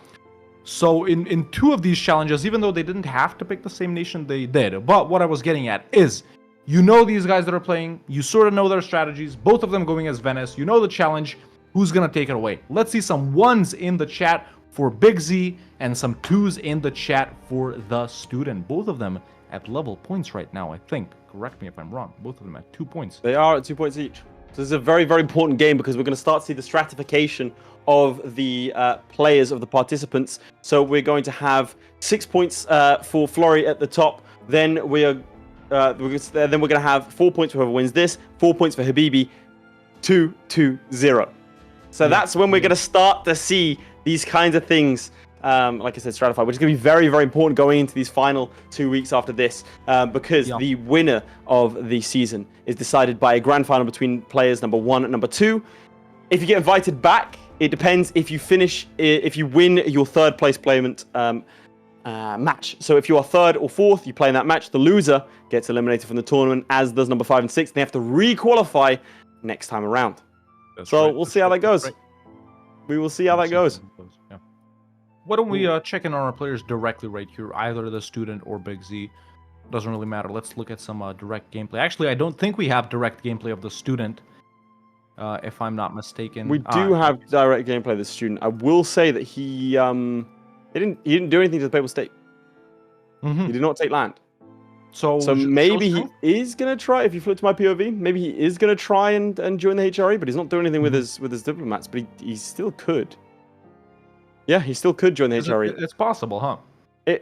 So in 2 of these challenges, even though they didn't have to pick the same nation, they did. But what I was getting at is, these guys that are playing, you sort of know their strategies, both of them going as Venice, the challenge, who's gonna take it away? Let's see some 1s in the chat for Big Z and some 2s in the chat for the student. Both of them at level points right now, I think. Correct me if I'm wrong. Both of them at 2 points. They are at 2 points each. So this is a very, very important game because we're going to start to see the stratification of the players, of the participants. So we're going to have 6 points for Florry at the top. Then we're going to have 4 points for whoever wins this, 4 points for Habibi, 2-2-0. So that's when we're going to start to see these kinds of things, like I said, stratified, which is going to be very, very important going into these final 2 weeks after this, because the winner of the season is decided by a grand final between players number 1 and number 2. If you get invited back, it depends if you win your 3rd place placement match. So if you are 3rd or 4th, you play in that match. The loser gets eliminated from the tournament, as does number 5 and 6. They have to re-qualify next time around. We'll see how that goes. We will see how that goes. Yeah. Why don't we check in on our players directly right here, either the student or Big Z. Doesn't really matter. Let's look at some direct gameplay. Actually, I don't think we have direct gameplay of the student, if I'm not mistaken. We do have direct gameplay of the student. I will say that he didn't do anything to the Papal State. He did not take land. So maybe he is gonna try. If you flip to my POV, maybe he is gonna try and join the HRE, but he's not doing anything with his diplomats. But he still could. Yeah, he still could join the HRE. It's possible, huh?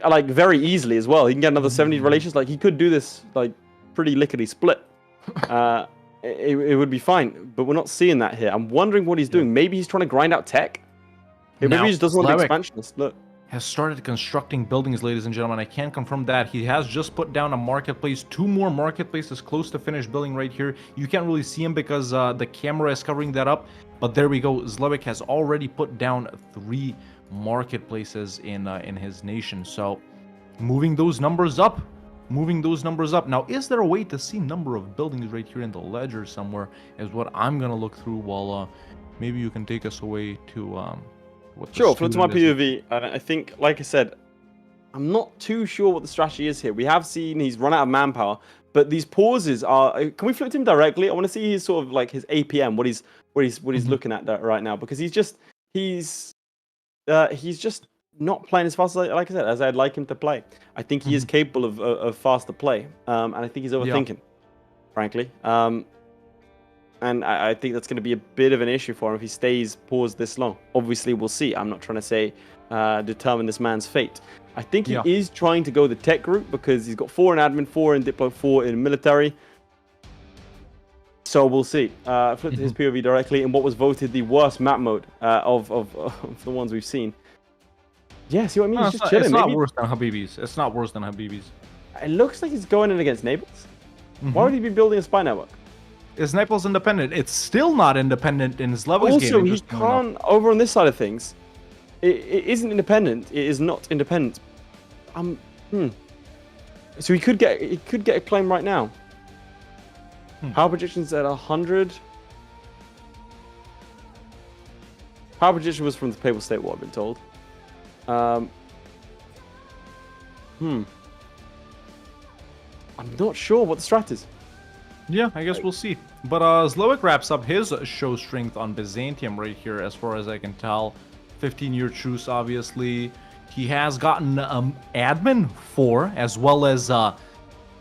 Like very easily as well. He can get another 70 relations. Like he could do this like pretty lickety split. it would be fine. But we're not seeing that here. I'm wondering what he's doing. Maybe he's trying to grind out tech. Maybe he just doesn't want to be expansionist. Look. Has started constructing buildings, ladies and gentlemen. I can confirm that. He has just put down a marketplace. 2 more marketplaces close to finished building right here. You can't really see him because the camera is covering that up. But there we go. Zlewikk has already put down 3 marketplaces in his nation. So moving those numbers up. Now, is there a way to see number of buildings right here in the ledger somewhere is what I'm going to look through while maybe you can take us away to... Sure, flip to my POV. I think, like I said, I'm not too sure what the strategy is here. We have seen he's run out of manpower, but these pauses are. Can we flip to him directly? I want to see his sort of like his APM, what he's looking at right now, because he's just not playing as fast as like I said as I'd like him to play. I think he is capable of faster play, and I think he's overthinking, frankly. And I think that's going to be a bit of an issue for him if he stays paused this long. Obviously, we'll see. I'm not trying to say determine this man's fate. I think he is trying to go the tech route because he's got 4 in admin, 4 in diplo, 4 in military. So we'll see. Flip to his POV directly in what was voted the worst map mode of the ones we've seen. Yeah, see what I mean? No, he's just chilling. It's not worse than Habibi's. It's not worse than Habibi's. It looks like he's going in against Naples. Why would he be building a spy network? Is Naples independent? It's still not independent in Zlewikk's game. Also, he can't, over on this side of things, it isn't independent. It is not independent. So he could get a claim right now. Power projection's at 100. Power projection was from the Papal State War, I've been told. I'm not sure what the strat is. Yeah, I guess we'll see. But Zlewikk wraps up his show strength on Byzantium right here, as far as I can tell. 15-year truce, obviously. He has gotten admin 4 as well as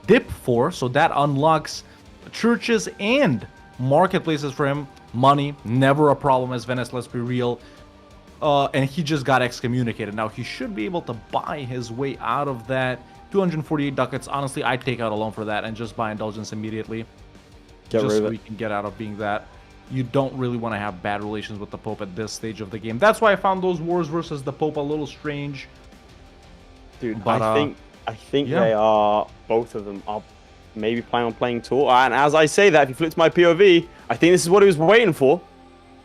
dip 4, so that unlocks churches and marketplaces for him. Money, never a problem as Venice, let's be real. And he just got excommunicated. Now, he should be able to buy his way out of that. 248 ducats. Honestly, I'd take out a loan for that and just buy indulgence immediately. Just so we can get out of being that. You don't really want to have bad relations with the Pope at this stage of the game. That's why I found those wars versus the Pope a little strange. Dude, but, I think they are, both of them are maybe planning on playing tour. And as I say that, if you flip to my POV, I think this is what he was waiting for.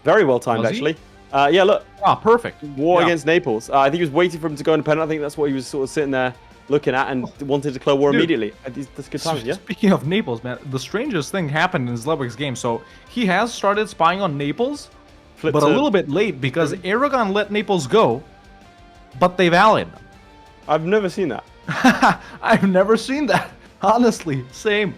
Very well timed, actually. Yeah, look. Ah, perfect. War against Naples. I think he was waiting for him to go independent. I think that's what he was sort of sitting there looking at and wanted to declare war immediately. That's good timing, yeah? Speaking of Naples, man, the strangest thing happened in Zlewikk's game. So he has started spying on Naples, but a little bit late because Aragon let Naples go, but they've allied them. I've never seen that. I've never seen that. Honestly, same.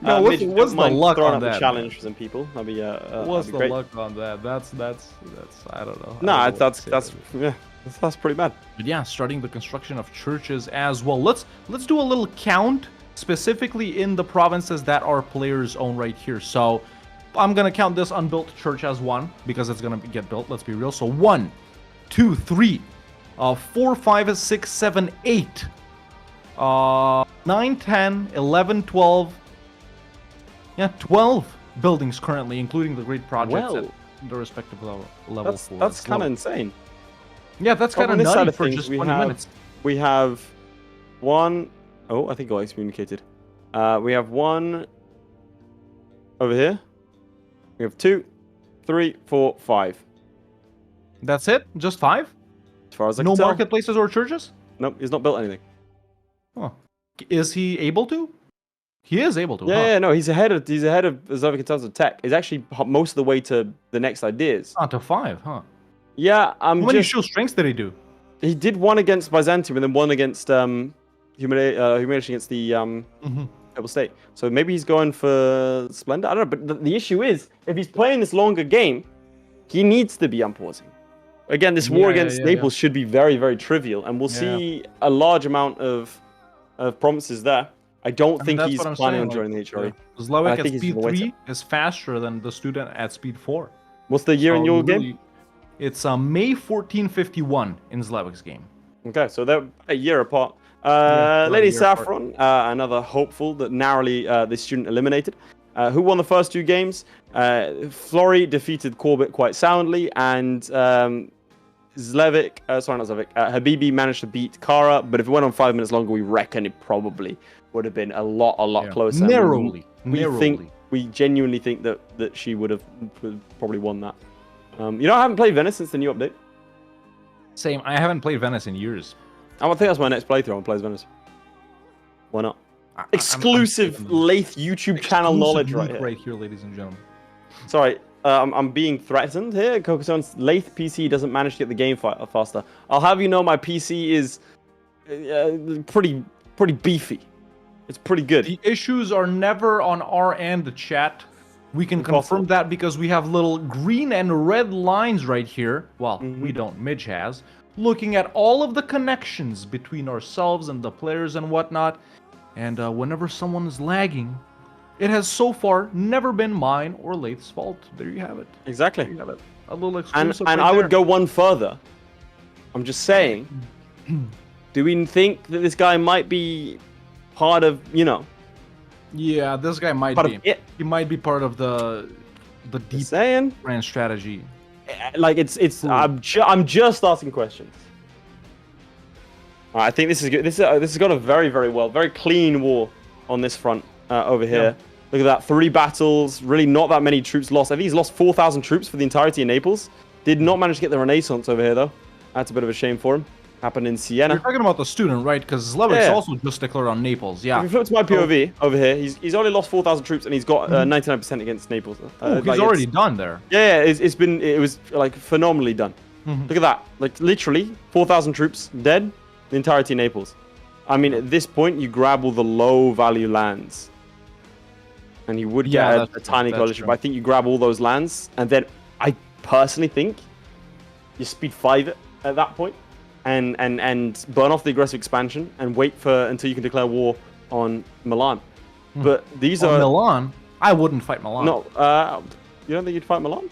No, what's the luck on that? Challenge for some people. That'd be what's that'd be the great. luck on that? That's I don't know. No, that's pretty bad. But yeah, starting the construction of churches as well. Let's do a little count specifically in the provinces that our players own right here. So I'm gonna count this unbuilt church as 1 because it's gonna get built. Let's be real. So 1, 2, 3, 4, 5, 6, 7, 8, 9, 10, 11, 12. Yeah, 12 buildings currently, including the great projects at the respective level. That's kind of insane. Yeah, that's kind of nutty for just 20 minutes. We have 1. Oh, I think I excommunicated. We have 1 over here. We have 2, 3, 4, 5. That's it? Just 5? As far as I can tell. No marketplaces or churches? Nope, he's not built anything. Huh. Is he able to? He is able to. Yeah, no, he's ahead of Zlewikk in terms of tech. He's actually most of the way to the next ideas. To 5, huh? Yeah, How many show strengths did he do? He did 1 against Byzantium and then 1 against humiliation against the Papal State. So maybe he's going for Splendor. I don't know, but the issue is if he's playing this longer game, he needs to be unpausing. Again, this war against Naples should be very, very trivial, and we'll see a large amount of promises there. I don't think he's planning on joining the HRE. Zlewikk at speed 3 is faster than the student at speed 4. What's the year in your game? It's May 1451 in Zlewikk's game. Okay, so they're a year apart. Lady Saffron, another hopeful that narrowly this student eliminated. Who won the first 2 games? Florry defeated Quarbit quite soundly, and Zlewikk, sorry, not Zlewikk, Habibi managed to beat Cara, but if it went on 5 minutes longer, we reckon it probably would have been a lot closer. Narrowly. We genuinely think that she would have probably won that. I haven't played Venice since the new update. Same. I haven't played Venice in years. I think that's my next playthrough. I'll play Venice. Why not? Exclusive Laith YouTube channel knowledge right here, ladies and gentlemen. Sorry, I'm being threatened here. Kokoson's Laith PC doesn't manage to get the game faster. I'll have you know my PC is pretty beefy. It's pretty good. The issues are never on our end, chat. We can confirm that because we have little green and red lines right here. Well, we don't. Midge has. Looking at all of the connections between ourselves and the players and whatnot. And whenever someone is lagging, it has so far never been mine or Laith's fault. There you have it. Exactly. There you have it. A little exclusive. And I would go one further. I'm just saying. Do we think that this guy might be part of, Yeah, this guy might be. He might be part of the deep brand strategy. Like I'm just asking questions. I think this is good. This has got a very clean war on this front over here. Yeah. Look at that, 3 battles, really not that many troops lost. I think he's lost 4,000 troops for the entirety of Naples. Did not manage to get the Renaissance over here though. That's a bit of a shame for him. Happened in Siena. You're talking about the student, right? Because Zlewick's also just declared on Naples. Yeah. If you flip to my POV over here, he's only lost 4,000 troops and he's got 99% against Naples. He's already done there. Yeah, it was like phenomenally done. Look at that, like literally 4,000 troops dead, the entirety of Naples. I mean, at this point, you grab all the low-value lands, and you would get a tiny coalition. But I think you grab all those lands, and then I personally think you speed 5 it at that point. And burn off the aggressive expansion and wait until you can declare war on Milan. But these are Milan. I wouldn't fight Milan. No, you don't think you'd fight Milan?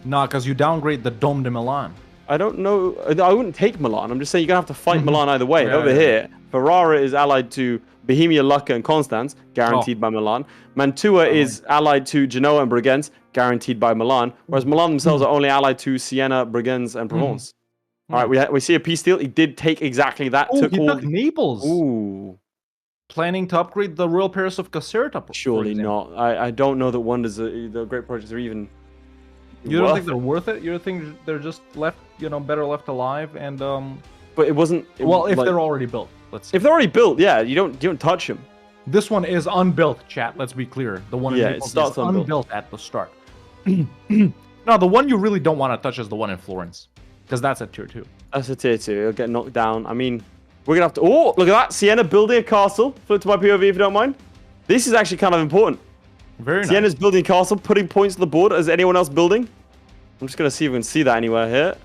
No, because you downgrade the Dome de Milan. I don't know. I wouldn't take Milan. I'm just saying you're gonna have to fight Milan either way. Over here, Ferrara is allied to Bohemia, Lucca, and Constance, guaranteed by Milan. Mantua is allied to Genoa and Bregenz, guaranteed by Milan. Whereas Milan themselves are only allied to Siena, Bregenz, and Provence. All right, we see a peace deal. He did take exactly that. He took Naples. Ooh. Planning to upgrade the Royal Paris of Caserta. Surely not. I don't know that wonders, the great projects are even. You don't think they're worth it? You don't think they're just left, better left alive? And But it wasn't. If they're already built, let's see. If they're already built, yeah, you don't touch them. This one is unbuilt, chat. Let's be clear. The one in Naples it starts is unbuilt at the start. No, the one you really don't want to touch is the one in Florence. Because that's a tier 2. That's a tier 2. It'll get knocked down. I mean, we're going to have to... Oh, look at that. Siena building a castle. Flip to my POV if you don't mind. This is actually kind of important. Very nice. Siena's building a castle, putting points to the board. Is anyone else building? I'm just going to see if we can see that anywhere here.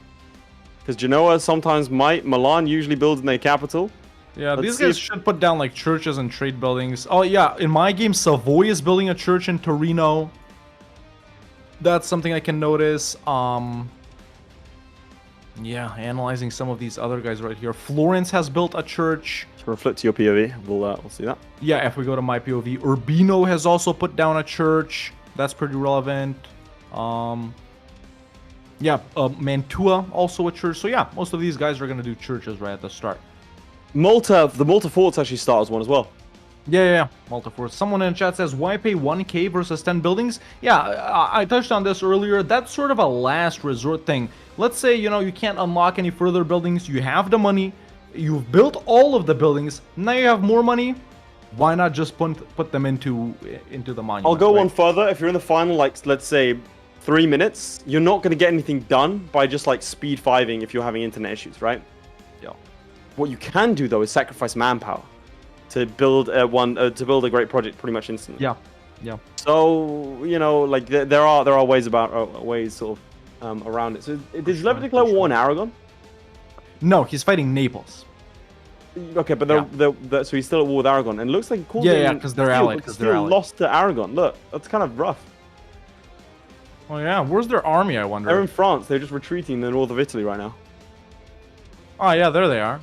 Because Genoa sometimes might. Milan usually builds in their capital. Yeah, these guys should put down like churches and trade buildings. Oh, yeah. In my game, Savoy is building a church in Torino. That's something I can notice. Yeah, analyzing some of these other guys right here. Florence has built a church. So we'll flip to your POV. We'll see that. Yeah, if we go to my POV, Urbino has also put down a church. That's pretty relevant. Mantua also a church. So yeah, most of these guys are gonna do churches right at the start. The Malta forts actually start as one as well. Yeah, Malta forts. Someone in chat says, why pay 1k versus 10 buildings? Yeah, I touched on this earlier. That's sort of a last resort thing. Let's say, you can't unlock any further buildings. You have the money. You've built all of the buildings. Now you have more money. Why not just put them into the monument? I'll go one further. If you're in the final, like, let's say 3 minutes, you're not going to get anything done by just, like, speed 5ing if you're having internet issues, right? Yeah. What you can do, though, is sacrifice manpower to build a great project pretty much instantly. Yeah. So, like, there are ways sort of around it. So did Zlewikk declare war on Aragon? No, he's fighting Naples. Okay, but so he's still at war with Aragon, and it looks like he called because they're allied. Because they're allied. Lost to Aragon. Look, that's kind of rough. Oh yeah, where's their army? I wonder. They're in France. They're just retreating in the north of Italy right now. Oh yeah, there they are.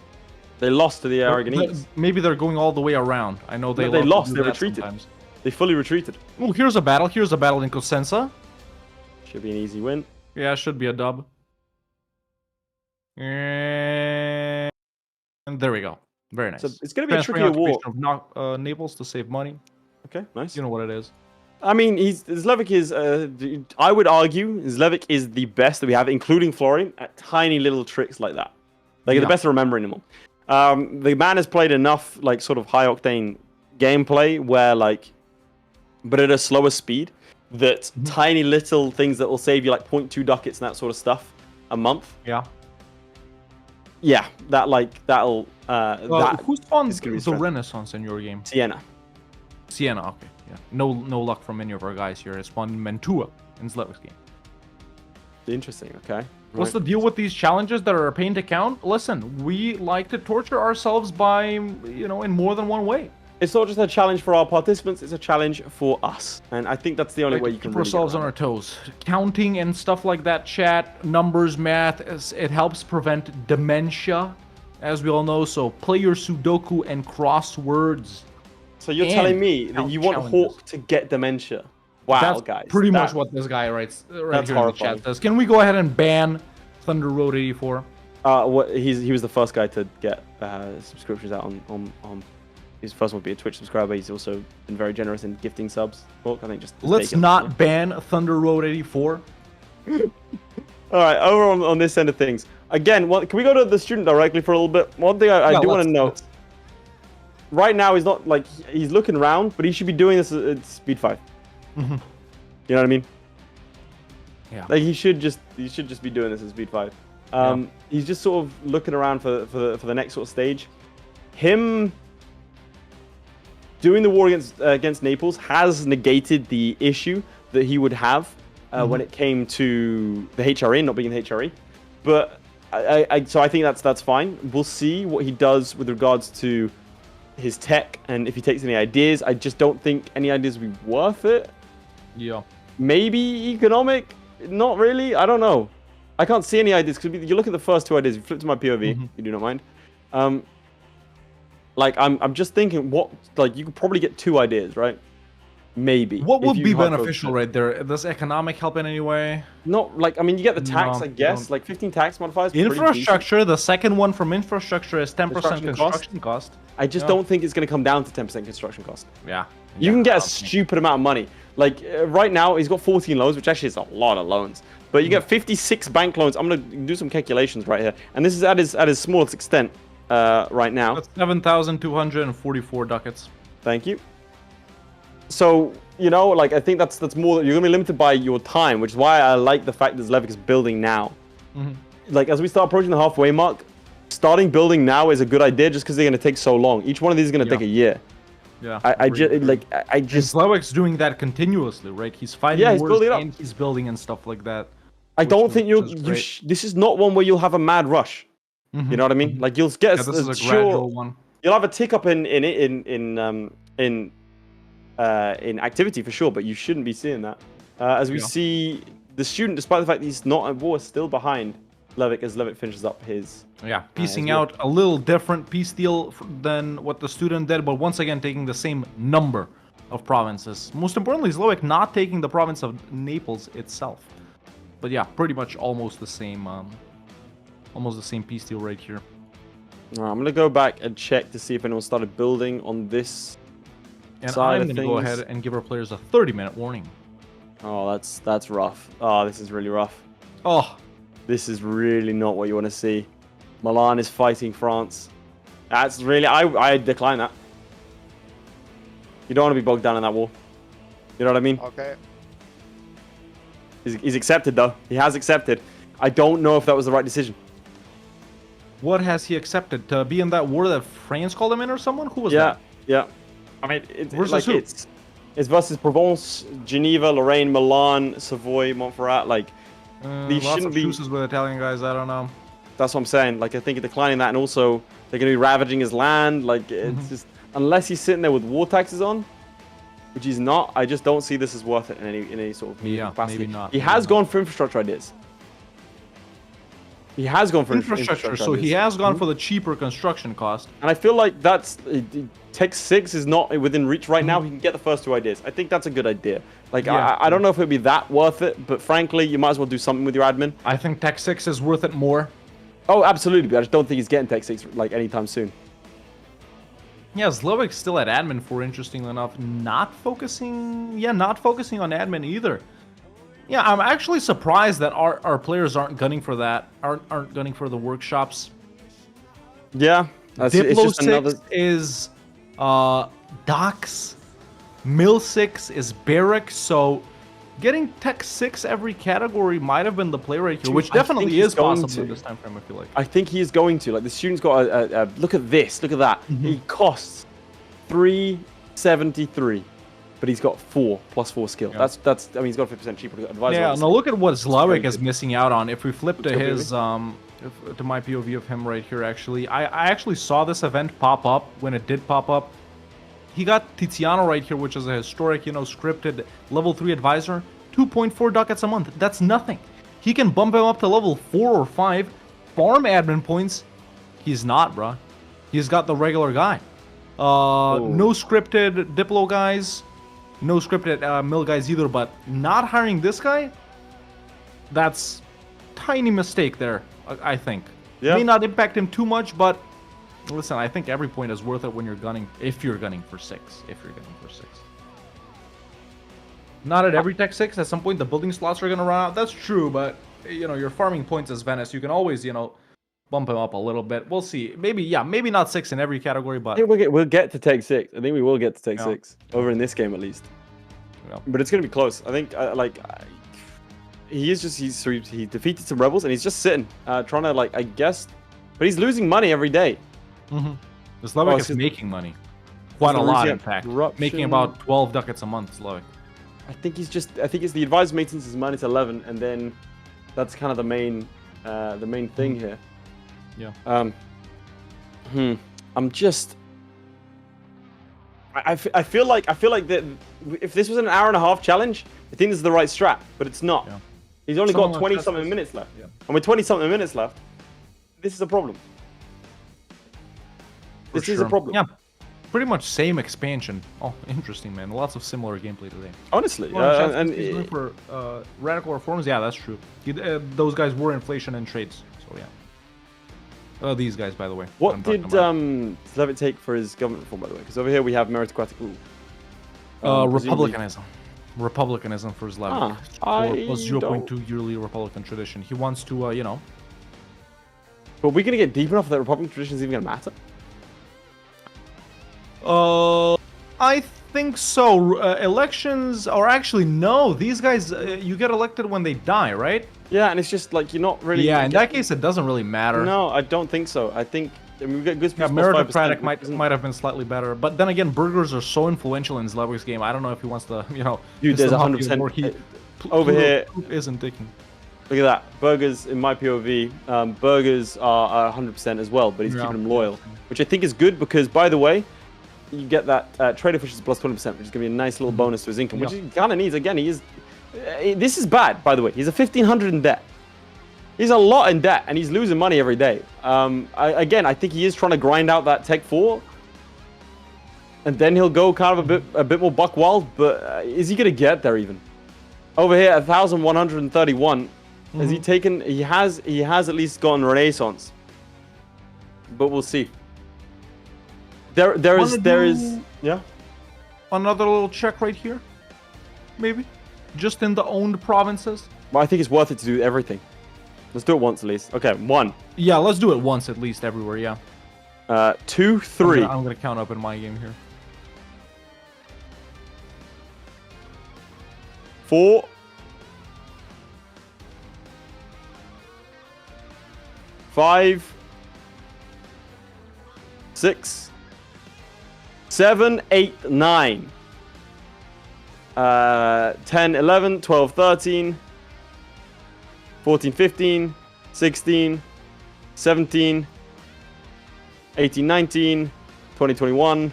They lost to the Aragonese. Maybe they're going all the way around. I know they lost. They retreated. Sometimes. They fully retreated. Oh, here's a battle. Here's a battle in Cosenza. Should be an easy win. Yeah, should be a dub. And there we go. Very nice. So it's going to be a tricky war. Of Naples to save money. Okay, nice. You know what it is. I mean, Zlewikk is. I would argue Zlewikk is the best that we have, including Florry, at tiny little tricks like that. Like the best at remembering them all. The man has played enough like sort of high octane gameplay where like, but at a slower speed, that tiny little things that will save you like 0.2 ducats and that sort of stuff a month. Yeah. Yeah, that'll. Who spawned the Renaissance in your game? Siena. Siena, okay. Yeah. No luck from any of our guys here. It spawned Mantua in Zlewick's game. Interesting, okay. What's the deal with these challenges that are a pain to count? Listen, we like to torture ourselves by, in more than one way. It's not just a challenge for our participants, it's a challenge for us. And I think that's the only way you can keep ourselves on our toes. Counting and stuff like that, chat, numbers, math, it helps prevent dementia, as we all know. So play your Sudoku and crosswords. So you're telling me that you want Hawk to get dementia? Wow, that's guys. Pretty much what this guy writes right here horrifying. in the chat says. Can we go ahead and ban Thunder Road 84? He was the first guy to get subscriptions out on. He's the first one to be a Twitch subscriber. He's also been very generous in gifting subs. Hawk, I think just let's not ban Thunder Road 84. All right, over on this end of things. Again, can we go to the student directly for a little bit? One thing I do want to know. Right now, he's not like he's looking around, but he should be doing this at speed 5. You know what I mean? Yeah. Like he should just be doing this at speed 5. He's just sort of looking around for the next sort of stage. Him doing the war against Naples has negated the issue that he would have when it came to the HRE, not being the HRE. But so I think that's fine. We'll see what he does with regards to his tech and if he takes any ideas. I just don't think any ideas would be worth it. Yeah. Maybe economic, not really. I don't know. I can't see any ideas because you look at the first 2 ideas. You flip to my POV. You do not mind. Like I'm just thinking, you could probably get 2 ideas, right? Maybe. What would be beneficial right there? Does economic help in any way? Not like, I mean, you get the tax, I guess, like 15 tax modifiers. Infrastructure, the second one from infrastructure is 10% construction cost. I just don't think it's going to come down to 10% construction cost. Yeah. You can get a stupid amount of money. Like right now, he's got 14 loans, which actually is a lot of loans. But you get 56 bank loans. I'm going to do some calculations right here. And this is at his smallest extent right now. That's 7,244 ducats. Thank you. So, I think that's more. You're going to be limited by your time, which is why I like the fact that Zlewikk is building now. Like, as we start approaching the halfway mark, starting building now is a good idea just because they're going to take so long. Each one of these is going to take a year. Yeah. I just Zlewick's doing that continuously, right? He's fighting wars and he's building and stuff like that. I don't think this is not one where you'll have a mad rush. You know what I mean? Like you'll get this is a gradual one. You'll have a tick up in activity for sure, but you shouldn't be seeing that. As we see the student, despite the fact that he's not at war, still behind Zlewikk as Zlewikk finishes up his. Yeah, piecing out a little different peace deal than what the student did, but once again taking the same number of provinces. Most importantly, Zlewikk not taking the province of Naples itself. But yeah, pretty much almost the same peace deal right here. All right, I'm gonna go back and check to see if anyone started building on this. And I'm gonna go ahead and give our players a 30-minute warning. Oh, that's rough. Oh, this is really rough. Oh, this is really not what you want to see. Milan is fighting France. That's really I decline that. You don't want to be bogged down in that war. You know what I mean? Okay. He's accepted though. He has accepted. I don't know if that was the right decision. What has he accepted? To be in that war that France called him in or someone? Who was that? Yeah. I mean, it's versus Provence, Geneva, Lorraine, Milan, Savoy, Montferrat. Like, these lots shouldn't of be. truces with Italian guys. I don't know. That's what I'm saying. Like, I think declining that, and also they're going to be ravaging his land. Like, it's just unless he's sitting there with war taxes on, which he's not. I just don't see this as worth it in any sort of capacity. Maybe not. He has gone for infrastructure ideas. He has gone for infrastructure, so he has gone for the cheaper construction cost. And I feel like that's Tech 6 is not within reach right now. He can get the first 2 ideas. I think that's a good idea. Like, I don't know if it'd be that worth it, but frankly, you might as well do something with your admin. I think Tech 6 is worth it more. Oh, absolutely, but I just don't think he's getting Tech 6 like anytime soon. Yeah, Zlewikk's still at admin 4, interestingly enough. Not focusing on admin either. Yeah, I'm actually surprised that our players aren't gunning for that. Aren't gunning for the workshops. Yeah, Diplo 6 is Docks. Mill 6 is Barracks. So getting Tech 6 every category might have been the play right here, which definitely is possible in this time frame, I feel like. I think he is going to. Like, the student's got a look at this, look at that. He costs 373. But he's got 4 plus 4 skill. Yeah. That's. I mean, he's got 50% cheaper advisor. Yeah. Now look at what Zlewikk is missing out on. If we flip to his to my POV of him right here, actually, I actually saw this event pop up when it did pop up. He got Tiziano right here, which is a historic, scripted level 3 advisor. 2.4 ducats a month. That's nothing. He can bump him up to level 4 or 5. Farm admin points. He's not, bruh. He's got the regular guy. No scripted Diplo guys. No scripted mill guys either, but not hiring this guy, that's tiny mistake there, I think. Yeah. May not impact him too much, but listen, I think every point is worth it when you're gunning, if you're gunning for 6. Not at every Tech 6, at some point the building slots are going to run out. That's true, but, you're farming points as Venice. You can always, bump him up a little bit. We'll see. Maybe not 6 in every category, but I think we'll get to Tech 6. I think we will get to Tech 6 over in this game at least. Yeah. But it's gonna be close. I think he defeated some rebels and he's just sitting, trying to I guess, but he's losing money every day. The Zlewikk is making money, quite a lot in fact, making about 12 ducats a month. Zlewikk. I think it's the advisor maintenance is minus 11, and then that's kind of the main thing here. Yeah. I'm just. I feel like that if this was an hour and a half challenge, I think this is the right strat, but it's not. Yeah. He's only got 20 something minutes left. Yeah. And with 20 something minutes left, this is a problem. This is a problem. Yeah. Pretty much same expansion. Oh, interesting, man. Lots of similar gameplay today. Honestly, and he's going for radical reforms. Yeah, that's true. Those guys were inflation and trades. So yeah. These guys, by the way. What did Zlewikk take for his government reform, by the way? Because over here we have meritocratic rule. Republicanism. Republicanism for Zlewikk. Plus 0.2 yearly Republican tradition. He wants to, But we're going to get deep enough that Republican tradition is even going to matter? I think so. Elections, or actually, no. These guys, you get elected when they die, right? Yeah, and it's just you're not really. Yeah, in that case, it doesn't really matter. No, I don't think so. I think we get good. Yeah, meritocratic might have been slightly better, but then again, burgers are so influential in Zlewikk's game. I don't know if he wants to, Dude, there's 100% over here. Isn't ticking. Look at that. Burgers, in my POV, burgers are 100% as well, but he's keeping them loyal, which I think is good because, by the way, you get that trade efficiency plus 20%, which is going to be a nice little bonus to his income, which he kind of needs. Again, he is. This is bad, by the way. He's a 1,500 in debt. He's a lot in debt, and he's losing money every day. Again, I think he is trying to grind out that Tech 4, and then he'll go kind of a bit more buck wild. But is he going to get there even? Over here, 1,131. Has he taken? He has at least gotten Renaissance, but we'll see. There is yeah. Another little check right here, maybe, just in the owned provinces. Well, I think it's worth it to do everything. Let's do it once at least. Okay, 1. Yeah, let's do it once at least everywhere. Yeah. 2, 3. I'm gonna count up in my game here. 4. 5. 6. 7, 8, 9. 10, 11, 12, 13. 14, 15, 16, 17, 18, 19, 20, 21,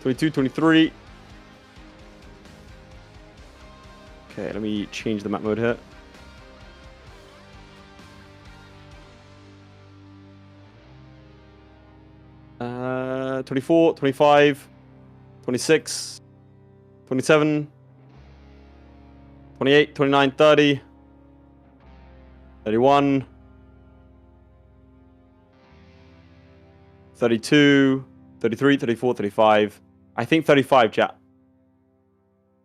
22, 23. Okay, let me change the map mode here. 24, 25, 26, 27, 28, 29, 30, 31, 32, 33, 34, 35. I think 35, chat. I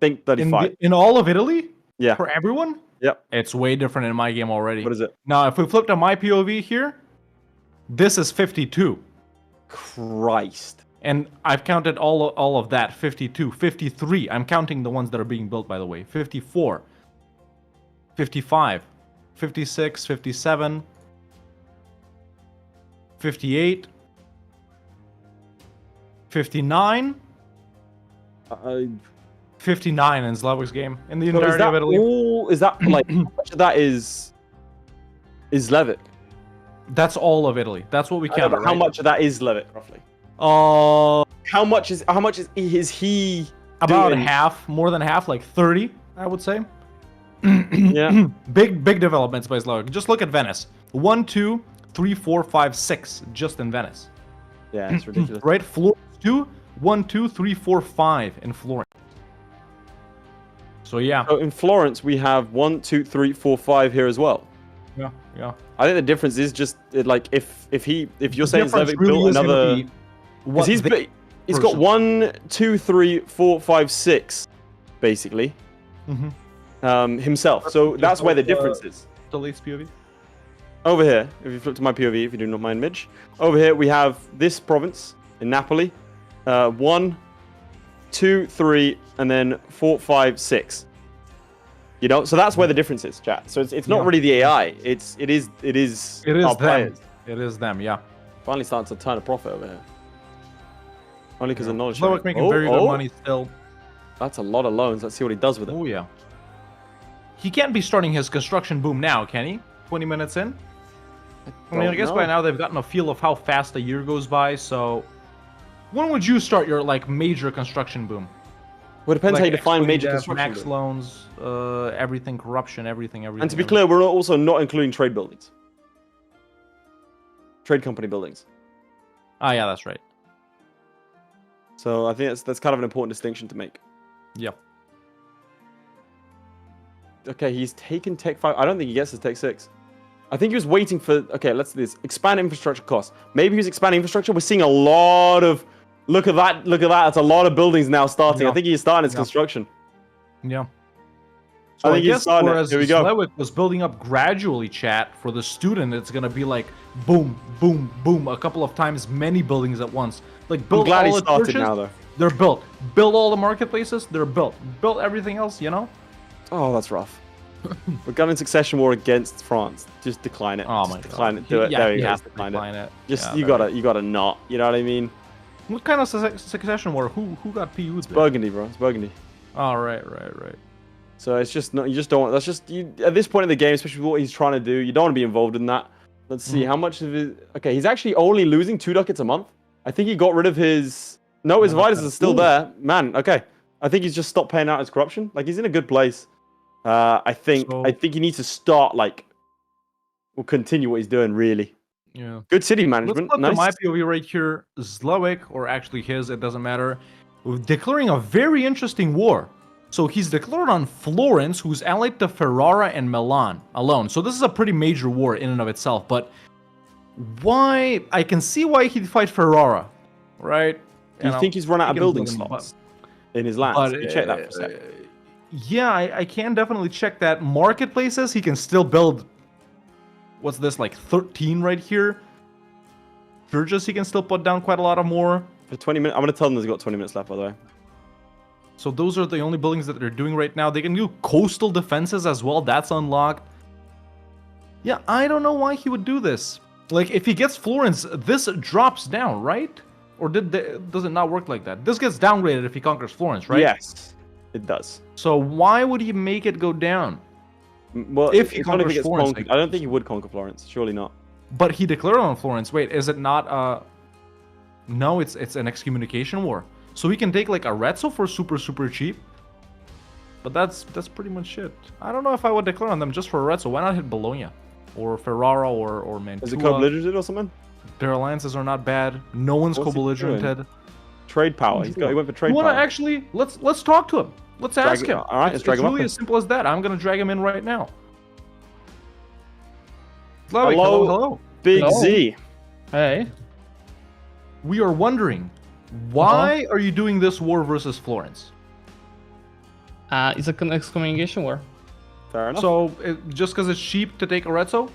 think 35. In all of Italy? Yeah. For everyone? Yep. It's way different in my game already. What is it? Now, if we flip to my POV here, this is 52. Christ. And I've counted all of that. 52, 53. I'm counting the ones that are being built, by the way. 54, 55, 56, 57, 58, 59, 59 in Zlewikk's game. In the entirety of Italy. Is that like how much of that is Zlewikk? That's all of Italy. That's what we count. How much of that is Zlewikk, roughly? How much is he about doing? half, more than half, like 30, I would say. Yeah. Big developments by Zlewikk. Just look at Venice. 1, 2, 3, 4, 5, 6 just in Venice. Yeah, it's ridiculous. Right? Florence 2, 1, 2, 3, 4, 5 in Florence. So yeah. So in Florence we have 1, 2, 3, 4, 5 here as well. Yeah. I think the difference is just like if you're saying Zlewikk really built another, because he's got 1, 2, 3, 4, 5, 6, basically, himself. So that's where the difference is. The Laith's POV. Over here, if you flip to my POV, if you do not mind, Midge. Over here we have this province in Napoli, 1, 2, 3, and then 4, 5, 6. You know, so that's where the difference is, chat. So it's not really the AI. It is our them. players. It is them. Yeah. Finally starting to turn a profit over here. Only because of knowledge. Zlewikk making very good money still. That's a lot of loans. Let's see what he does with it. Oh yeah. He can't be starting his construction boom now, can he? 20 minutes in. I mean, I guess by now they've gotten a feel of how fast a year goes by. So, when would you start your like major construction boom? Well, it depends how you Like define major equity construction. max loans, everything, corruption, everything. And to be clear, we're also not including trade buildings. Trade company buildings. Ah, yeah, that's right. So I think that's kind of an important distinction to make. Yep. Okay, he's taken Tech 5. I don't think he gets his Tech 6. I think he was waiting for... Okay, let's do this. Expand infrastructure costs. Maybe he was expanding infrastructure. We're seeing a lot of... Look at that. Look at that. That's a lot of buildings now starting. Yeah. I think he's starting his construction. Yeah. So I think he's guess starting it. whereas Here we go. Zlewikk was building up gradually, chat, for the student, it's going to be like boom, boom, boom, a couple of times, many buildings at once. Like build I'm glad all he the started churches, now, though. they're built. Build all the marketplaces, they're built. Build everything else, you know? Oh, that's rough. We're going in succession war against France. Just decline it. Oh Just my decline god. it. Do it. Yeah, there he you go. has to Decline decline it. it. Just Yeah, you gotta not. You know what I mean? What kind of succession war? Who got PU'd there? Burgundy, bro. It's Burgundy. Oh, right. So it's just not. You just don't. That's just you, at this point in the game, especially with what he's trying to do. You don't want to be involved in that. Let's see how much of his. Okay, he's actually only losing 2 ducats a month. I think he got rid of his. No, his Vitus is still there. Man, okay. I think he's just stopped paying out his corruption. Like he's in a good place. I think he needs to start or continue what he's doing. Really. Yeah. Good city management. Let's look Nice. at my POV right here. Zlewikk, or actually his, it doesn't matter, declaring a very interesting war. So he's declared on Florence, who's allied to Ferrara and Milan alone. So this is a pretty major war in and of itself. But why? I can see why he'd fight Ferrara, right? Do you think he's run out of building slots in his lands? But, Can you check that for a second? Yeah, I can definitely check that. Marketplaces, he can still build. What's this, like 13 right here? Churches, he can still put down quite a lot of more. For 20 minutes, I'm gonna tell them he's got 20 minutes left, by the way. So those are the only buildings that they're doing right now. They can do coastal defenses as well. That's unlocked. Yeah, I don't know why he would do this. Like, if he gets Florence, this drops down, right? Or does it not work like that? This gets downgraded if he conquers Florence, right? Yes, it does. So why would he make it go down? Well, If he it's only conquers gets Florence, conquered. I don't think he would conquer Florence. Surely not. But he declared on Florence. Wait, is it not No, it's an excommunication war. So he can take like Arezzo for super cheap. But that's pretty much it. I don't know if I would declare on them just for Arezzo. Why not hit Bologna? Or Ferrara or Mantua? Is it co-belligerent or something? Their alliances are not bad. No one's What's he co-belligerented. Trade power. He went for trade You want to power. actually let's talk to him. Let's ask him. All right, let's drag him up It's really then. as simple as that. I'm gonna drag him in right now. Hello. Hello. Big Hello. Z. Hey. We are wondering, why are you doing this war versus Florence? It's an excommunication war. Fair enough. So just because it's cheap to take Arezzo?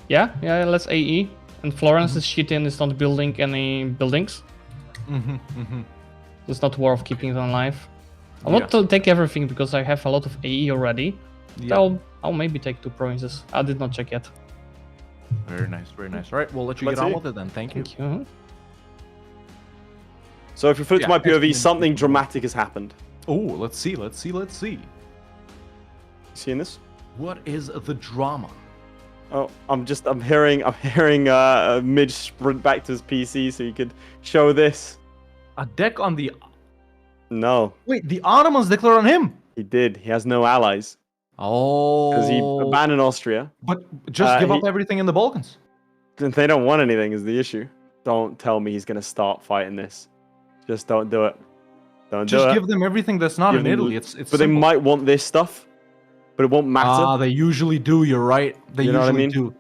Yeah, let's AE. And Florence is shitty and it's not building any buildings. It's not war of keeping it alive. I want to take everything because I have a lot of AE already. Yeah. So I'll maybe take 2 provinces. I did not check yet. Very nice, very nice. All right, we'll let you Let's get on see. with it then. Thank you. Thank you. So if you flip to Yeah, my POV, excellent. something dramatic has happened. Oh, let's see. Seeing this? What is the drama? Oh, I'm hearing Midge sprint back to his PC so he could show this. A deck on the... No, Wait, the Ottomans declare on him! he did. He has no allies Oh. because he abandoned Austria. But just give up he- everything in the Balkans. And they don't want anything is the issue. Don't tell me he's gonna start fighting this. Just don't do it. Don't do Just it. give them everything that's not Give in them- Italy. It's But they simple. might want this stuff, but it won't matter. They usually do. You're right. They You know what I usually mean? do.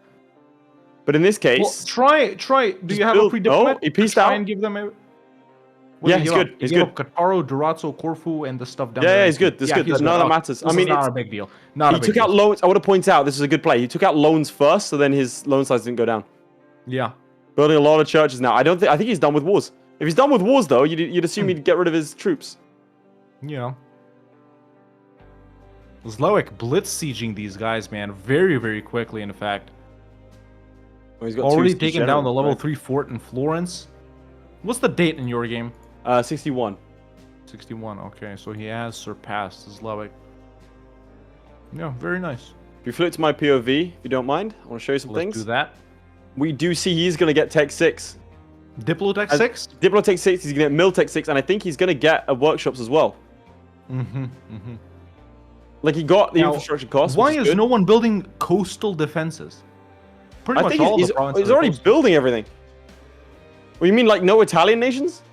But in this Well, case, try. Do Just you have build- a pre-diplomat? Oh, he pieced Try out. and give them a... Yeah, he's good. He's good. Cattaro, Durazzo, Corfu, and the stuff down Yeah, there. yeah, he's good. That's good. he's None of that Oh, matters. This I mean, is not it's- a big deal. Not a he big took deal. out loans. I want to point out this is a good play. He took out loans first, so then his loan size didn't go down. Yeah. Building a lot of churches now. I think he's done with wars. If he's done with wars, though, you'd assume he'd get rid of his troops. Yeah. Zlewikk blitz sieging these guys, man, very, very quickly. In fact, Well, he's got already two taken down the generals, level right? 3 fort in Florence. What's the date in your game? 61. 61. Okay, so he has surpassed Zlewikk. Yeah, very nice. If you flip to my POV, if you don't mind, I want to show you some Let's things. do that. We do see he's going to get Tech 6. Diplotech As- 6. Diplotech 6, he's going to get Miltech 6, and I think he's going to get a workshops as well. Like, he got the Now, infrastructure costs. Why which is good. no one building coastal defenses? Pretty I much think all he's the provinces. he's are already coastal. building everything. Well, you mean like no Italian nations?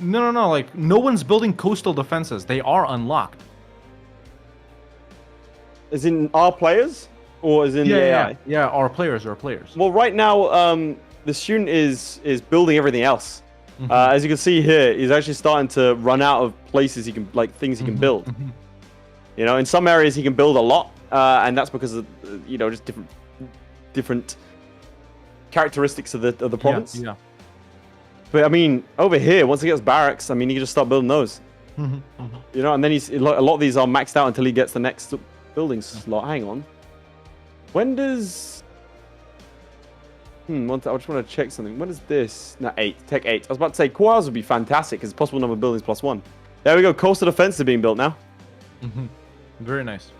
No. Like, no one's building coastal defenses. They are unlocked. As in our players? Or as in the AI? Yeah, our players. Well, right now, the student is building everything else. As you can see here, he's actually starting to run out of places he can, like things he can build. You know, in some areas he can build a lot, and that's because of just different characteristics of the province. Yeah. But I mean, over here, once he gets barracks, I mean, he can just start building those. You know, and then a lot of these are maxed out until he gets the next building slot. Hang on. When does... I just want to check something. When is this? No, 8. Tech 8. I was about to say, Quars would be fantastic because possible number of buildings +1. There we go. Coastal defense is being built now. Very nice.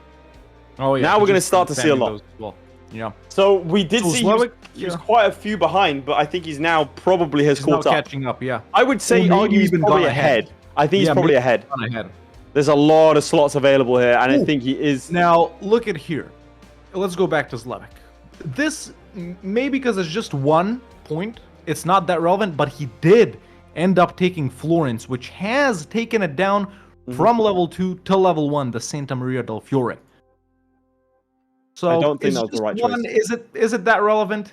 Oh yeah. Now we're gonna just start to see a expanding lot. those as well. Yeah. So we did So see Zlewikk, he was quite a few behind, but I think he's now probably has He's now caught up. catching up. Yeah. I would say Or maybe argue he's even probably gone ahead. ahead. I think he's Yeah, probably maybe ahead. gone ahead. There's a lot of slots available here, and I Ooh. think he is. Now look at here. Let's go back to Zlewikk. This maybe because it's just 1 point, it's not that relevant, but he did end up taking Florence, which has taken it down from level 2 to level 1, the Santa Maria del Fiore. So I don't think it's that was the just right one. choice. Is it that relevant?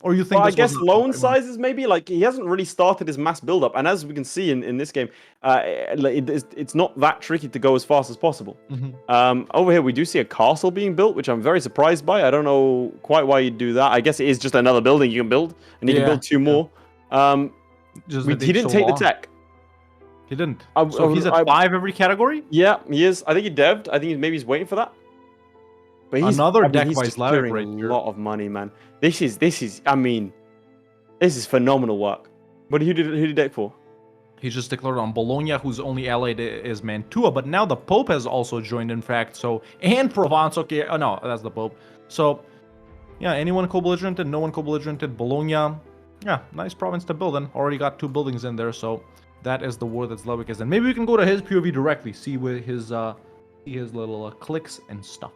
Or you think Well, I this guess wasn't- loan sizes maybe like he hasn't really started his mass build up, and as we can see in this game, it's not that tricky to go as fast as possible. Over here we do see a castle being built, which I'm very surprised by. I don't know quite why you'd do that. I guess it is just another building you can build, and you can Yeah, build 2 more. Just He that they didn't so take the long. tech. He didn't. I- So he's at I- 5 every category. Yeah, he is. I think he dev'd. I think maybe he's waiting for that. But Another I mean, deck he's by just Zlewikk clearing right a here. lot of money, man. This is. I mean, this is phenomenal work. Who did he deck for? He's just declared on Bologna, whose only allied is Mantua, but now the Pope has also joined, in fact. So and Provence. Okay, oh no, that's the Pope. So yeah, anyone co-belligerented? No one co-belligerented. Bologna, yeah, nice province to build in. Already got 2 buildings in there, so that is the war that Zlewikk is in. Maybe we can go to his POV directly, see with his little clicks and stuff.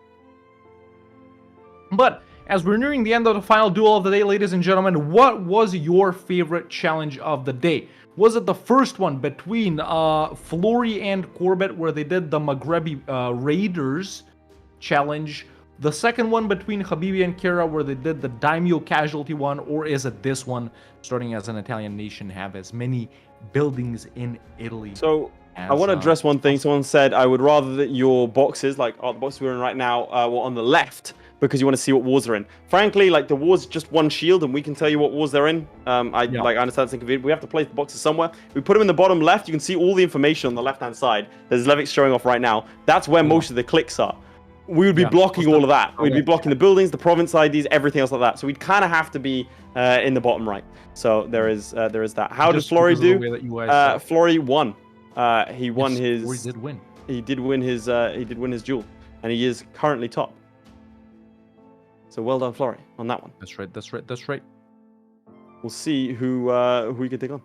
But As we're nearing the end of the final duel of the day, ladies and gentlemen, what was your favorite challenge of the day? Was it the first one between Florry and Quarbit, where they did the Maghrebi Raiders challenge? The second one between Habibi and HeyCara, where they did the Daimyo casualty one? Or is it this one, starting as an Italian nation, have as many buildings in Italy? So I want to address one thing. Someone said, I would rather that your boxes, like the boxes we're in right now, were on the left, because you want to see what wars are in. Frankly, like, the war's just one shield, and we can tell you what wars they're in. I understand it's inconvenient. We have to place the boxes somewhere. We put them in the bottom left. You can see all the information on the left-hand side. There's Zlewikk showing off right now. That's where most of the clicks are. We would be blocking all of that. We'd be blocking the buildings, the province IDs, everything else like that. So we'd kind of have to be in the bottom right. So there is that. How does Florry do? Florry won. He won his. Florry did win. He did win his duel, and he is currently top. So well done, Florry, on that one. That's right. That's right. That's right. We'll see who he can take on.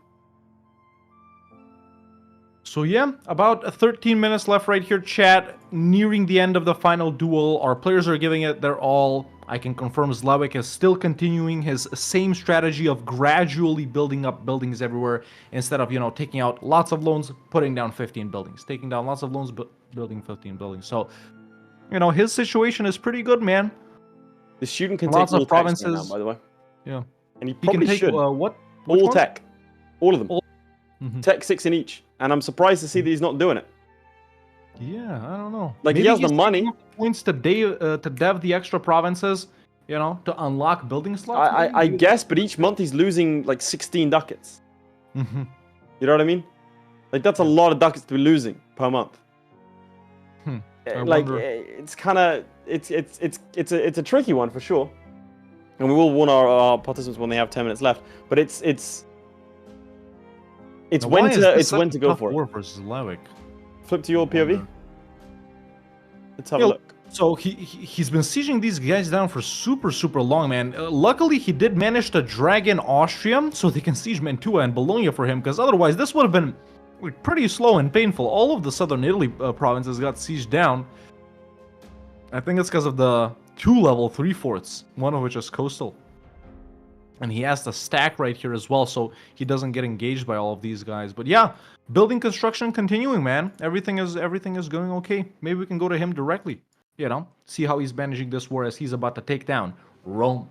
So yeah, about 13 minutes left right here, chat. Nearing the end of the final duel. Our players are giving it their all. I can confirm Zlewikk is still continuing his same strategy of gradually building up buildings everywhere, instead of, taking out lots of loans, putting down 15 buildings. Taking down lots of loans, building 15 buildings. So, his situation is pretty good, man. The student can lots take all of provinces now, by the way. Yeah. And he probably can take, should. what? All tech. All of them. Mm-hmm. Tech 6 in each. And I'm surprised to see that he's not doing it. Yeah, I don't know. Like, maybe he has the money. Points to dev the extra provinces, to unlock building slots. I guess, but each month he's losing like 16 ducats. Mm-hmm. You know what I mean? Like, that's a lot of ducats to be losing per month. It's kind of it's a tricky one for sure. And we will warn our participants when they have 10 minutes left. But it's when to go for it. War versus Zlewikk. Flip to your POV. Let's have a look. So he's been sieging these guys down for super long, man. Luckily, he did manage to drag in Austria, so they can siege Mantua and Bologna for him, because otherwise this would have been pretty slow and painful. All of the southern Italy provinces got sieged down. I think it's because of the 2 level 3 forts, one of which is coastal. And he has the stack right here as well, so he doesn't get engaged by all of these guys. But yeah, building construction continuing, man. Everything is going okay. Maybe we can go to him directly, see how he's managing this war as he's about to take down Rome.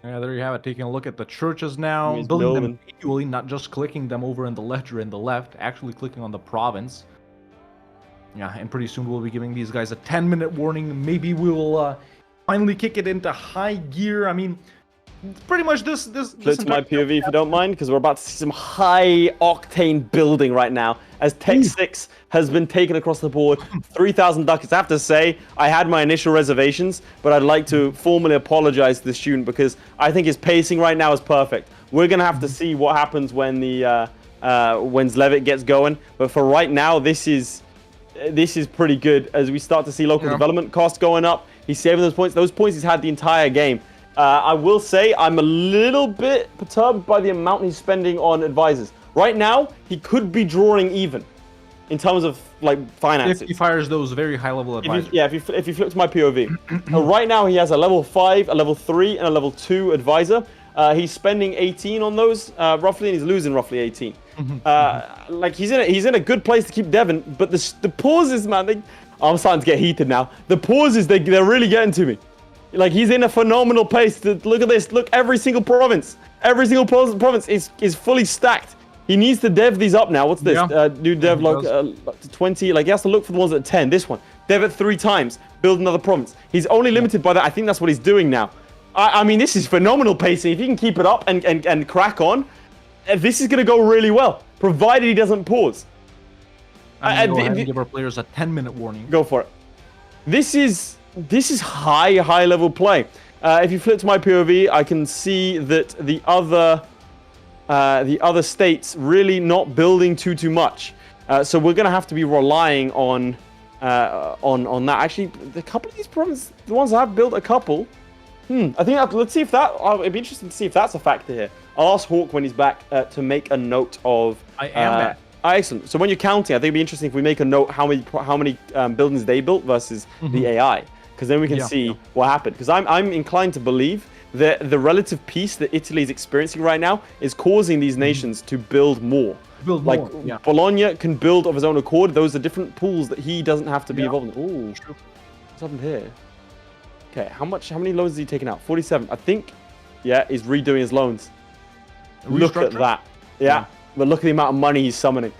Yeah, there you have it. Taking a look at the churches now. Building them manually, not just clicking them over in the ledger in the left, actually clicking on the province. Yeah, and pretty soon we'll be giving these guys a 10-minute warning. Maybe we will finally kick it into high gear. I mean, pretty much this Flip to my POV if you don't mind, because we're about to see some high-octane building right now, as Tech 6 has been taken across the board. 3,000 ducats. I have to say, I had my initial reservations, but I'd like to formally apologize to the student, because I think his pacing right now is perfect. We're going to have to see what happens when when Zlewikk gets going, but for right now, this is pretty good as we start to see local development costs going up. He's saving those points. Those points he's had the entire game. I will say I'm a little bit perturbed by the amount he's spending on advisors. Right now, he could be drawing even in terms of finances. If he fires those very high-level advisors. If you flip to my POV. Right now, he has a level 5, a level 3, and a level 2 advisor. He's spending 18 on those roughly, and he's losing roughly 18. He's in a good place to keep Devon, but the pauses, man, I'm starting to get heated now. The pauses, they're really getting to me. Like, he's in a phenomenal pace. Look at this. Look, every single province is fully stacked. He needs to dev these up now. What's this? Do dev to 20. Like, he has to look for the ones at 10. This one, dev it 3 times. Build another province. He's only limited by that. I think that's what he's doing now. I mean, this is phenomenal pacing. If he can keep it up and crack on, this is going to go really well, provided he doesn't pause. I'm going to go ahead and give our players a 10-minute warning. Go for it. This is high level play. If you flip to my POV, I can see that the other states really not building too much. So we're going to have to be relying on that. Actually, a couple of these provinces, the ones that have built a couple. I think let's see if that. It'd be interesting to see if that's a factor here. I'll ask Hawk when he's back to make a note of. I am back. Excellent. So when you're counting, I think it'd be interesting if we make a note how many buildings they built versus the AI, because then we can see what happened. Because I'm inclined to believe that the relative peace that Italy is experiencing right now is causing these nations to build more. Bologna can build of his own accord. Those are different pools that he doesn't have to be involved in. Ooh, what's happened here? Okay, how many loans is he taking out? 47. I think, yeah, he's redoing his loans. Look at that. Yeah, but look at the amount of money he's summoning.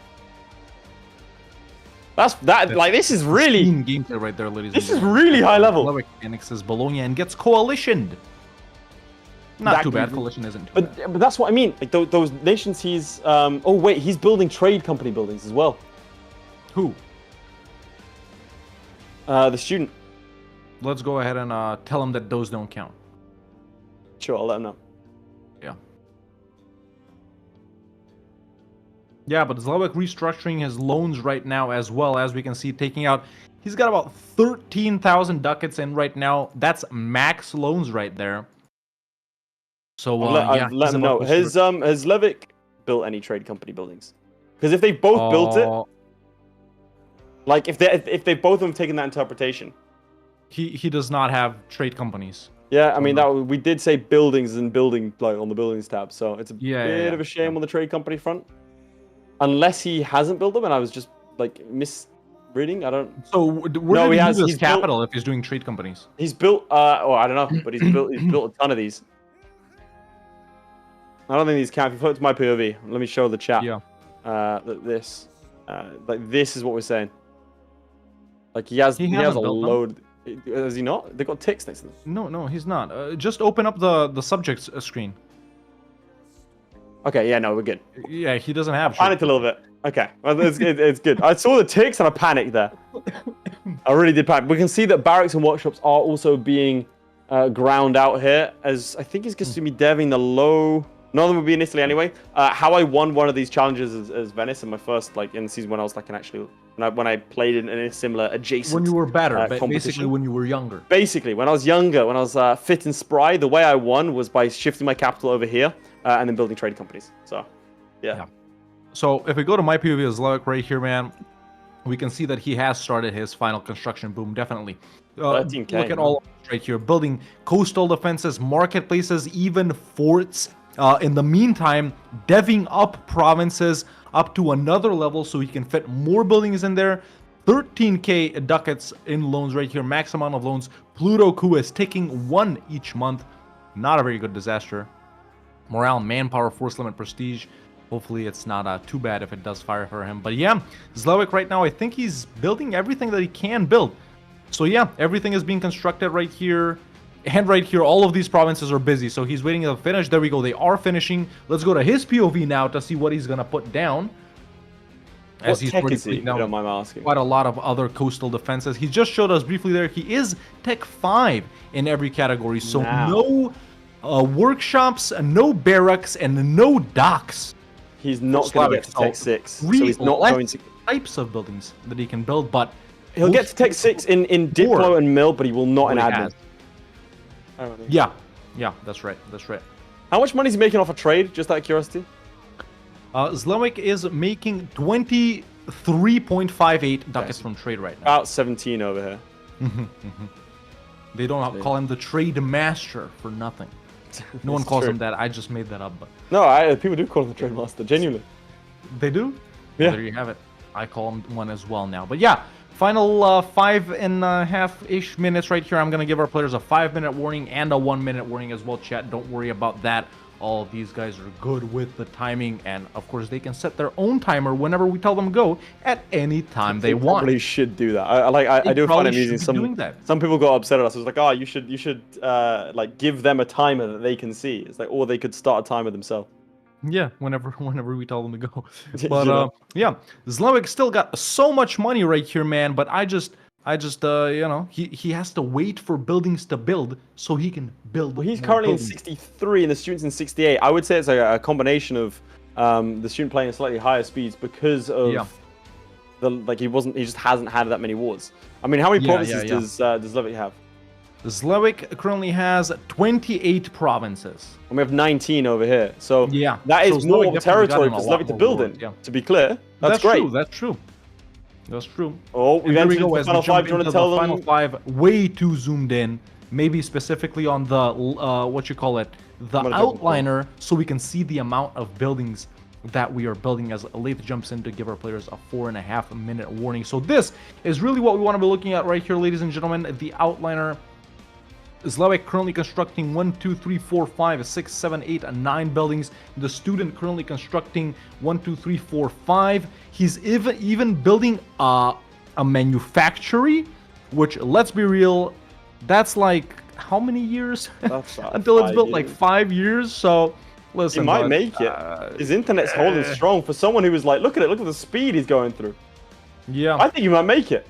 That's this is really gameplay right there, ladies. This is really high level. Zlewikk annexes Bologna and gets coalitioned. Not too bad. Coalition isn't too bad. But that's what I mean. Like those nations, he's oh wait, he's building trade company buildings as well. Who? The student. Let's go ahead and tell him that those don't count. Sure, I'll let him know. Yeah. Yeah, but Zlewikk restructuring his loans right now as well, as we can see, taking out. He's got about 13,000 ducats in right now. That's max loans right there. So let him know. Has Zlewikk built any trade company buildings? Because if they both built it, like if they both of them taken that interpretation, he does not have trade companies. Yeah, I mean we did say buildings and building like on the buildings tab, so it's a bit of a shame on the trade company front. Unless he hasn't built them, and I was just like misreading. I don't. So where did he use his capital if he's doing trade companies? He's built. I don't know, but he's built a ton of these. I don't think these count. If you flip to my POV, let me show the chat. Yeah. This is what we're saying. Like he has a load. Has he not? They got ticks next to them. No, he's not. Just open up the subject screen. Okay, yeah, no, we're good. Yeah, he doesn't have. Panicked a little bit. Okay, well, it's good. I saw the ticks and I panicked there. I really did panic. We can see that barracks and workshops are also being ground out here, as I think he's going to be deving the low. None of them would be in Italy anyway. How I won one of these challenges as Venice in my first, like, in the season when I was like when I played in a similar adjacent. When you were better, basically when you were younger. Basically, when I was younger, when I was fit and spry, the way I won was by shifting my capital over here and then building trade companies. So, yeah. So if we go to my POV of Zlewikk right here, man, we can see that he has started his final construction boom. Definitely. 13K, look at all of this right here, building coastal defenses, marketplaces, even forts. In the meantime, deving up provinces up to another level so he can fit more buildings in there. 13k ducats in loans right here, max amount of loans. Pluto coup is taking 1 each month. Not a very good disaster. Morale, manpower, force limit, prestige. Hopefully it's not too bad if it does fire for him. But yeah, Zlewikk right now, I think he's building everything that he can build. So yeah, everything is being constructed right here. And right here, all of these provinces are busy, so he's waiting to finish. There we go, they are finishing. Let's go to his POV now to see what he's going to put down. As he's putting down quite a lot of other coastal defenses. He just showed us briefly there, he is Tech 5 in every category. So no workshops, no barracks, and no docks. He's not going to get to Tech 6. So he's not going to... types of buildings that he can build, but... He'll get to Tech 6 in Diplo and Mill, but he will not in Admin. Yeah, that's right. How much money is he making off a trade, just out of curiosity? Zlewikk is making 23.58 ducats from trade right now. About 17 over here. They don't call him the trade master for nothing. No one calls him that. I just made that up. But no, people do call him the trade master, genuinely. They do? Yeah. Well, there you have it. I call him one as well now. But yeah, final 5.5-ish minutes right here. I'm going to give our players a 5-minute warning and a 1-minute warning as well, chat. Don't worry about that. All of these guys are good with the timing. And, of course, they can set their own timer whenever we tell them go at any time they want. Probably should do that. I do find it amusing. Some people got upset at us. It was like, oh, you should like give them a timer that they can see. It's like, or they could start a timer themselves. Yeah, whenever we tell them to go. But yeah, Zlewikk still got so much money right here, man. But I just you know, he has to wait for buildings to build so he can build. Well, he's currently in 63 and the student's in 68. I would say it's a combination of the student playing at slightly higher speeds because of he just hasn't had that many wars. I mean, how many provinces does Zlewikk have? Zlewikk currently has 28 provinces. And we have 19 over here. So Yeah, that is so more Zlewikk territory definitely for gotten a lot Zlewikk to more build rewards, in. yeah. To be clear, that's great. True, that's true. That's true. Oh, And we've here entered we go the as we final jump five. Do you want into to tell the them? final five, way too zoomed in. Maybe specifically on the what you call it, the I'm gonna jump in. outliner, so we can see the amount of buildings that we are building as Laith jumps in to give our players a 4.5 minute warning. So this is really what we want to be looking at right here, ladies and gentlemen. The outliner. Zlewikk currently constructing 1, 2, 3, 4, 5, 6, 7, 8, 9 buildings. The student currently constructing 1, 2, 3, 4, 5. He's even building a manufactory, which, let's be real, that's like how many years until it's built? Like 5 years. So listen, He might make it. His internet's holding strong for someone who was like, look at it, look at the speed he's going through. Yeah, I think he might make it.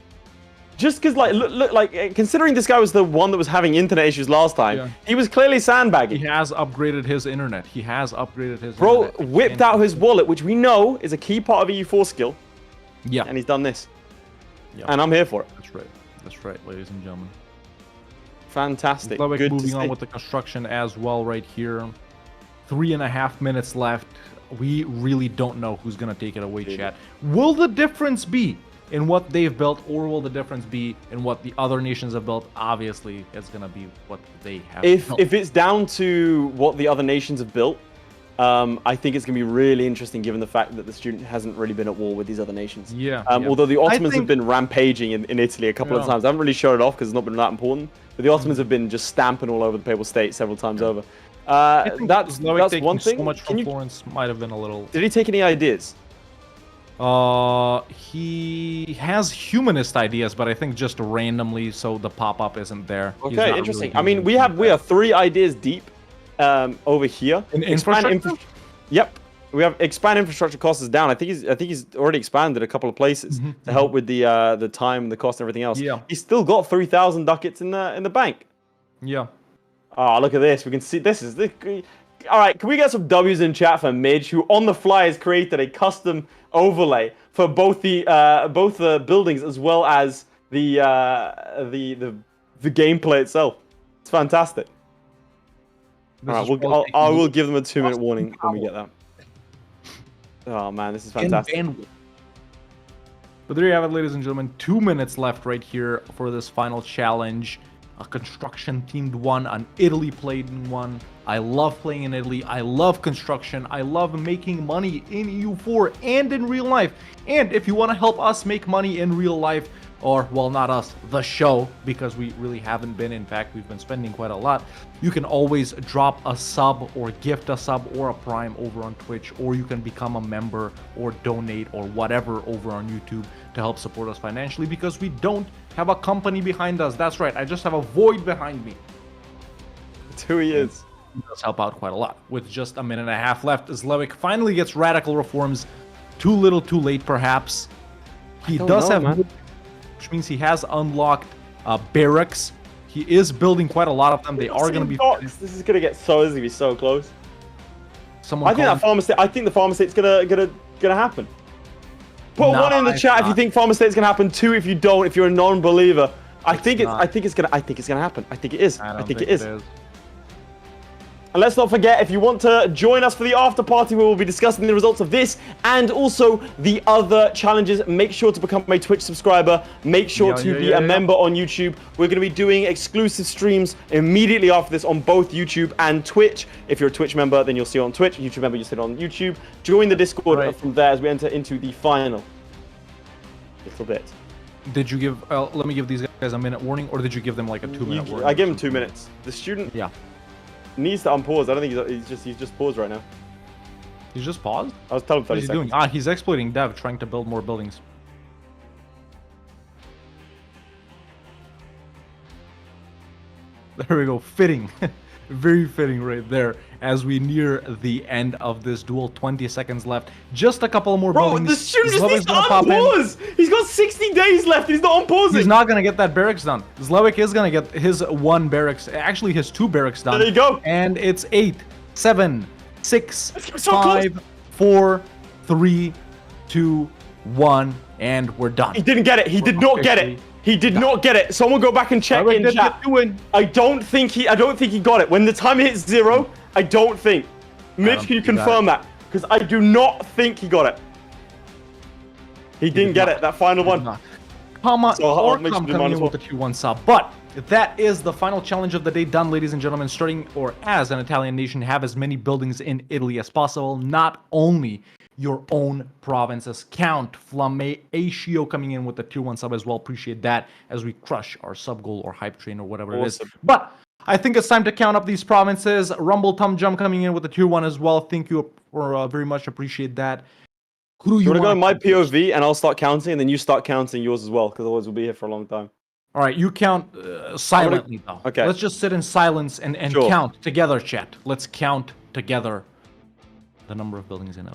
Just because, like, look, like, considering this guy was the one that was having internet issues last time, he was clearly sandbagging. he has upgraded his internet. He has upgraded his Bro internet. whipped out his wallet, which we know is a key part of EU4 skill, Yeah, and he's done this. Yeah. And I'm here for it. that's right. That's right, ladies and gentlemen. Fantastic. Zlewikk Good to moving on see. with the construction as well right here. 3.5 minutes left. We really don't know who's going to take it away, chat. Will the difference be in what they've built, or will the difference be in what the other nations have built? Obviously, it's going to be what they have built. If it's down to what the other nations have built, I think it's going to be really interesting given the fact that the student hasn't really been at war with these other nations. Yeah. Although the Ottomans have think- been rampaging in Italy a couple of times. I haven't really showed it off because it's not been that important. But the Ottomans have been just stamping all over the Papal State several times over. I think That's taking one thing. So much Can from you- Florence might have been a little. Did he take any ideas? He has humanist ideas, but I think just randomly, so the pop-up isn't there. He's Okay, not interesting. really I mean, using we are 3 ideas deep over here. In Expand infrastructure? Yep. We have expand infrastructure costs is down. I think he's already expanded a couple of places to help with the time, the cost, and everything else. Yeah. He's still got 3,000 ducats in the bank. Yeah. Oh, look at this. We can see this is the. All right, can we get some W's in chat for Midge, who on the fly has created a custom overlay for both the buildings as well as the gameplay itself. It's fantastic. All right, I will give them a 2-minute warning when we get that. Oh man, this is fantastic. But there you have it, ladies and gentlemen. 2 minutes left right here for this final challenge. A construction-themed one, an Italy-played one. I love playing in Italy. I love construction. I love making money in EU4 and in real life. And if you want to help us make money in real life, or, well, not us, the show, because we really haven't been. In fact, we've been spending quite a lot. You can always drop a sub or gift a sub or a prime over on Twitch, or you can become a member or donate or whatever over on YouTube to help support us financially, because we don't have a company behind us. That's right, I just have a void behind me. That's who he is. It does help out quite a lot. With just 1.5 minutes left, Zlewikk finally gets radical reforms. Too little, too late, perhaps. He does have, which means he has unlocked barracks. He is building quite a lot of them. They are going to be. This is going to get so. This is going to be so close. Someone I think that farm estate. I think the farm estate's gonna happen. Put 1 in the chat if you think farm estate's gonna happen. 2 if you don't. If you're a non-believer. I think it's gonna happen. I think it is. I think it is. And let's not forget, if you want to join us for the after party where we'll be discussing the results of this and also the other challenges, make sure to become a Twitch subscriber. Make sure to be a member on YouTube. We're going to be doing exclusive streams immediately after this on both YouTube and Twitch. If you're a Twitch member, then you'll see it on Twitch. YouTube member, you'll see it on YouTube. Join the Discord from there as we enter into the final little bit. Did you give, let me give these guys a minute warning, or did you give them like a 2-minute warning? I give him 2 minutes. The student needs to unpause. I don't think he's just paused right now. He's just paused? I was telling him 30 What is he seconds. doing? He's exploiting dev, trying to build more buildings. There we go. Fitting. Very fitting right there as we near the end of this duel. 20 seconds left. Just a couple more buildings. The student just needs to unpause! He's got 60 days left. He's not unpausing. He's not going to get that barracks done. Zlewikk is going to get his 1 barracks, actually his 2 barracks done. There you go. And it's 8, 7, 6, so 5, 4, 3, 2, 1, and we're done. He didn't get it. He did not get it. He did not get it. Someone go back and check in chat. I don't think he got it. When the time hits 0, I don't think. Mitch, can you confirm that? Because I do not think he got it. He didn't get it. That final one. Comma or coming in with the 2-1 sub. But that is the final challenge of the day done, ladies and gentlemen. Starting, or as an Italian nation, have as many buildings in Italy as possible. Not only your own provinces count. Flameatio coming in with the 2-1 sub as well. Appreciate that as we crush our sub goal or hype train or whatever it is. But I think it's time to count up these provinces. Rumble Tum Jump coming in with the 2-1 as well. Thank you for very much appreciate that. Who do you want to go in my POV and I'll start counting, and then you start counting yours as well, because otherwise we'll be here for a long time. All right, you count silently though. Okay. Let's just sit in silence and count together, chat. Let's count together the number of buildings in LA.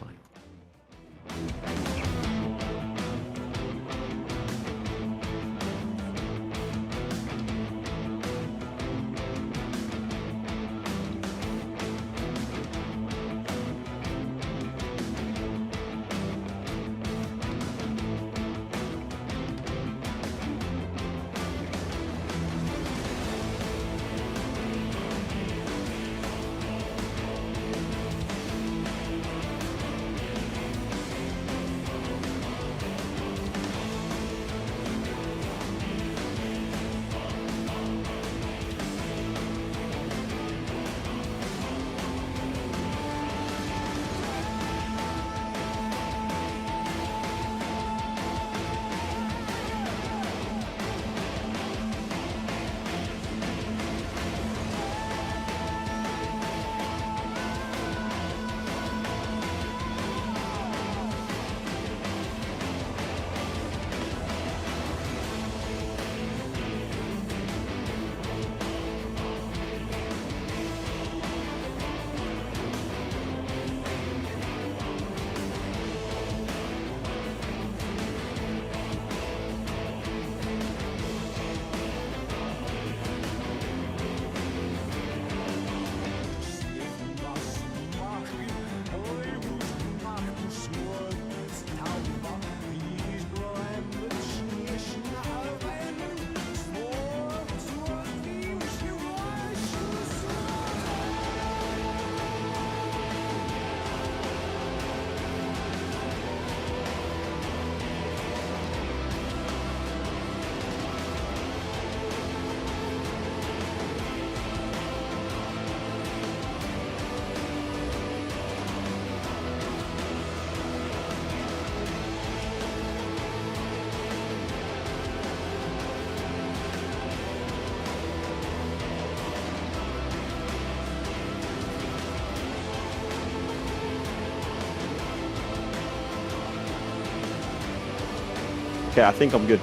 Okay, I think I'm good.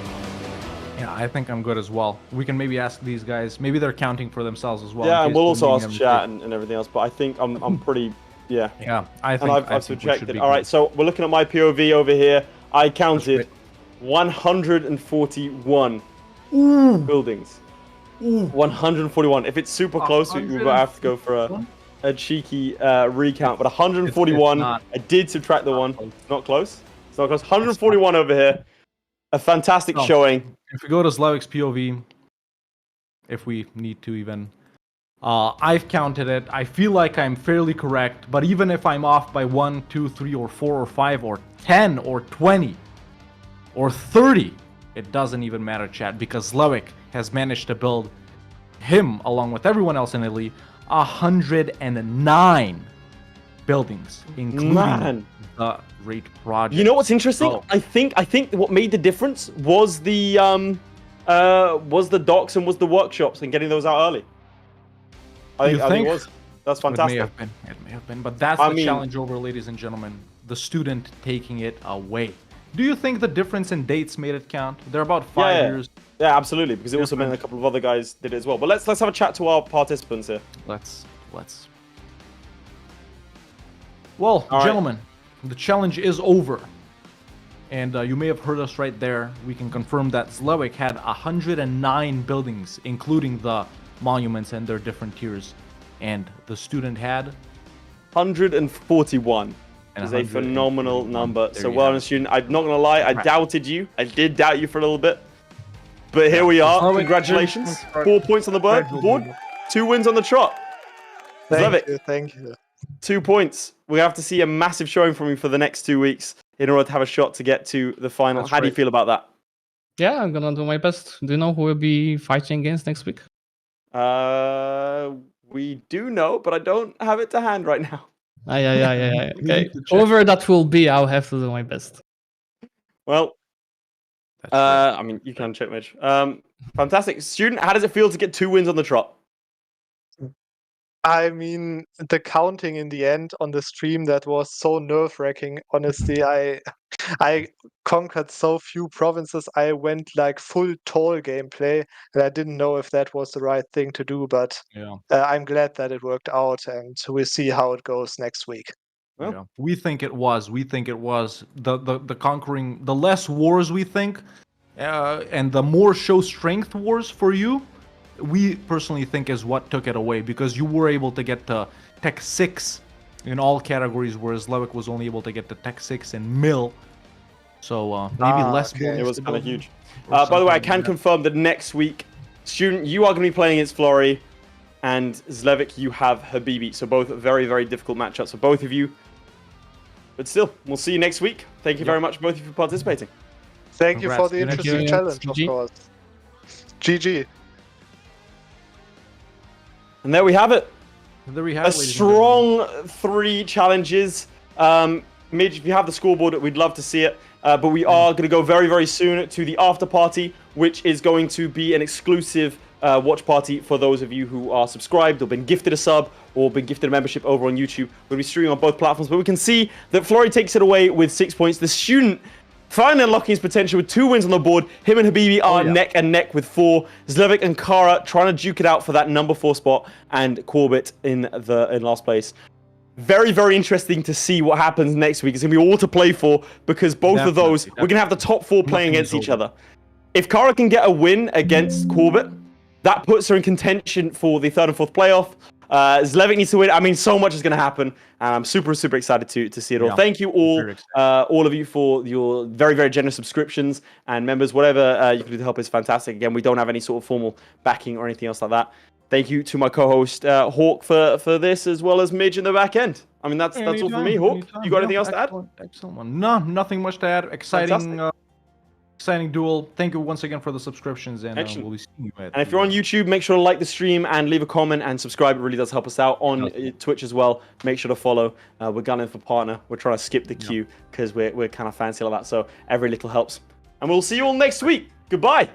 Yeah, I think I'm good as well. We can maybe ask these guys. Maybe they're counting for themselves as well. Yeah, and we'll also ask chat and everything else. But I think I'm pretty. Yeah. Yeah, I think. And I've subtracted. All right, so we're looking at my POV over here. I counted 141 buildings. 141. If it's super close, we will have to go for a cheeky recount. But 141. I did subtract the one. Not close. It's not close. 141 over here. A fantastic showing. If we go to Zlewikk's POV, if we need to even, I've counted it. I feel like I'm fairly correct, but even if I'm off by 1, 2, 3, or 4, or 5, or 10, or 20, or 30, it doesn't even matter, chat, because Zlewikk has managed to build him, along with everyone else in Italy, 109 buildings, including the Great Project. You know what's interesting? Oh. I think what made the difference was the docks and was the workshops and getting those out early. I think it was. That's fantastic. It may have been, but that's the challenge over, ladies and gentlemen. The student taking it away. Do you think the difference in dates made it count? They're about 5 years. Yeah, absolutely, because it also meant a couple of other guys did it as well. But let's have a chat to our participants here. Let's. Well, gentlemen, the challenge is over. And you may have heard us right there. We can confirm that Zlewikk had 109 buildings, including the monuments and their different tiers. And the student had 141. Which is a phenomenal number. So well done, student. I'm not going to lie, I doubted you. I did doubt you for a little bit. But here we are. Zlewikk, Congratulations. very 4 points on the board. 2 wins on the trot. Zlewikk, Thank you. 2 points. We have to see a massive showing from you for the next 2 weeks in order to have a shot to get to the final. That's How do you great. feel about that? Yeah, I'm gonna do my best. Do you know who will be fighting against next week? We do know, but I don't have it to hand right now. Yeah. Okay. Whoever that will be, I'll have to do my best. Well, I mean, you can check, Mitch. Fantastic. Student, how does it feel to get 2 wins on the trot? I mean, the counting in the end on the stream, that was so nerve-wracking. Honestly, I conquered so few provinces. I went like full toll gameplay, and I didn't know if that was the right thing to do. But I'm glad that it worked out, and we'll see how it goes next week. Well, Yeah. We think it was. The conquering, the less wars we think, and the more show strength wars for you, we personally think is what took it away, because you were able to get to Tech 6 in all categories, whereas Zlewikk was only able to get to Tech 6 and Mill. So maybe less. okay. it was kind of huge. By the way, I can confirm that next week, Student, you are going to be playing against Florry, and Zlewikk, you have Habibi. So both very, very difficult matchups for both of you. But still, we'll see you next week. Thank you very much, both of you, for participating. Thank you for the Congrats. interesting challenge, of course. GG. And there we have it. There we have A it, ladies and gentlemen. strong 3 challenges. Midge, if you have the scoreboard, we'd love to see it. But we are going to go very, very soon to the after party, which is going to be an exclusive watch party for those of you who are subscribed or been gifted a sub or been gifted a membership over on YouTube. We'll be streaming on both platforms, but we can see that Florry takes it away with 6 points. The Student finally unlocking his potential with 2 wins on the board. Him and Habibi are neck and neck with 4. Zlewikk and HeyCara trying to duke it out for that number 4 spot, and Quarbit in last place. Very, very interesting to see what happens next week. It's going to be all to play for, because both of those, we're going to have the top 4 playing against each other. If HeyCara can get a win against Quarbit, that puts her in contention for the 3rd and 4th playoff. Zlewikk needs to win. I mean, so much is going to happen, and I'm super, super excited to see it all. Thank you all of you for your very, very generous subscriptions and members. Whatever you can do to help is fantastic. Again, we don't have any sort of formal backing or anything else like that. Thank you to my co-host Hawk for this, as well as Midge in the back end. I mean, that's all from me. Hawk, you got anything else to add? Excellent one. No, nothing much to add. Exciting duel. Thank you once again for the subscriptions, and we'll be seeing you. And if you're on YouTube, make sure to like the stream and leave a comment and subscribe. It really does help us out. On Twitch as well, make sure to follow. We're gunning for partner. We're trying to skip the queue because we're kind of fancy like that. So every little helps. And we'll see you all next week. Goodbye.